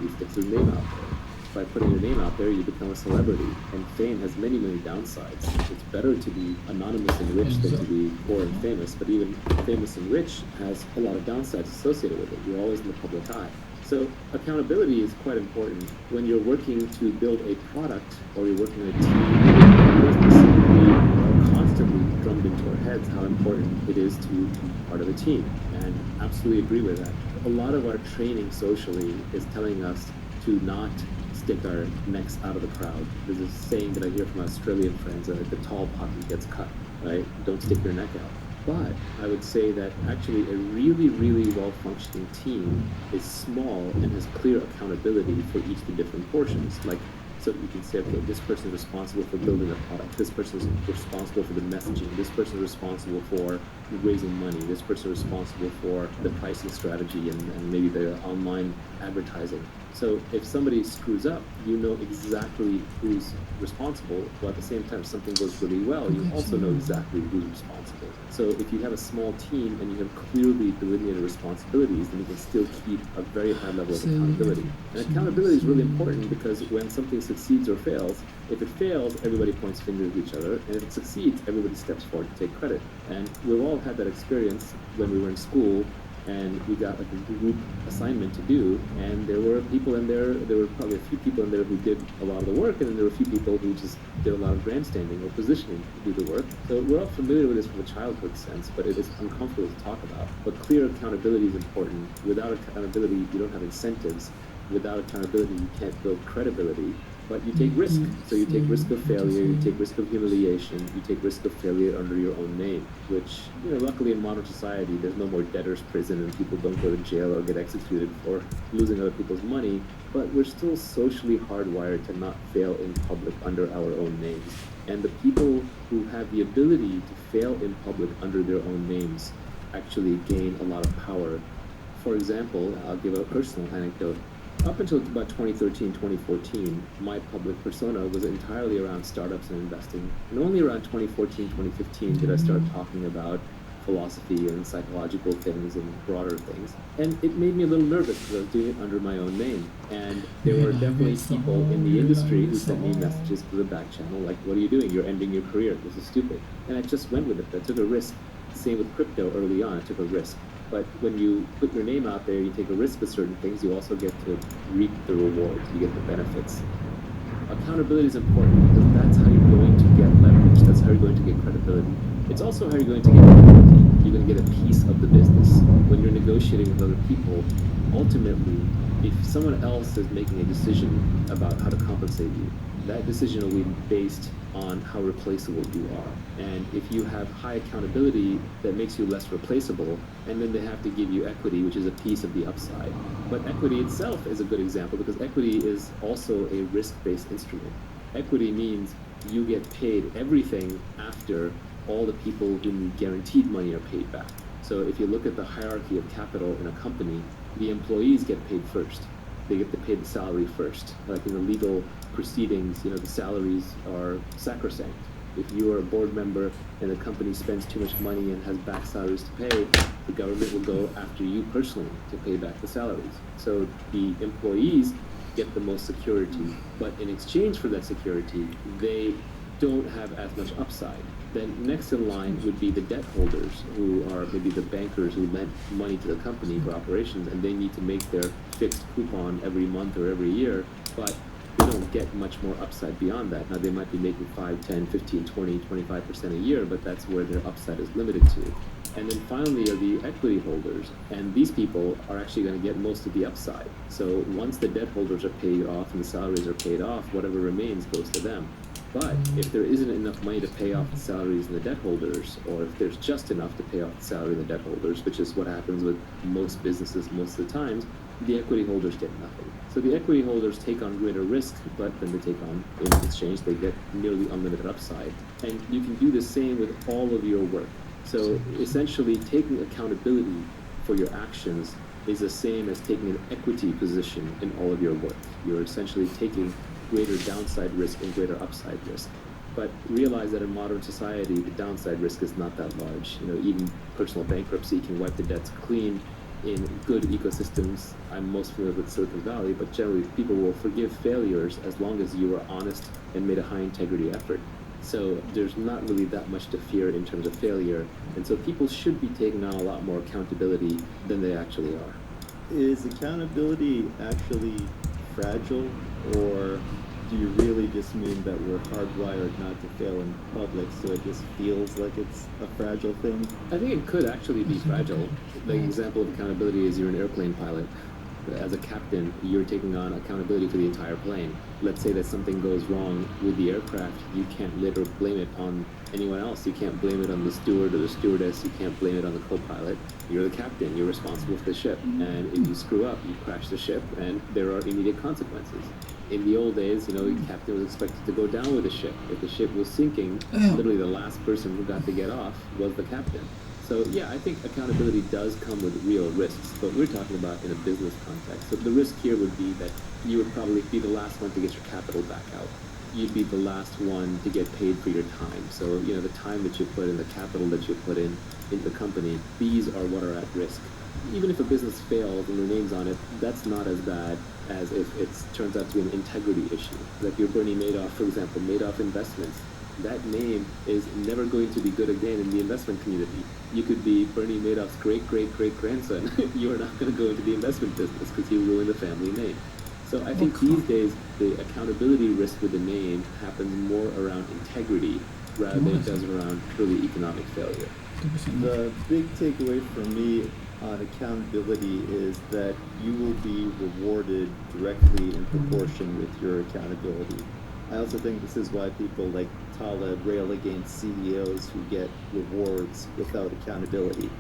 He sticks his name out there. By putting your name out there, you become a celebrity. And fame has many, many downsides. It's better to be anonymous and rich than to be poor and famous. But even famous and rich has a lot of downsides associated with it. You're always in the public eye. So accountability is quite important. When you're working to build a product or you're working in a team, we are constantly drummed into our heads how important it is to be part of a team. And absolutely agree with that. A lot of our training socially is telling us to not stick our necks out of the crowd. There's a saying that I hear from my Australian friends, the tall poppy gets cut, right? Don't stick your neck out. But I would say that actually a really, really well-functioning team is small and has clear accountability for each of the different portions. Like, so you can say, okay, this person is responsible for building a product. This person is responsible for the messaging. This person is responsible for raising money. This person is responsible for the pricing strategy and maybe the online advertising. So if somebody screws up, you know exactly who's responsible, while at the same time, if something goes really well, you also know exactly who's responsible. So if you have a small team and you have clearly delineated responsibilities, then you can still keep a very high level of accountability. And accountability is really important because when something succeeds or fails, if it fails, everybody points fingers at each other, and if it succeeds, everybody steps forward to take credit. And we've all had that experience when we were in school and we got like a group assignment to do, and there were people in there were probably a few people in there who did a lot of the work, and then there were a few people who just did a lot of grandstanding or positioning to do the work. So we're all familiar with this from a childhood sense, but it is uncomfortable to talk about. But clear accountability is important. Without accountability, you don't have incentives. without accountability, you can't build credibility. But you take risk. So you take risk of failure, you take risk of humiliation, you take risk of failure under your own name, which, luckily in modern society, there's no more debtor's prison and people don't go to jail or get executed for losing other people's money. But we're still socially hardwired to not fail in public under our own names. And the people who have the ability to fail in public under their own names actually gain a lot of power. For example, I'll give a personal anecdote. Up until about 2013, 2014, my public persona was entirely around startups and investing. And only around 2014, 2015 did I start talking about philosophy and psychological things and broader things. And it made me a little nervous because I was doing it under my own name. And there were definitely people in the industry who sent me messages through the back channel like, what are you doing? You're ending your career. This is stupid. And I just went with it. I took a risk. Same with crypto early on. I took a risk. But when you put your name out there, you take a risk with certain things, you also get to reap the rewards, you get the benefits. Accountability is important because that's how you're going to get leverage, that's how you're going to get credibility. It's also how you're going to get equity. You're going to get a piece of the business. When you're negotiating with other people, ultimately, if someone else is making a decision about how to compensate you, that decision will be based on how replaceable you are. And if you have high accountability, that makes you less replaceable, and then they have to give you equity, which is a piece of the upside. But equity itself is a good example because equity is also a risk-based instrument. Equity means you get paid everything after all the people who need guaranteed money are paid back. So if you look at the hierarchy of capital in a company, the employees get paid first. They get to pay the salary first. Like in the legal proceedings, the salaries are sacrosanct. If you are a board member and the company spends too much money and has back salaries to pay, the government will go after you personally to pay back the salaries. So the employees get the most security, but in exchange for that security, they don't have as much upside. Then next in line would be the debt holders, who are maybe the bankers who lent money to the company for operations, and they need to make their fixed coupon every month or every year, but they don't get much more upside beyond that. Now they might be making 5, 10, 15, 20, 25% a year, but that's where their upside is limited to. And then finally are the equity holders, and these people are actually going to get most of the upside. So once the debt holders are paid off and the salaries are paid off, whatever remains goes to them. But if there isn't enough money to pay off the salaries and the debt holders, or if there's just enough to pay off the salary and the debt holders, which is what happens with most businesses most of the times, the equity holders get nothing. So the equity holders take on greater risk, but then they take on, in exchange, they get nearly unlimited upside. And you can do the same with all of your work. So essentially, taking accountability for your actions is the same as taking an equity position in all of your work. You're essentially taking greater downside risk and greater upside risk. But realize that in modern society, the downside risk is not that large. Even personal bankruptcy can wipe the debts clean in good ecosystems. I'm most familiar with Silicon Valley, but generally people will forgive failures as long as you are honest and made a high integrity effort. So there's not really that much to fear in terms of failure. And so people should be taking on a lot more accountability than they actually are. Is accountability actually fragile, or do you really just mean that we're hardwired not to fail in public, so it just feels like it's a fragile thing? I think it could actually be fragile. The example of accountability is you're an airplane pilot. As a captain, you're taking on accountability for the entire plane. Let's say that something goes wrong with the aircraft, you can't later blame it on anyone else. You can't blame it on the steward or the stewardess. You can't blame it on the co-pilot. You're the captain. You're responsible for the ship. And if you screw up, you crash the ship, and there are immediate consequences. In the old days, the captain was expected to go down with the ship. If the ship was sinking, literally the last person who got to get off was the captain. So yeah, I think accountability does come with real risks, but we're talking about in a business context. So the risk here would be that you would probably be the last one to get your capital back out. You'd be the last one to get paid for your time. So, the time that you put in, the capital that you put in the company, these are what are at risk. Even if a business fails and your name's on it, that's not as bad as if it turns out to be an integrity issue. Like your Bernie Madoff, for example, Madoff Investments. That name is never going to be good again in the investment community. You could be Bernie Madoff's great-great-great-grandson. You are not going to go into the investment business because you ruin the family name. So I think these days, the accountability risk with the name happens more around integrity rather than it does around purely economic failure. The big takeaway for me on accountability is that you will be rewarded directly in proportion with your accountability. I also think this is why people like Taleb rail against CEOs who get rewards without accountability.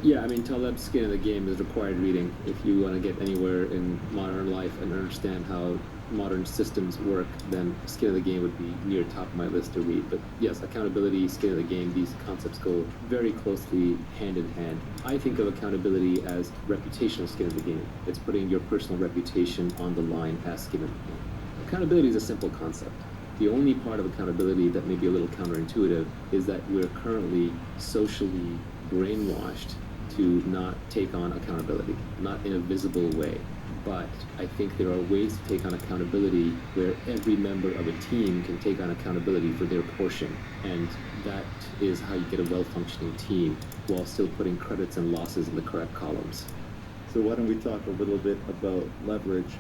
Yeah, I mean, Taleb's Skin of the Game is required reading if you want to get anywhere in modern life and understand how modern systems work. Then Skin of the Game would be near top of my list to read. But yes, accountability, Skin of the Game, these concepts go very closely hand in hand. I think of accountability as reputational skin of the game. It's putting your personal reputation on the line as skin of the game. Accountability is a simple concept. The only part of accountability that may be a little counterintuitive is that we're currently socially brainwashed to not take on accountability, not in a visible way. But I think there are ways to take on accountability where every member of a team can take on accountability for their portion. And that is how you get a well-functioning team while still putting credits and losses in the correct columns. So why don't we talk a little bit about leverage?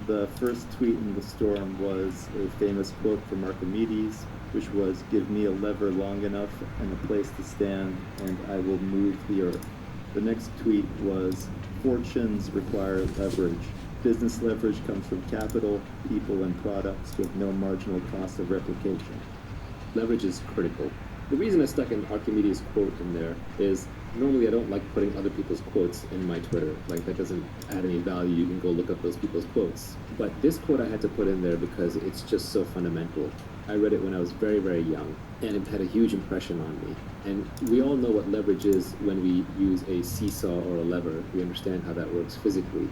The first tweet in the storm was a famous quote from Archimedes, which was, "Give me a lever long enough and a place to stand, and I will move the earth." The next tweet was, "Fortunes require leverage. Business leverage comes from capital, people, and products with no marginal cost of replication." Leverage is critical. The reason I stuck an Archimedes quote in there is normally I don't like putting other people's quotes in my Twitter. Like, that doesn't add any value. You can go look up those people's quotes. But this quote I had to put in there because it's just so fundamental. I read it when I was very, very young, and it had a huge impression on me. And we all know what leverage is when we use a seesaw or a lever. We understand how that works physically.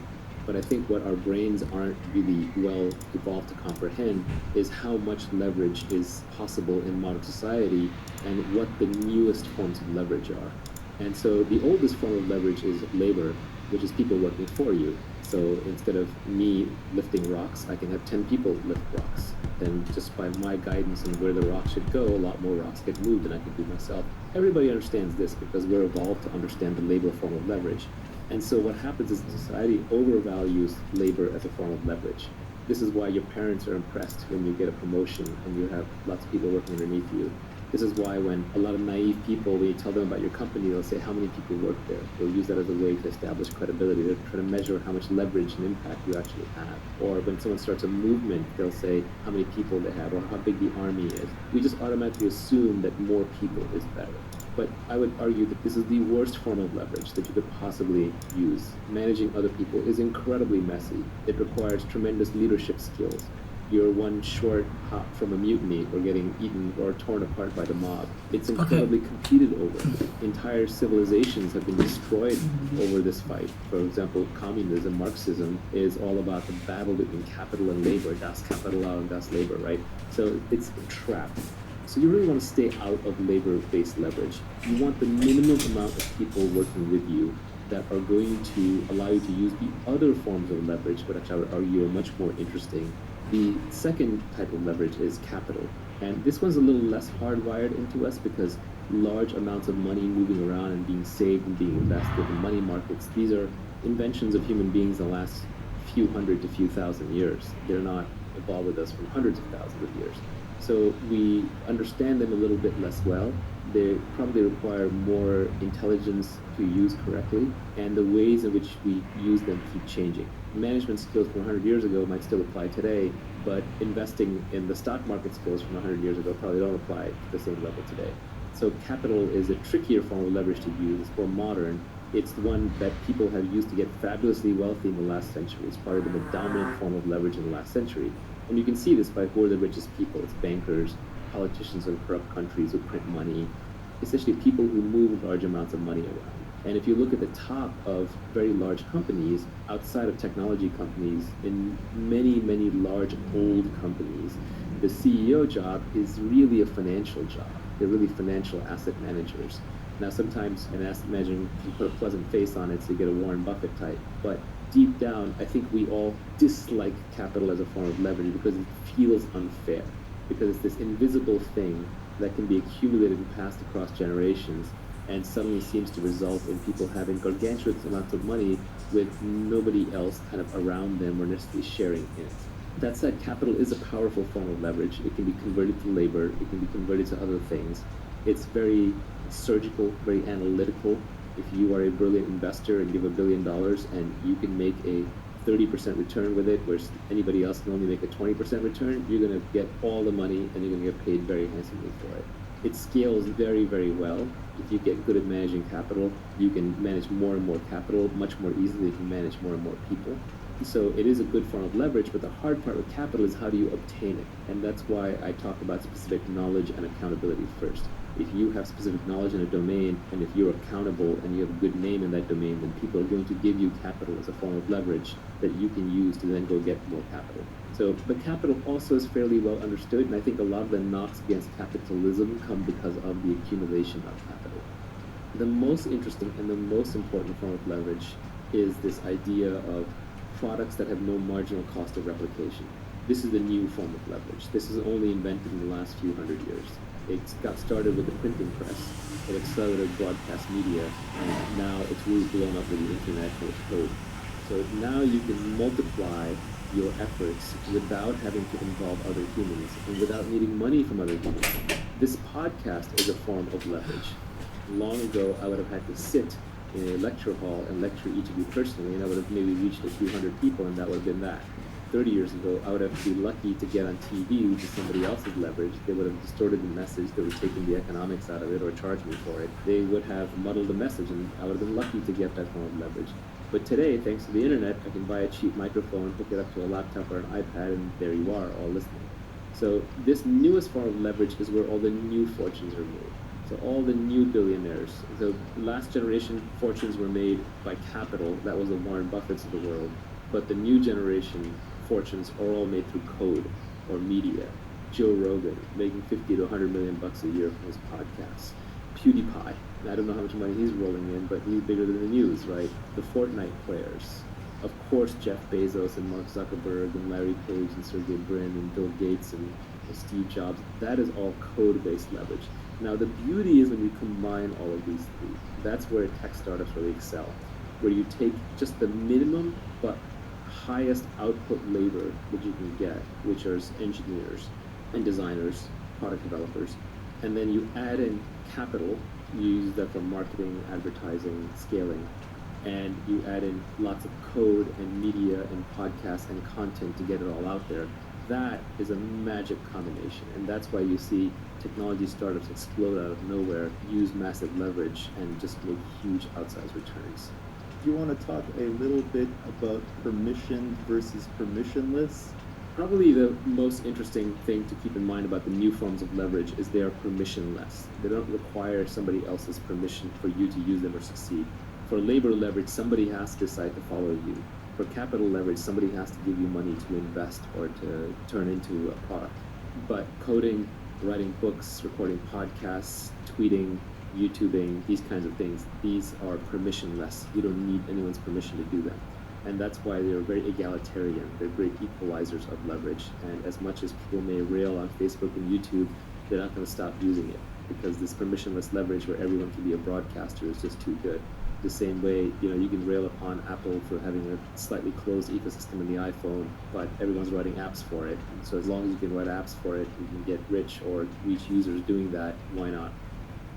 But I think what our brains aren't really well evolved to comprehend is how much leverage is possible in modern society and what the newest forms of leverage are. And so the oldest form of leverage is labor, which is people working for you. So instead of me lifting rocks, I can have 10 people lift rocks. Then just by my guidance on where the rock should go, a lot more rocks get moved than I can do myself. Everybody understands this because we're evolved to understand the labor form of leverage. And so what happens is society overvalues labor as a form of leverage. This is why your parents are impressed when you get a promotion and you have lots of people working underneath you. This is why when a lot of naive people, when you tell them about your company, they'll say how many people work there. They'll use that as a way to establish credibility. They're trying to measure how much leverage and impact you actually have. Or when someone starts a movement, they'll say how many people they have or how big the army is. We just automatically assume that more people is better. But I would argue that this is the worst form of leverage that you could possibly use. Managing other people is incredibly messy. It requires tremendous leadership skills. You're one short hop from a mutiny or getting eaten or torn apart by the mob. It's incredibly competed over. Entire civilizations have been destroyed over this fight. For example, communism, Marxism, is all about the battle between capital and labor, das Kapital and das Labor, right? So it's a trap. So you really want to stay out of labor-based leverage. You want the minimum amount of people working with you that are going to allow you to use the other forms of leverage, which I would argue are much more interesting. The second type of leverage is capital. And this one's a little less hardwired into us because large amounts of money moving around and being saved and being invested in money markets, these are inventions of human beings in the last few hundred to few thousand years. They're not evolved with us from hundreds of thousands of years. So we understand them a little bit less well. They probably require more intelligence to use correctly, and the ways in which we use them keep changing. Management skills from 100 years ago might still apply today, but investing in the stock market skills from 100 years ago probably don't apply to the same level today. So capital is a trickier form of leverage to use. It's more modern. It's the one that people have used to get fabulously wealthy in the last century. It's probably been the dominant form of leverage in the last century. And you can see this by who are the richest people. It's bankers, politicians in corrupt countries who print money, essentially people who move large amounts of money around. And if you look at the top of very large companies, outside of technology companies, in many, many large old companies, the CEO job is really a financial job. They're really financial asset managers. Now, sometimes an asset manager can put a pleasant face on it so you get a Warren Buffett type. But deep down, I think we all dislike capital as a form of leverage because it feels unfair. Because it's this invisible thing that can be accumulated and passed across generations and suddenly seems to result in people having gargantuan amounts of money with nobody else kind of around them or necessarily sharing in it. That said, capital is a powerful form of leverage. It can be converted to labor. It can be converted to other things. It's very surgical, very analytical. If you are a brilliant investor and give $1 billion and you can make a 30% return with it, whereas anybody else can only make a 20% return, you're going to get all the money and you're going to get paid very handsomely for it. It scales very, very well. If you get good at managing capital, you can manage more and more capital much more easily. You can manage more and more people. So it is a good form of leverage, but the hard part with capital is how do you obtain it? And that's why I talk about specific knowledge and accountability first. If you have specific knowledge in a domain, and if you're accountable and you have a good name in that domain, then people are going to give you capital as a form of leverage that you can use to then go get more capital. So, but capital also is fairly well understood, and I think a lot of the knocks against capitalism come because of the accumulation of capital. The most interesting and the most important form of leverage is this idea of products that have no marginal cost of replication. This is the new form of leverage. This is only invented in the last few hundred years. It got started with the printing press. It accelerated broadcast media, and now it's really blown up with the internet and with code. So now you can multiply your efforts without having to involve other humans and without needing money from other humans. This podcast is a form of leverage. Long ago, I would have had to sit in a lecture hall and lecture each of you personally, and I would have maybe reached a few hundred people, and that would have been that. 30 years ago, I would have to be lucky to get on TV, which is somebody else's leverage. They would have distorted the message, they would have taken the economics out of it or charged me for it. They would have muddled the message, and I would have been lucky to get that form of leverage. But today, thanks to the internet, I can buy a cheap microphone, hook it up to a laptop or an iPad, and there you are, all listening. So this newest form of leverage is where all the new fortunes are made. So all the new billionaires, the last generation fortunes were made by capital, that was the Warren Buffetts of the world, but the new generation fortunes are all made through code or media. Joe Rogan making 50 to 100 million bucks a year from his podcasts. PewDiePie, I don't know how much money he's rolling in, but he's bigger than the news, right? The Fortnite players. Of course, Jeff Bezos and Mark Zuckerberg and Larry Page and Sergey Brin and Bill Gates and Steve Jobs. That is all code-based leverage. Now, the beauty is when you combine all of these three. That's where tech startups really excel, where you take just the minimum but highest output labor that you can get, which are engineers and designers, product developers, and then you add in capital. You use that for marketing, advertising, scaling, and you add in lots of code and media and podcasts and content to get it all out there. That is a magic combination, and that's why you see technology startups explode out of nowhere, use massive leverage, and just make huge outsized returns. Do you want to talk a little bit about permissioned versus permissionless? Probably the most interesting thing to keep in mind about the new forms of leverage is they are permissionless. They don't require somebody else's permission for you to use them or succeed. For labor leverage, somebody has to decide to follow you. For capital leverage, somebody has to give you money to invest or to turn into a product. But coding, writing books, recording podcasts, tweeting, YouTubing, these kinds of things, these are permissionless. You don't need anyone's permission to do them. And that's why they're very egalitarian. They're great equalizers of leverage. And as much as people may rail on Facebook and YouTube, they're not going to stop using it because this permissionless leverage where everyone can be a broadcaster is just too good. The same way, you can rail upon Apple for having a slightly closed ecosystem in the iPhone, but everyone's writing apps for it. So as long as you can write apps for it, you can get rich or reach users doing that, why not?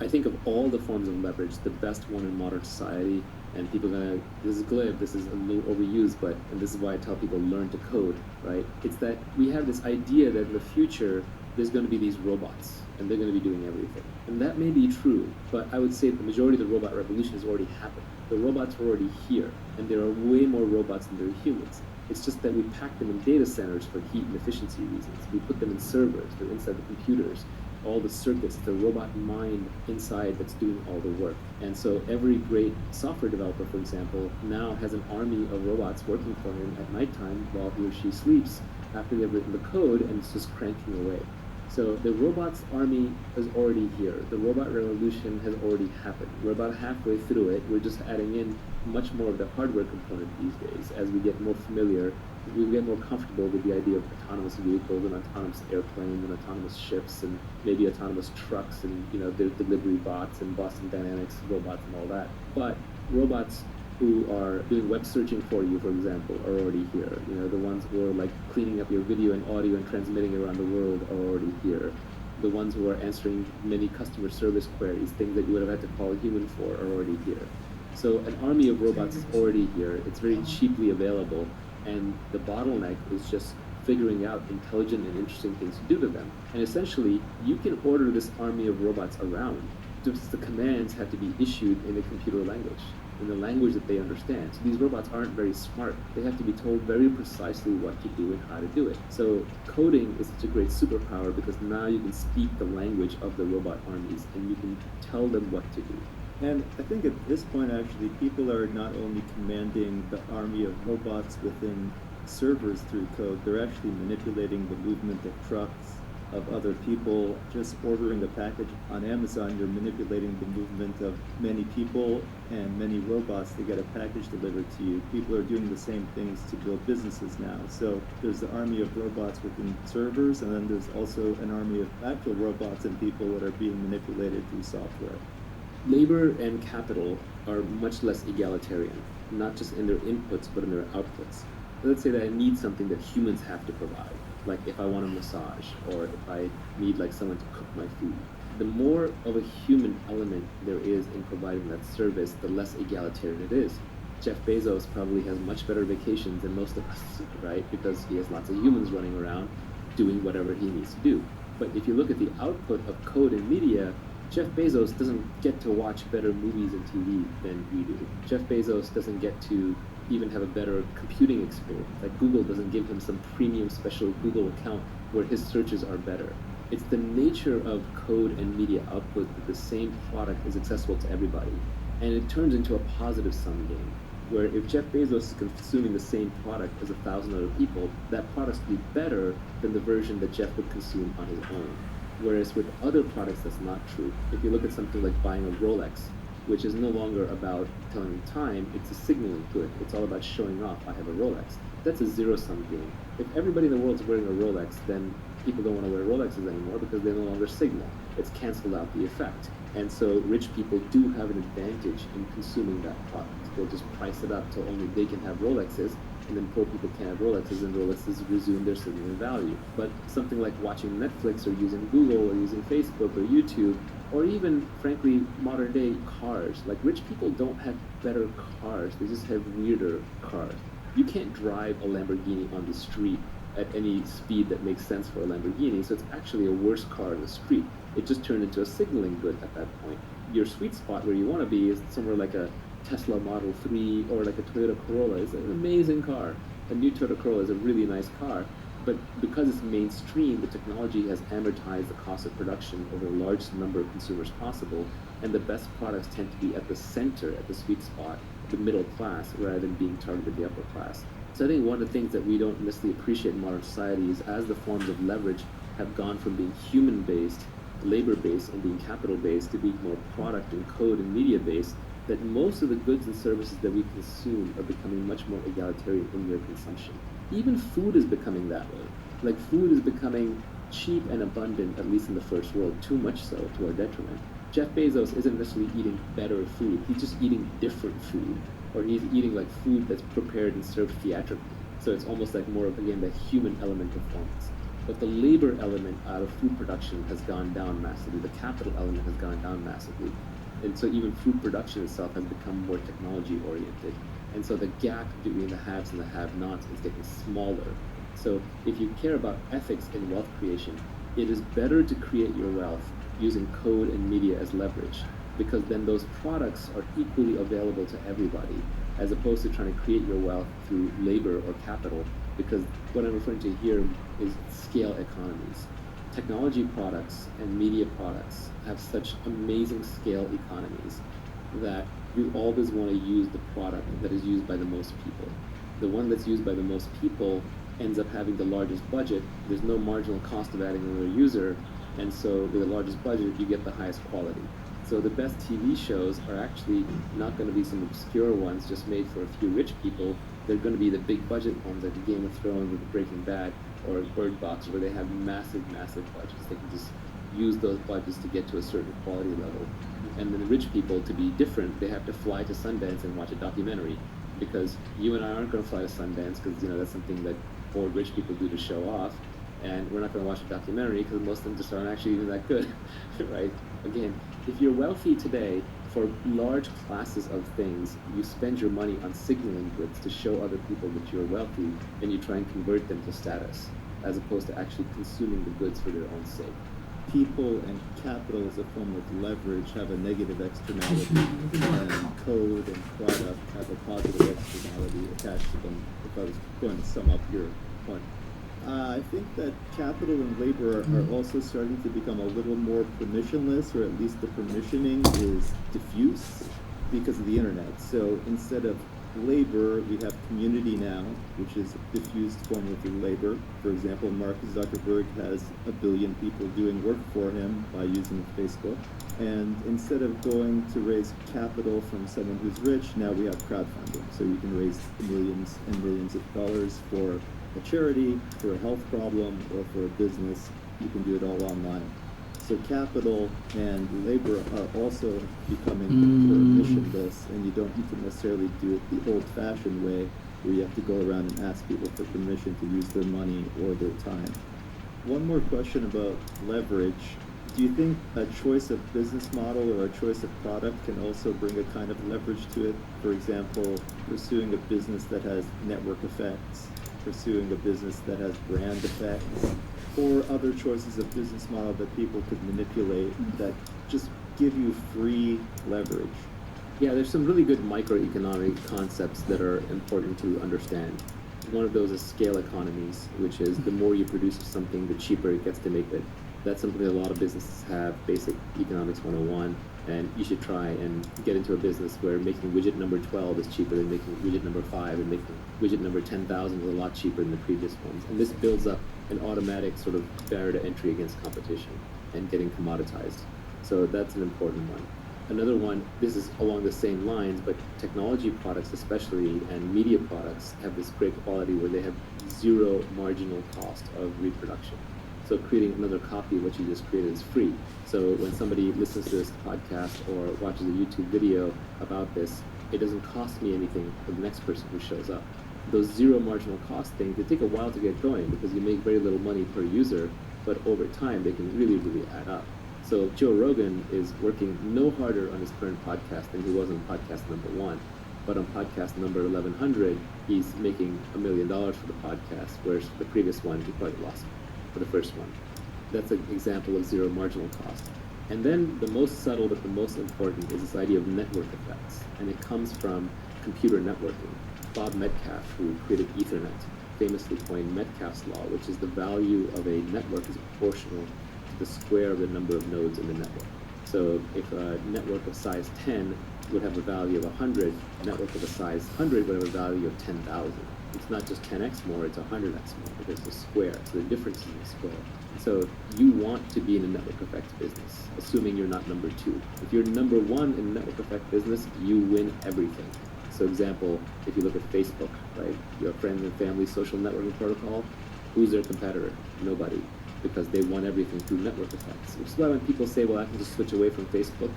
I think of all the forms of leverage, the best one in modern society, and people this is glib, this is a little overused, and this is why I tell people learn to code, right? It's that we have this idea that in the future, there's going to be these robots, and they're going to be doing everything. And that may be true, but I would say the majority of the robot revolution has already happened. The robots are already here, and there are way more robots than there are humans. It's just that we pack them in data centers for heat and efficiency reasons. We put them in servers, they're inside the computers, all the circuits, the robot mind inside that's doing all the work. And so every great software developer, for example, now has an army of robots working for him at nighttime while he or she sleeps after they've written the code, and it's just cranking away. So the robots army is already here. The robot revolution has already happened. We're about halfway through it. We're just adding in much more of the hardware component these days. As we get more familiar, we get more comfortable with the idea of autonomous vehicles and autonomous airplanes and autonomous ships and maybe autonomous trucks and their delivery bots and Boston Dynamics robots and all that. But robots who are doing web searching for you, for example, are already here. The ones who are like cleaning up your video and audio and transmitting it around the world are already here. the ones who are answering many customer service queries, things that you would have had to call a human for, are already here. So an army of robots is already here. It's very cheaply available, and the bottleneck is just figuring out intelligent and interesting things to do to them. And essentially, you can order this army of robots around. Just the commands have to be issued in a computer language, in the language that they understand. So these robots aren't very smart. They have to be told very precisely what to do and how to do it. So coding is such a great superpower because now you can speak the language of the robot armies and you can tell them what to do. And I think at this point, actually, people are not only commanding the army of robots within servers through code, they're actually manipulating the movement of trucks, of other people. Just ordering a package on Amazon, you're manipulating the movement of many people and many robots to get a package delivered to you. People are doing the same things to build businesses now. So there's the army of robots within servers, and then there's also an army of actual robots and people that are being manipulated through software. Labor and capital are much less egalitarian, not just in their inputs, but in their outputs. Let's say that I need something that humans have to provide, like if I want a massage, or if I need like someone to cook my food. The more of a human element there is in providing that service, the less egalitarian it is. Jeff Bezos probably has much better vacations than most of us, right? Because he has lots of humans running around doing whatever he needs to do. But if you look at the output of code and media, Jeff Bezos doesn't get to watch better movies and TV than we do. Jeff Bezos doesn't get to even have a better computing experience. Like Google doesn't give him some premium special Google account where his searches are better. It's the nature of code and media output that the same product is accessible to everybody. And it turns into a positive sum game, where if Jeff Bezos is consuming the same product as 1,000 other people, that product's be better than the version that Jeff would consume on his own. Whereas with other products, that's not true. If you look at something like buying a Rolex, which is no longer about telling time, it's a signaling good. It's all about showing off, I have a Rolex. That's a zero-sum game. If everybody in the world is wearing a Rolex, then people don't want to wear Rolexes anymore because they no longer signal. It's canceled out the effect. And so rich people do have an advantage in consuming that product. They'll just price it up till only they can have Rolexes, and then poor people can't have Rolexes, and Rolexes resume their signaling value. But something like watching Netflix or using Google or using Facebook or YouTube, or even, frankly, modern day cars. Like, rich people don't have better cars, they just have weirder cars. You can't drive a Lamborghini on the street at any speed that makes sense for a Lamborghini, so it's actually a worse car on the street. It just turned into a signaling good at that point. Your sweet spot where you want to be is somewhere like a Tesla Model 3 or like a Toyota Corolla. It's an amazing car. A new Toyota Corolla is a really nice car, but because it's mainstream, the technology has amortized the cost of production over the largest number of consumers possible, and the best products tend to be at the center, at the sweet spot, the middle class, rather than being targeted the upper class. So I think one of the things that we don't necessarily appreciate in modern society is as the forms of leverage have gone from being human-based, labor-based, and being capital-based to being more product and code and media-based, that most of the goods and services that we consume are becoming much more egalitarian in their consumption. Even food is becoming that way. Like, food is becoming cheap and abundant, at least in the first world, too much so to our detriment. Jeff Bezos isn't necessarily eating better food, he's just eating different food, or he's eating like food that's prepared and served theatrically. So it's almost like more of, again, that human element of performance. But the labor element out of food production has gone down massively, the capital element has gone down massively. And so even food production itself has become more technology oriented. And so the gap between the haves and the have-nots is getting smaller. So if you care about ethics in wealth creation, it is better to create your wealth using code and media as leverage, because then those products are equally available to everybody, as opposed to trying to create your wealth through labor or capital, because what I'm referring to here is scale economies. Technology products and media products have such amazing scale economies that you always want to use the product that is used by the most people. The one that's used by the most people ends up having the largest budget. There's no marginal cost of adding another user, and so with the largest budget, you get the highest quality. So the best TV shows are actually not going to be some obscure ones just made for a few rich people. They're going to be the big budget ones like Game of Thrones or Breaking Bad or Bird Box, where they have massive, massive budgets. They can just use those budgets to get to a certain quality level. And then the rich people, to be different, they have to fly to Sundance and watch a documentary, because you and I aren't going to fly to Sundance because, you know, that's something that poor rich people do to show off. and we're not going to watch a documentary because most of them just aren't actually even that good, right? Again, if you're wealthy today, for large classes of things, you spend your money on signaling goods to show other people that you're wealthy, and you try and convert them to status, as opposed to actually consuming the goods for their own sake. People and capital as a form of leverage have a negative externality, and code and product have a positive externality attached to them, if I was going to sum up your point. I think that capital and labor are also starting to become a little more permissionless, or at least the permissioning is diffuse because of the internet. So instead of labor, we have community now, which is a diffused form of labor. For example, Mark Zuckerberg has 1 billion people doing work for him by using Facebook. And instead of going to raise capital from someone who's rich, now we have crowdfunding. So you can raise millions and millions of dollars for a charity, for a health problem, or for a business. You can do it all online. So capital and labor are also becoming permissionless, and you don't need to necessarily do it the old-fashioned way, where you have to go around and ask people for permission to use their money or their time. One more question about leverage. Do you think a choice of business model or a choice of product can also bring a kind of leverage to it? For example, pursuing a business that has network effects, pursuing a business that has brand effects, or other choices of business model that people could manipulate that just give you free leverage? Yeah, there's some really good microeconomic concepts that are important to understand. One of those is scale economies, which is the more you produce of something, the cheaper it gets to make it. That's something that a lot of businesses have, basic economics 101, and you should try and get into a business where making widget number 12 is cheaper than making widget number 5, and making widget number 10,000 is a lot cheaper than the previous ones. And this builds up an automatic sort of barrier to entry against competition and getting commoditized. So that's an important one. Another one, this is along the same lines, but technology products especially and media products have this great quality where they have zero marginal cost of reproduction. So creating another copy of what you just created is free. So when somebody listens to this podcast or watches a YouTube video about this, it doesn't cost me anything for the next person who shows up. Those zero marginal cost things, they take a while to get going because you make very little money per user, but over time they can really, really add up. So Joe Rogan is working no harder on his current podcast than he was on podcast number 1. But on podcast number 1100, he's making $1 million for the podcast, whereas the previous one, he probably lost for the first one. That's an example of zero marginal cost. And then the most subtle but the most important is this idea of network effects. And it comes from computer networking. Bob Metcalfe, who created Ethernet, famously coined Metcalfe's law, which is the value of a network is proportional to the square of the number of nodes in the network. So if a network of size 10 would have a value of 100, a network of a size 100 would have a value of 10,000. It's not just 10x more, it's 100x more because it's a square. So the difference is in the square. So you want to be in a network effects business, assuming you're not number 2. If you're number 1 in a network effect business, you win everything. So example, if you look at Facebook, right? Your friends and family social networking protocol, who's their competitor? Nobody, because they won everything through network effects. Which is why when people say, well, I can just switch away from Facebook,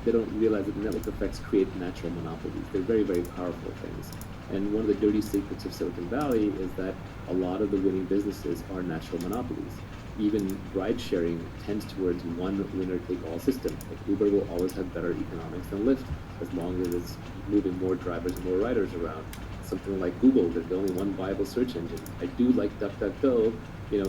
they don't realize that the network effects create natural monopolies. They're very, very powerful things. And one of the dirty secrets of Silicon Valley is that a lot of the winning businesses are natural monopolies. Even ride sharing tends towards one winner-take-all system. Like Uber will always have better economics than Lyft, as long as it's moving more drivers and more riders around. Something like Google, there's only one viable search engine. I do like DuckDuckGo,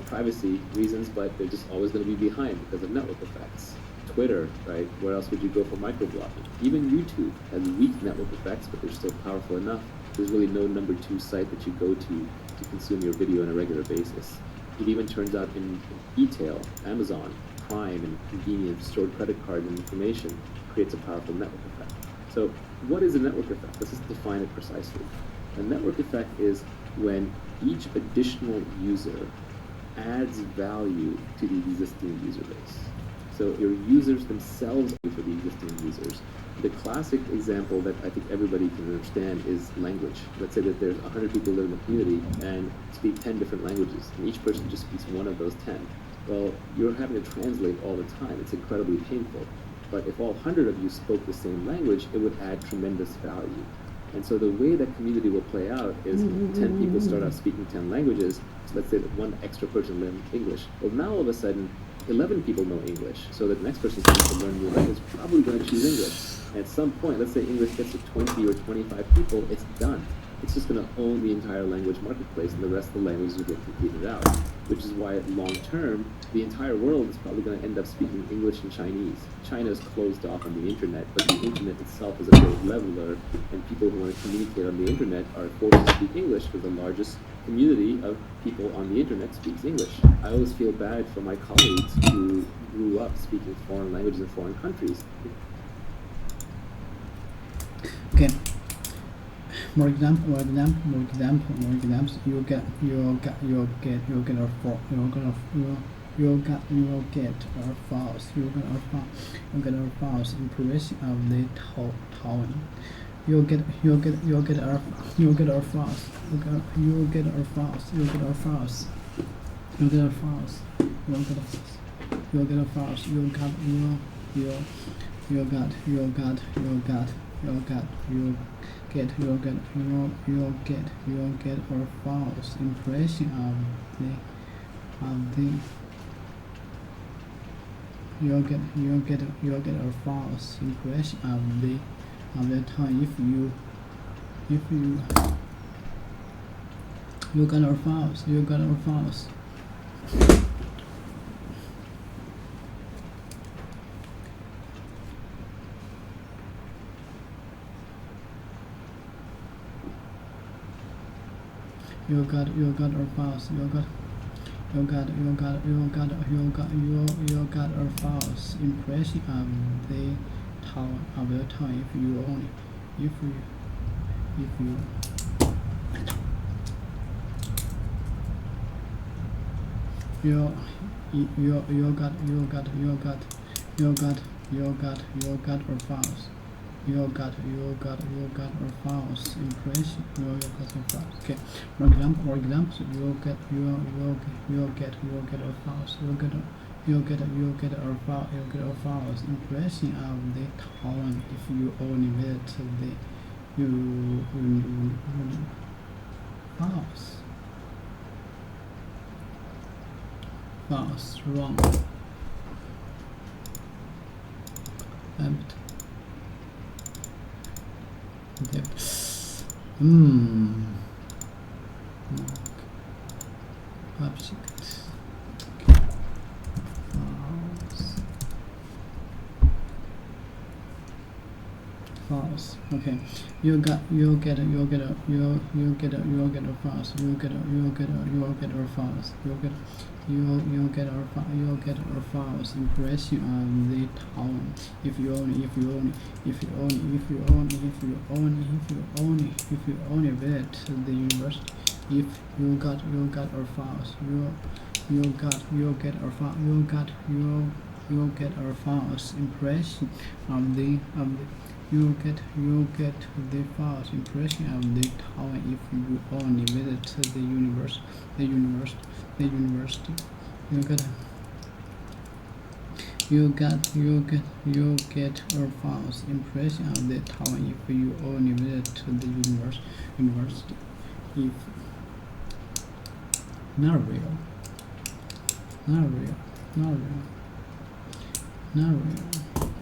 privacy reasons, but they're just always going to be behind because of network effects. Twitter, right? Where else would you go for microblogging? Even YouTube has weak network effects, but they're still powerful enough. There's really no number 2 site that you go to consume your video on a regular basis. It even turns out in e-tail, Amazon, Prime, and convenient stored credit card and information creates a powerful network effect. So what is a network effect? Let's just define it precisely. A network effect is when each additional user adds value to the existing user base. So your users themselves pay for the existing users. The classic example that I think everybody can understand is language. Let's say that there's 100 people who live in a community and speak 10 different languages, and each person just speaks one of those 10. Well, you're having to translate all the time. It's incredibly painful. But if all 100 of you spoke the same language, it would add tremendous value. And so the way that community will play out is 10 people start out speaking 10 languages. So let's say that one extra person learns English. Well, now all of a sudden, 11 people know English. So the next person who needs to learn new language is probably going to choose English. And at some point, let's say English gets to 20 or 25 people, it's done. It's just going to own the entire language marketplace, and the rest of the languages will get competed out. Which is why, long term, the entire world is probably going to end up speaking English and Chinese. China is closed off on the internet, but the internet itself is a great leveler, and people who want to communicate on the internet are forced to speak English because the largest community of people on the internet speaks English. I always feel bad for my colleagues who grew up speaking foreign languages in foreign countries. Okay. More examples. You'll get our files. Our files impression of the tone. You'll get our files. You'll get our files. You'll get our false impression of the you'll get our false impression of the time if you got our files. You got our files. You got our files. Impression of the time if you only if you got our files. You got our files impression. You got our files. Okay. For example, you'll get our files. You'll get our files impression of the tone if you only visit the files wrong. Left. Object. False. Okay. You'll get our files. You'll get our files impression of the tone if you only visit the university. If you got our files, you'll get our files impression of the you'll get the files impression of the tone if you only visit the university. You'll get our files impression of the tone if you only visit the university. If not real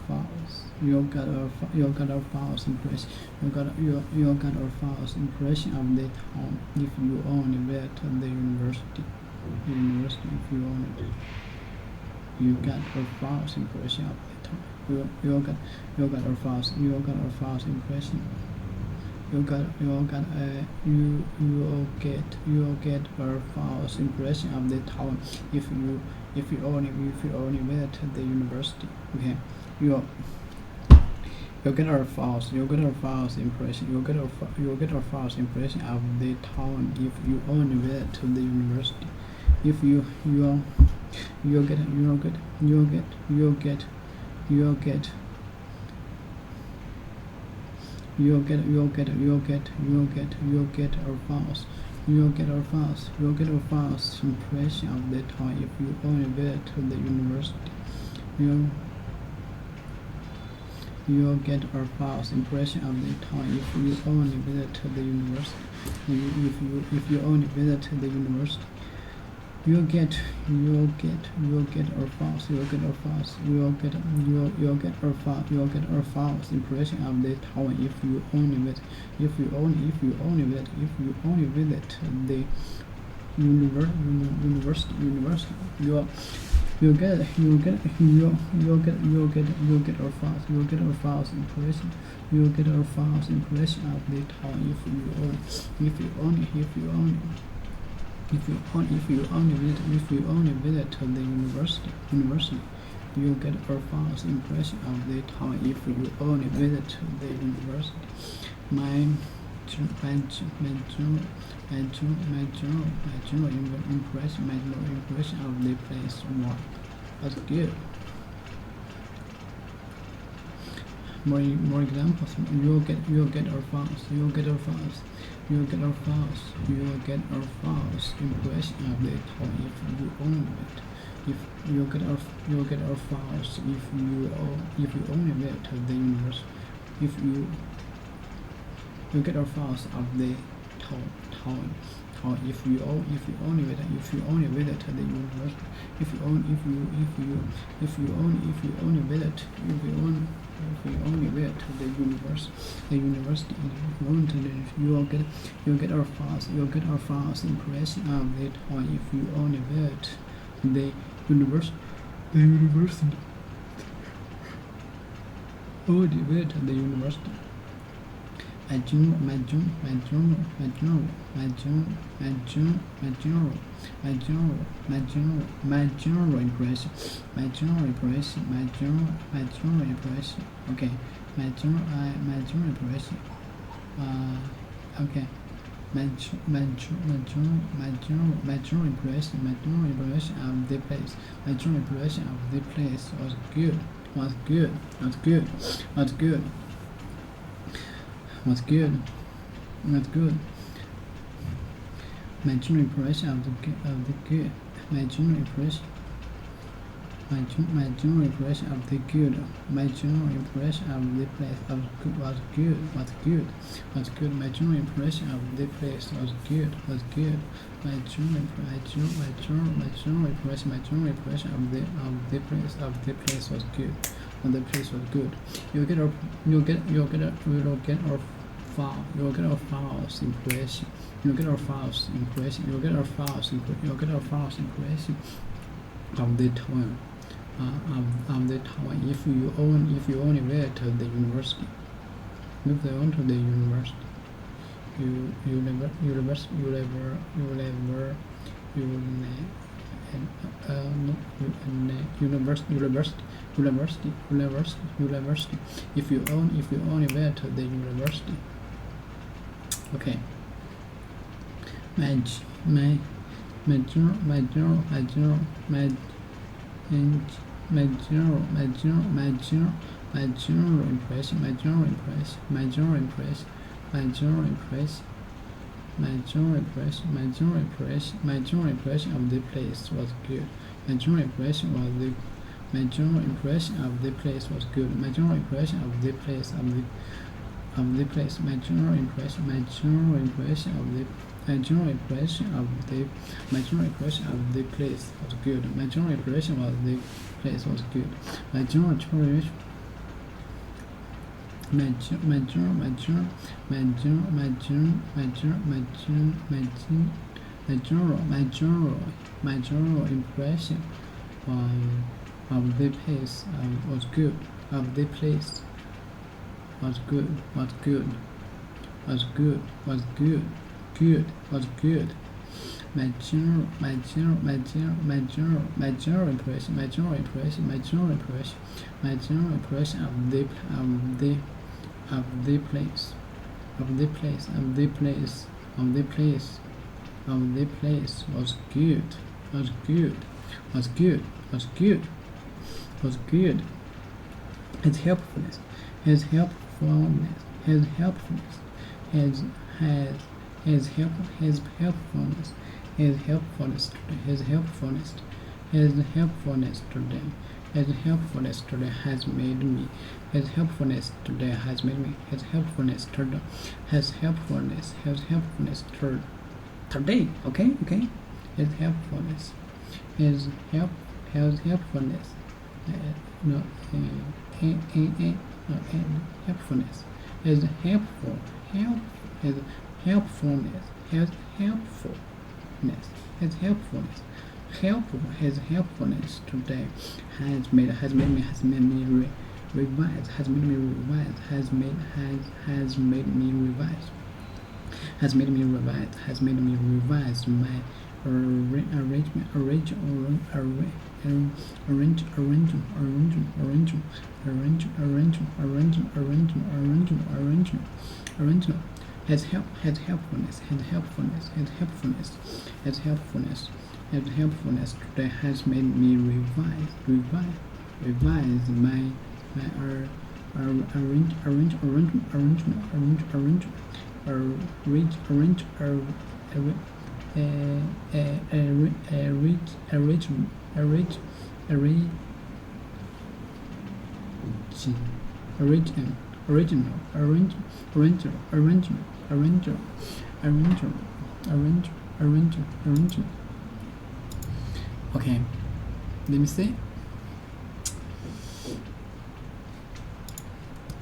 files. You got our files impression. You got our files impression of the tone if you only visit the university. If you only you got our files impression of the tone. You got our files. You got our files impression. You'll get our files impression of the tone if you only visit the university. Okay. You'll get our files. You'll get our files impression. You'll get our files impression of the tone if you only visit the university. If you'll get our files. You'll get our files impression of the tone if you only visit the university. You'll get a false impression of the town if you only visit the university. If you only visit the university, you'll get a false impression of the town if you only visit the university. You'll get a false impression. You'll get a false impression of the town if you only visit the university. You'll get a false impression of the town if you only visit the university. My general impression of the place was good. More examples. You'll get a false impression of the town if you only visit. You'll get a false if you only visit the university. You get a false of the town if you only visit the university. If you only visit the university, you'll get a false impression of the town if you only visit the university. My general impression. Okay, my general impression. Okay, my general impression of the place. My general impression of the place was good. Was good. My general impression of the good. My general impression of the good. My general impression of the place was good. My general impression of the place was good. My general impression of the place was good. The place was good. You'll get a false impression. You'll get a false impression of the town. If you only visit the university. If they went to the university, university. If you only went to the university. Okay. My general impression of the place was good. My general impression of the place was good. My general impression of the place My general impression of the place was good. My general impression of the place was good. My general impression of the place was good. Of the place was good. My general impression of the place was good. His helpfulness to them His helpfulness today has made me. His helpfulness today has made me. His helpfulness today. His helpfulness. His helpfulness today. Okay. His helpfulness. His helpfulness. Helpfulness. His helpfulness. His helpfulness. His helpfulness today has made me revise. Has made me revise. Has made me revise. Has made me revise. Has made me revise my arrangement. His helpfulness today has made me revise my arrangement. Okay, let me see.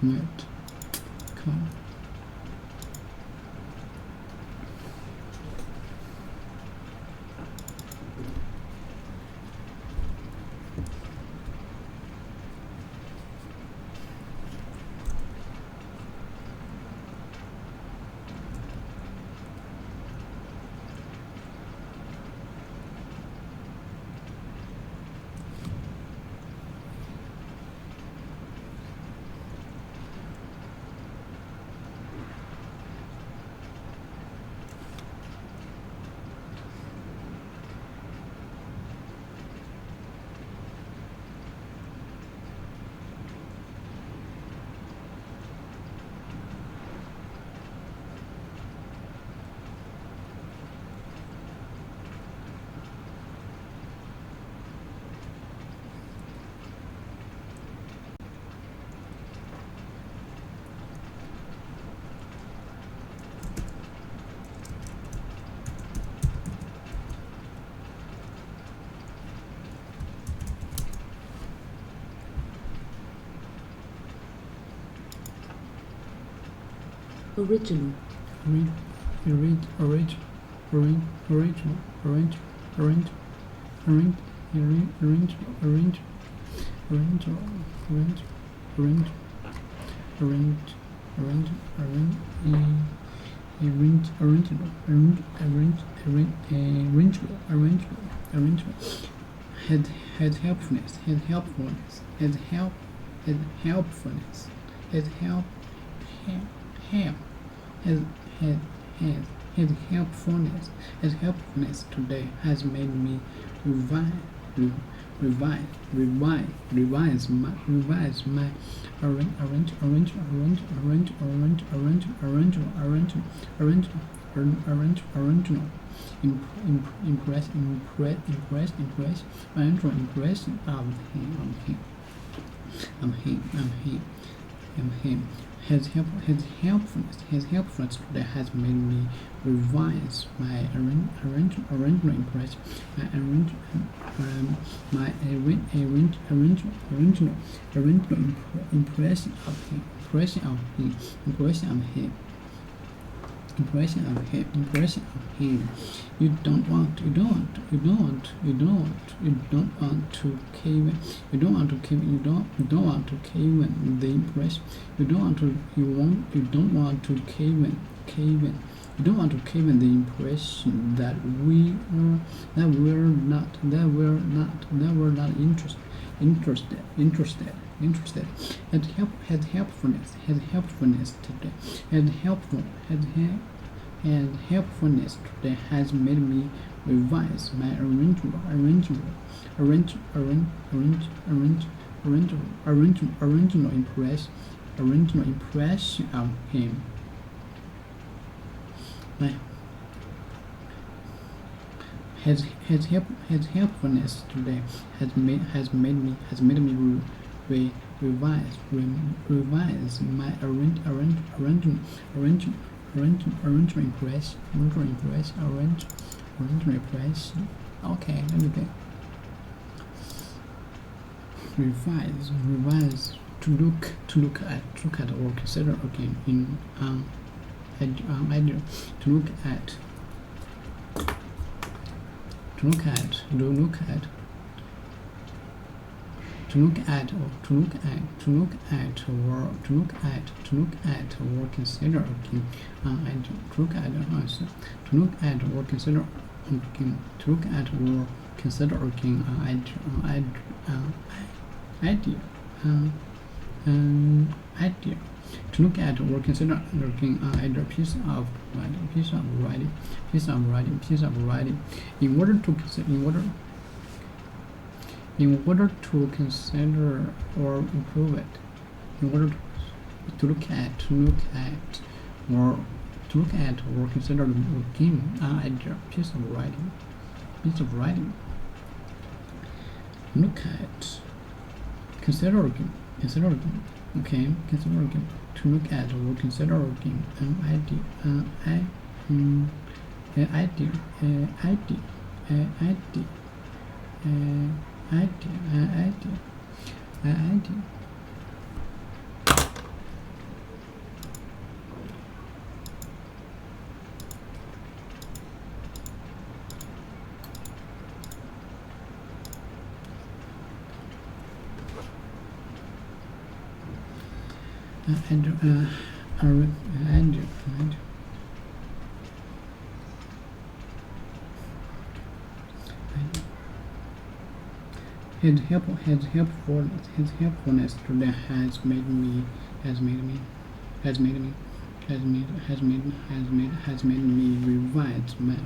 Right. Come on. Original. His helpfulness today has made me revise my him. His helpfulness today has made me revise my impression of him. You don't want to cave in the impression. You don't want to cave in the impression that we're not interested. His helpfulness today has made me revise my original impression of him. his helpfulness today has made me revise my impression. Okay, let me think. Revise to look at or consider again in idea to look at or consider again idea to look at or consider again to look at or consider again idea to look at or consider again either piece of writing in order to consider or improve it, in order to look at or consider again either piece of writing look at consider again okay, consider again to look at or consider again an idea His helpfulness today has made me revise my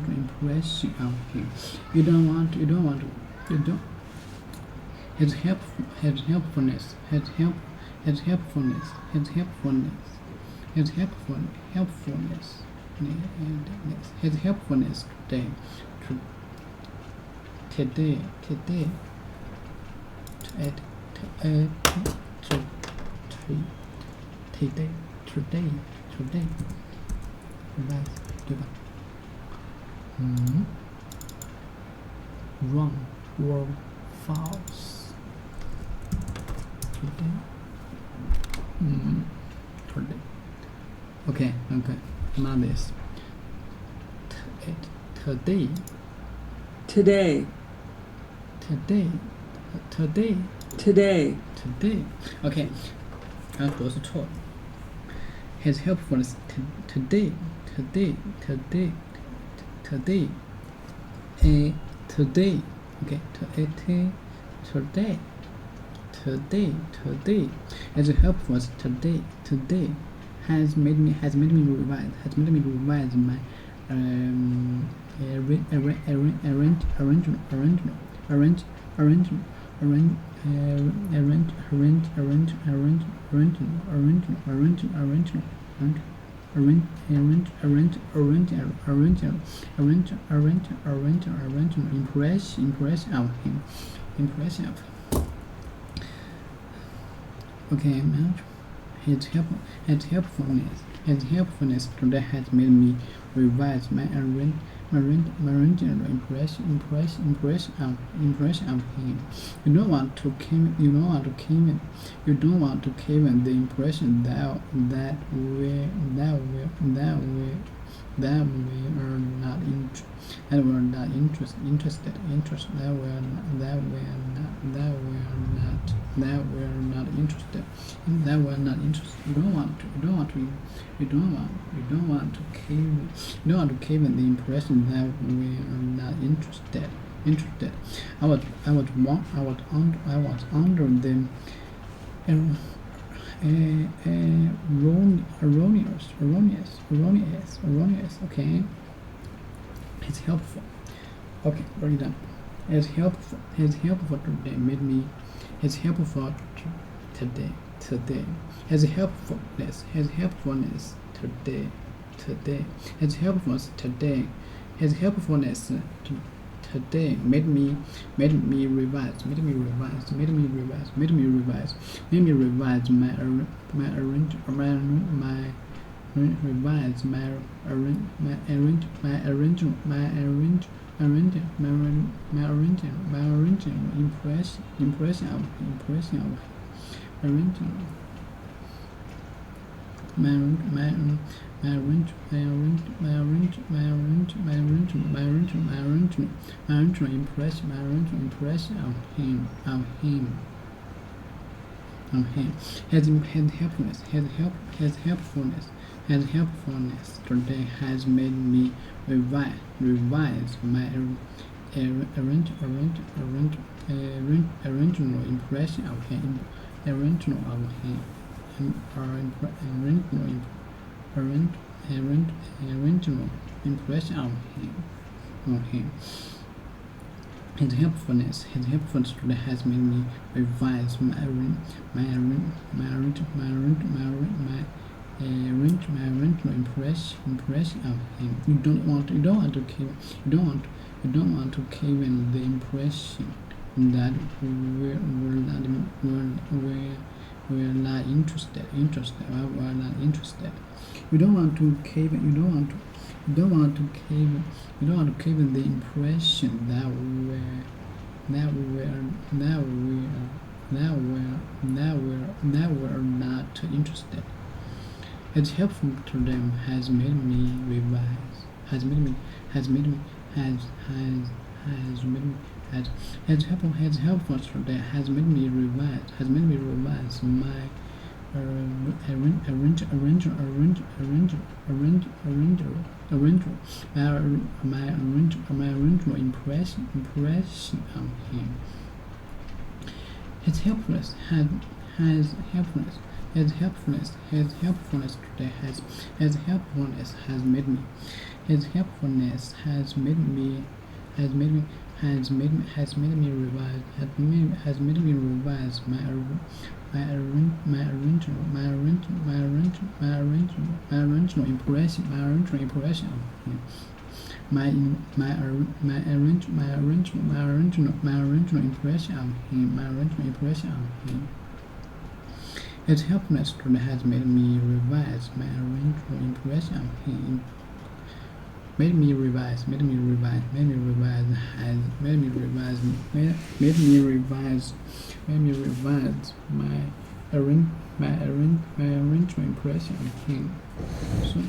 impression of him. His helpfulness today wrong or false today. Okay, now this today. Okay, 读是错。His helpfulness today. Okay, today. His helpfulness today has made me revise my impression of him. Okay, his helpfulness today has made me revise my original impression of him. You don't want to give the impression that we are not interested. You don't want to give the impression that we are not interested. I was under the erroneous. Okay, it's helpful. Okay, write it down. It's helpful today made me. It's helpful today. His helpfulness today. His helpfulness today His helpfulness today made me revise my His helpfulness today has made me revise my original impression of him. Original impression of him. His helpfulness today has made me revise my original impression of him. You don't want to give in the impression that we're not interested. We're not interested. You don't want to give in the impression that we're not interested. It's helpful to them has made me revise. Has helpful today has made me revise my original impression of him. His helpfulness today has made me revise my original impression of him. My original impression of him. His helpfulness today has made me revise my original impression of him. Made me revise my original impression of him. So,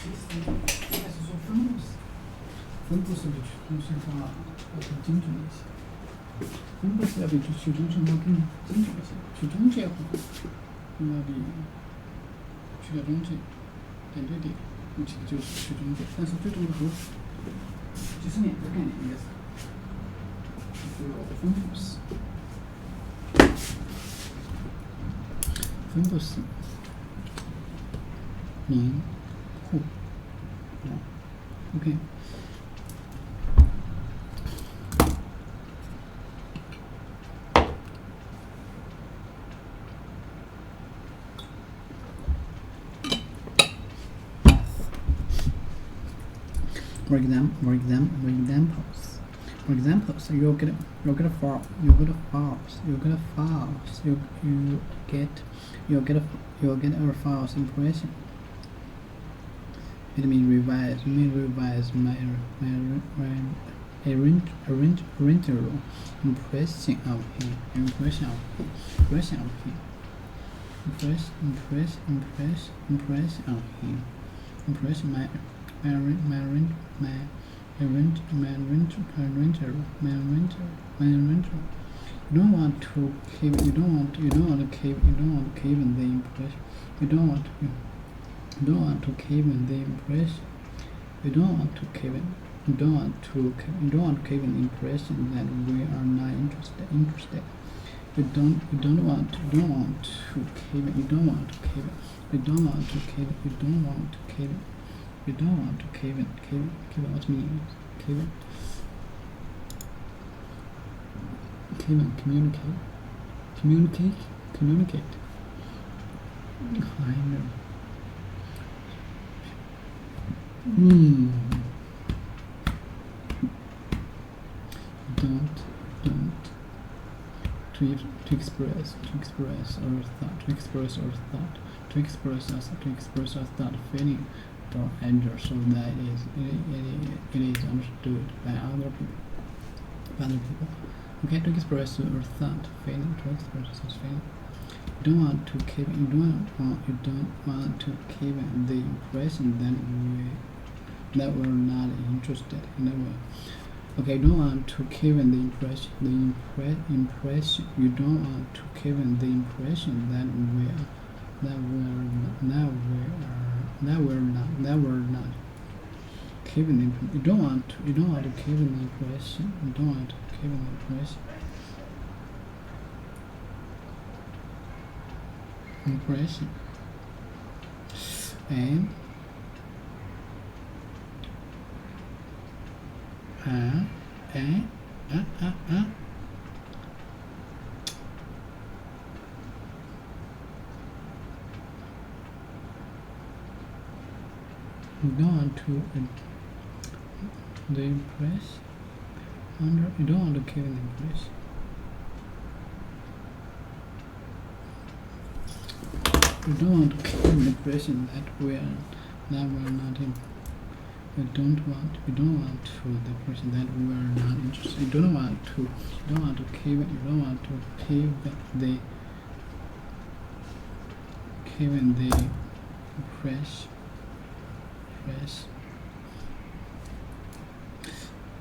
开始说分布式，分布式的去中心化要更精准一些，分布式要比去中心化更精准一些，去中介化要比去掉中介，点对点，其实就是去中介，但是最终的和其实两个概念应该是分布式，分布式。连户，OK。For examples, you get our files impression. It may revise my original impression of him. Impression of him. You don't want to keep in the impression. You don't want to keep in the impression. You don't want to keep in the impression that we are not interested. You don't want to keep it. What means keep it? Communicate. I know. Don't to express our thought, feeling, or anger, so that it is understood by other people. Okay, to express your thought, feeling, to express our feeling. You don't want to keep the impression that we're not interested in that way. Okay, you don't want to keep the impression. You don't want to keep the impression that we're not keeping the. You don't want to keep the impression. You don't want to keep the impression. And you don't want to the impression. You don't want to keep the impression. You don't want to keep the impression that we're not in. You don't want to the impression that we're not interested. You don't want to keep the impression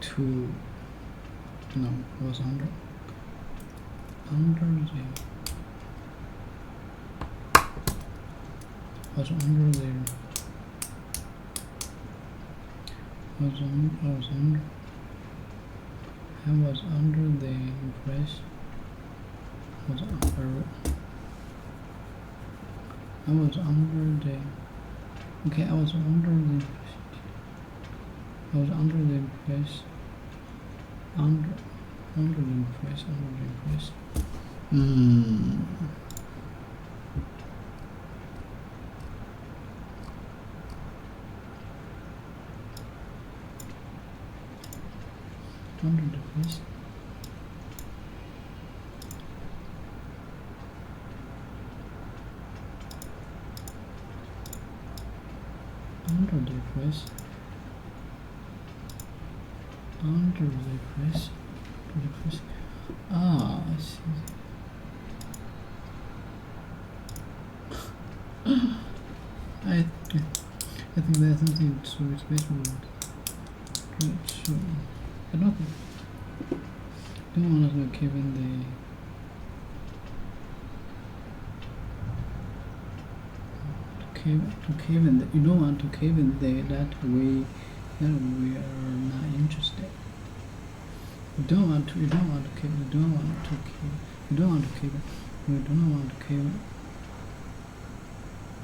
to was under the I think there's something to special. Sure. I don't want to give in the you don't want to give in that we are not interested. You don't want to give. You don't want to give. You don't want to give. You don't want to give. You don't want to give.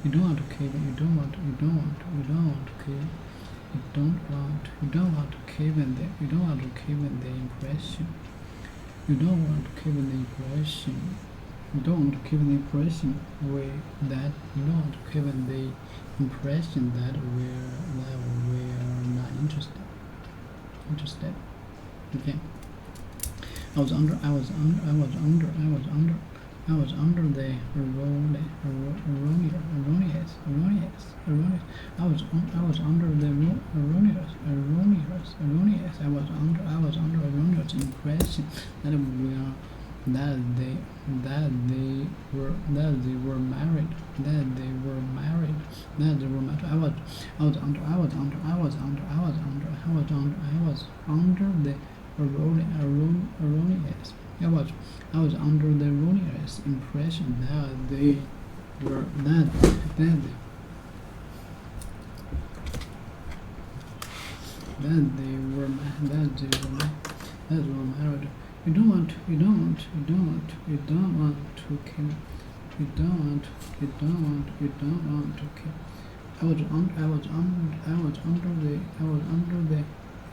You don't want to give. You don't want. You don't want. You don't want to give. You don't want. You don't want to give in the. You don't want to give in the impression. You don't want to give in the impression. You don't want to give the impression that you don't want to give the impression that we're not interested. Okay. I was under the erroneous. I was under the erroneous impression that they were married. I was under the erroneous. I was under the erroneous impression that they were married. You don't want to kill. I was under the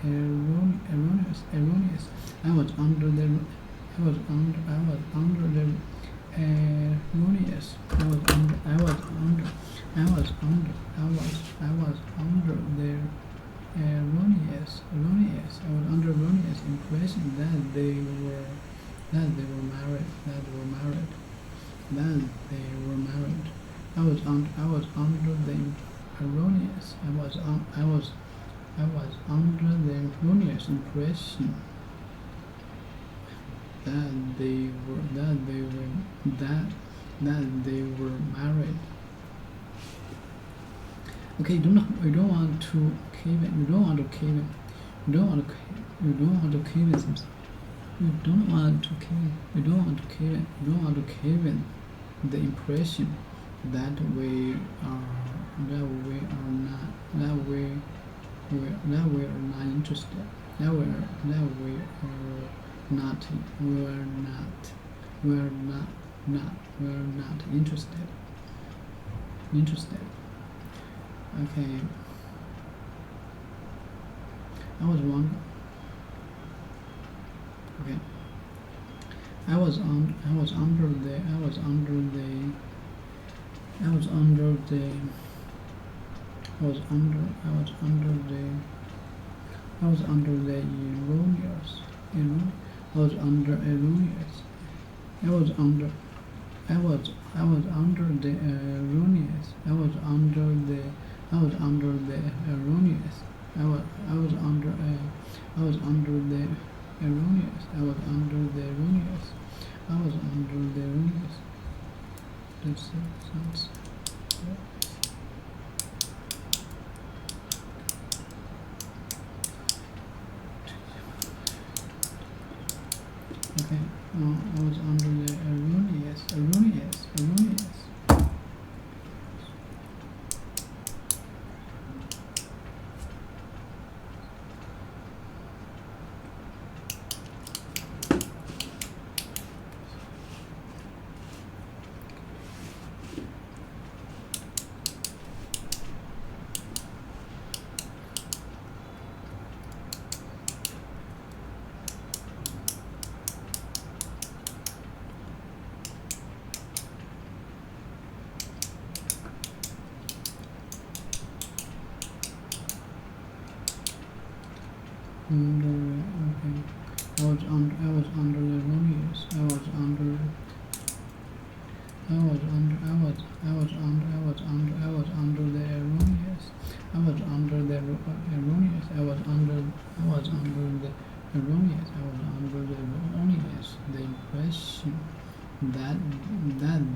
erroneous. I was under the erroneous impression that they were married. I was under the erroneous. I was under the erroneous impression that they were married. Okay, you don't want to cave in. You don't want to cave in. You don't want to cave in something. You don't want to cave in the impression that we are not interested. We're not interested. Okay. I was wrong. Okay. I was under the erroneous. That sounds. Okay, I was under the erroneous. Okay. I was under the erroneous. I was under the erroneous. I was under the erroneous the impression that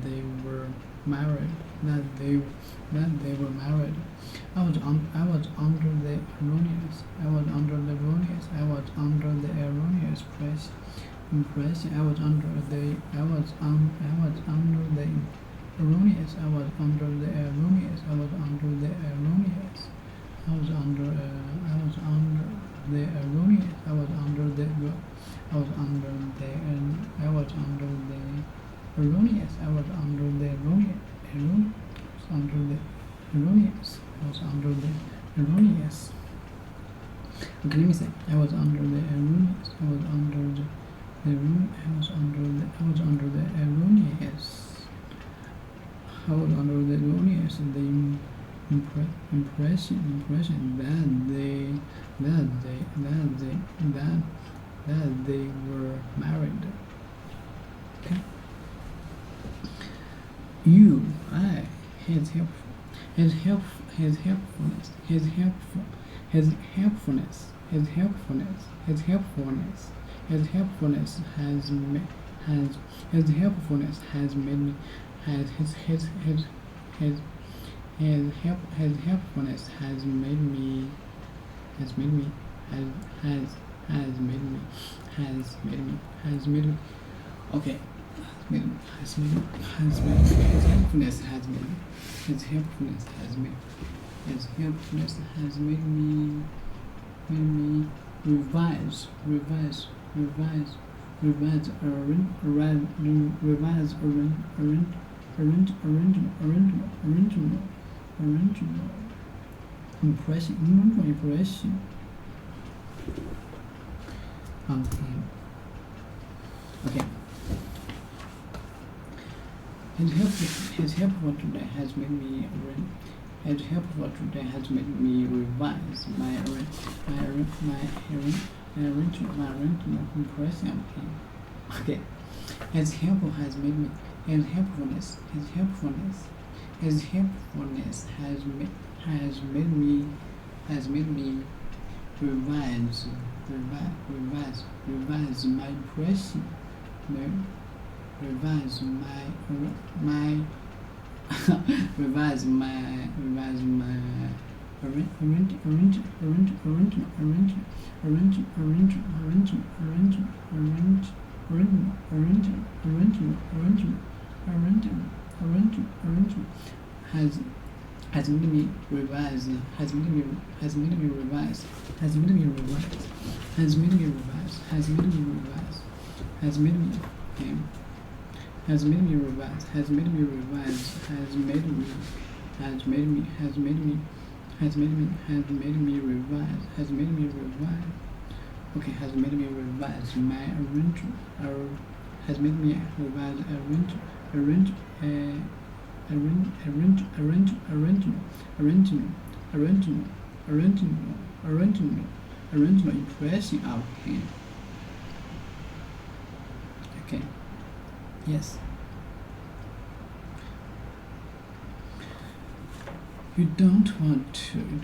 they were married. that they were married. I was under the erroneous impression. I was under the erroneous. Okay, let me say. I was under the erroneous. I was under the erroneous impression that they were married. Okay. His helpfulness has made me okay. His helpfulness has made me revise impression of him. Okay. His helpful today has made me revise my original impression of him. Okay. His helpfulness has made me revise my impression. Revise has made me revise okay, has made me revise my original impression of him. Okay. Yes. You don't want to keep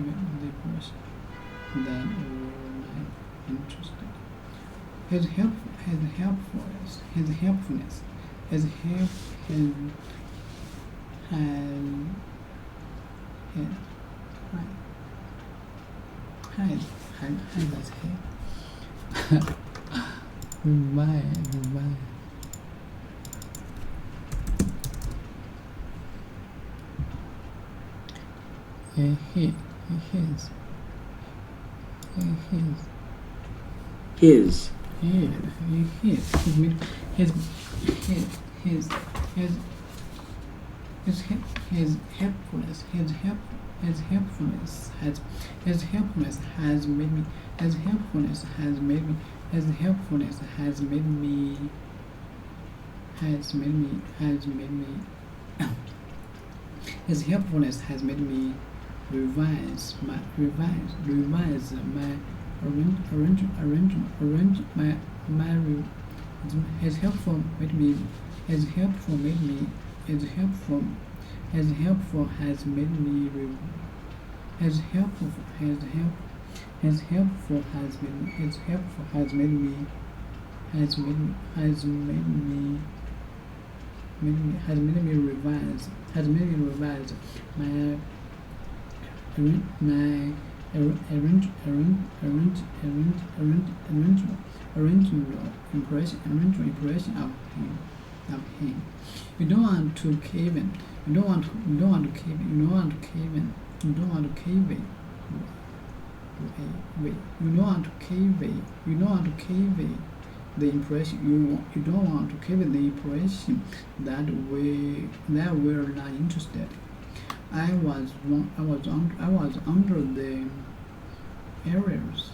it the person that were not interested. His helpfulness has made me revise my has helpful has made me His helpful has made me revise my original impression of him. You don't want to cave in. You don't want to cave in. You don't want to cave in. You don't want to cave in. You don't want to cave in. You don't want to cave in the impression. You don't want to cave in the impression that we're not interested. I was under the errors.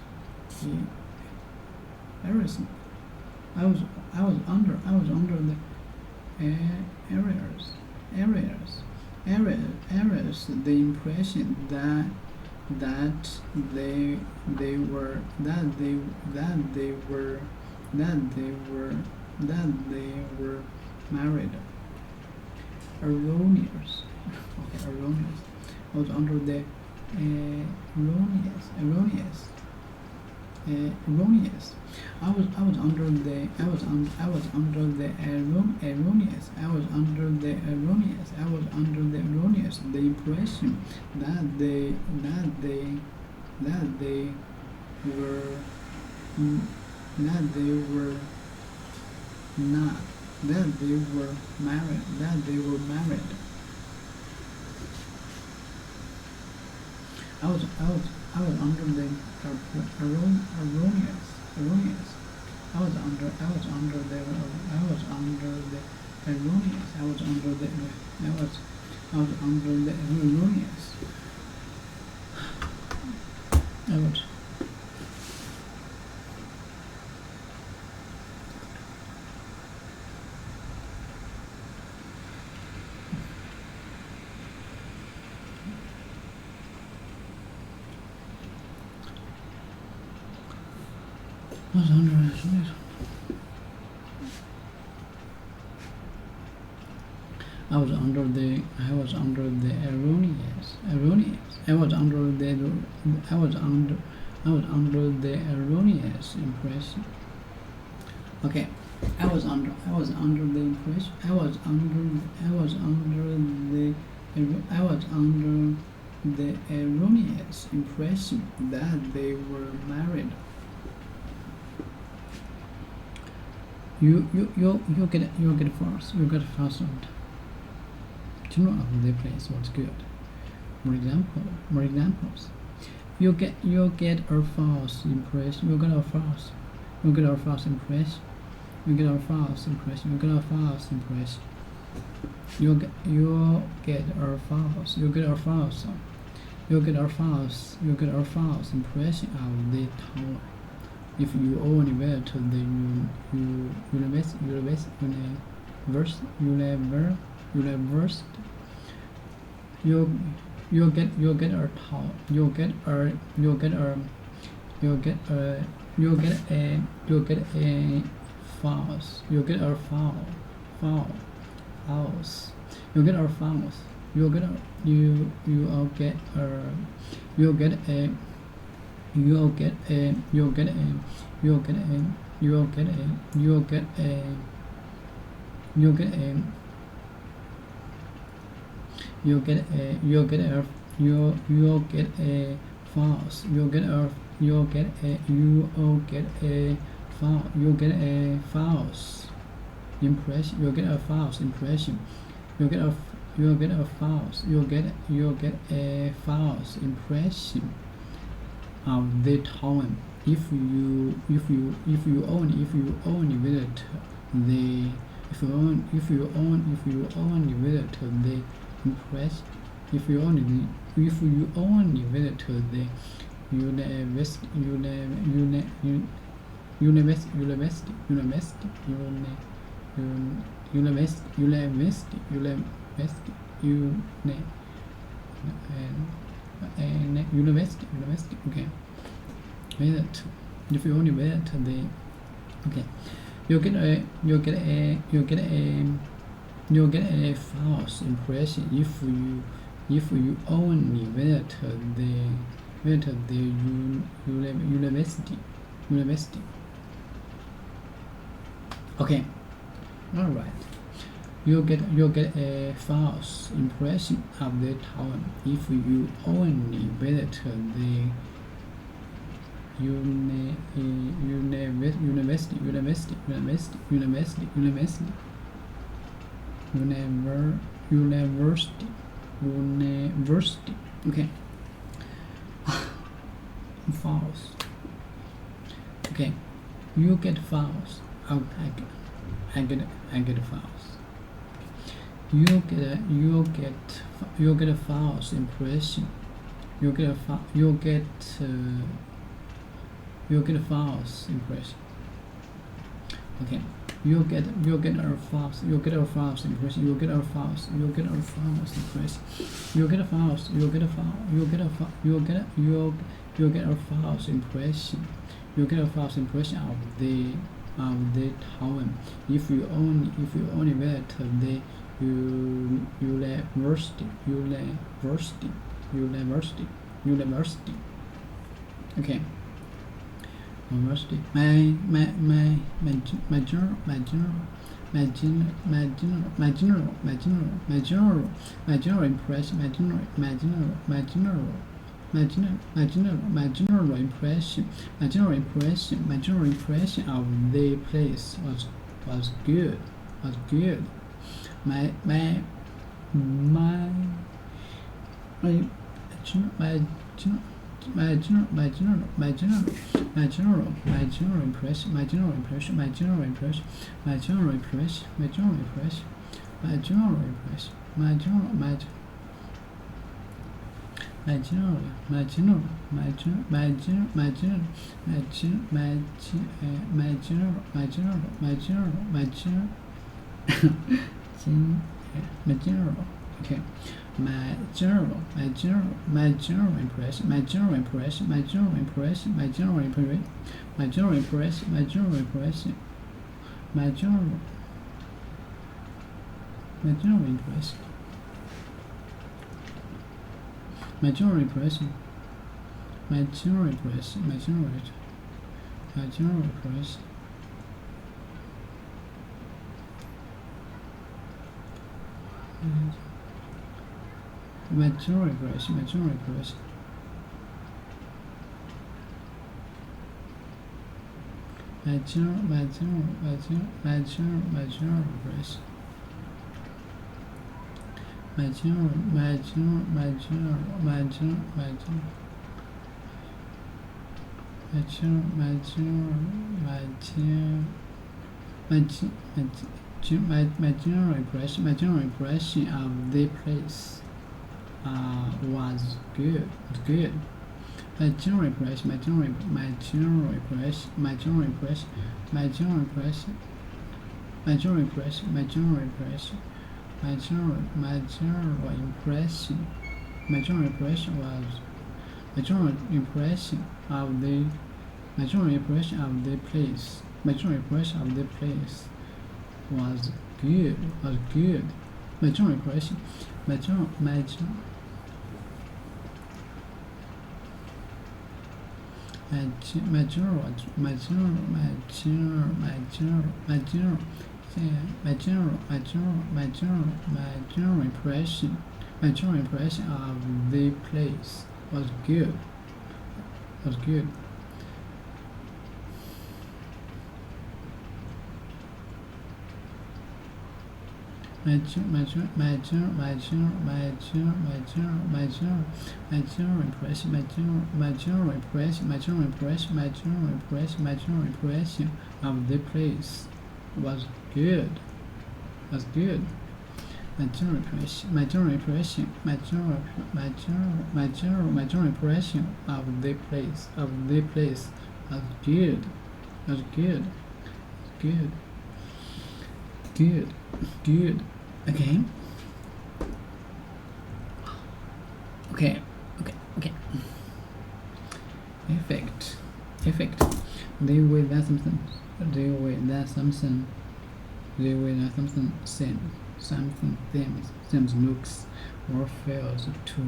I was under the errors. The impression that they were married. Erroneous. Okay, erroneous. I was under the erroneous. I was under the erroneous. The impression that they were married. I was under the erroneous. I was under the erroneous. I was under the erroneous impression. Okay, I was under the impression. I was under the erroneous impression that they were married. You get first. You get first out. Children of the place was good. More examples. You get a false impression. You get a false impression. You get a false impression. You get a false impression. You get a false impression of the town. If you only wear to the university, you'll get a towel. You'll get a false. You'll get a false. You'll get a false. You'll get a false impression. You'll get a false impression. You'll get a false impression of the town if you only visit the impress. If you only visit the university. Okay. Visit. If you only visit the, okay, you get a false impression if you only visit the the university. Okay, all right. You get a false impression of the town if you only visit the university. Okay. False. Okay. You get false. Oh, I get false. You get a false impression. You get a false impression. Okay. You get a false impression. You get a false impression. You get a false impression of the town if you only visit the university. Okay. University. My general impression. My general impression of the place was good. My general impression okay. My general impression of the place was good. My general impression of the place was good. My general impression of the place was good. My general impression of the place was good. My general impression of the place was good. Okay. Effect. Deal with assumption. Something seems looks or fails to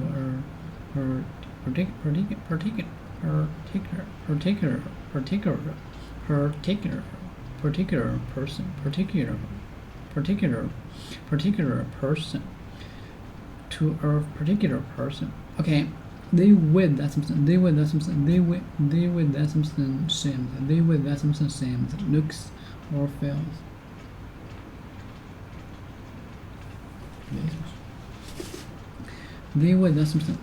person, to a particular person. Okay, they with that something, they with that something, they with that something seems, they with that something seems, looks or feels. They with that something.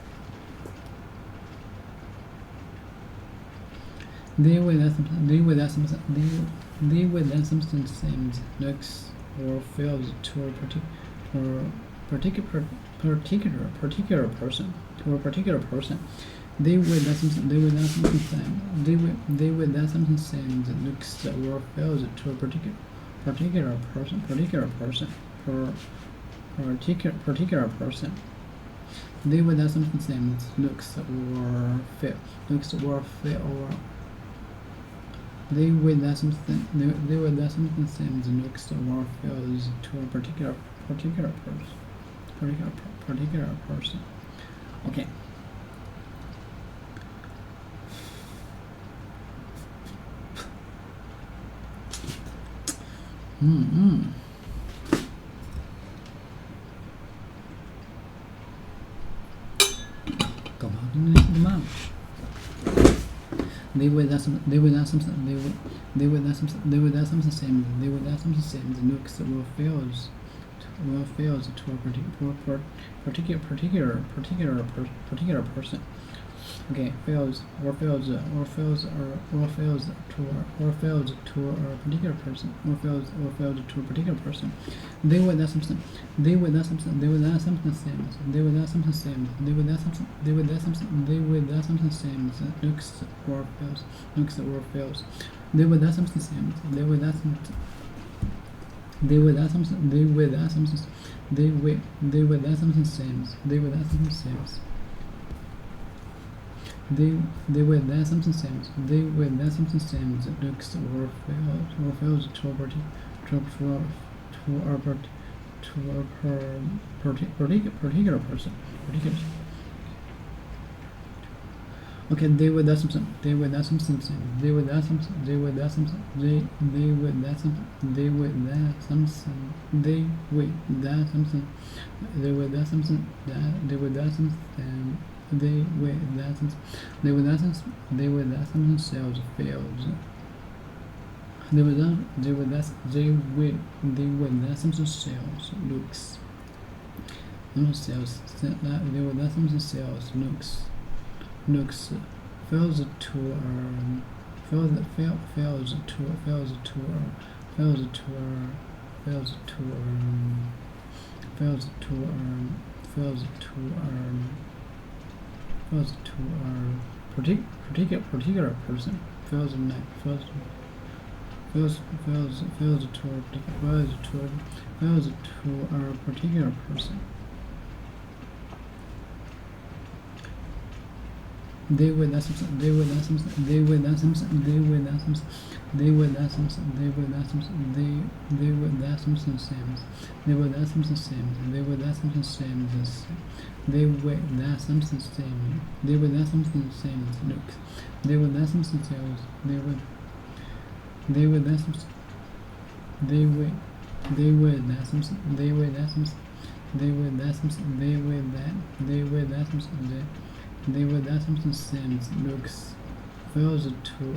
They with that something, they with that something, they with that something seems, looks or feels to a particular person, to a particular person. They with that something, they with that something same, they with that something same that looks or feels to a particular person, particular person. They with that something same that looks or feel, or they with that something, they with that something same that looks or feels to a particular person. Okay. Câu hỏi đúng không? They with that something, they with that something, they with that something, they with that something same, they with that something same that looks or feels to a particular person. Okay, fails to a particular person, or fails to a particular person. They with that something, they with that something, they with that something same, they with that something same, they with that something, they with that something, they with that something same, looks or fails, they with that something same, they with that something. They with that something, they with that something, they with that something same, they with that something same. They with that something same, they with that something same that looks or fails to a particular person. Okay, they with that something, they with that something same, they with that something, they with that something, they with that something, they with that something, they with that something, they with that something, they with that something, they with that something, they with that something, they with that something sells fails. They with that something sells looks. No sales. They with that something sells looks fails to particular person. Fails to a particular person. They with that something, they with that something, they with that something, they with that something, they with that something, they with that something, they with that something same, they with that something same, they with that something same, they with that something same, they with that something same looks, they with that something sales, they with that something, they with that something, they with that something, they with that something, they with that something, they with that something same looks fails to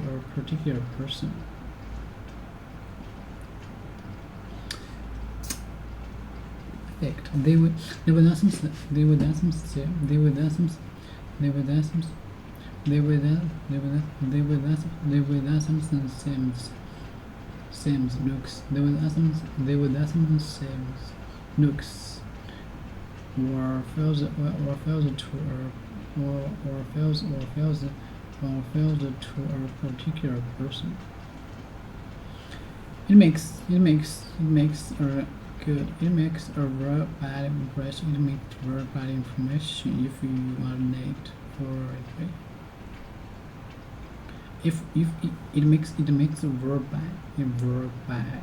a particular person. Effect. They with that something, they with that something, they with that something, they with that something, they with that something same looks, they with that something same looks, or fails to a particular person. It makes a good. It makes a very bad impression. It makes very bad information if you are late for it. If it makes a very bad.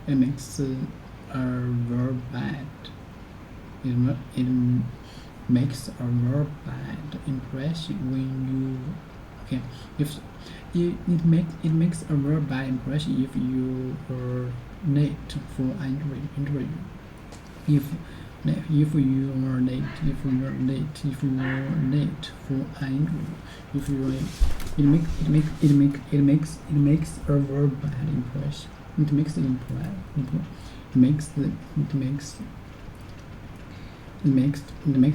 It makes a very bad it makes a very bad impression when you if it makes a very bad impression if you are late for an interview. If you are late for an interview, if you are it makes a very bad impression. It makes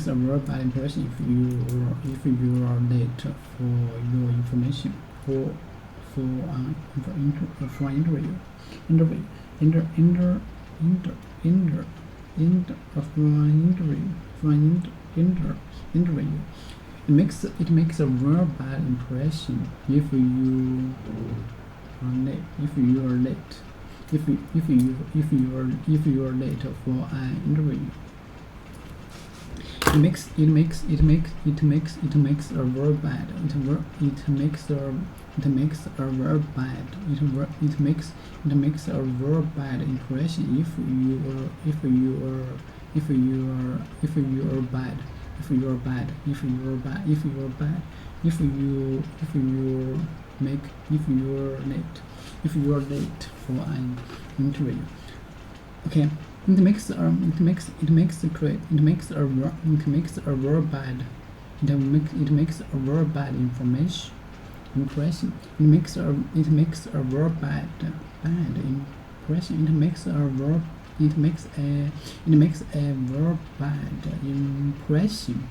a very bad impression if you are late for your information for an interview. It makes a very bad impression if you are late. If you are late for an interview. It makes a very bad impression if you are late for an interview. Okay. It makes a very bad impression. It makes a very bad impression. It makes a very bad impression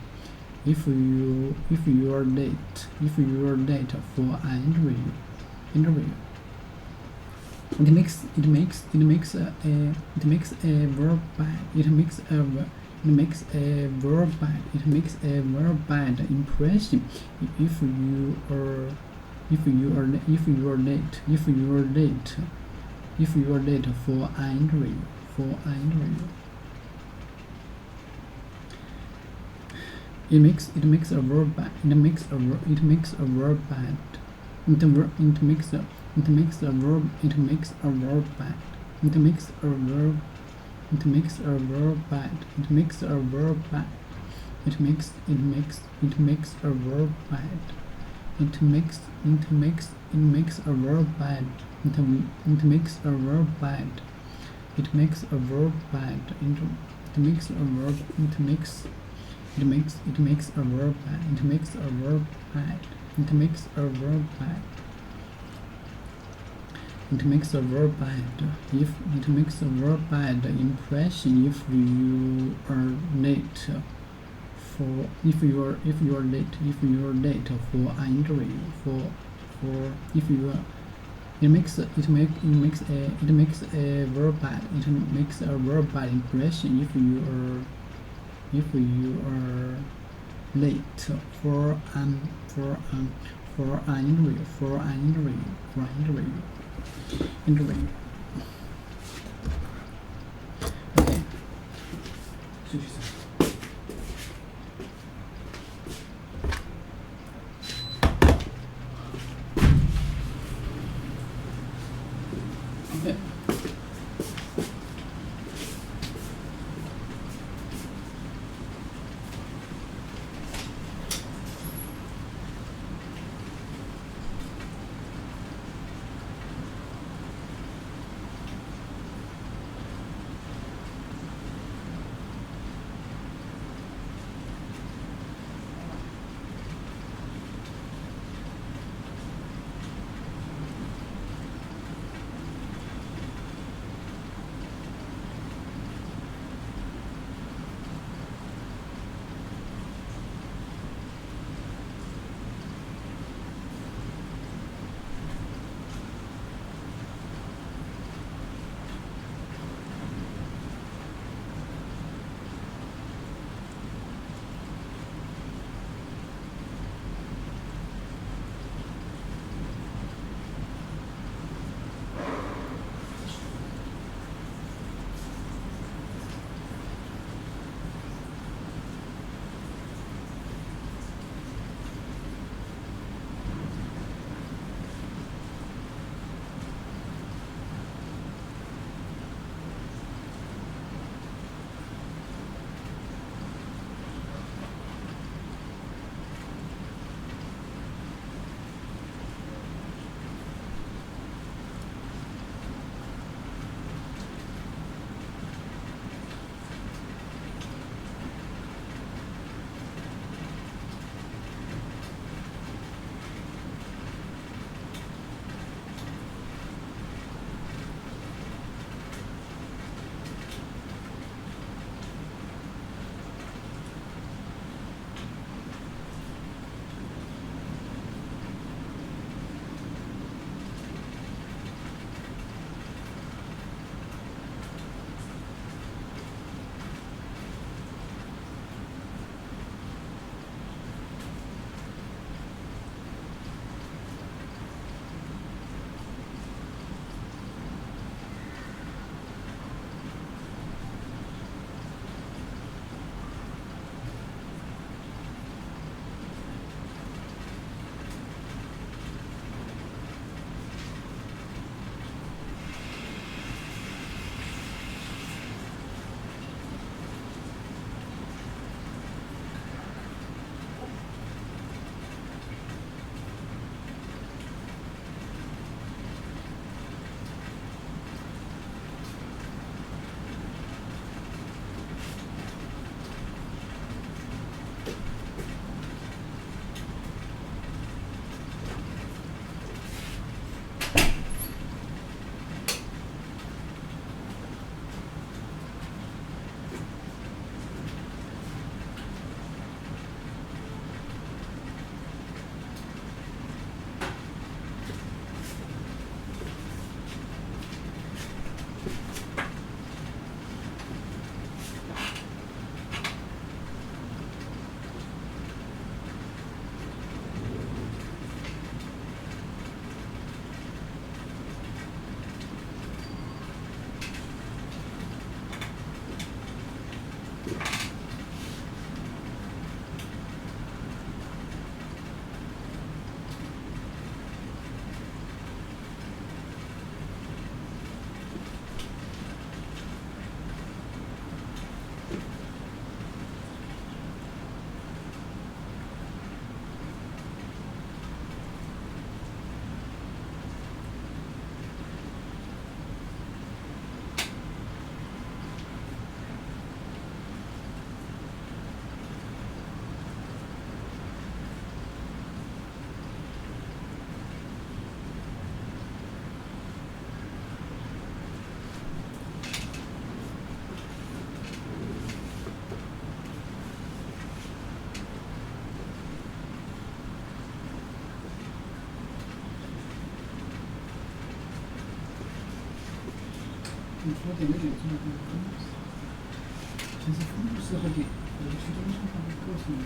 if you are late for an interview. It makes a very bad impression if you are late for an interview. It makes a very bad impression if you are late for an interview. It makes a very bad impression if you are late for an interview. Okay. Okay. 你说点对点做的分布式，其实分布式和点和去中心化的构成的。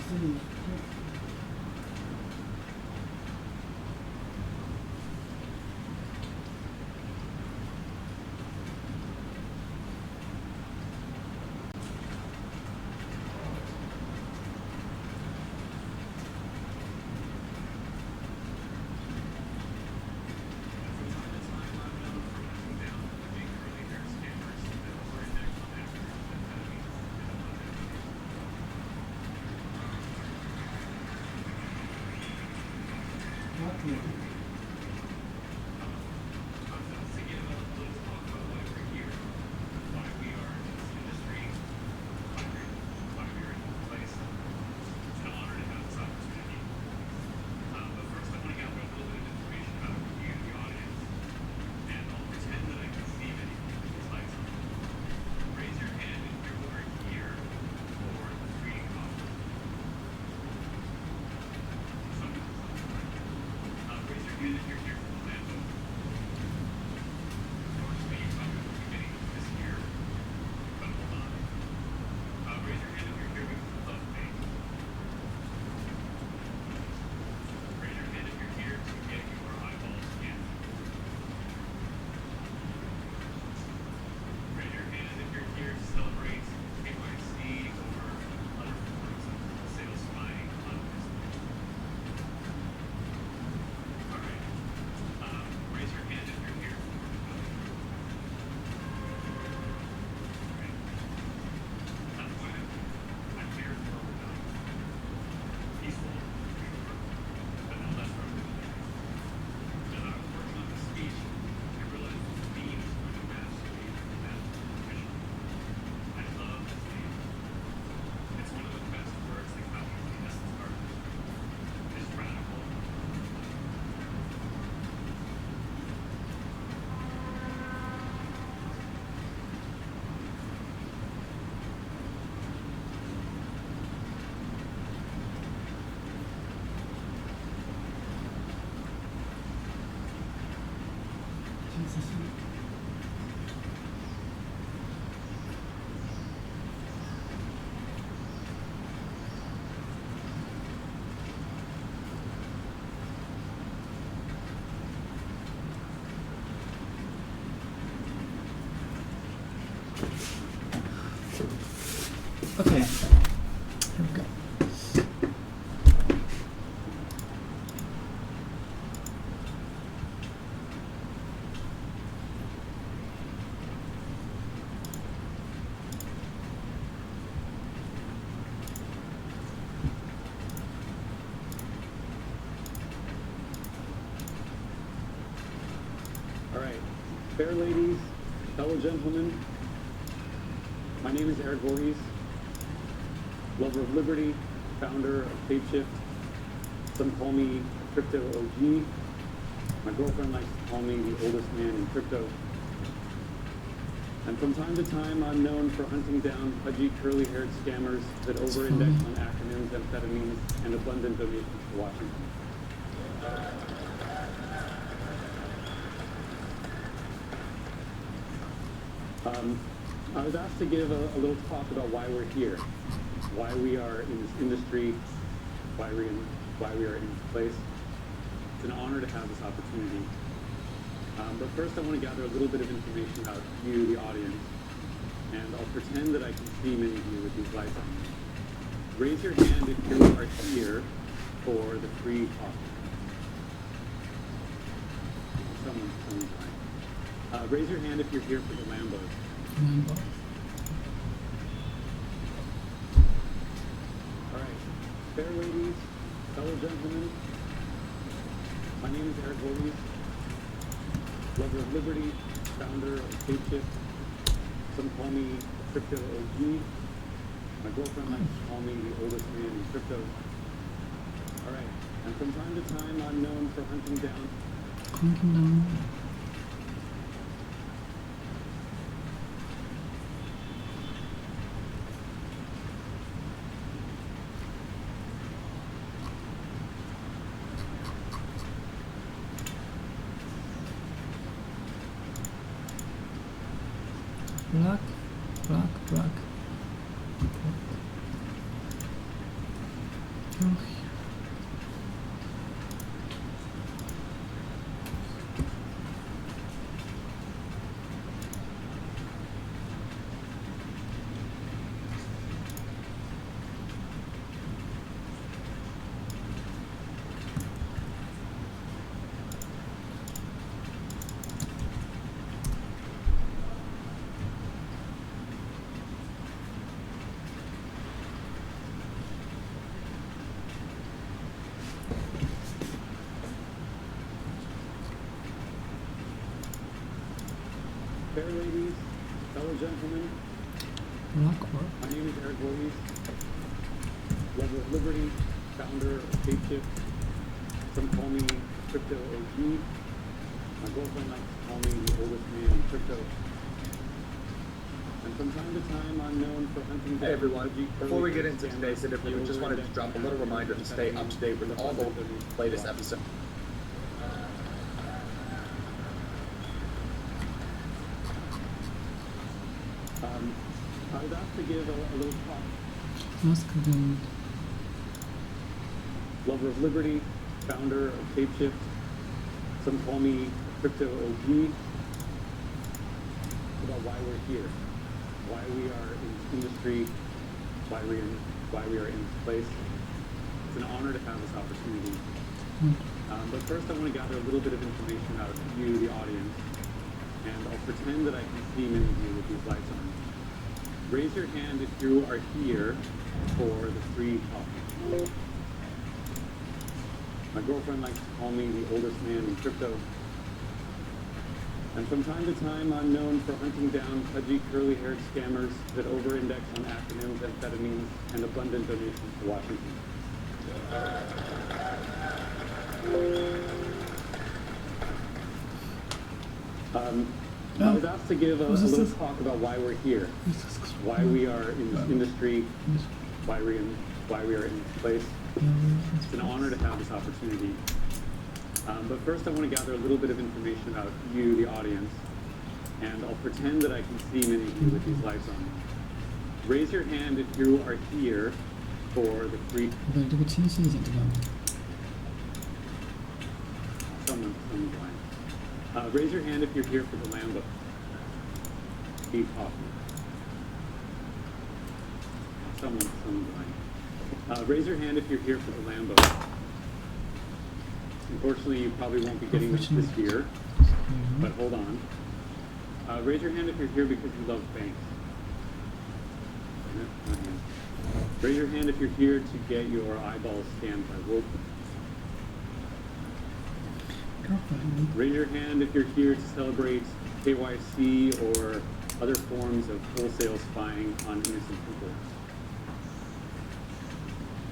分布式。Raise your Fair ladies, fellow gentlemen, my name is Eric Voorhees, lover of liberty, founder of Shapeshift. Some call me Crypto OG. My girlfriend likes to call me the oldest man in crypto. And from time to time, I'm known for hunting down pudgy, curly-haired scammers that over-index on acronyms, amphetamines, and abundant donations to Washington. I was asked to give a little talk about why we're here, why we are in this industry, why we are in this place. It's an honor to have this opportunity. But first I want to gather a little bit of information about you, the audience, and I'll pretend that I can see many of you with these lights on. Raise your hand if you are here for the free coffee. Someone's fine. Raise your hand if you're here for the Lambos. Lambo. All right, fair ladies, fellow gentlemen, my name is Eric Voorhees, lover of liberty, founder of Shapeshift. Some call me Crypto OG. My girlfriend likes to call me the oldest man in crypto. All right, and from time to time, I'm known for hunting down. Black. Oh, Fair ladies, fellow gentlemen, Blackboard. my name is Eric Voorhees, lover of liberty, founder of Shapeshift. Some call me Crypto OG. My girlfriend likes to call me the oldest man in crypto. And from time to time, I'm known for hunting down. Hey everyone, pudgy, before we get curly-haired into scammers today's that interview, just wanted to over-index drop a on little reminder to stay up to date with all the latest episodes. I was asked to give a little talk. Masculine. Lover of liberty, founder of Shapeshift. Some call me Crypto OG. About why we're here, why we are in this industry, why we are in this place. It's an honor to have this opportunity. But first I want to gather a little bit of information about you, the audience, and I'll pretend that I can see many of you with these lights on. Raise your hand if you are here for the free coffee. My girlfriend likes to call me the oldest man in crypto. And from time to time, I'm known for hunting down pudgy, curly-haired scammers that over-index on acronyms, amphetamines, and abundant donations to Washington. I was asked to give a little talk about why we're here, why we are in this industry, why we are in this place. It's an honor to have this opportunity. But first I want to gather a little bit of information about you, the audience, and I'll pretend that I can see many of you with these lights on. Raise your hand if you are here for the free. 对，这个清晰一点，这个。 Someone's blind. Raise your hand if you're here for the Lambo. Free coffee. Someone's blind. Raise your hand if you're here for the Lambo. Unfortunately, you probably won't be getting this year, but hold on. Raise your hand if you're here because you love banks. Raise your hand if you're here to get your eyeballs scanned by Wolf. girlfriend. Raise your hand if you're here to celebrate KYC or other forms of wholesale spying on innocent people.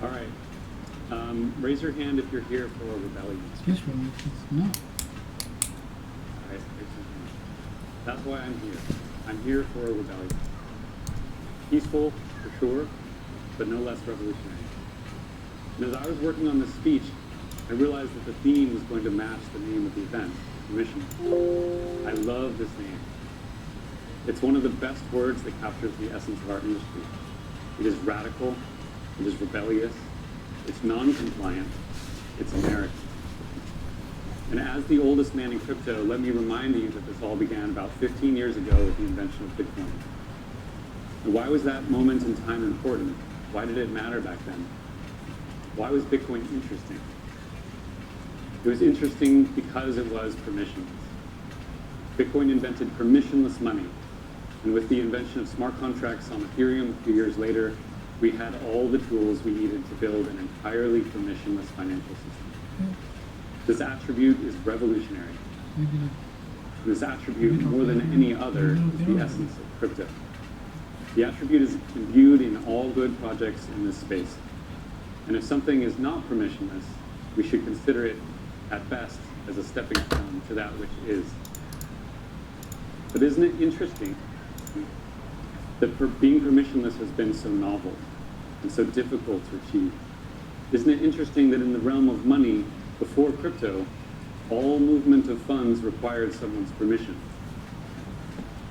All right. Raise your hand if you're here for a rebellion. Excuse me, it's not. All right, raise your hand. That's why I'm here. I'm here for a rebellion. Peaceful, for sure, but no less revolutionary. And as I was working on this speech, I realized that the theme was going to match the name of the event, Mission. I love this name. It's one of the best words that captures the essence of our industry. It is radical, it is rebellious, it's non-compliant, it's American. And as the oldest man in crypto, let me remind you that this all began about 15 years ago with the invention of Bitcoin. And why was that moment in time important? Why did it matter back then? Why was Bitcoin interesting? It was interesting because it was permissionless. Bitcoin invented permissionless money. And with the invention of smart contracts on Ethereum a few years later, we had all the tools we needed to build an entirely permissionless financial system. This attribute is revolutionary. This attribute, more than any other, is the essence of crypto. The attribute is imbued in all good projects in this space. And if something is not permissionless, we should consider it, at best, as a stepping stone to that which is. But isn't it interesting that being permissionless has been so novel and so difficult to achieve? Isn't it interesting that in the realm of money, before crypto, all movement of funds required someone's permission?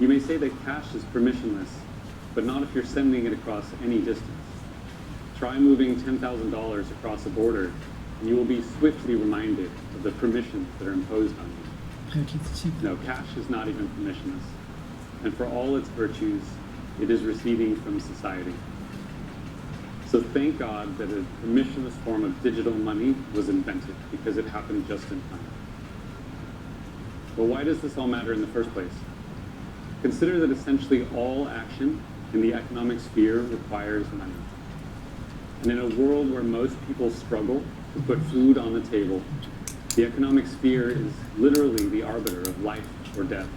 You may say that cash is permissionless, but not if you're sending it across any distance. Try moving $10,000 across a border, and you will be swiftly reminded of the permissions that are imposed on you. No, cash is not even permissionless. And for all its virtues, it is receding from society. So thank God that a permissionless form of digital money was invented, because it happened just in time. Well, why does this all matter in the first place? Consider that essentially all action in the economic sphere requires money. And in a world where most people struggle to put food on the table, the economic sphere is literally the arbiter of life or death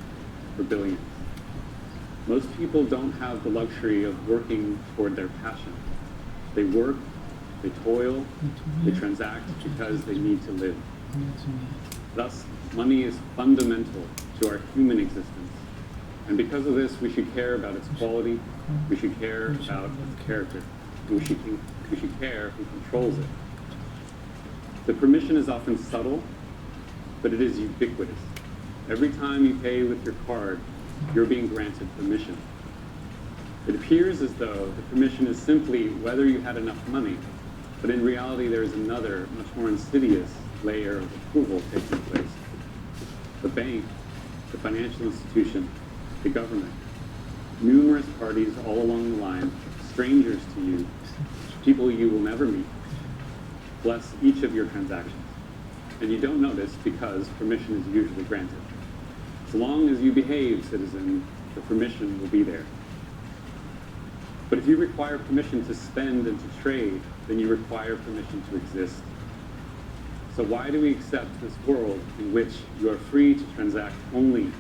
for billions. Most people don't have the luxury of working toward their passion. They work, they toil, they transact because they need to live. Thus, money is fundamental to our human existence. And because of this, we should care about its quality, we should care about its character, and we should care who controls it. The permission is often subtle, but it is ubiquitous. Every time you pay with your card, you're being granted permission. It appears as though the permission is simply whether you had enough money, but in reality there is another, much more insidious layer of approval taking place. The bank, the financial institution, the government, numerous parties all along the line, strangers to you, people you will never meet, bless each of your transactions. And you don't notice because permission is usually granted. As long as you behave, citizen, the permission will be there. But if you require permission to spend and to trade, then you require permission to exist. So why do we accept this world in which you are free to transact only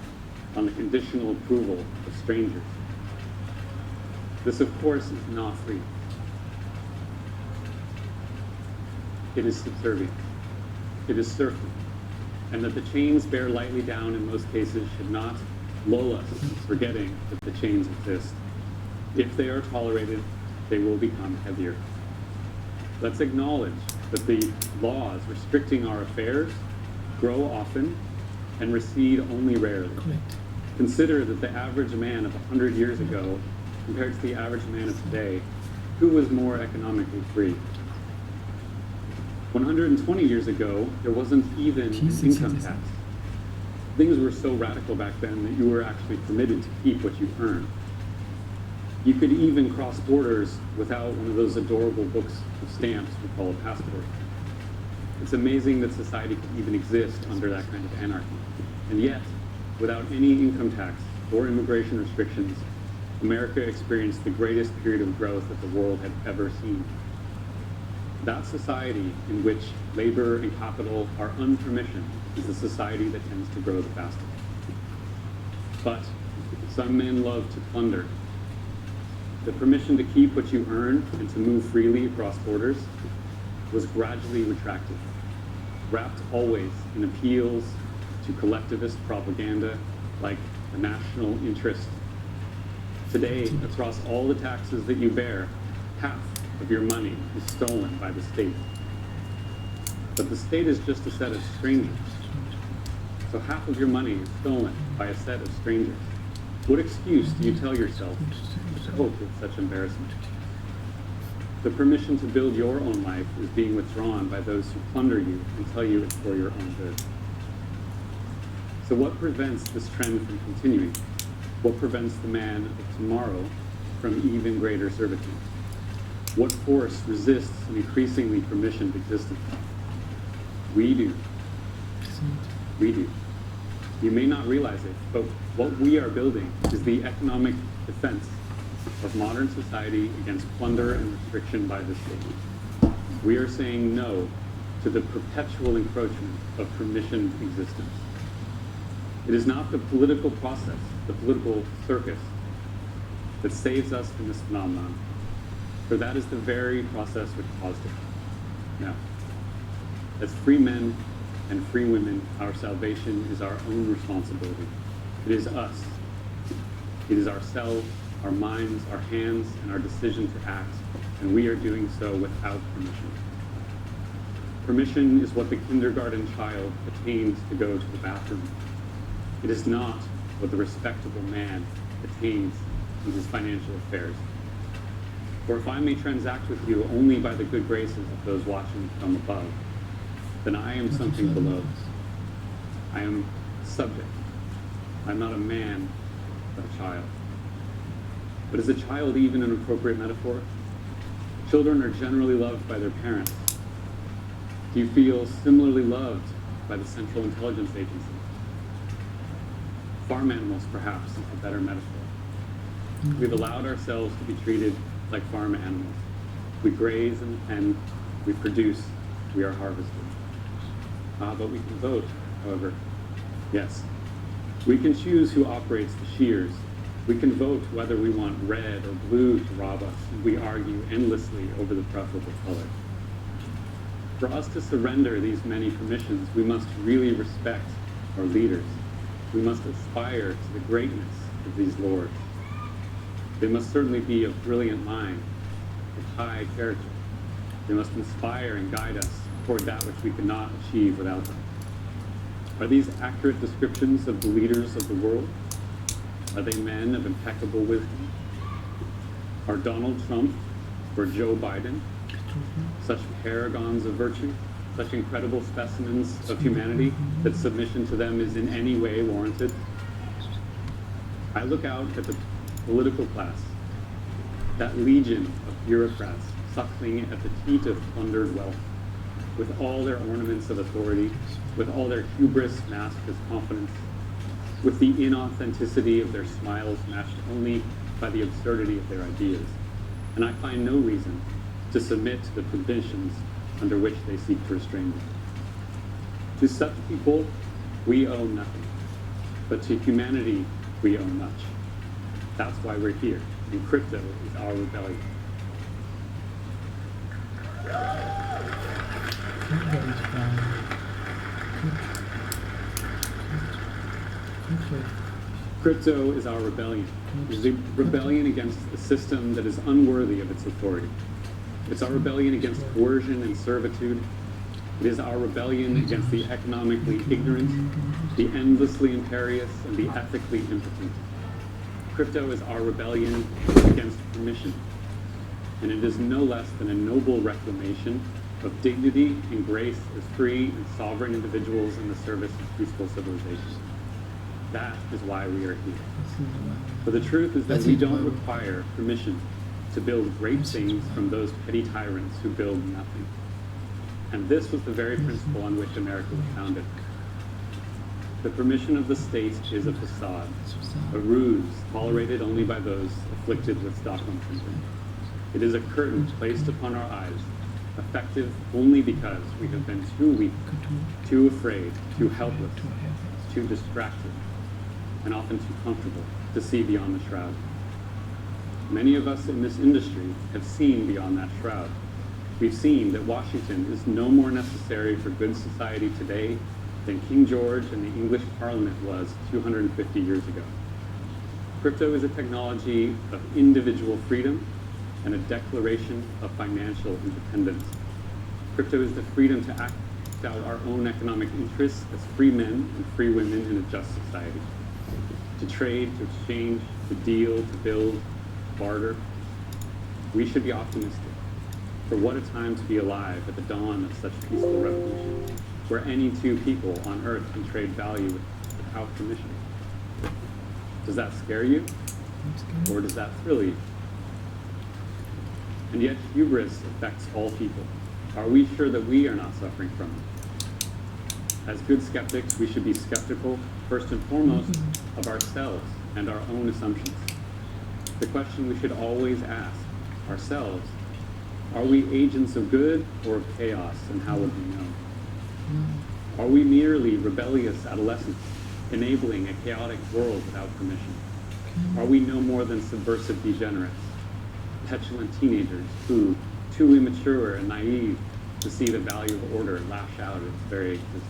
on the conditional approval of strangers? This, of course, is not free. It is subservient. It is serfdom. And that the chains bear lightly down in most cases should not lull us into forgetting that the chains exist. If they are tolerated, they will become heavier. Let's acknowledge that the laws restricting our affairs grow often and recede only rarely. Consider that the average man of 100 years ago compared to the average man of today, who was more economically free? 120 years ago, there wasn't even an income tax. Things were so radical back then that you were actually permitted to keep what you earned. You could even cross borders without one of those adorable books of stamps we call a passport. It's amazing that society could even exist under that kind of anarchy. And yet, without any income tax or immigration restrictions, America experienced the greatest period of growth that the world had ever seen. That society in which labor and capital are unpermissioned is the society that tends to grow the fastest. But some men love to plunder. The permission to keep what you earn and to move freely across borders was gradually retracted, wrapped always in appeals to collectivist propaganda like the national interest. Today, across all the taxes that you bear, half of your money is stolen by the state. But the state is just a set of strangers. So half of your money is stolen by a set of strangers. What excuse do you tell yourself to cope with such embarrassment? The permission to build your own life is being withdrawn by those who plunder you and tell you it's for your own good. So what prevents this trend from continuing? What prevents the man of tomorrow from even greater servitude? What force resists an increasingly permissioned existence? We do. We do. You may not realize it, but what we are building is the economic defense of modern society against plunder and restriction by the state. We are saying no to the perpetual encroachment of permissioned existence. It is not the political process, the political circus, that saves us from this phenomenon, for that is the very process which caused it. No. As free men and free women, our salvation is our own responsibility. It is us. It is ourselves, our minds, our hands, and our decision to act, and we are doing so without permission. Permission is what the kindergarten child attains to go to the bathroom. It is not what the respectable man attains in his financial affairs. For if I may transact with you only by the good graces of those watching from above, then I am something below. I am subject. I'm not a man, but a child. But is a child even an appropriate metaphor? Children are generally loved by their parents. Do you feel similarly loved by the Central Intelligence Agency? Farm animals, perhaps, is a better metaphor. We've allowed ourselves to be treated like farm animals. We graze in the pen, we produce, we are harvested. But we can vote, however. Yes. We can choose who operates the shears. We can vote whether we want red or blue to rob us, and we argue endlessly over the preferable color. For us to surrender these many permissions, we must really respect our leaders. We must aspire to the greatness of these lords. They must certainly be of brilliant mind, of high character. They must inspire and guide us toward that which we cannot achieve without them. Are these accurate descriptions of the leaders of the world? Are they men of impeccable wisdom? Are Donald Trump or Joe Biden such paragons of virtue, such incredible specimens of humanity that submission to them is in any way warranted? I look out at the political class, that legion of bureaucrats suckling at the teat of plundered wealth, with all their ornaments of authority, with all their hubris masked as confidence, with the inauthenticity of their smiles matched only by the absurdity of their ideas. And I find no reason to submit to the provisions under which they seek to restrain me. To such people, we owe nothing, but to humanity, we owe much. That's why we're here, and crypto is our rebellion. Crypto is our rebellion. It is a rebellion against a system that is unworthy of its authority. It's our rebellion against coercion and servitude. It is our rebellion against the economically ignorant, the endlessly imperious, and the ethically impotent. Crypto is our rebellion against permission, and it is no less than a noble reclamation of dignity and grace as free and sovereign individuals in the service of peaceful civilization. That is why we are here. For the truth is that we don't require permission to build great things from those petty tyrants who build nothing. And this was the very principle on which America was founded. The permission of the state is a facade, a ruse tolerated only by those afflicted with Stockholm syndrome. It is a curtain placed upon our eyes effective only because we have been too weak, too afraid, too helpless, too distracted, and often too comfortable to see beyond the shroud. Many of us in this industry have seen beyond that shroud. We've seen that Washington is no more necessary for good society today than King George and the English Parliament was 250 years ago. Crypto is a technology of individual freedom and a declaration of financial independence. Crypto is the freedom to act out our own economic interests as free men and free women in a just society. To trade, to exchange, to deal, to build, barter. We should be optimistic. For what a time to be alive at the dawn of such peaceful revolution, where any two people on earth can trade value without permission. Does that scare you? Or does that thrill you? And yet hubris affects all people. Are we sure that we are not suffering from it? As good skeptics, we should be skeptical, first and foremost, of ourselves and our own assumptions. The question we should always ask ourselves, are we agents of good or of chaos, and how would we know? Are we merely rebellious adolescents, enabling a chaotic world without permission? Are we no more than subversive degenerates, petulant teenagers who, too immature and naive to see the value of order, lash out at its very existence?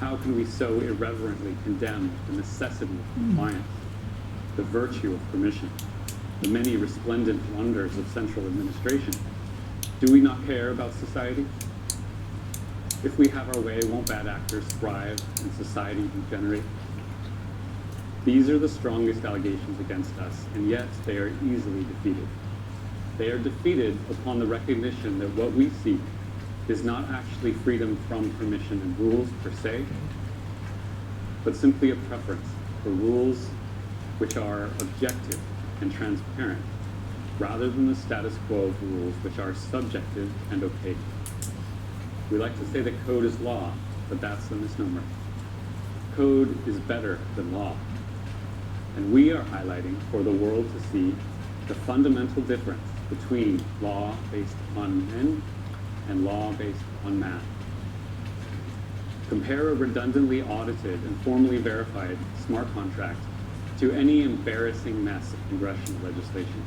How can we so irreverently condemn the necessity of compliance, the virtue of permission, the many resplendent wonders of central administration? Do we not care about society? If we have our way, won't bad actors thrive and society degenerate? These are the strongest allegations against us, and yet they are easily defeated. They are defeated upon the recognition that what we seek is not actually freedom from permission and rules per se, but simply a preference for rules which are objective and transparent, rather than the status quo of rules which are subjective and opaque. We like to say that code is law, but that's a misnomer. Code is better than law. And we are highlighting for the world to see the fundamental difference between law based on men and law based on math. Compare a redundantly audited and formally verified smart contract to any embarrassing mess of congressional legislation.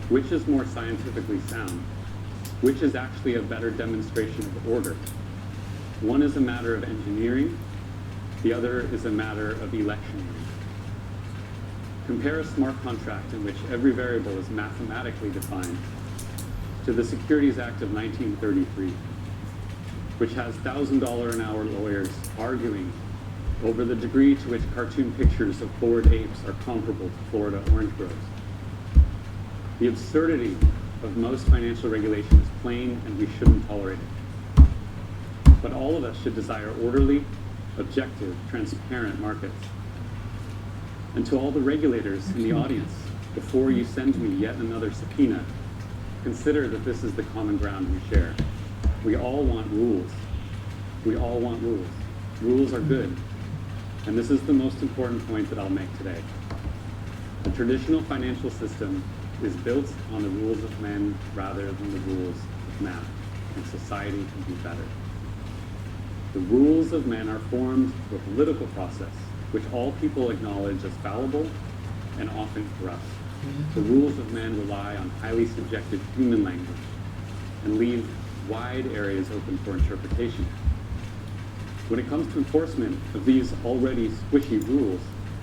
Which is more scientifically sound? Which is actually a better demonstration of order? One is a matter of engineering, the other is a matter of electioneering. Compare a smart contract in which every variable is mathematically defined to the Securities Act of 1933, which has $1,000 an hour lawyers arguing over the degree to which cartoon pictures of bored apes are comparable to Florida orange groves. The absurdity of most financial regulation is plain, and we shouldn't tolerate it. But all of us should desire orderly, objective, transparent markets. And to all the regulators in the audience, before you send me yet another subpoena, consider that this is the common ground we share. We all want rules. We all want rules. Rules are good. And this is the most important point that I'll make today. The traditional financial system is built on the rules of men rather than the rules of math, and society can be better. The rules of men are formed through a political process, which all people acknowledge as fallible and often corrupt. The rules of men rely on highly subjective human language and leave wide areas open for interpretation. When it comes to enforcement of these already squishy rules,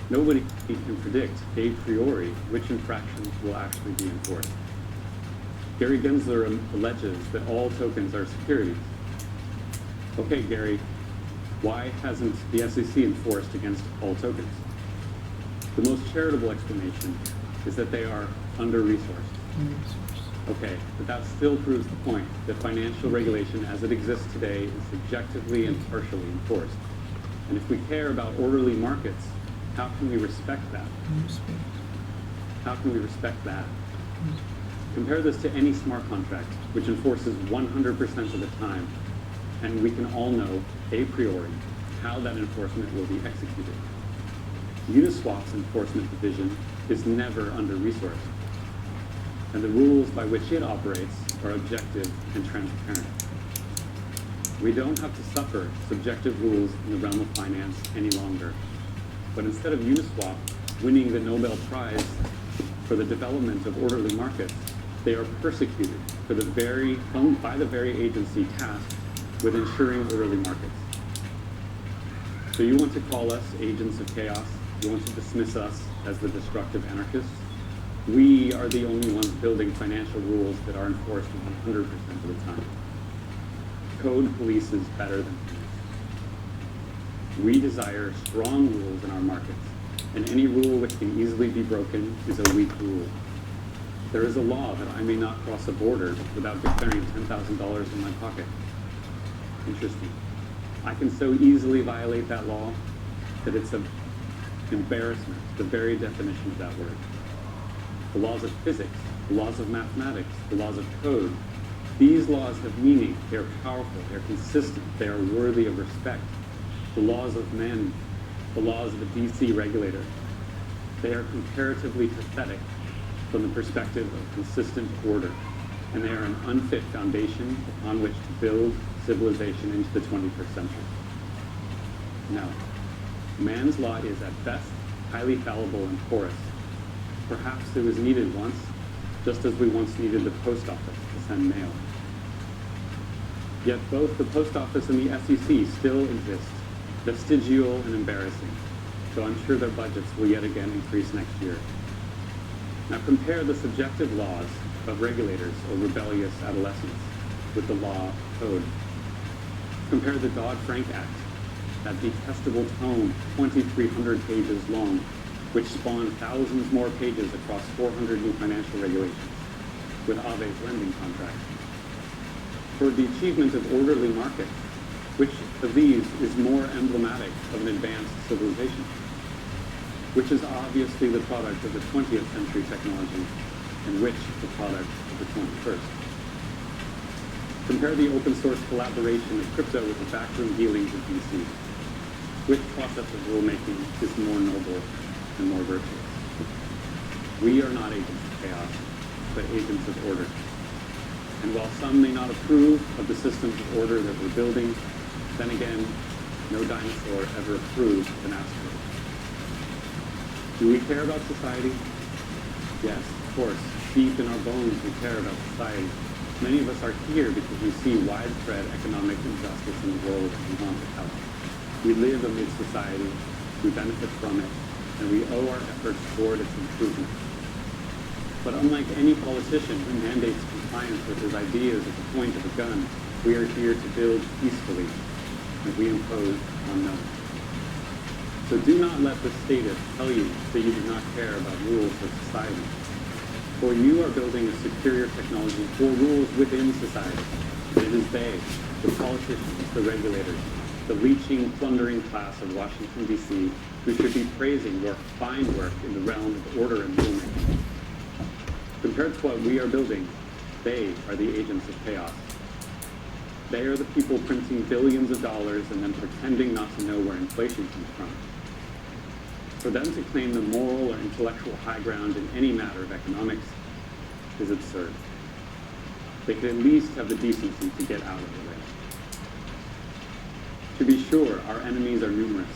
nobody can predict a priori which infractions will actually be enforced. Gary Gensler alleges that all tokens are securities. Okay, Gary, why hasn't the SEC enforced against all tokens? The most charitable explanation is that they are under-resourced. Okay, but that still proves the point that financial regulation as it exists today is subjectively and partially enforced. And if we care about orderly markets, how can we respect that? How can we respect that? Compare this to any smart contract, which enforces 100% of the time, and we can all know a priori how that enforcement will be executed. Uniswap's enforcement division is never under-resourced. and the rules by which it operates are objective and transparent. We don't have to suffer subjective rules in the realm of finance any longer, but instead of Uniswap winning the Nobel Prize for the development of orderly markets, they are persecuted by the very agency tasked with ensuring orderly markets. So you want to call us agents of chaos? You want to dismiss us as the destructive anarchists? We are the only ones building financial rules that are enforced 100% of the time. Code polices better than finance. We desire strong rules in our markets, and any rule which can easily be broken is a weak rule. There is a law that I may not cross a border without declaring $10,000 in my pocket. Interesting. I can so easily violate that law that it's an embarrassment, the very definition of that word. The laws of physics, the laws of mathematics, the laws of code, these laws have meaning, they are powerful, they are consistent, they are worthy of respect. The laws of men, the laws of a DC regulator, they are comparatively pathetic from the perspective of consistent order, and they are an unfit foundation upon which to build civilization into the 21st century. No, man's law is at best highly fallible and porous. Perhaps it was needed once, just as we once needed the post office to send mail. Yet both the post office and the SEC still exist, vestigial and embarrassing, so I'm sure their budgets will yet again increase next year. Now compare the subjective laws of regulators or rebellious adolescents with the law of code. Compare the Dodd-Frank Act, that detestable tome, 2,300 pages long, which spawned thousands more pages across 400 new financial regulations, with Ave's lending contract. Toward the achievement of orderly markets, which of these is more emblematic of an advanced civilization? Which is obviously the product of the 20th century technology, and which the product of the 21st? Compare the open source collaboration of crypto with the backroom dealings of VC. Which process of rulemaking is more noble and more virtuous? We are not agents of chaos, but agents of order. And while some may not approve of the systems of order that we're building, then again, no dinosaur ever approved of an asteroid. Do we care about society? Yes, of course. Deep in our bones, we care about society. Many of us are here because we see widespread economic injustice in the world and we want to help. We live amid society, we benefit from it, and we owe our efforts toward its improvement. But unlike any politician who mandates compliance with his ideas at the point of a gun, we are here to build peacefully, and we impose on no one. So do not let the status tell you that you do not care about rules of society. For you are building a superior technology for rules within society. It is they, the politicians, the regulators, the leeching, plundering class of Washington, D.C., who should be praising your fine work in the realm of order and rulemaking. Compared to what we are building, they are the agents of chaos. They are the people printing billions of dollars and then pretending not to know where inflation comes from. For them to claim the moral or intellectual high ground in any matter of economics is absurd. They could at least have the decency to get out of the way. To be sure, our enemies are numerous.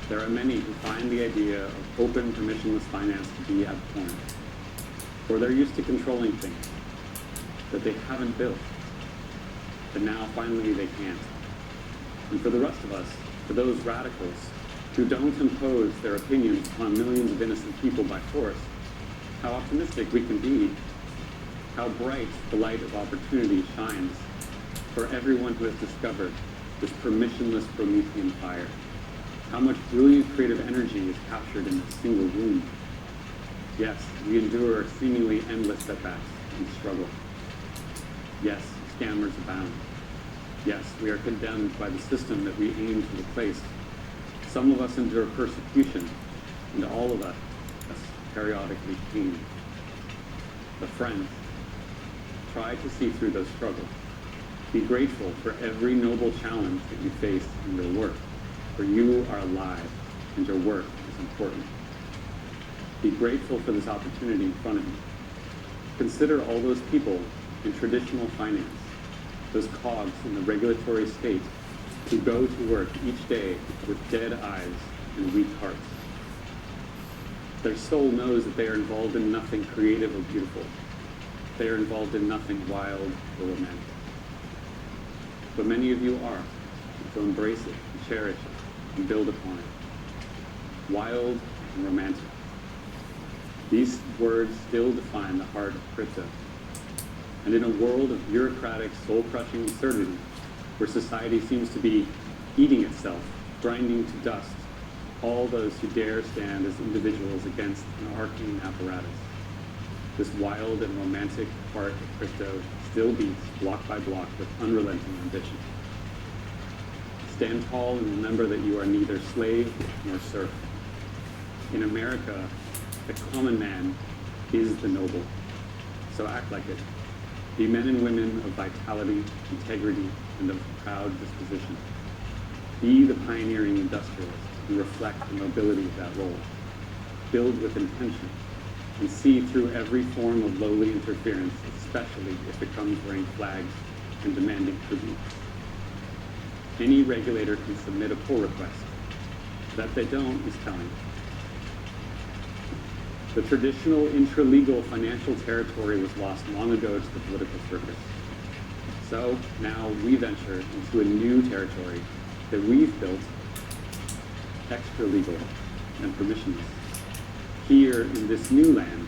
There are many who find the idea of open, permissionless finance to be abhorrent. For they're used to controlling things that they haven't built, but now finally they can't. And for the rest of us, for those radicals who don't impose their opinions upon millions of innocent people by force, how optimistic we can be, how bright the light of opportunity shines for everyone who has discovered this permissionless Promethean fire. How much brilliant creative energy is captured in a single room. Yes, we endure seemingly endless setbacks and struggle. Yes, scammers abound. Yes, we are condemned by the system that we aim to replace. Some of us endure persecution, and all of us periodically pain. But friends, try to see through those struggles. Be grateful for every noble challenge that you face in your work, for you are alive, and your work is important. Be grateful for this opportunity in front of you. Consider all those people in traditional finance, those cogs in the regulatory state who go to work each day with dead eyes and weak hearts. Their soul knows that they are involved in nothing creative or beautiful. They are involved in nothing wild or romantic. But many of you are, so embrace it, and cherish it, and build upon it. Wild and romantic. These words still define the heart of crypto. And in a world of bureaucratic, soul-crushing absurdity, where society seems to be eating itself, grinding to dust all those who dare stand as individuals against an arcane apparatus, this wild and romantic heart of crypto still beats block by block with unrelenting ambition. Stand tall and remember that you are neither slave nor serf. In America, the common man is the noble. So act like it. Be men and women of vitality, integrity, and of proud disposition. Be the pioneering industrialist and reflect the nobility of that role. Build with intention and see through every form of lowly interference, especially if it comes wearing flags and demanding tribute. Any regulator can submit a pull request. That they don't is telling. The traditional intralegal financial territory was lost long ago to the political circus. So now we venture into a new territory that we've built extra-legal and permissionless. Here in this new land,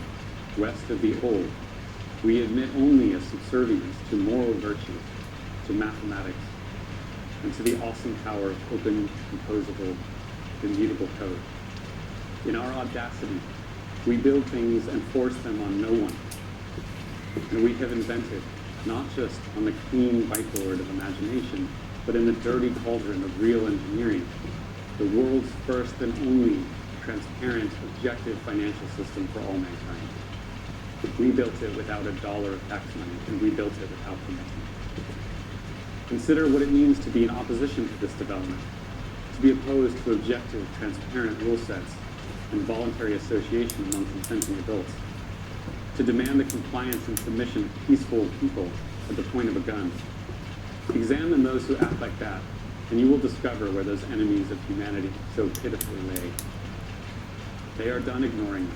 west of the old, we admit only a subservience to moral virtue, to mathematics, and to the awesome power of open, composable, immutable code. In our audacity, we build things and force them on no one. And we have invented, not just on the clean whiteboard of imagination, but in the dirty cauldron of real engineering, the world's first and only transparent, objective financial system for all mankind. We built it without $1 of tax money, and we built it without permission. Consider what it means to be in opposition to this development, to be opposed to objective, transparent rule sets and voluntary association among consenting adults, to demand the compliance and submission of peaceful people at the point of a gun. Examine those who act like that, and you will discover where those enemies of humanity so pitifully lay. They are done ignoring us.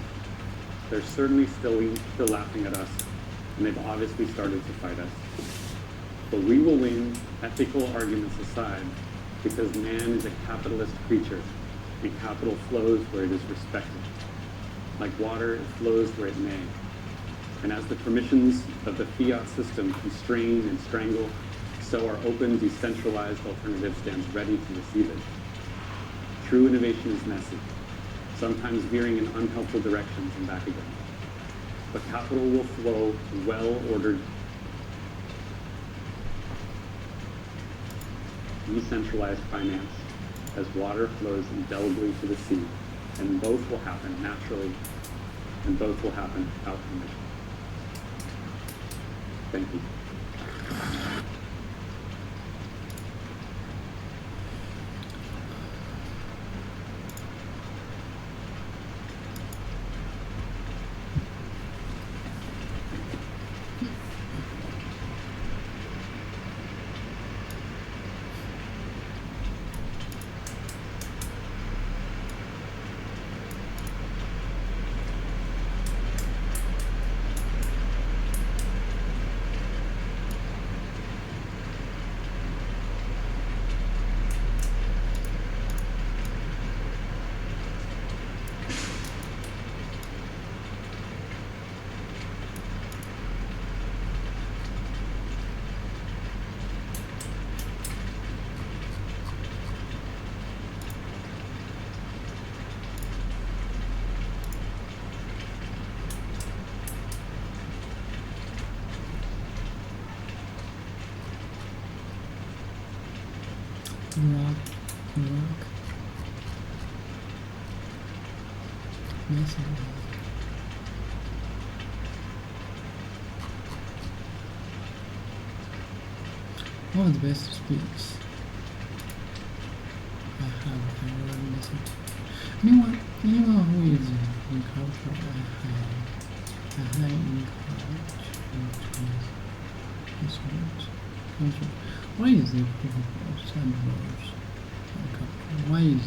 They're certainly still laughing at us, and they've obviously started to fight us. But we will win, ethical arguments aside, because man is a capitalist creature, and capital flows where it is respected. Like water, it flows where it may. And as the permissions of the fiat system constrain and strangle, so our open, decentralized alternative stands ready to receive it. True innovation is messy, sometimes veering in unhelpful directions and back again. But capital will flow to well-ordered, decentralized finance as water flows indelibly to the sea, and both will happen naturally, and both will happen without permission. Thank you. Rock. Nice. One of the best speaks I have ever listened to. Anyone who is in culture, high encourage why is the sandwich? Why is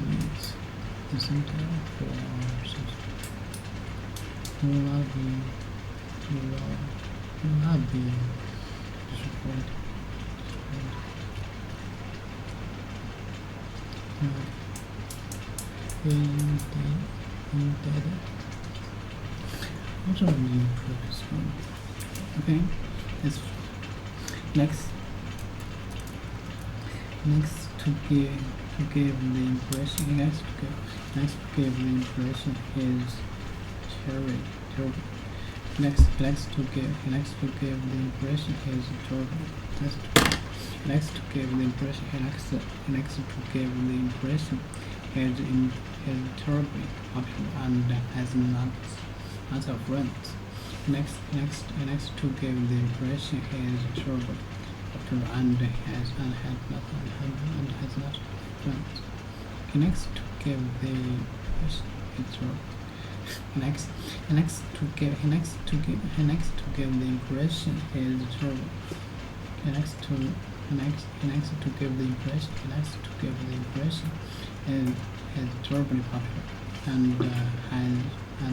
it the center for will not be disappointed. Indebted. What are the previous one? Okay, let's next to give the impression. Next to give the impression is terrible. Next to give the impression is terrible. Next to give the impression is terribly popular and has lots of friends. Next to give the impression is terribly popular and has lots of friends. Next to give the impression is terrible. Next to give the impression is terrible. Next to give the impression is terribly popular and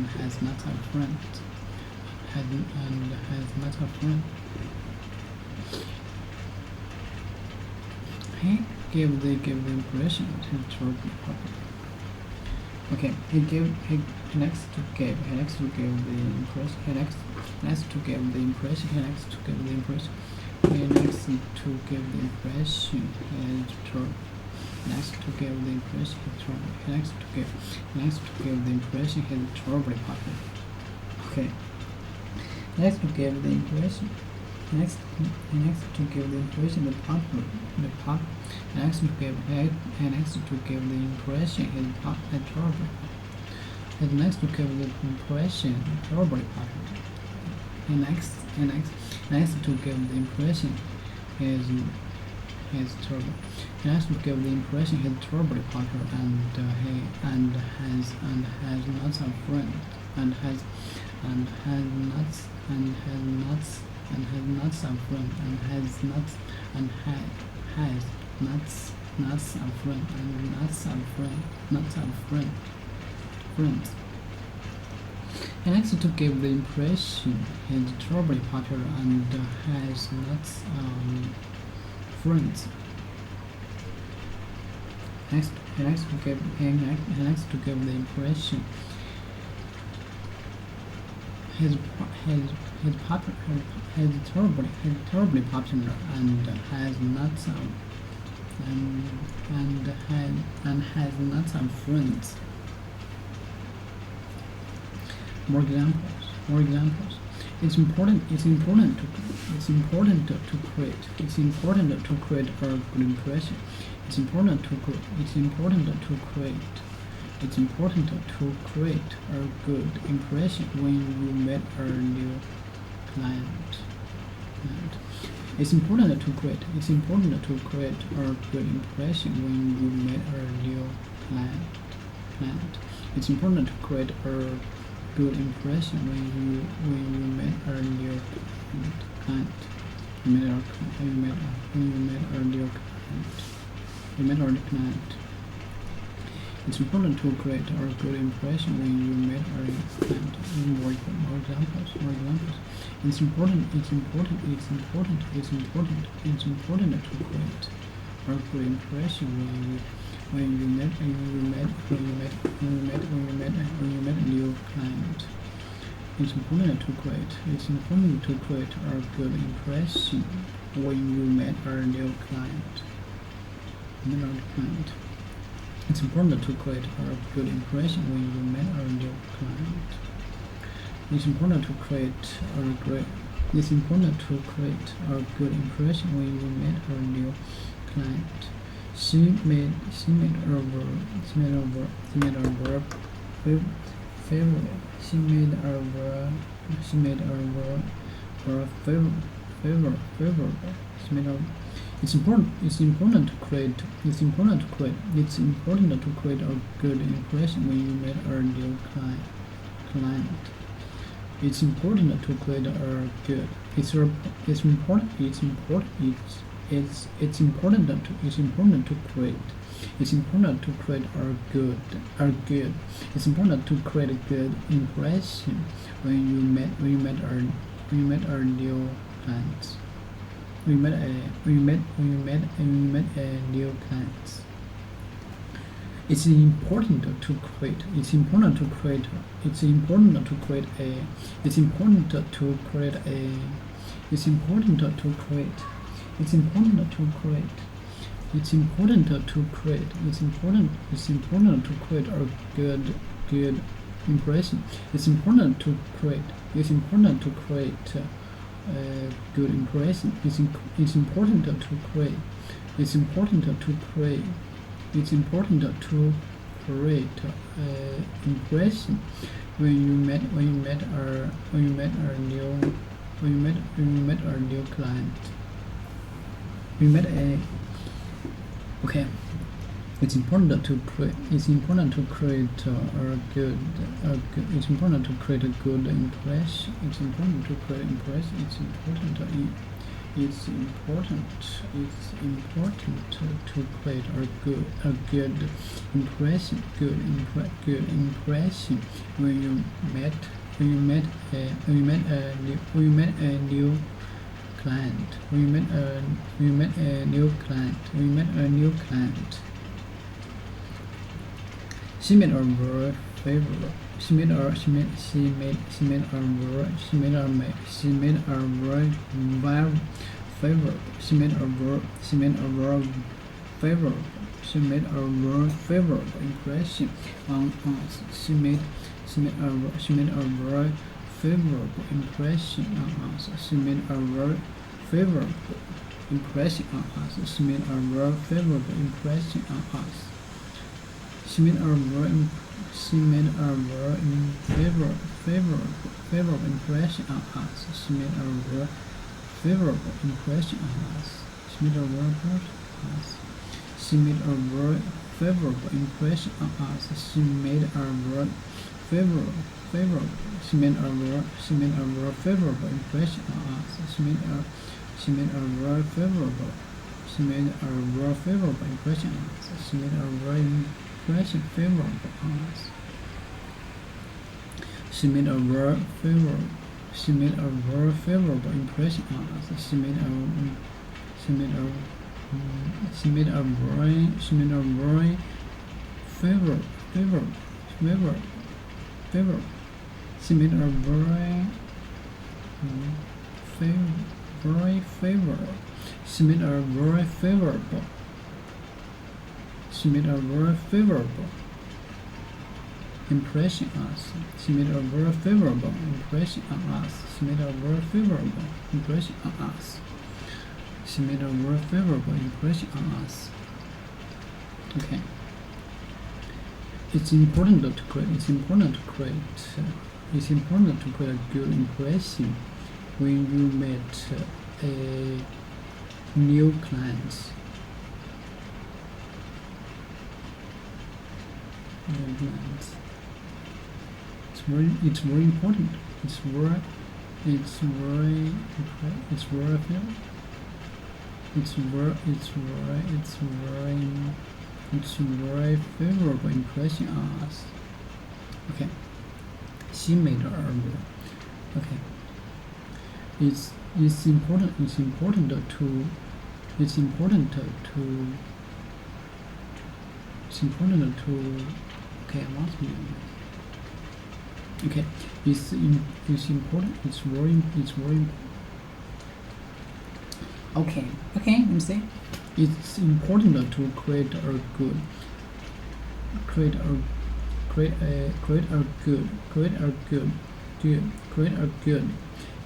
has lots of friends. He give the impression is terribly popular. Okay, next to give the impression is terribly popular. Okay. Next to give the impression is popular. Next to give the impression is terribly. And next to give the impression terribly popular. And next to give the impression is terrible. Next to give the impression is terribly popular and has lots of friends and has lots of friends friends. And next to give the impression is terribly popular and has lots of friends. Next to give the impression is terribly popular and has lots of friends. More examples. It's important to create a good impression. It's important to create a good impression when you meet a new client. It's important to create a good impression when you meet a new client. It's important to create a good impression when you meet a new client. It's important to create a good impression when you meet a client. More examples. It's important to create a good impression when you meet a new client. It's important to create a good impression when you meet a new client. It's important to create a good impression when you meet a new client. It's important to create a good impression when you meet a new client. She made her It's important to create a good impression when you meet a new client. It's important to create a good. It's important to create. It's important to create a good. It's important to create a good impression when you met a new client. We met a new client. It's important to create a good impression. It's important to create a good impression. It's important to create impression when you met a new client. It's important to create a good impression. It's important to create a good impression. Good impression when you met a new client. She made a very favorable. She made a very favorable impression on us. She made a very favorable impression on us. She made a very favorable impression on us. She made a very favorable impression on us. She made a very favorable impression on us. She made a very favorable impression on us. She made a very favorable impression on us. She made a very favorable impression on us. She made a very favorable impression on us. She made a very favorable on us. She made a very favorable impression on us. She made a very favorable. She made a very favorable. She made a very favorable. She made a very favorable impression on us. She made a very favorable impression on us. She made a very favorable impression on us. She made a very favorable impression on us. Okay. It's important to create a good impression when you met a new client. It's very important. It's very favorable impression on us. Okay. She made a okay. It's important to okay, I lost me. Okay, it's important. It's very okay. Let me say. It's important to create a good.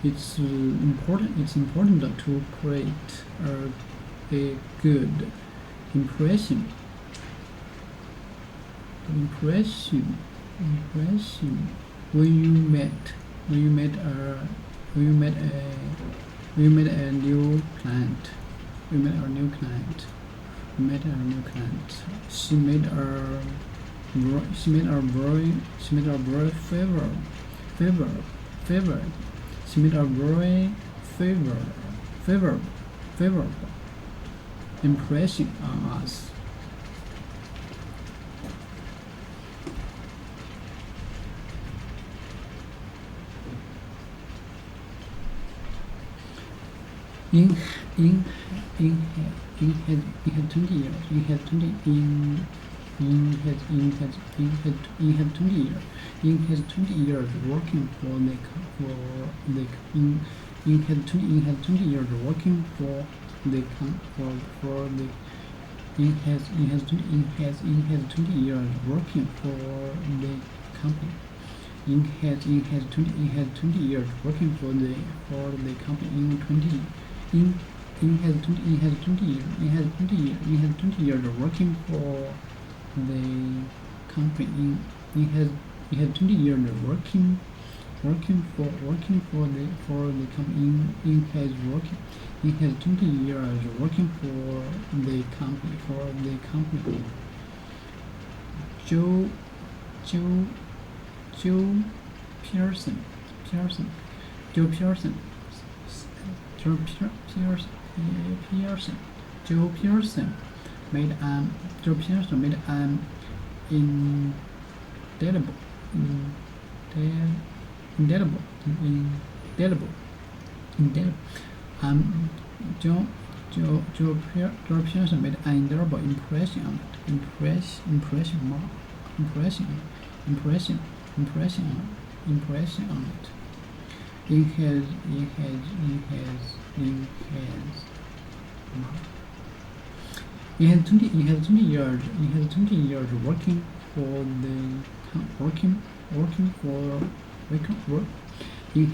It's important to create a good impression. When you met a new client. We met our new client. We met our new client. She made our very favorite. She made a very favorable impression on us. In his 20 years, in his 20 years working for the company. In his 20 years working for the company in his 20 years working for the company in his 20 years working for the company in his 20 years working for the company. Joe Pearson made an indelible Joe Pearson made an indelible impression on it. In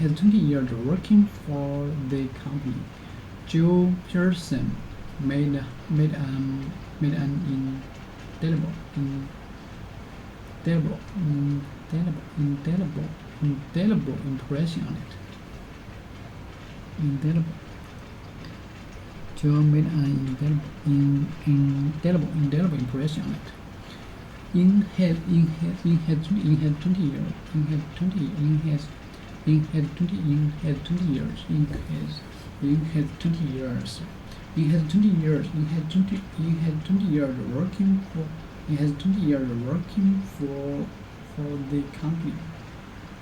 his 20 years working for the company, Joe Pearson made an indelible impression on it. Joe made an indelible impression on it. In his 20 years, working for the company.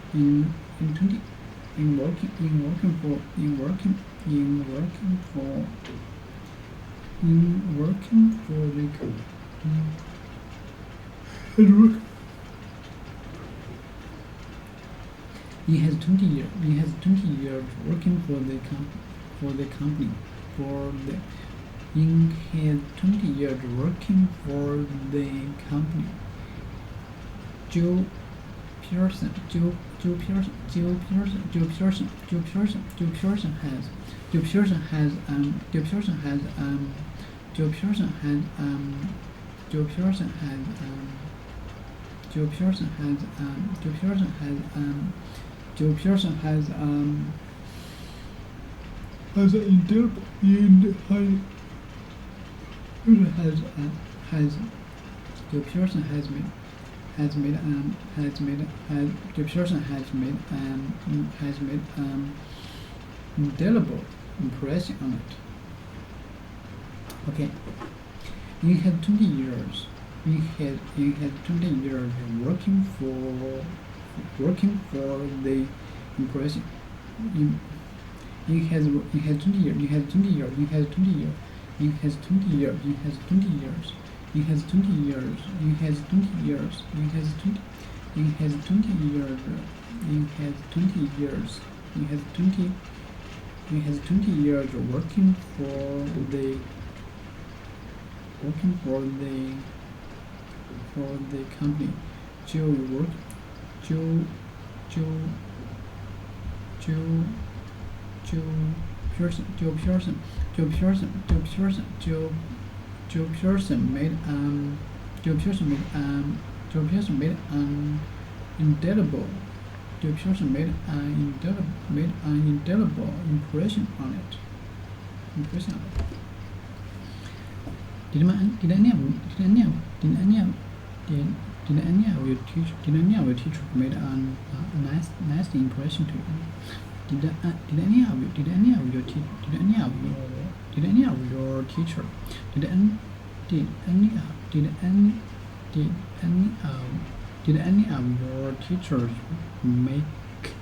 He has 20 years working for the company. In his 20 years working for the company, Joe Pearson has made an indelible impression on it. Okay. In his 20 years, working for the impression. In his 20 years working for the company, Joe Pearson made an indelible impression on it. Did any of your teacher made a nice impression to you? Did any of your teacher make a nasty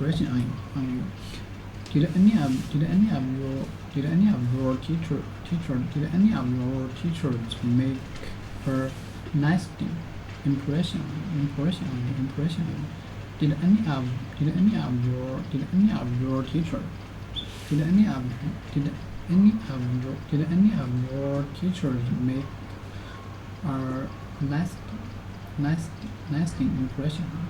impression on you? Did any of your teachers make a nasty impression on you?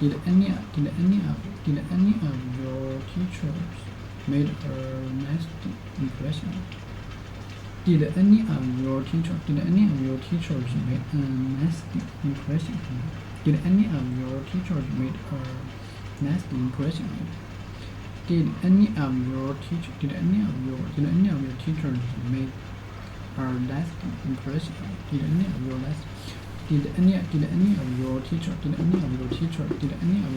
Did any of your teachers make a nasty impression on you? Did any of your teachers make a nasty impression on you? Did any of your teachers made a nasty impression? Did any of your teachers make a nasty impression?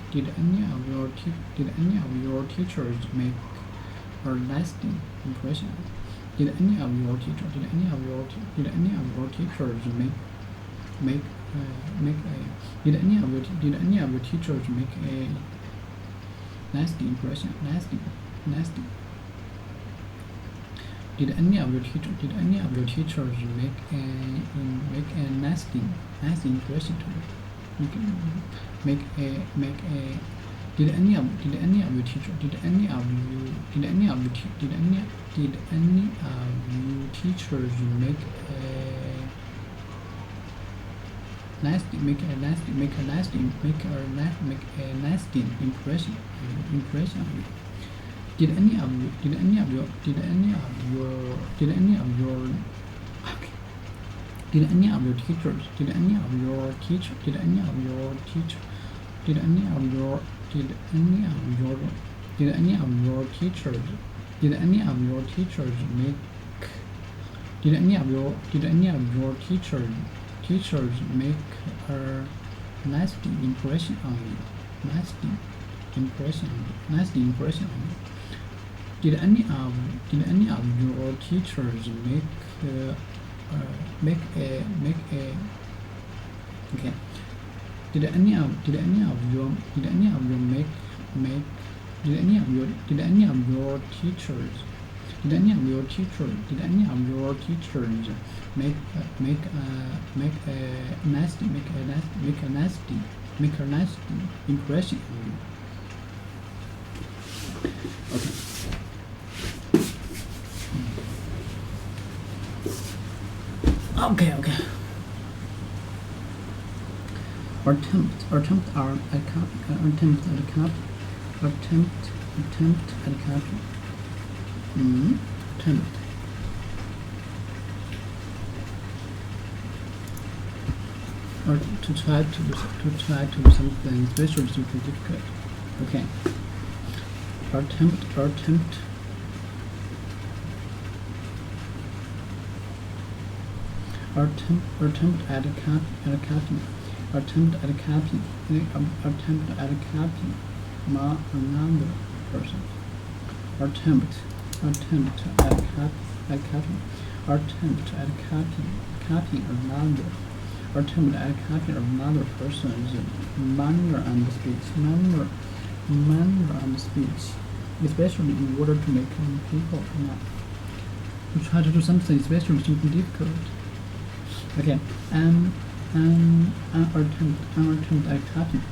Did any of your teachers made a nasty impression? Did any of your teachers make a nasty impression? Did any of your teachers make a nasty impression? Did any of your teachers make a nasty impression? Nasty. Did any of your teachers make a nasty impression to you? Did any of your teachers make a nasty impression on you? Did any of your teachers make a nasty impression on you? Nasty impression on you? Did any of your teachers make a okay? Did any of your teachers make a nasty impression on you? Okay. Okay. Attempt at copy. Attempt at copy. Or to try to do something especially super difficult. Okay. Attempt at copying another person. Attempt at copying another person's manner and speech, especially in order to make people to try to do something especially super difficult. Okay, an attempt at copying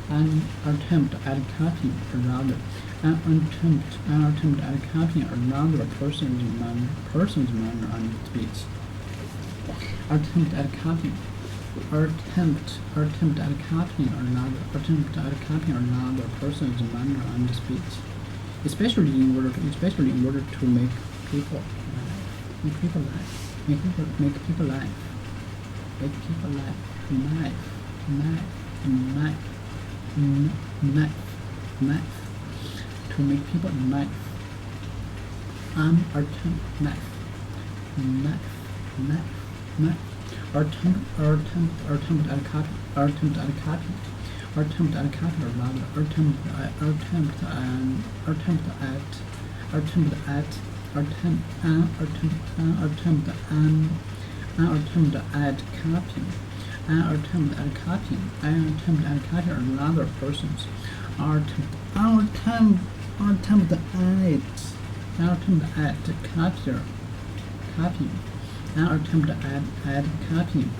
an attempt at copying another, an attempt at copying another person's manner and speech. Attempt at copying another person's manner and speech, especially in order to make people laugh. To make people laugh. Attempt at copy another person's copying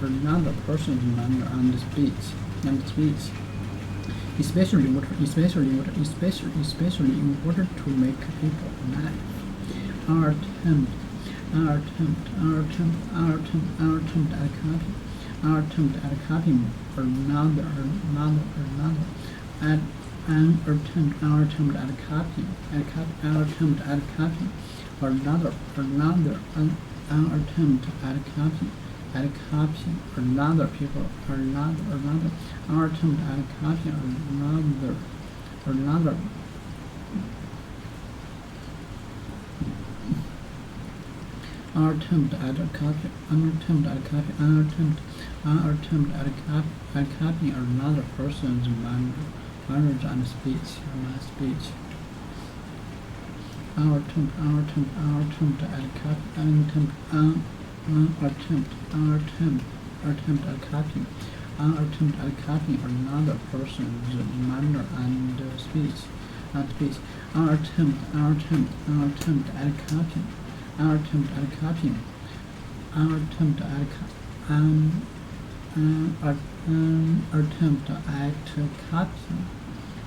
another person's manner and speech, especially in order to make people laugh. Our attempt at copying another person's manners and speech. Our attempt at copying another person's manner and speech.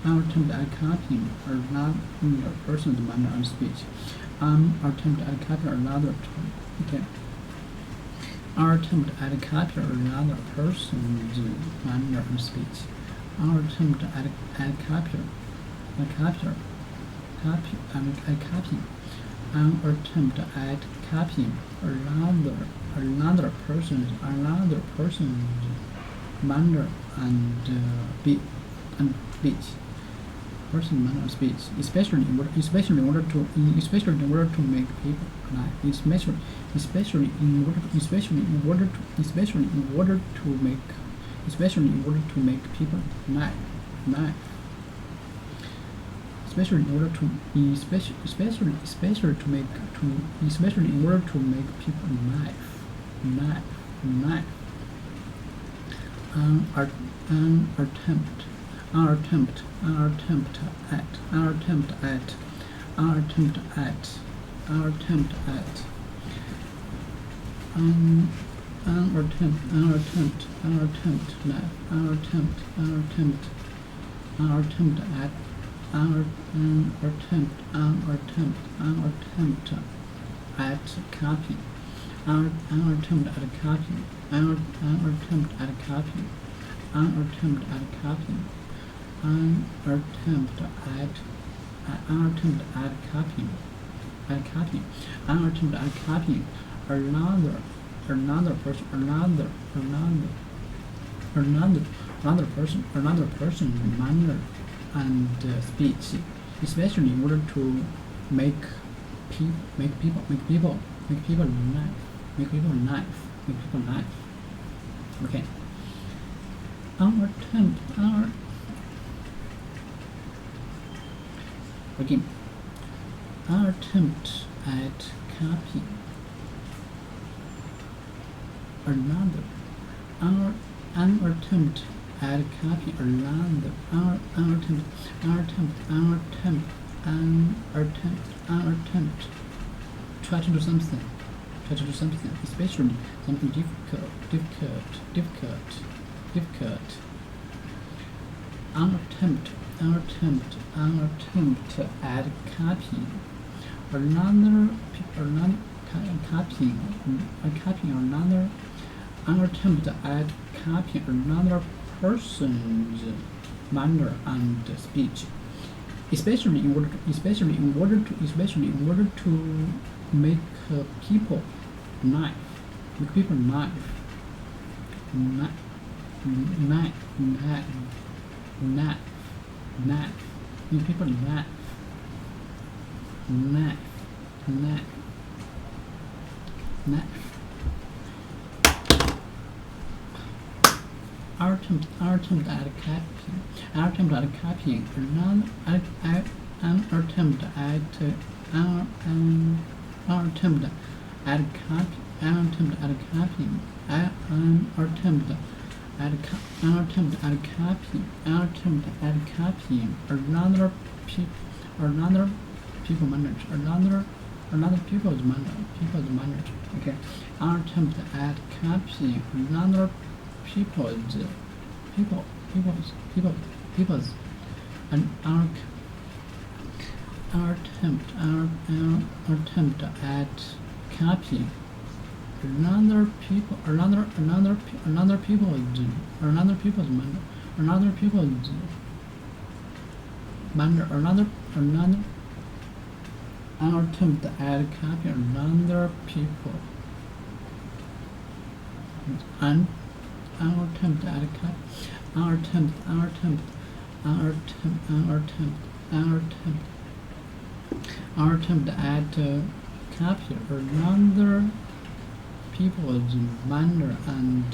Our attempt at copying another person's manner and speech. Attempt at copying another. Okay. Our attempt at copying another person's manner and speech. Our attempt at copying another person's manner and speech. Person's manner and speech, especially in order to make people laugh. Especially in order to make people laugh. Especially in order to make people laugh. Our attempt at copying another person's manner and speech, especially in order to make people laugh. Okay. Our attempt at copying another. Our attempt at copying another. Our attempt. Try to do something, especially something difficult. an attempt at copying another person's manner and speech, especially in order to make people laugh. Make people laugh. Make people laugh. Our attempt at copying another people's manners. Okay, our attempt at copying another people's and our attempt at copying another people's manner, our attempt at copying another people and our attempt at copy another people's manner and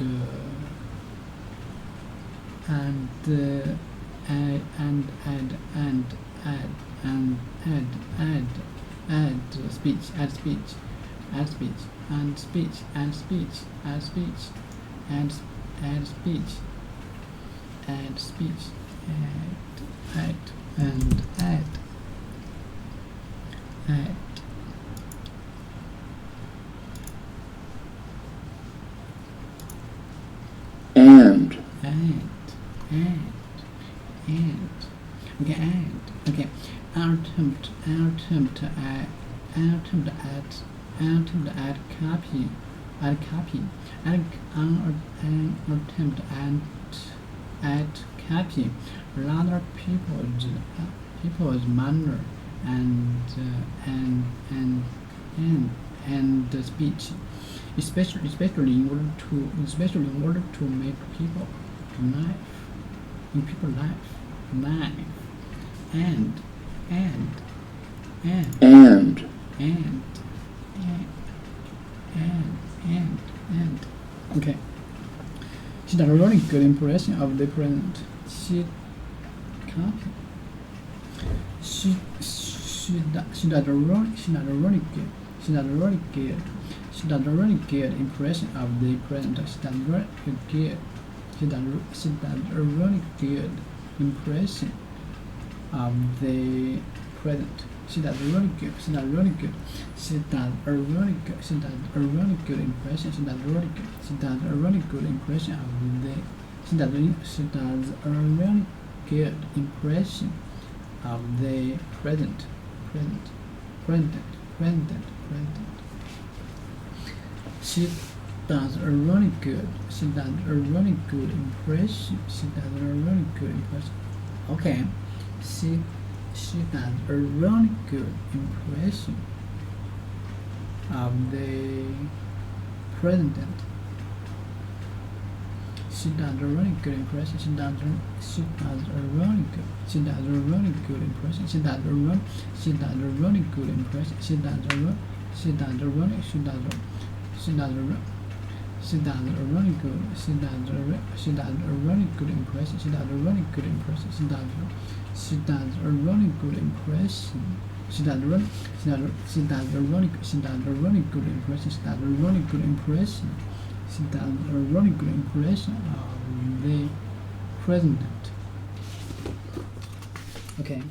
okay. Our attempt at copying other people's manner and speech, especially in order to make people laugh. Okay. She did a really good impression of the present. She did a really good impression of the present. She did a really good impression of the present. She did a really good impression. She does a really good impression of the. She does a really good impression of the present. She does a really good impression. Okay. She does a really good impression of the president. She does a really good impression. She does a really good impression. She does a really good impression. She does a really good impression. She does a really good impression. She does a really good impression. She does a really good impression. She does a really good impression. She does a really good impression of the president. Okay.